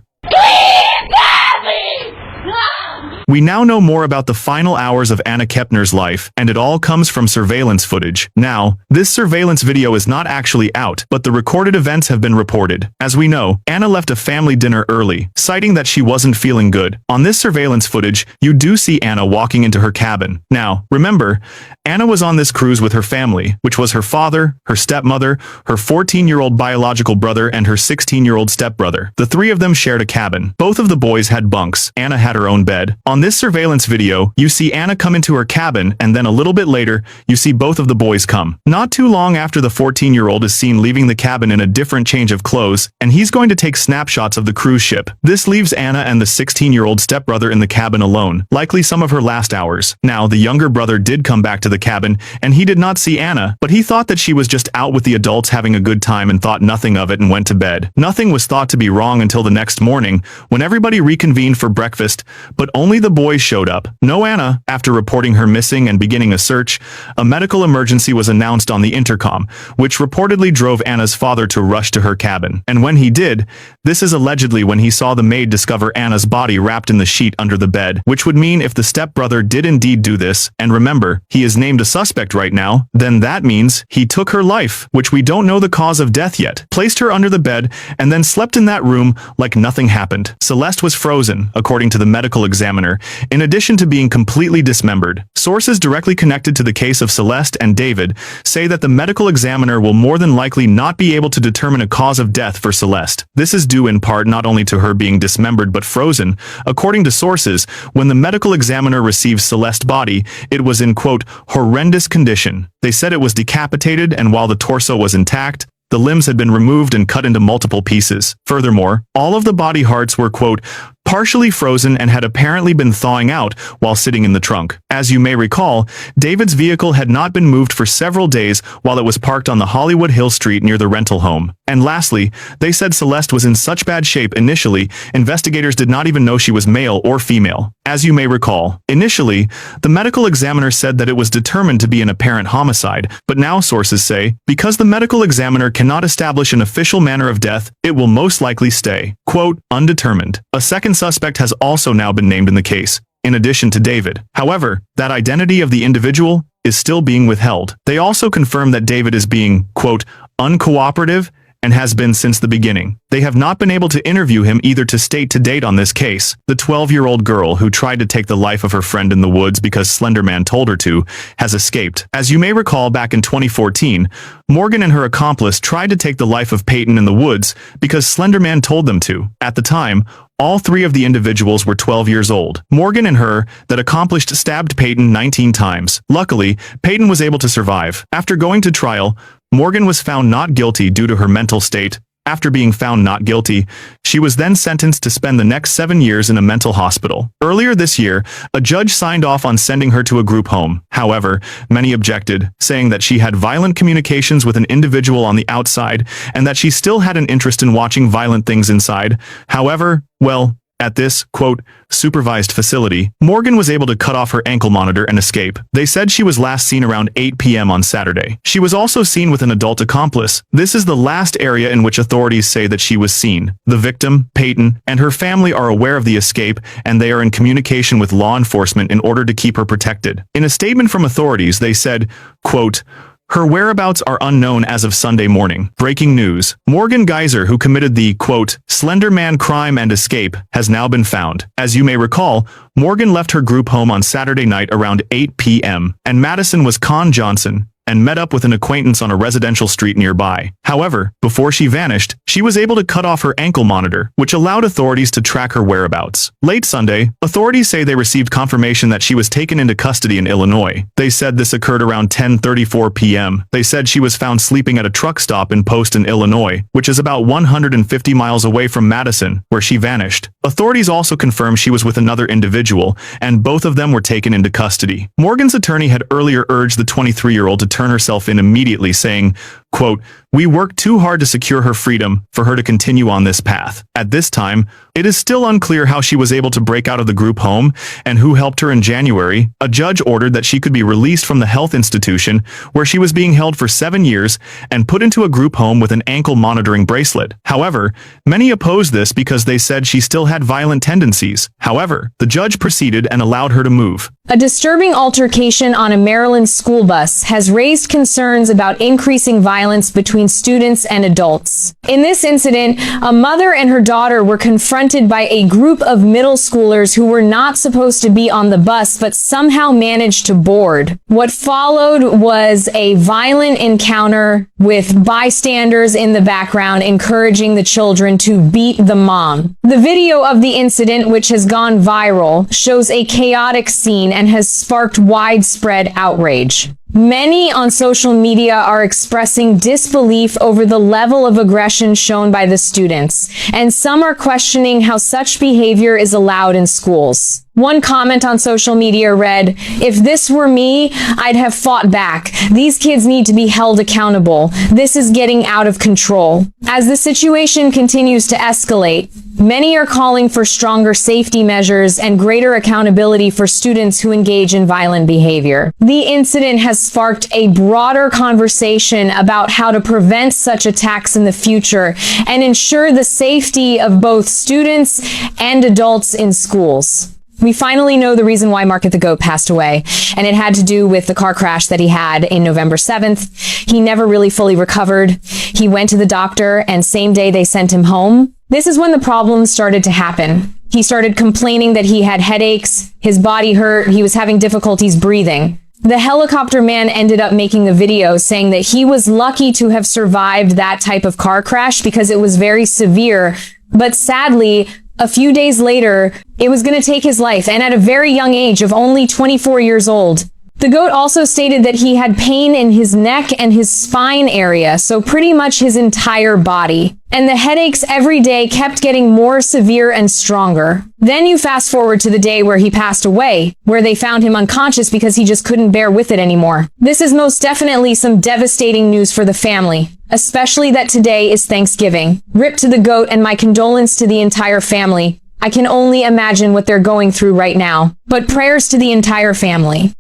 We now know more about the final hours of Anna Kepner's life, and it all comes from surveillance footage. Now, this surveillance video is not actually out, but the recorded events have been reported. As we know, Anna left a family dinner early, citing that she wasn't feeling good. On this surveillance footage, you do see Anna walking into her cabin. Now, remember, Anna was on this cruise with her family, which was her father, her stepmother, her 14-year-old biological brother, and her 16-year-old stepbrother. The three of them shared a cabin. Both of the boys had bunks. Anna had her own bed. On this surveillance video, you see Anna come into her cabin, and then a little bit later, you see both of the boys come. Not too long after, the 14-year-old is seen leaving the cabin in a different change of clothes, and he's going to take snapshots of the cruise ship. This leaves Anna and the 16-year-old stepbrother in the cabin alone, likely some of her last hours. Now, the younger brother did come back to the cabin, and he did not see Anna, but he thought that she was just out with the adults having a good time and thought nothing of it and went to bed. Nothing was thought to be wrong until the next morning, when everybody reconvened for breakfast, but only the boys showed up. No Anna. After reporting her missing and beginning a search, a medical emergency was announced on the intercom, which reportedly drove Anna's father to rush to her cabin. And when he did, this is allegedly when he saw the maid discover Anna's body wrapped in the sheet under the bed, which would mean if the stepbrother did indeed do this, and remember, he is named a suspect right now, then that means he took her life, which we don't know the cause of death yet, placed her under the bed, and then slept in that room like nothing happened. Celeste was frozen, according to the medical examiner, in addition to being completely dismembered. Sources directly connected to the case of Celeste and David say that the medical examiner will more than likely not be able to determine a cause of death for Celeste. This is due in part not only to her being dismembered but frozen. According to sources, when the medical examiner received Celeste's body, it was in, quote, horrendous condition. They said it was decapitated, and while the torso was intact, the limbs had been removed and cut into multiple pieces. Furthermore, all of the body parts were, quote, partially frozen and had apparently been thawing out while sitting in the trunk. As you may recall, David's vehicle had not been moved for several days while it was parked on the Hollywood Hill Street near the rental home. And lastly, they said Celeste was in such bad shape initially, investigators did not even know she was male or female. As you may recall, initially, the medical examiner said that it was determined to be an apparent homicide, but now sources say, because the medical examiner cannot establish an official manner of death, it will most likely stay, quote, undetermined. A second suspect has also now been named in the case, in addition to David. However, that identity of the individual is still being withheld. They also confirm that David is being, quote, uncooperative and has been since the beginning. They have not been able to interview him either to state to date on this case. The 12-year-old girl who tried to take the life of her friend in the woods because Slender Man told her to has escaped. As you may recall, back in 2014, Morgan and her accomplice tried to take the life of Peyton in the woods because Slender Man told them to. At the time, all three of the individuals were 12 years old. Morgan and her, that accomplished, stabbed Peyton 19 times. Luckily, Peyton was able to survive. After going to trial, Morgan was found not guilty due to her mental state. After being found not guilty, she was then sentenced to spend the next 7 years in a mental hospital. Earlier this year, a judge signed off on sending her to a group home. However, many objected, saying that she had violent communications with an individual on the outside and that she still had an interest in watching violent things inside. However, well, At this, quote, supervised facility, Morgan was able to cut off her ankle monitor and escape. They said she was last seen around 8 p.m. on Saturday. She was also seen with an adult accomplice. This is the last area in which authorities say that she was seen. The victim, Peyton, and her family are aware of the escape, and they are in communication with law enforcement in order to keep her protected. In a statement from authorities, they said, quote, her whereabouts are unknown as of Sunday morning. Breaking news. Morgan Geyser, who committed the, quote, Slender Man crime and escape, has now been found. As you may recall, Morgan left her group home on Saturday night around 8 p.m., and Madison was Con Johnson, and met up with an acquaintance on a residential street nearby. However, before she vanished, she was able to cut off her ankle monitor, which allowed authorities to track her whereabouts. Late Sunday, authorities say they received confirmation that she was taken into custody in Illinois. They said this occurred around 10:34 p.m. They said she was found sleeping at a truck stop in Poston, Illinois, which is about 150 miles away from Madison, where she vanished. Authorities also confirmed she was with another individual, and both of them were taken into custody. Morgan's attorney had earlier urged the 23-year-old to turn herself in immediately, saying, quote, we worked too hard to secure her freedom for her to continue on this path. At this time, it is still unclear how she was able to break out of the group home and who helped her in January. A judge ordered that she could be released from the health institution where she was being held for 7 years and put into a group home with an ankle monitoring bracelet. However, many opposed this because they said she still had violent tendencies. However, the judge proceeded and allowed her to move. A disturbing altercation on a Maryland school bus has raised concerns about increasing violence between students and adults. In this incident, a mother and her daughter were confronted by a group of middle schoolers who were not supposed to be on the bus but somehow managed to board. What followed was a violent encounter with bystanders in the background encouraging the children to beat the mom. The video of the incident, which has gone viral, shows a chaotic scene and has sparked widespread outrage. Many on social media are expressing disbelief over the level of aggression shown by the students, and some are questioning how such behavior is allowed in schools. One comment on social media read, if this were me, I'd have fought back. These kids need to be held accountable. This is getting out of control. As the situation continues to escalate, many are calling for stronger safety measures and greater accountability for students who engage in violent behavior. The incident has sparked a broader conversation about how to prevent such attacks in the future and ensure the safety of both students and adults in schools. We finally know the reason why Market the Goat passed away, and it had to do with the car crash that he had in November 7th. He never really fully recovered. He went to the doctor, and same day they sent him home. This is when the problems started to happen. He started complaining that he had headaches, his body hurt, he was having difficulties breathing. The helicopter man ended up making a video saying that he was lucky to have survived that type of car crash because it was very severe, but sadly, a few days later, it was going to take his life, and at a very young age of only 24 years old. The goat also stated that he had pain in his neck and his spine area, so pretty much his entire body. And the headaches every day kept getting more severe and stronger. Then you fast forward to the day where he passed away, where they found him unconscious because he just couldn't bear with it anymore. This is most definitely some devastating news for the family, especially that today is Thanksgiving. Rip to the goat, and my condolence to the entire family. I can only imagine what they're going through right now, but prayers to the entire family.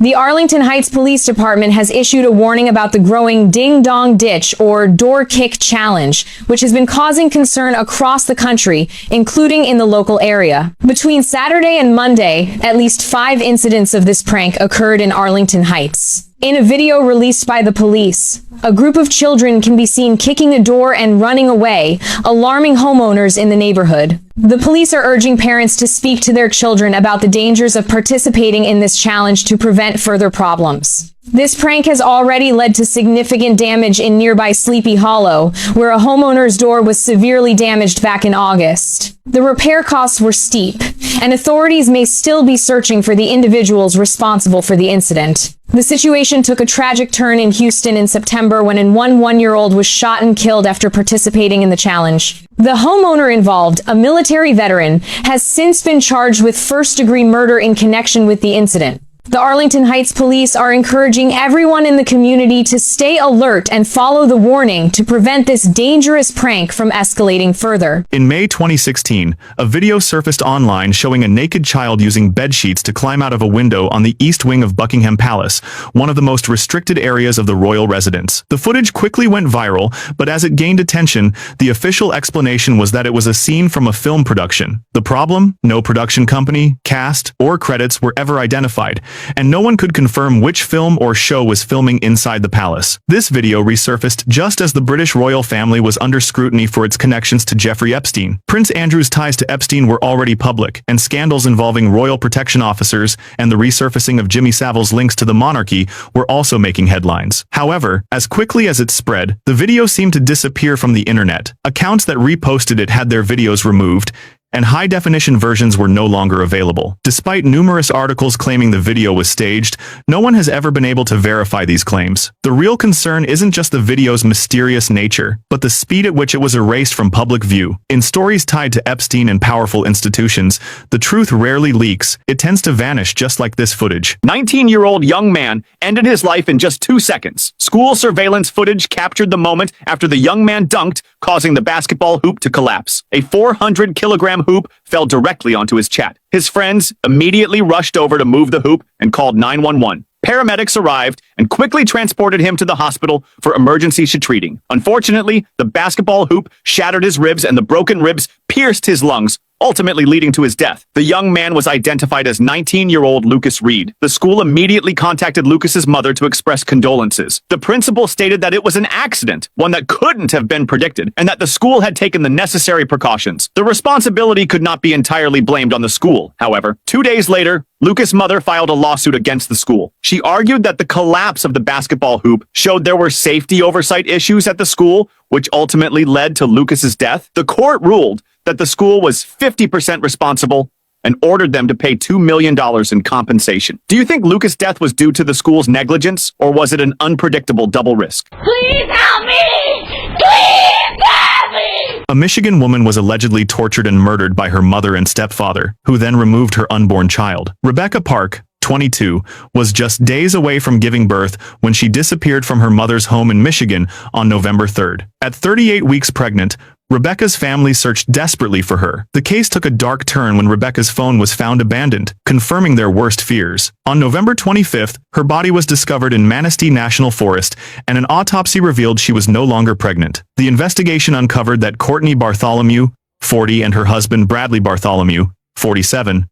The Arlington Heights Police Department has issued a warning about the growing ding-dong ditch or door kick challenge, which has been causing concern across the country, including in the local area. Between Saturday and Monday, at least 5 incidents of this prank occurred in Arlington Heights. In a video released by the police, a group of children can be seen kicking a door and running away, alarming homeowners in the neighborhood. The police are urging parents to speak to their children about the dangers of participating in this challenge to prevent further problems. This prank has already led to significant damage in nearby Sleepy Hollow, where a homeowner's door was severely damaged back in August. The repair costs were steep, and authorities may still be searching for the individuals responsible for the incident. The situation took a tragic turn in Houston in September when a 1-year-old was shot and killed after participating in the challenge. The homeowner involved, a military veteran, has since been charged with first-degree murder in connection with the incident. The Arlington Heights police are encouraging everyone in the community to stay alert and follow the warning to prevent this dangerous prank from escalating further. In May 2016, a video surfaced online showing a naked child using bedsheets to climb out of a window on the east wing of Buckingham Palace, one of the most restricted areas of the royal residence. The footage quickly went viral, but as it gained attention, the official explanation was that it was a scene from a film production. The problem? No production company, cast, or credits were ever identified, and no one could confirm which film or show was filming inside the palace. This video resurfaced just as the British royal family was under scrutiny for its connections to Jeffrey Epstein. Prince Andrew's ties to Epstein were already public, and scandals involving royal protection officers and the resurfacing of Jimmy Savile's links to the monarchy were also making headlines. However, as quickly as it spread, the video seemed to disappear from the internet. Accounts that reposted it had their videos removed, and high-definition versions were no longer available. Despite numerous articles claiming the video was staged, no one has ever been able to verify these claims. The real concern isn't just the video's mysterious nature, but the speed at which it was erased from public view. In stories tied to Epstein and powerful institutions, the truth rarely leaks. It tends to vanish just like this footage. 19-year-old young man ended his life in just 2 seconds. School surveillance footage captured the moment after the young man dunked, causing the basketball hoop to collapse. A 400-kilogram hoop fell directly onto his chat. His friends immediately rushed over to move the hoop and called 911. Paramedics arrived and quickly transported him to the hospital for emergency treating. Unfortunately, the basketball hoop shattered his ribs and the broken ribs pierced his lungs, ultimately leading to his death. The young man was identified as 19-year-old Lucas Reed. The school immediately contacted Lucas's mother to express condolences. The principal stated that it was an accident, one that couldn't have been predicted, and that the school had taken the necessary precautions. The responsibility could not be entirely blamed on the school, however. 2 days later, Lucas' mother filed a lawsuit against the school. She argued that the collapse of the basketball hoop showed there were safety oversight issues at the school, which ultimately led to Lucas's death. The court ruled that the school was 50% responsible and ordered them to pay $2 million in compensation. Do you think Lucas' death was due to the school's negligence, or was it an unpredictable double risk? Please help me! Please help me! A Michigan woman was allegedly tortured and murdered by her mother and stepfather, who then removed her unborn child. Rebecca Park, 22, was just days away from giving birth when she disappeared from her mother's home in Michigan on November 3rd. At 38 weeks pregnant, Rebecca's family searched desperately for her. The case took a dark turn when Rebecca's phone was found abandoned, confirming their worst fears. On November 25th, her body was discovered in Manistee National Forest, and an autopsy revealed she was no longer pregnant. The investigation uncovered that Courtney Bartholomew, 40, and her husband Bradley Bartholomew, 47,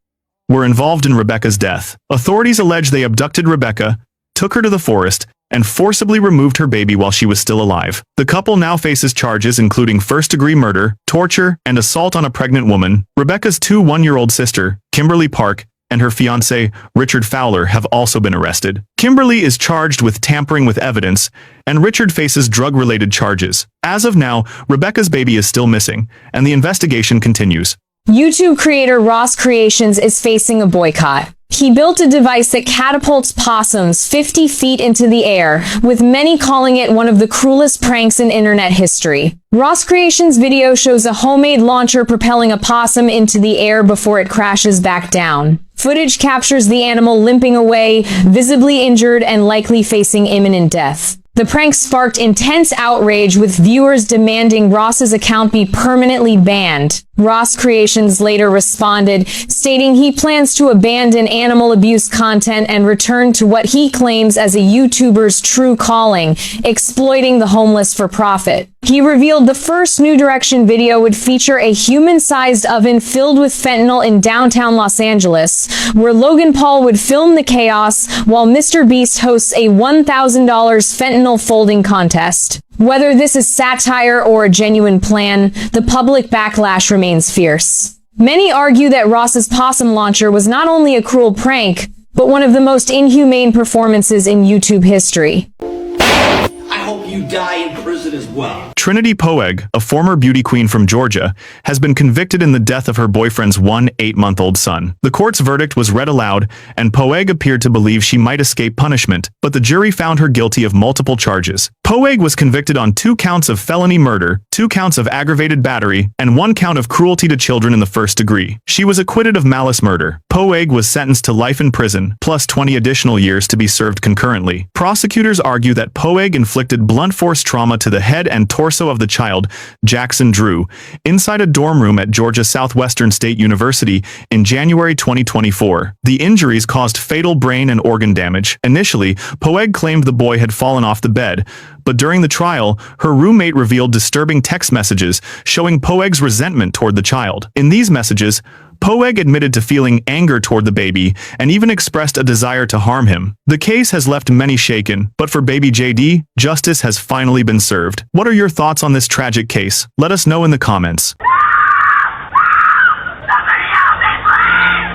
were involved in Rebecca's death. Authorities allege they abducted Rebecca, took her to the forest, and forcibly removed her baby while she was still alive. The couple now faces charges including first-degree murder, torture, and assault on a pregnant woman. Rebecca's 2 one-year-old sister, Kimberly Park, and her fiancé, Richard Fowler, have also been arrested. Kimberly is charged with tampering with evidence, and Richard faces drug-related charges. As of now, Rebecca's baby is still missing, and the investigation continues. YouTube creator Ross Creations is facing a boycott. He built a device that catapults possums 50 feet into the air, with many calling it one of the cruelest pranks in internet history. Ross Creations' video shows a homemade launcher propelling a possum into the air before it crashes back down. Footage captures the animal limping away, visibly injured and likely facing imminent death. The prank sparked intense outrage, with viewers demanding Ross's account be permanently banned. Ross Creations later responded, stating he plans to abandon animal abuse content and return to what he claims as a YouTuber's true calling, exploiting the homeless for profit. He revealed the first New Direction video would feature a human-sized oven filled with fentanyl in downtown Los Angeles, where Logan Paul would film the chaos while Mr. Beast hosts a $1,000 fentanyl folding contest. Whether this is satire or a genuine plan, the public backlash remains fierce. Many argue that Ross's possum launcher was not only a cruel prank, but one of the most inhumane performances in YouTube history. I hope you die in prison as well. Trinity Poeg, a former beauty queen from Georgia, has been convicted in the death of her boyfriend's 8-month-old son. The court's verdict was read aloud, and Poeg appeared to believe she might escape punishment, but the jury found her guilty of multiple charges. Poeg was convicted on 2 counts of felony murder, 2 counts of aggravated battery, and 1 count of cruelty to children in the first degree. She was acquitted of malice murder. Poeg was sentenced to life in prison, plus 20 additional years to be served concurrently. Prosecutors argue that Poeg inflicted blunt force trauma to the head and torso of the child, Jackson Drew, inside a dorm room at Georgia Southwestern State University in January 2024. The injuries caused fatal brain and organ damage. Initially, Poeg claimed the boy had fallen off the bed, but during the trial, her roommate revealed disturbing text messages showing Poeg's resentment toward the child. In these messages, Poeg admitted to feeling anger toward the baby and even expressed a desire to harm him. The case has left many shaken, but for baby JD, justice has finally been served. What are your thoughts on this tragic case? Let us know in the comments.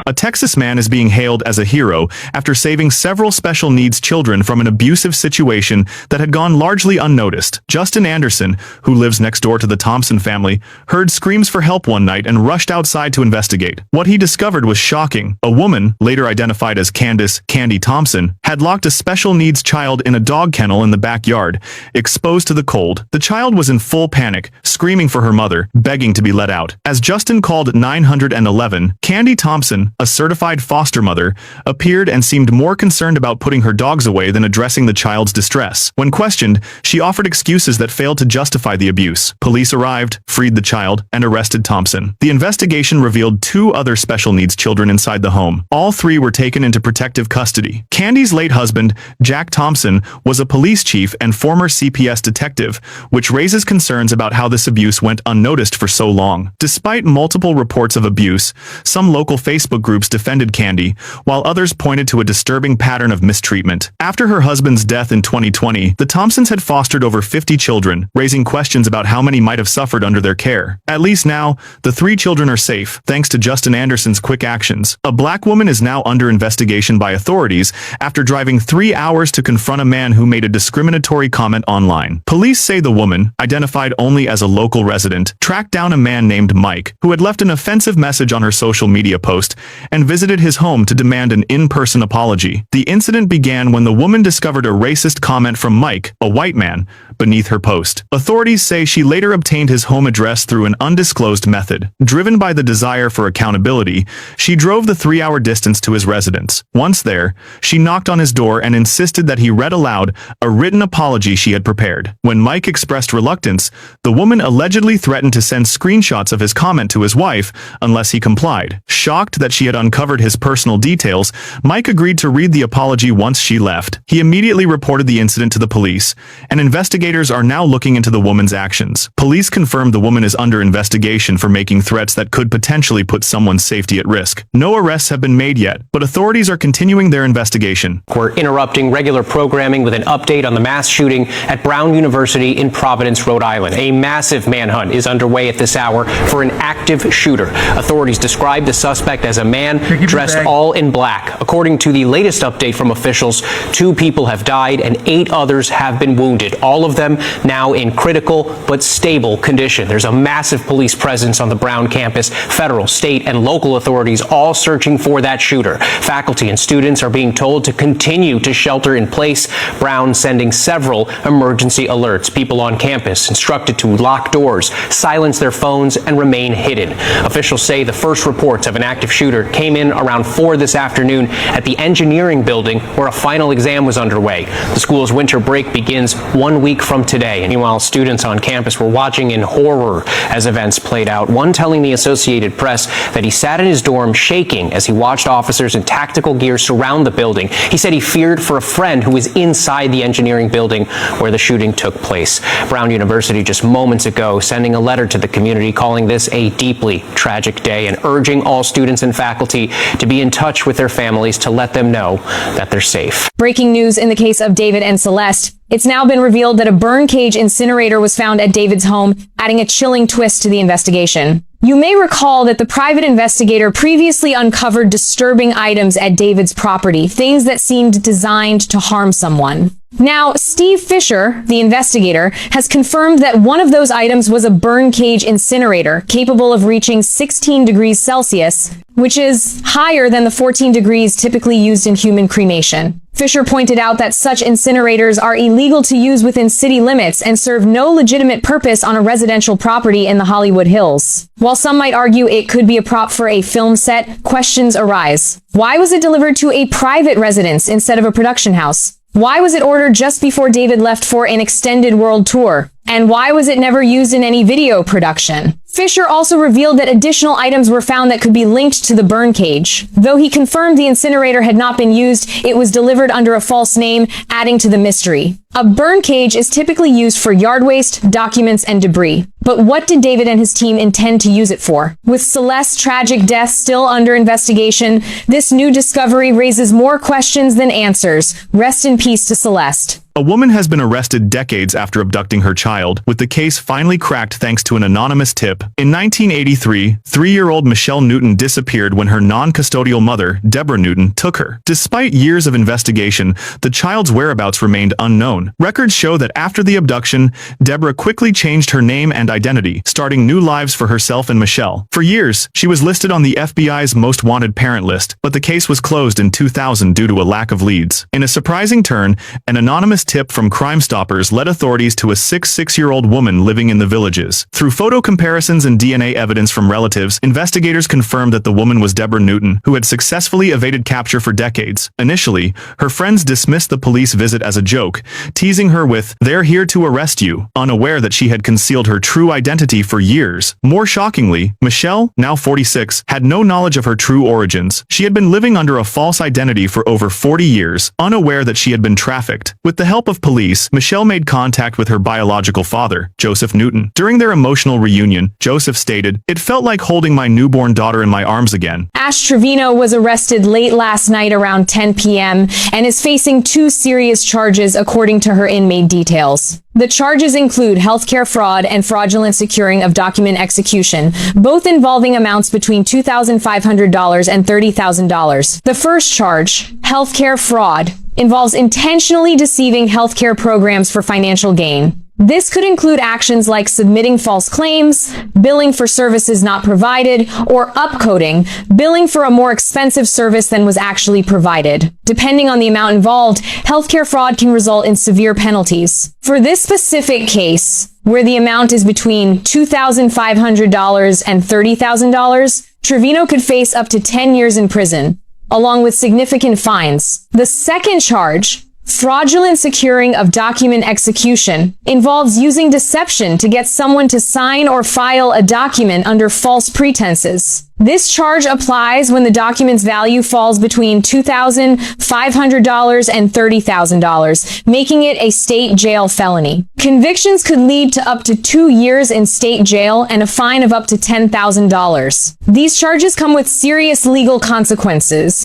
A Texas man is being hailed as a hero after saving several special needs children from an abusive situation that had gone largely unnoticed. Justin Anderson, who lives next door to the Thompson family, heard screams for help one night and rushed outside to investigate. What he discovered was shocking. A woman, later identified as Candy Thompson, had locked a special needs child in a dog kennel in the backyard, exposed to the cold. The child was in full panic, screaming for her mother, begging to be let out. As Justin called 911, Candy Thompson, a certified foster mother, appeared and seemed more concerned about putting her dogs away than addressing the child's distress. When questioned, she offered excuses that failed to justify the abuse. Police arrived, freed the child, and arrested Thompson. The investigation revealed 2 other special needs children inside the home. All 3 were taken into protective custody. Candy's late husband, Jack Thompson, was a police chief and former CPS detective, which raises concerns about how this abuse went unnoticed for so long. Despite multiple reports of abuse, some local Facebook groups defended Candy, while others pointed to a disturbing pattern of mistreatment. After her husband's death in 2020, the Thompsons had fostered over 50 children, raising questions about how many might have suffered under their care. At least now, the 3 children are safe, thanks to Justin Anderson's quick actions. A black woman is now under investigation by authorities after driving 3 hours to confront a man who made a discriminatory comment online. Police say the woman, identified only as a local resident, tracked down a man named Mike, who had left an offensive message on her social media post, and visited his home to demand an in-person apology. The incident began when the woman discovered a racist comment from Mike, a white man, beneath her post. Authorities say she later obtained his home address through an undisclosed method. Driven by the desire for accountability, she drove the 3-hour distance to his residence. Once there, she knocked on his door and insisted that he read aloud a written apology she had prepared. When Mike expressed reluctance, the woman allegedly threatened to send screenshots of his comment to his wife unless he complied. Shocked that she had uncovered his personal details, Mike agreed to read the apology once she left. He immediately reported the incident to the police, and investigators are now looking into the woman's actions. Police confirmed the woman is under investigation for making threats that could potentially put someone's safety at risk. No arrests have been made yet, but authorities are continuing their investigation. We're interrupting regular programming with an update on the mass shooting at Brown University in Providence, Rhode Island. A massive manhunt is underway at this hour for an active shooter. Authorities describe the suspect as a man dressed all in black. According to the latest update from officials, 2 people have died and 8 others have been wounded, all of them now in critical but stable condition. There's a massive police presence on the Brown campus, federal, state, and local authorities all searching for that shooter. Faculty and students are being told to continue to shelter in place. Brown sending several emergency alerts. People on campus instructed to lock doors, silence their phones, and remain hidden. Officials say the first reports of an active shooter came in around 4 this afternoon at the engineering building where a final exam was underway. The school's winter break begins 1 week from today. And meanwhile, students on campus were watching in horror as events played out. One telling the Associated Press that he sat in his dorm shaking as he watched officers in tactical gear surround the building. He said he feared for a friend who was inside the engineering building where the shooting took place. Brown University just moments ago sending a letter to the community calling this a deeply tragic day and urging all students and faculty to be in touch with their families to let them know that they're safe. Breaking news in the case of David and Celeste. It's now been revealed that a burn cage incinerator was found at David's home, adding a chilling twist to the investigation. You may recall that the private investigator previously uncovered disturbing items at David's property, things that seemed designed to harm someone. Now, Steve Fisher, the investigator, has confirmed that one of those items was a burn cage incinerator capable of reaching 16 degrees Celsius, which is higher than the 14 degrees typically used in human cremation. Fisher pointed out that such incinerators are illegal to use within city limits and serve no legitimate purpose on a residential property in the Hollywood Hills. While some might argue it could be a prop for a film set, questions arise. Why was it delivered to a private residence instead of a production house? Why was it ordered just before David left for an extended world tour? And why was it never used in any video production? Fisher also revealed that additional items were found that could be linked to the burn cage. Though he confirmed the incinerator had not been used, it was delivered under a false name, adding to the mystery. A burn cage is typically used for yard waste, documents, and debris. But what did David and his team intend to use it for? With Celeste's tragic death still under investigation, this new discovery raises more questions than answers. Rest in peace to Celeste. A woman has been arrested decades after abducting her child, with the case finally cracked thanks to an anonymous tip. In 1983, 3-year-old Michelle Newton disappeared when her non-custodial mother, Deborah Newton, took her. Despite years of investigation, the child's whereabouts remained unknown. Records show that after the abduction, Deborah quickly changed her name and identity, starting new lives for herself and Michelle. For years, she was listed on the FBI's most wanted parent list, but the case was closed in 2000 due to a lack of leads. In a surprising turn, an anonymous tip from Crime Stoppers led authorities to a 6-year-old woman living in the Villages. Through photo comparisons and DNA evidence from relatives, investigators confirmed that the woman was Deborah Newton, who had successfully evaded capture for decades. Initially, her friends dismissed the police visit as a joke, teasing her with, "They're here to arrest you," unaware that she had concealed her true identity for years. More shockingly, Michelle, now 46, had no knowledge of her true origins. She had been living under a false identity for over 40 years, unaware that she had been trafficked. With the help of police, Michelle made contact with her biological father, Joseph Newton. During their emotional reunion, Joseph stated, "It felt like holding my newborn daughter in my arms again." Ash Trevino was arrested late last night around 10 p.m. and is facing 2 serious charges according to her inmate details. The charges include healthcare fraud and fraudulent securing of document execution, both involving amounts between $2,500 and $30,000. The first charge, healthcare fraud, involves intentionally deceiving healthcare programs for financial gain. This could include actions like submitting false claims, billing for services not provided, or upcoding, billing for a more expensive service than was actually provided. Depending on the amount involved, healthcare fraud can result in severe penalties. For this specific case, where the amount is between $2,500 and $30,000, Trevino could face up to 10 years in prison, along with significant fines. The second charge, fraudulent securing of document execution, involves using deception to get someone to sign or file a document under false pretenses. This charge applies when the document's value falls between $2,500 and $30,000, making it a state jail felony. Convictions could lead to up to 2 years in state jail and a fine of up to $10,000. These charges come with serious legal consequences.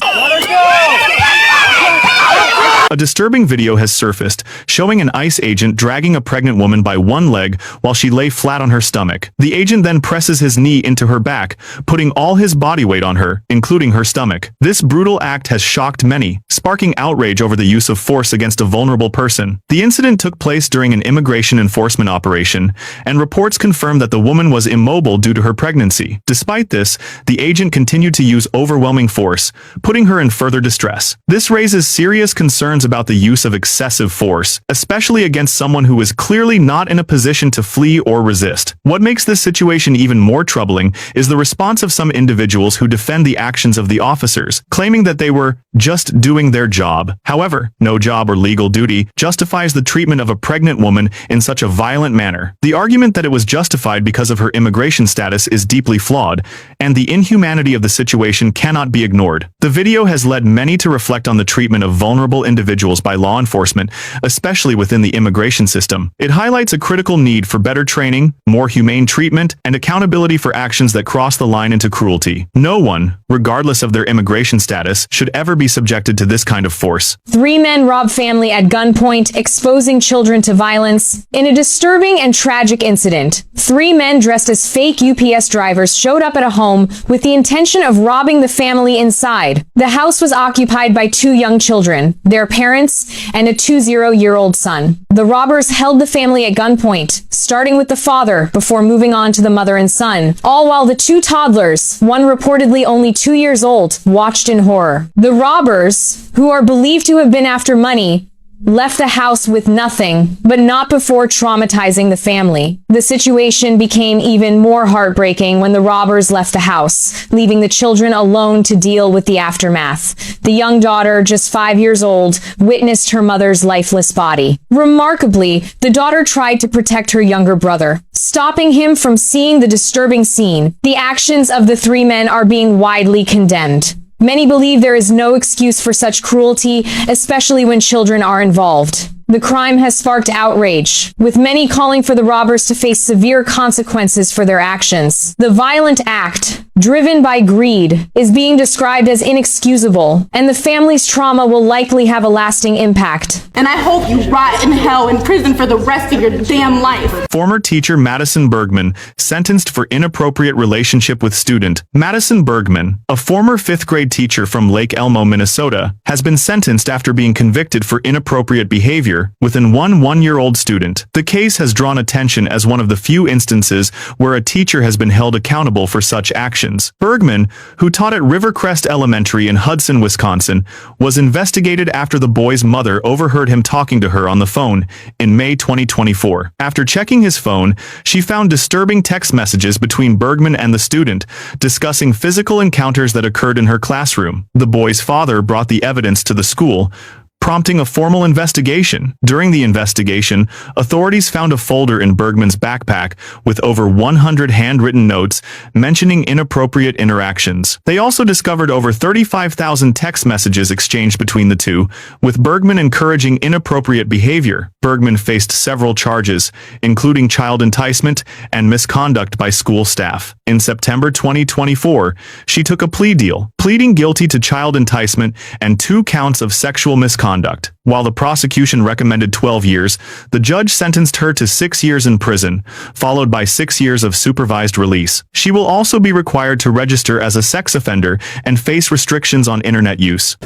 A disturbing video has surfaced, showing an ICE agent dragging a pregnant woman by one leg while she lay flat on her stomach. The agent then presses his knee into her back, putting all his body weight on her, including her stomach. This brutal act has shocked many, sparking outrage over the use of force against a vulnerable person. The incident took place during an immigration enforcement operation, and reports confirmed that the woman was immobile due to her pregnancy. Despite this, the agent continued to use overwhelming force, putting her in further distress. This raises serious concerns about the use of excessive force, especially against someone who is clearly not in a position to flee or resist. What makes this situation even more troubling is the response of some individuals who defend the actions of the officers, claiming that they were just doing their job. However, no job or legal duty justifies the treatment of a pregnant woman in such a violent manner. The argument that it was justified because of her immigration status is deeply flawed, and the inhumanity of the situation cannot be ignored. The video has led many to reflect on the treatment of vulnerable individuals by law enforcement, especially within the immigration system. It highlights a critical need for better training, more humane treatment, and accountability for actions that cross the line into cruelty. No one, regardless of their immigration status, should ever be subjected to this kind of force. 3 men rob family at gunpoint, exposing children to violence. In a disturbing and tragic incident, 3 men dressed as fake UPS drivers showed up at a home with the intention of robbing the family inside. The house was occupied by 2 young children, their parents, and a 20-year-old son. The robbers held the family at gunpoint, starting with the father before moving on to the mother and son, all while the 2 toddlers, one reportedly only 2 years old, watched in horror. The robbers, who are believed to have been after money, left the house with nothing, but not before traumatizing the family. The situation became even more heartbreaking when the robbers left the house, leaving the children alone to deal with the aftermath. The young daughter, just 5 years old, witnessed her mother's lifeless body. Remarkably, the daughter tried to protect her younger brother, stopping him from seeing the disturbing scene. The actions of the 3 men are being widely condemned. Many believe there is no excuse for such cruelty, especially when children are involved. The crime has sparked outrage, with many calling for the robbers to face severe consequences for their actions. The violent act, driven by greed, is being described as inexcusable, and the family's trauma will likely have a lasting impact. And I hope you rot in hell in prison for the rest of your damn life. Former teacher Madison Bergman, sentenced for inappropriate relationship with student. Madison Bergman, a former 5th grade teacher from Lake Elmo, Minnesota, has been sentenced after being convicted for inappropriate behavior within one 1-year-old student. The case has drawn attention as one of the few instances where a teacher has been held accountable for such actions. Bergman, who taught at Rivercrest Elementary in Hudson, Wisconsin, was investigated after the boy's mother overheard him talking to her on the phone in May 2024. After checking his phone, she found disturbing text messages between Bergman and the student, discussing physical encounters that occurred in her classroom. The boy's father brought the evidence to the school, prompting a formal investigation. During the investigation, authorities found a folder in Bergman's backpack with over 100 handwritten notes mentioning inappropriate interactions. They also discovered over 35,000 text messages exchanged between the two, with Bergman encouraging inappropriate behavior. Bergman faced several charges, including child enticement and misconduct by school staff. In September 2024, she took a plea deal, pleading guilty to child enticement and 2 counts of sexual misconduct. While the prosecution recommended 12 years, the judge sentenced her to 6 years in prison, followed by 6 years of supervised release. She will also be required to register as a sex offender and face restrictions on internet use.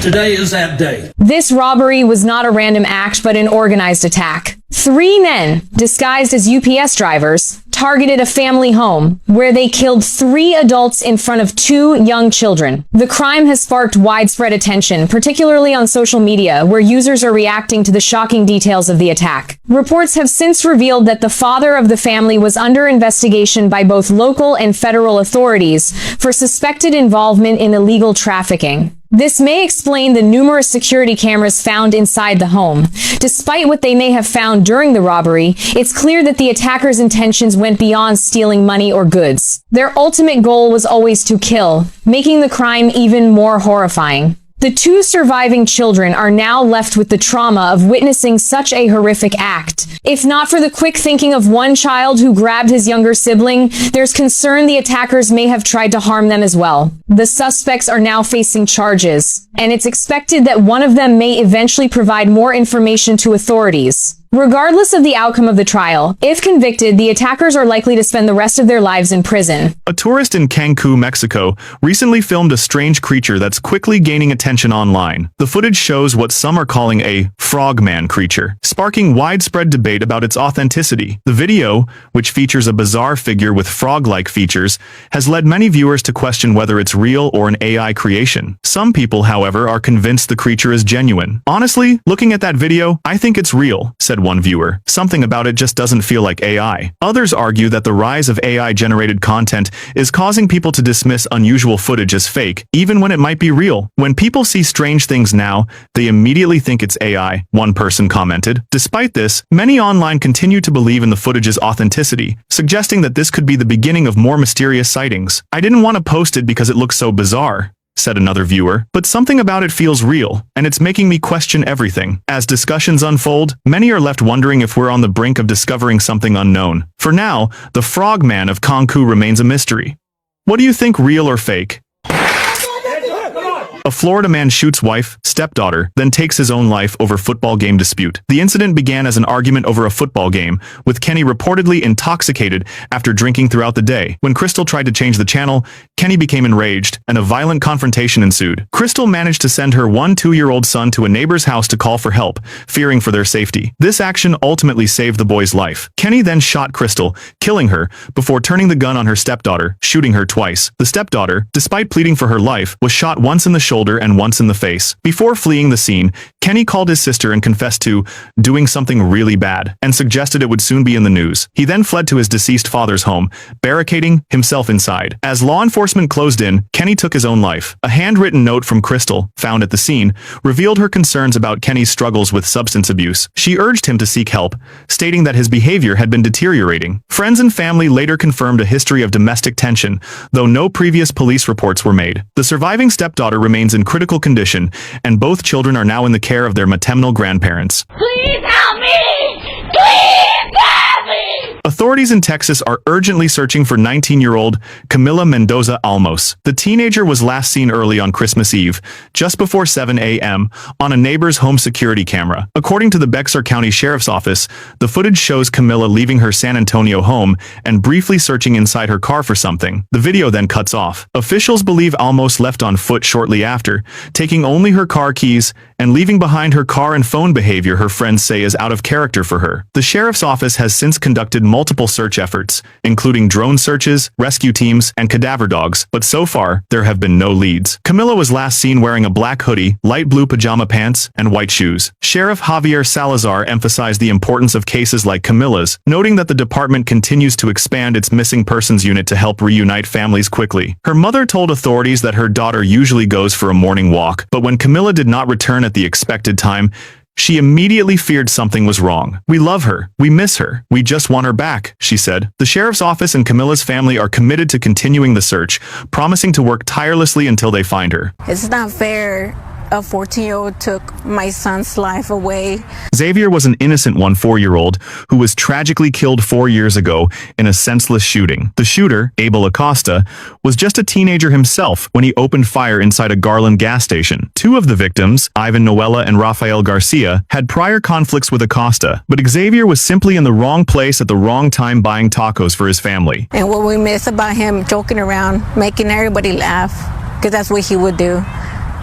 Today is that day. This robbery was not a random act, but an organized attack. 3 men, disguised as UPS drivers, targeted a family home where they killed 3 adults in front of 2 young children. The crime has sparked widespread attention, particularly on social media, where users are reacting to the shocking details of the attack. Reports have since revealed that the father of the family was under investigation by both local and federal authorities for suspected involvement in illegal trafficking. This may explain the numerous security cameras found inside the home. Despite what they may have found during the robbery, it's clear that the attackers' intentions went beyond stealing money or goods. Their ultimate goal was always to kill, making the crime even more horrifying. The 2 surviving children are now left with the trauma of witnessing such a horrific act. If not for the quick thinking of one child who grabbed his younger sibling, there's concern the attackers may have tried to harm them as well. The suspects are now facing charges, and it's expected that one of them may eventually provide more information to authorities. Regardless of the outcome of the trial, if convicted, the attackers are likely to spend the rest of their lives in prison. A tourist in Cancun, Mexico, recently filmed a strange creature that's quickly gaining attention online. The footage shows what some are calling a frogman creature, sparking widespread debate about its authenticity. The video, which features a bizarre figure with frog-like features, has led many viewers to question whether it's real or an AI creation. Some people, however, are convinced the creature is genuine. Honestly, looking at that video, I think it's real, said one viewer. Something about it just doesn't feel like AI. Others argue that the rise of AI-generated content is causing people to dismiss unusual footage as fake, even when it might be real. When people see strange things now, they immediately think it's AI, one person commented. Despite this, many online continue to believe in the footage's authenticity, suggesting that this could be the beginning of more mysterious sightings. I didn't want to post it because it looks so bizarre, said another viewer, but something about it feels real, and it's making me question everything. As discussions unfold, many are left wondering if we're on the brink of discovering something unknown. For now, the frogman of Cancun remains a mystery. What do you think, real or fake? A Florida man shoots wife, stepdaughter, then takes his own life over football game dispute. The incident began as an argument over a football game, with Kenny reportedly intoxicated after drinking throughout the day. When Crystal tried to change the channel, Kenny became enraged, and a violent confrontation ensued. Crystal managed to send her 2-year-old son to a neighbor's house to call for help, fearing for their safety. This action ultimately saved the boy's life. Kenny then shot Crystal, killing her, before turning the gun on her stepdaughter, shooting her twice. The stepdaughter, despite pleading for her life, was shot once in the shoulder and once in the face. Before fleeing the scene, Kenny called his sister and confessed to doing something really bad, and suggested it would soon be in the news. He then fled to his deceased father's home, barricading himself inside. As law enforcement closed in, Kenny took his own life. A handwritten note from Crystal, found at the scene, revealed her concerns about Kenny's struggles with substance abuse. She urged him to seek help, stating that his behavior had been deteriorating. Friends and family later confirmed a history of domestic tension, though no previous police reports were made. The surviving stepdaughter remains in critical condition, and both children are now in the care of their maternal grandparents. Please help me! Please help me! Authorities in Texas are urgently searching for 19-year-old Camila Mendoza Almos. The teenager was last seen early on Christmas Eve, just before 7 a.m., on a neighbor's home security camera. According to the Bexar County Sheriff's Office, the footage shows Camila leaving her San Antonio home and briefly searching inside her car for something. The video then cuts off. Officials believe Almos left on foot shortly after, taking only her car keys and leaving behind her car and phone behavior her friends say is out of character for her. The sheriff's office has since conducted multiple search efforts, including drone searches, rescue teams, and cadaver dogs, but so far, there have been no leads. Camila was last seen wearing a black hoodie, light blue pajama pants, and white shoes. Sheriff Javier Salazar emphasized the importance of cases like Camila's, noting that the department continues to expand its missing persons unit to help reunite families quickly. Her mother told authorities that her daughter usually goes for a morning walk, but when Camila did not return at the expected time, she immediately feared something was wrong. "We love her. We miss her. We just want her back," she said. The sheriff's office and Camila's family are committed to continuing the search, promising to work tirelessly until they find her. It's not fair. A 14-year-old took my son's life away. Xavier was an innocent 4-year-old who was tragically killed 4 years ago in a senseless shooting. The shooter, Abel Acosta, was just a teenager himself when he opened fire inside a Garland gas station. 2 of the victims, Ivan Noella and Rafael Garcia, had prior conflicts with Acosta, but Xavier was simply in the wrong place at the wrong time buying tacos for his family. And what we miss about him joking around, making everybody laugh, because that's what he would do.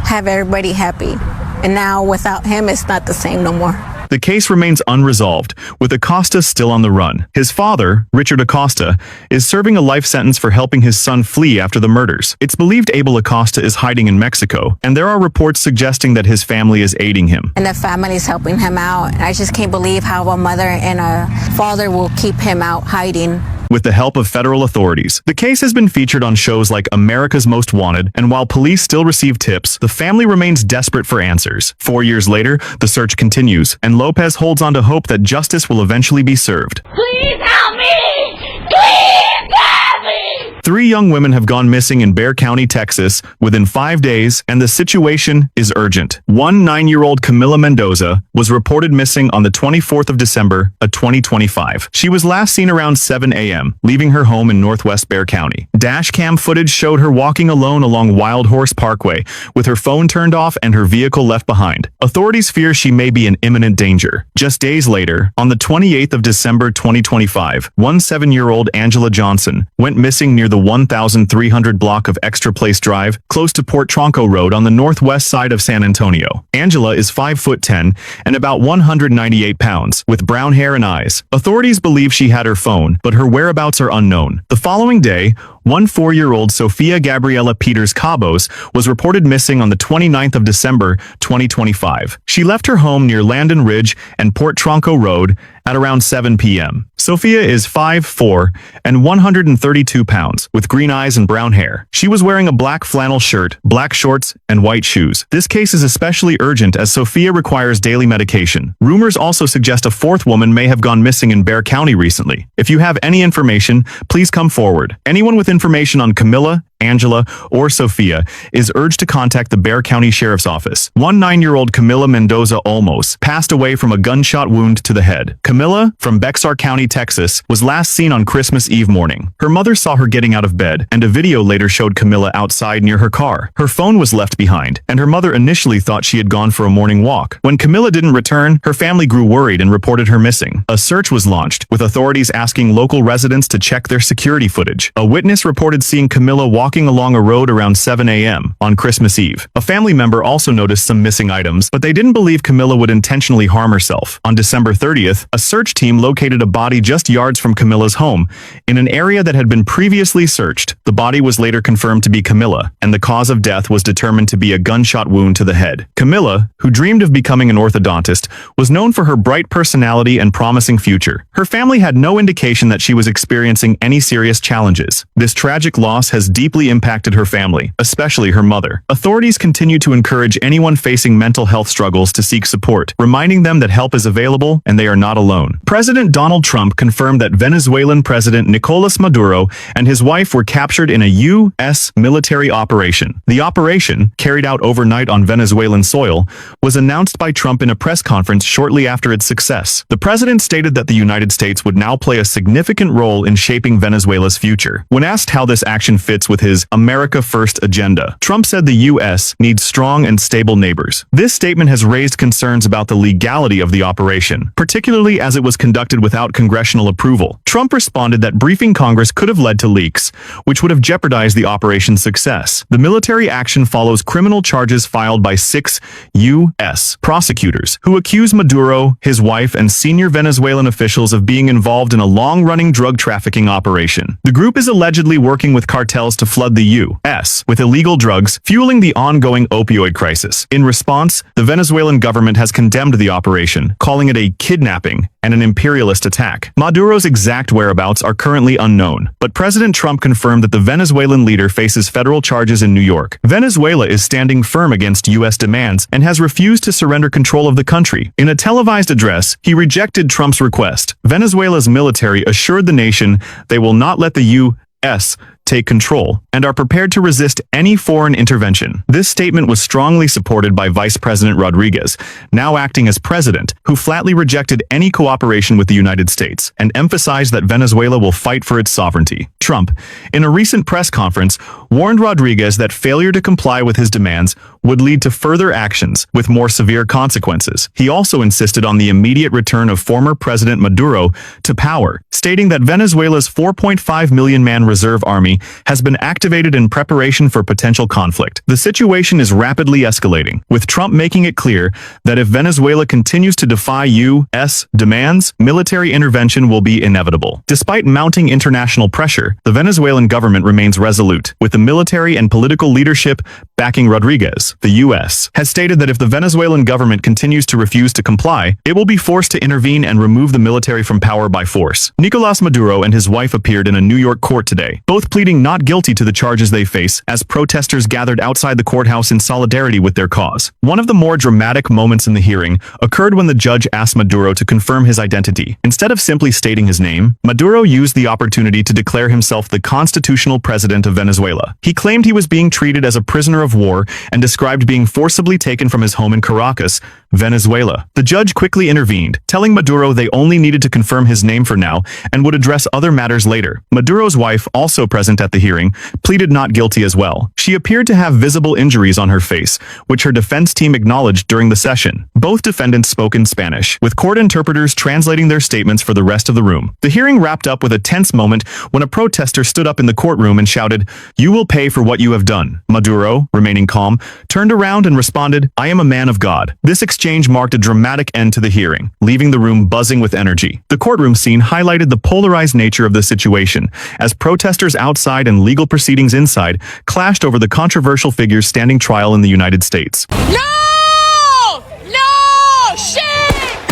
Have everybody happy. And now without him, it's not the same no more. The case remains unresolved, with Acosta still on the run. His father, Richard Acosta, is serving a life sentence for helping his son flee after the murders. It's believed Abel Acosta is hiding in Mexico, and there are reports suggesting that his family is aiding him. And the family's helping him out. I just can't believe how a mother and a father will keep him out hiding. With the help of federal authorities. The case has been featured on shows like America's Most Wanted, and while police still receive tips, the family remains desperate for answers. 4 years later, the search continues, and Lopez holds on to hope that justice will eventually be served. Please help me! Please help me! 3 young women have gone missing in Bexar County, Texas, within 5 days, and the situation is urgent. 9-year-old Camila Mendoza was reported missing on the 24th of December, 2025. She was last seen around 7 a.m., leaving her home in northwest Bexar County. Dashcam footage showed her walking alone along Wild Horse Parkway, with her phone turned off and her vehicle left behind. Authorities fear she may be in imminent danger. Just days later, on the 28th of December 2025, 7-year-old Angela Johnson went missing near the 1300 block of Extra Place Drive, close to Port Tronco Road on the northwest side of San Antonio. Angela is 5'10" and about 198 pounds, with brown hair and eyes. Authorities believe she had her phone, but her whereabouts are unknown. The following day, 4-year-old Sofia Gabriela Peters Cabos was reported missing on the 29th of December 2025. She left her home near Landon Ridge and Port Tronco Road at around 7 p.m. Sophia is 5'4" and 132 pounds, with green eyes and brown hair. She was wearing a black flannel shirt, black shorts, and white shoes. This case is especially urgent as Sophia requires daily medication. Rumors also suggest a 4th woman may have gone missing in Bexar County recently. If you have any information, please come forward. Anyone with information on Camila, Angela, or Sophia, is urged to contact the Bexar County Sheriff's Office. 9-year-old Camila Mendoza Olmos passed away from a gunshot wound to the head. Camila, from Bexar County, Texas, was last seen on Christmas Eve morning. Her mother saw her getting out of bed, and a video later showed Camila outside near her car. Her phone was left behind, and her mother initially thought she had gone for a morning walk. When Camila didn't return, her family grew worried and reported her missing. A search was launched, with authorities asking local residents to check their security footage. A witness reported seeing Camila walking along a road around 7 a.m. on Christmas Eve. A family member also noticed some missing items, but they didn't believe Camila would intentionally harm herself. On December 30th, a search team located a body just yards from Camila's home, in an area that had been previously searched. The body was later confirmed to be Camila, and the cause of death was determined to be a gunshot wound to the head. Camila, who dreamed of becoming an orthodontist, was known for her bright personality and promising future. Her family had no indication that she was experiencing any serious challenges. This tragic loss has deeply impacted her family, especially her mother. Authorities continue to encourage anyone facing mental health struggles to seek support, reminding them that help is available and they are not alone. President Donald Trump confirmed that Venezuelan President Nicolas Maduro and his wife were captured in a U.S. military operation. The operation, carried out overnight on Venezuelan soil, was announced by Trump in a press conference shortly after its success. The president stated that the United States would now play a significant role in shaping Venezuela's future. When asked how this action fits with his America First agenda, Trump said the U.S. needs strong and stable neighbors. This statement has raised concerns about the legality of the operation, particularly as it was conducted without congressional approval. Trump responded that briefing Congress could have led to leaks, which would have jeopardized the operation's success. The military action follows criminal charges filed by 6 U.S. prosecutors who accuse Maduro, his wife, and senior Venezuelan officials of being involved in a long-running drug trafficking operation. The group is allegedly working with cartels to flood the U.S. with illegal drugs, fueling the ongoing opioid crisis. In response, the Venezuelan government has condemned the operation, calling it a kidnapping and an imperialist attack. Maduro's exact whereabouts are currently unknown, but President Trump confirmed that the Venezuelan leader faces federal charges in New York. Venezuela is standing firm against U.S. demands and has refused to surrender control of the country. In a televised address, he rejected Trump's request. Venezuela's military assured the nation they will not let the U.S. take control and are prepared to resist any foreign intervention. This statement was strongly supported by Vice President Rodriguez, now acting as president, who flatly rejected any cooperation with the United States and emphasized that Venezuela will fight for its sovereignty. Trump, in a recent press conference, warned Rodriguez that failure to comply with his demands would lead to further actions with more severe consequences. He also insisted on the immediate return of former President Maduro to power, stating that Venezuela's 4.5 million man reserve army has been activated in preparation for potential conflict. The situation is rapidly escalating, with Trump making it clear that if Venezuela continues to defy U.S. demands, military intervention will be inevitable. Despite mounting international pressure, the Venezuelan government remains resolute, with the military and political leadership backing Rodriguez. The U.S. has stated that if the Venezuelan government continues to refuse to comply, it will be forced to intervene and remove the military from power by force. Nicolas Maduro and his wife appeared in a New York court today, both pleading not guilty to the charges they face, as protesters gathered outside the courthouse in solidarity with their cause. One of the more dramatic moments in the hearing occurred when the judge asked Maduro to confirm his identity. Instead of simply stating his name, Maduro used the opportunity to declare himself the constitutional president of Venezuela. He claimed he was being treated as a prisoner of war and described being forcibly taken from his home in Caracas, Venezuela. The judge quickly intervened, telling Maduro they only needed to confirm his name for now and would address other matters later. Maduro's wife, also present at the hearing, pleaded not guilty as well. She appeared to have visible injuries on her face, which her defense team acknowledged during the session. Both defendants spoke in Spanish, with court interpreters translating their statements for the rest of the room. The hearing wrapped up with a tense moment when a protester stood up in the courtroom and shouted, "You will pay for what you have done." Maduro, remaining calm, turned around and responded, "I am a man of God." This exchange marked a dramatic end to the hearing, leaving the room buzzing with energy. The courtroom scene highlighted the polarized nature of the situation, as protesters outside and legal proceedings inside clashed over the controversial figures standing trial in the United States. No! No! Shame!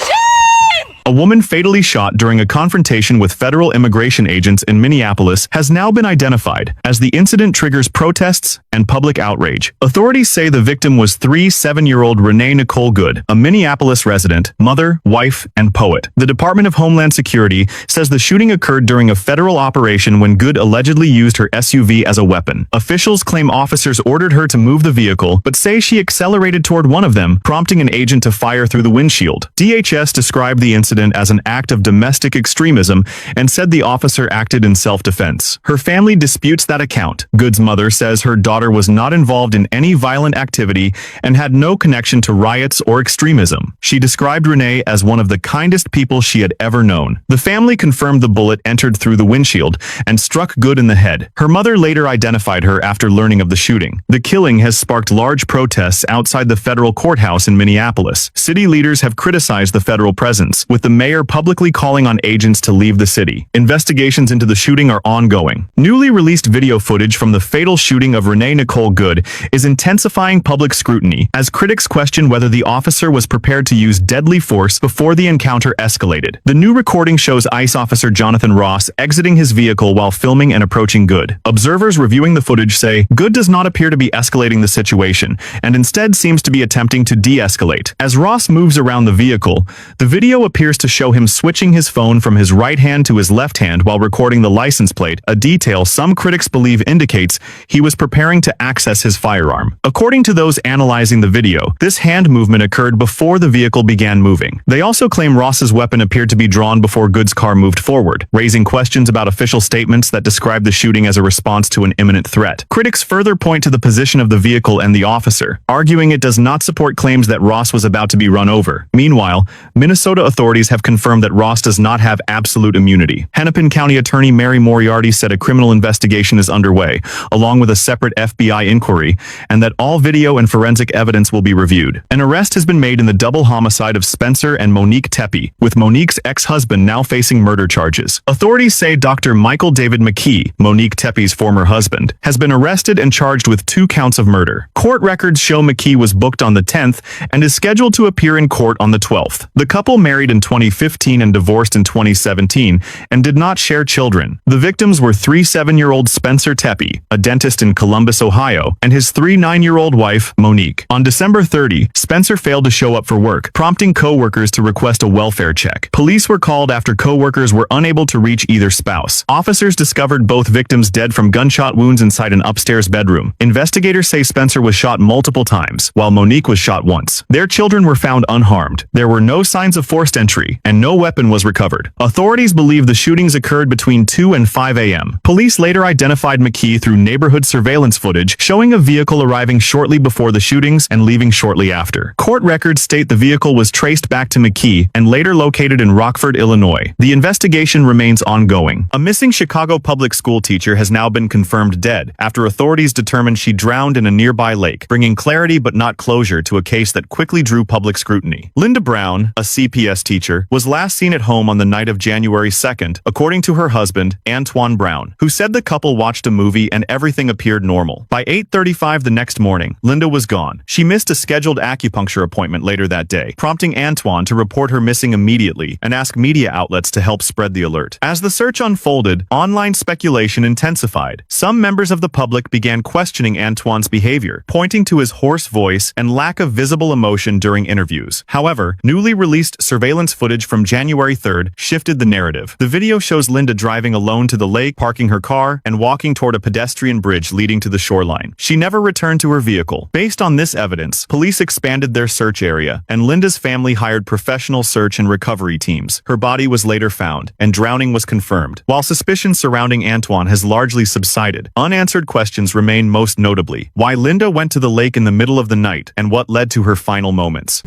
Shame! A woman fatally shot during a confrontation with federal immigration agents in Minneapolis has now been identified, as the incident triggers protests and public outrage. Authorities say the victim was 7-year-old Renee Nicole Good, a Minneapolis resident, mother, wife, and poet. The Department of Homeland Security says the shooting occurred during a federal operation when Good allegedly used her SUV as a weapon. Officials claim officers ordered her to move the vehicle, but say she accelerated toward one of them, prompting an agent to fire through the windshield. DHS described the incident as an act of domestic extremism and said the officer acted in self-defense. Her family disputes that account. Good's mother says her daughter was not involved in any violent activity and had no connection to riots or extremism. She described Renee as one of the kindest people she had ever known. The family confirmed the bullet entered through the windshield and struck Good in the head. Her mother later identified her after learning of the shooting. The killing has sparked large protests outside the federal courthouse in Minneapolis. City leaders have criticized the federal presence, with the mayor publicly calling on agents to leave the city. Investigations into the shooting are ongoing. Newly released video footage from the fatal shooting of Renee Nicole Good is intensifying public scrutiny as critics question whether the officer was prepared to use deadly force before the encounter escalated. The new recording shows ICE officer Jonathan Ross exiting his vehicle while filming and approaching Good. Observers reviewing the footage say Good does not appear to be escalating the situation and instead seems to be attempting to de-escalate. As Ross moves around the vehicle, the video appears to show him switching his phone from his right hand to his left hand while recording the license plate, a detail some critics believe indicates he was preparing to access his firearm. According to those analyzing the video, this hand movement occurred before the vehicle began moving. They also claim Ross's weapon appeared to be drawn before Good's car moved forward, raising questions about official statements that describe the shooting as a response to an imminent threat. Critics further point to the position of the vehicle and the officer, arguing it does not support claims that Ross was about to be run over. Meanwhile, Minnesota authorities have confirmed that Ross does not have absolute immunity. Hennepin County Attorney Mary Moriarty said a criminal investigation is underway, along with a separate FBI inquiry, and that all video and forensic evidence will be reviewed. An arrest has been made in the double homicide of Spencer and Monique Tepe, with Monique's ex-husband now facing murder charges. Authorities say Dr. Michael David McKee, Monique Tepe's former husband, has been arrested and charged with 2 counts of murder. Court records show McKee was booked on the 10th and is scheduled to appear in court on the 12th. The couple married in 2015 and divorced in 2017 and did not share children. The victims were 7-year-old Spencer Tepe, a dentist in Columbus, Ohio, and his 9-year-old wife, Monique. On December 30, Spencer failed to show up for work, prompting co-workers to request a welfare check. Police were called after co-workers were unable to reach either spouse. Officers discovered both victims dead from gunshot wounds inside an upstairs bedroom. Investigators say Spencer was shot multiple times, while Monique was shot once. Their children were found unharmed. There were no signs of forced entry, and no weapon was recovered. Authorities believe the shootings occurred between 2 and 5 a.m. Police later identified McKee through neighborhood surveillance footage showing a vehicle arriving shortly before the shootings and leaving shortly after. Court records state the vehicle was traced back to McKee and later located in Rockford, Illinois. The investigation remains ongoing. A missing Chicago public school teacher has now been confirmed dead after authorities determined she drowned in a nearby lake, bringing clarity but not closure to a case that quickly drew public scrutiny. Linda Brown, a CPS teacher, was last seen at home on the night of January 2nd, according to her husband, Antoine Brown, who said the couple watched a movie and everything appeared normal. By 8:35 the next morning, Linda was gone. She missed a scheduled acupuncture appointment later that day, prompting Antoine to report her missing immediately and ask media outlets to help spread the alert. As the search unfolded, online speculation intensified. Some members of the public began questioning Antoine's behavior, pointing to his hoarse voice and lack of visible emotion during interviews. However, newly released surveillance footage from January 3rd shifted the narrative. The video shows Linda driving alone to the lake, parking her car, and walking toward a pedestrian bridge leading to the shoreline. She never returned to her vehicle. Based on this evidence, police expanded their search area, and Linda's family hired professional search and recovery teams. Her body was later found, and drowning was confirmed. While suspicion surrounding Antoine has largely subsided, unanswered questions remain, most notably why Linda went to the lake in the middle of the night and what led to her final moments.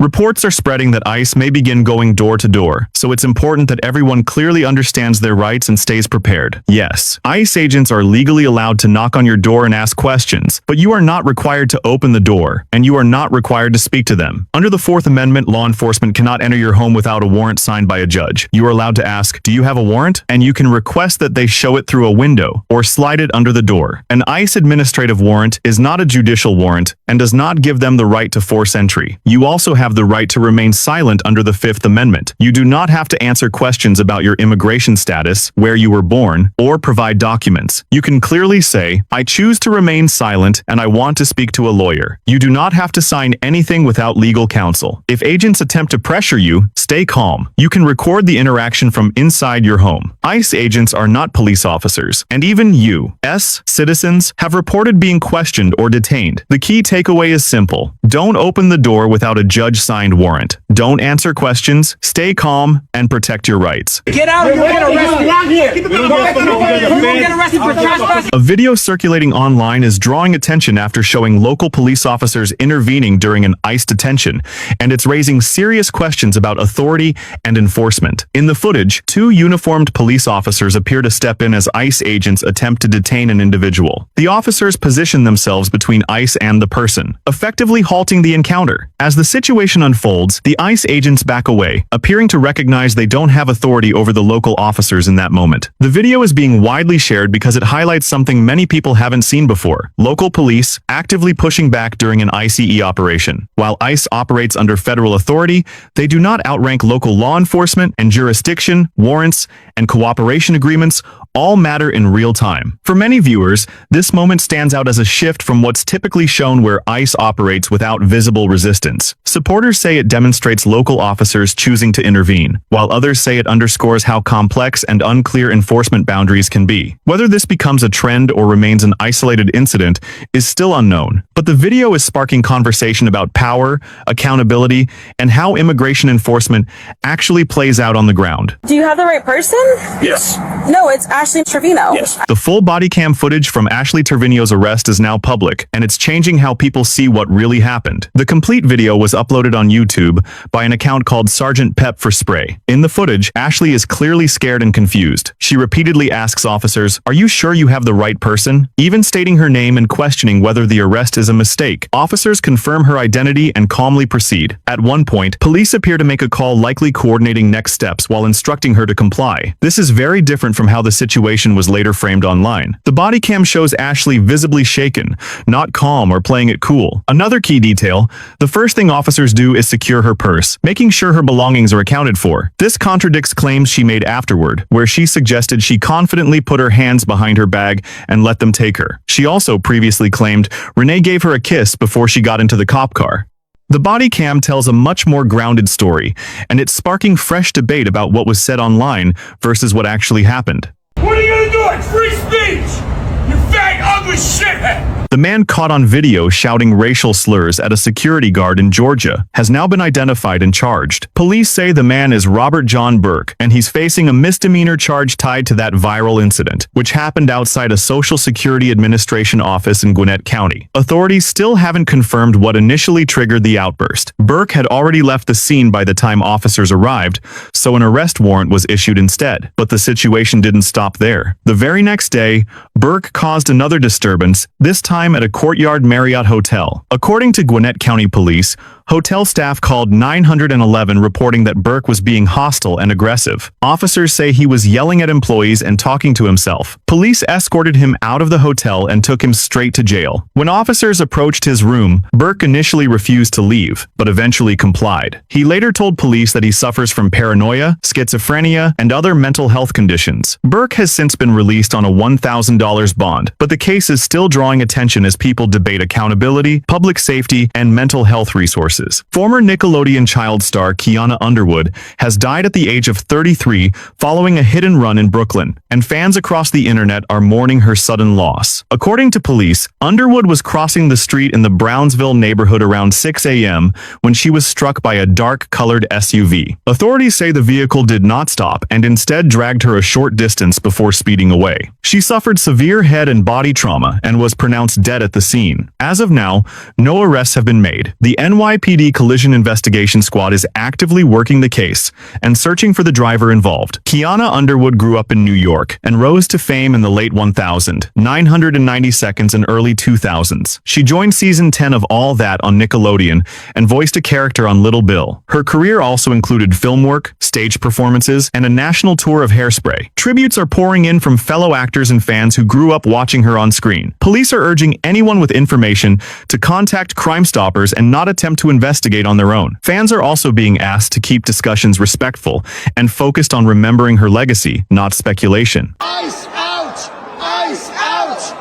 Reports are spreading that ICE may begin going door to door, so it's important that everyone clearly understands their rights and stays prepared. Yes, ICE agents are legally allowed to knock on your door and ask questions, but you are not required to open the door, and you are not required to speak to them. Under the 4th Amendment, law enforcement cannot enter your home without a warrant signed by a judge. You are allowed to ask, "Do you have a warrant?" And you can request that they show it through a window or slide it under the door. An ICE administrative warrant is not a judicial warrant and does not give them the right to force entry. You also have have the right to remain silent under the Fifth Amendment. You do not have to answer questions about your immigration status, where you were born, or provide documents. You can clearly say, I choose to remain silent and I want to speak to a lawyer. You do not have to sign anything without legal counsel. If agents attempt to pressure you, stay calm. You can record the interaction from inside your home. ICE agents are not police officers, and even U.S. citizens have reported being questioned or detained. The key takeaway is simple. Don't open the door without a judge-signed warrant. Don't answer questions, stay calm, and protect your rights. Get out of here. We're going to arrest you out here. We're going to get arrested for trespassing. A video circulating online is drawing attention after showing local police officers intervening during an ICE detention, and it's raising serious questions about authority and enforcement. In the footage, two uniformed police officers appear to step in as ICE agents attempt to detain an individual. The officers position themselves between ICE and the person, effectively halting the encounter. As the situation unfolds, the ICE agents back away, appearing to recognize they don't have authority over the local officers in that moment. The video is being widely shared because it highlights something many people haven't seen before: local police actively pushing back during an ICE operation. While ICE operates under federal authority, they do not outrank local law enforcement, and jurisdiction, warrants, and cooperation agreements all matter in real time. For many viewers, this moment stands out as a shift from what's typically shown where ICE operates without visible resistance. Supporters say it demonstrates local officers choosing to intervene, while others say it underscores how complex and unclear enforcement boundaries can be. Whether this becomes a trend or remains an isolated incident is still unknown, but the video is sparking conversation about power, accountability, and how immigration enforcement actually plays out on the ground. Do you have the right person? Yes. No, it's Ashley Trevino. Yes. The full body cam footage from Ashley Trevino's arrest is now public, and it's changing how people see what really happened. The complete video was uploaded on YouTube by an account called Sergeant Pep for Spray. In the footage, Ashley is clearly scared and confused. She repeatedly asks officers, "Are you sure you have the right person?" even stating her name and questioning whether the arrest is a mistake. Officers confirm her identity and calmly proceed. At one point, police appear to make a call, likely coordinating next steps while instructing her to comply. This is very different from how the situation was later framed online. The body cam shows Ashley visibly shaken, not calm or playing it cool. Another key detail: the first thing officers do is secure her purse, making sure her belongings are accounted for. This contradicts claims she made afterward, where she suggested she confidently put her hands behind her bag and let them take her. She also previously claimed Renee gave her a kiss before she got into the cop car. The body cam tells a much more grounded story, and it's sparking fresh debate about what was said online versus what actually happened. What are you gonna do? It's free speech! You fat, ugly shithead! The man caught on video shouting racial slurs at a security guard in Georgia has now been identified and charged. Police say the man is Robert John Burke, and he's facing a misdemeanor charge tied to that viral incident, which happened outside a Social Security Administration office in Gwinnett County. Authorities still haven't confirmed what initially triggered the outburst. Burke had already left the scene by the time officers arrived, so an arrest warrant was issued instead. But the situation didn't stop there. The very next day, Burke caused another disturbance, this time at a Courtyard Marriott hotel. According to Gwinnett County Police, hotel staff called 911 reporting that Burke was being hostile and aggressive. Officers say he was yelling at employees and talking to himself. Police escorted him out of the hotel and took him straight to jail. When officers approached his room, Burke initially refused to leave, but eventually complied. He later told police that he suffers from paranoia, schizophrenia, and other mental health conditions. Burke has since been released on a $1,000 bond, but the case is still drawing attention as people debate accountability, public safety, and mental health resources. Former Nickelodeon child star Kiana Underwood has died at the age of 33 following a hit and run in Brooklyn, and fans across the internet are mourning her sudden loss. According to police, Underwood was crossing the street in the Brownsville neighborhood around 6 a.m. when she was struck by a dark-colored SUV. Authorities say the vehicle did not stop and instead dragged her a short distance before speeding away. She suffered severe head and body trauma and was pronounced dead at the scene. As of now, no arrests have been made. The NYPD Collision Investigation Squad is actively working the case and searching for the driver involved. Kiana Underwood grew up in New York and rose to fame in the late 1990s and early 2000s. She joined season 10 of All That on Nickelodeon and voiced a character on Little Bill. Her career also included film work, stage performances, and a national tour of Hairspray. Tributes are pouring in from fellow actors and fans who grew up watching her on screen. Police are urging anyone with information to contact Crime Stoppers and not attempt to investigate on their own. Fans are also being asked to keep discussions respectful and focused on remembering her legacy, not speculation. Ice out! Ice out!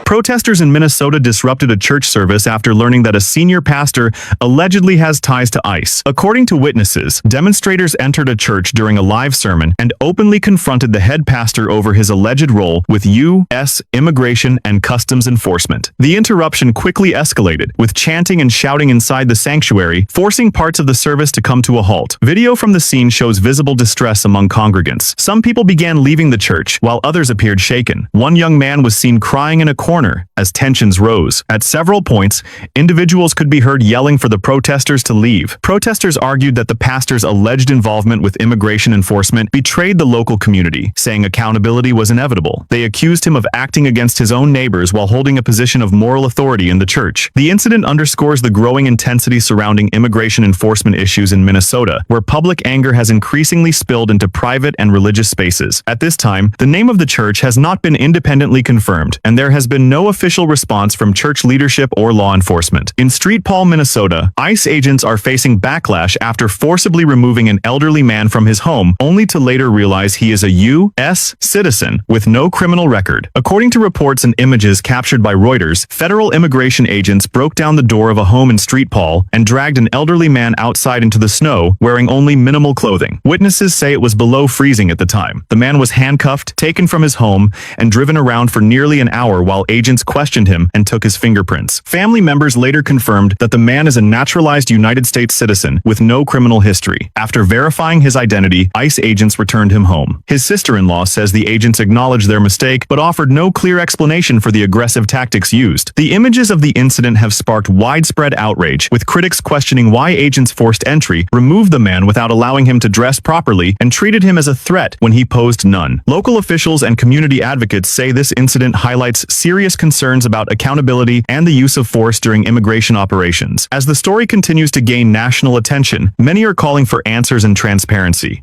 Protesters in Minnesota disrupted a church service after learning that a senior pastor allegedly has ties to ICE. According to witnesses, demonstrators entered a church during a live sermon and openly confronted the head pastor over his alleged role with U.S. Immigration and Customs Enforcement. The interruption quickly escalated, with chanting and shouting inside the sanctuary, forcing parts of the service to come to a halt. Video from the scene shows visible distress among congregants. Some people began leaving the church, while others appeared shaken. One young man was seen crying in a corner as tensions rose. At several points, individuals could be heard yelling for the protesters to leave. Protesters argued that the pastor's alleged involvement with immigration enforcement betrayed the local community, saying accountability was inevitable. They accused him of acting against his own neighbors while holding a position of moral authority in the church. The incident underscores the growing intensity surrounding immigration enforcement issues in Minnesota, where public anger has increasingly spilled into private and religious spaces. At this time, the name of the church has not been independently confirmed, and there has been no official response from church leadership or law enforcement. In St. Paul, Minnesota, ICE agents are facing backlash after forcibly removing an elderly man from his home, only to later realize he is a U.S. citizen with no criminal record. According to reports and images captured by Reuters, federal immigration agents broke down the door of a home in St. Paul and dragged an elderly man outside into the snow, wearing only minimal clothing. Witnesses say it was below freezing at the time. The man was handcuffed, taken from his home, and driven around for nearly an hour while agents questioned him and took his fingerprints. Family members later confirmed that the man is a naturalized United States citizen with no criminal history. After verifying his identity, ICE agents returned him home. His sister-in-law says the agents acknowledged their mistake but offered no clear explanation for the aggressive tactics used. The images of the incident have sparked widespread outrage, with critics questioning why agents forced entry, removed the man without allowing him to dress properly, and treated him as a threat when he posed none. Local officials and community advocates say this incident highlights serious concerns about accountability and the use of force during immigration operations. As the story continues to gain national attention, many are calling for answers and transparency.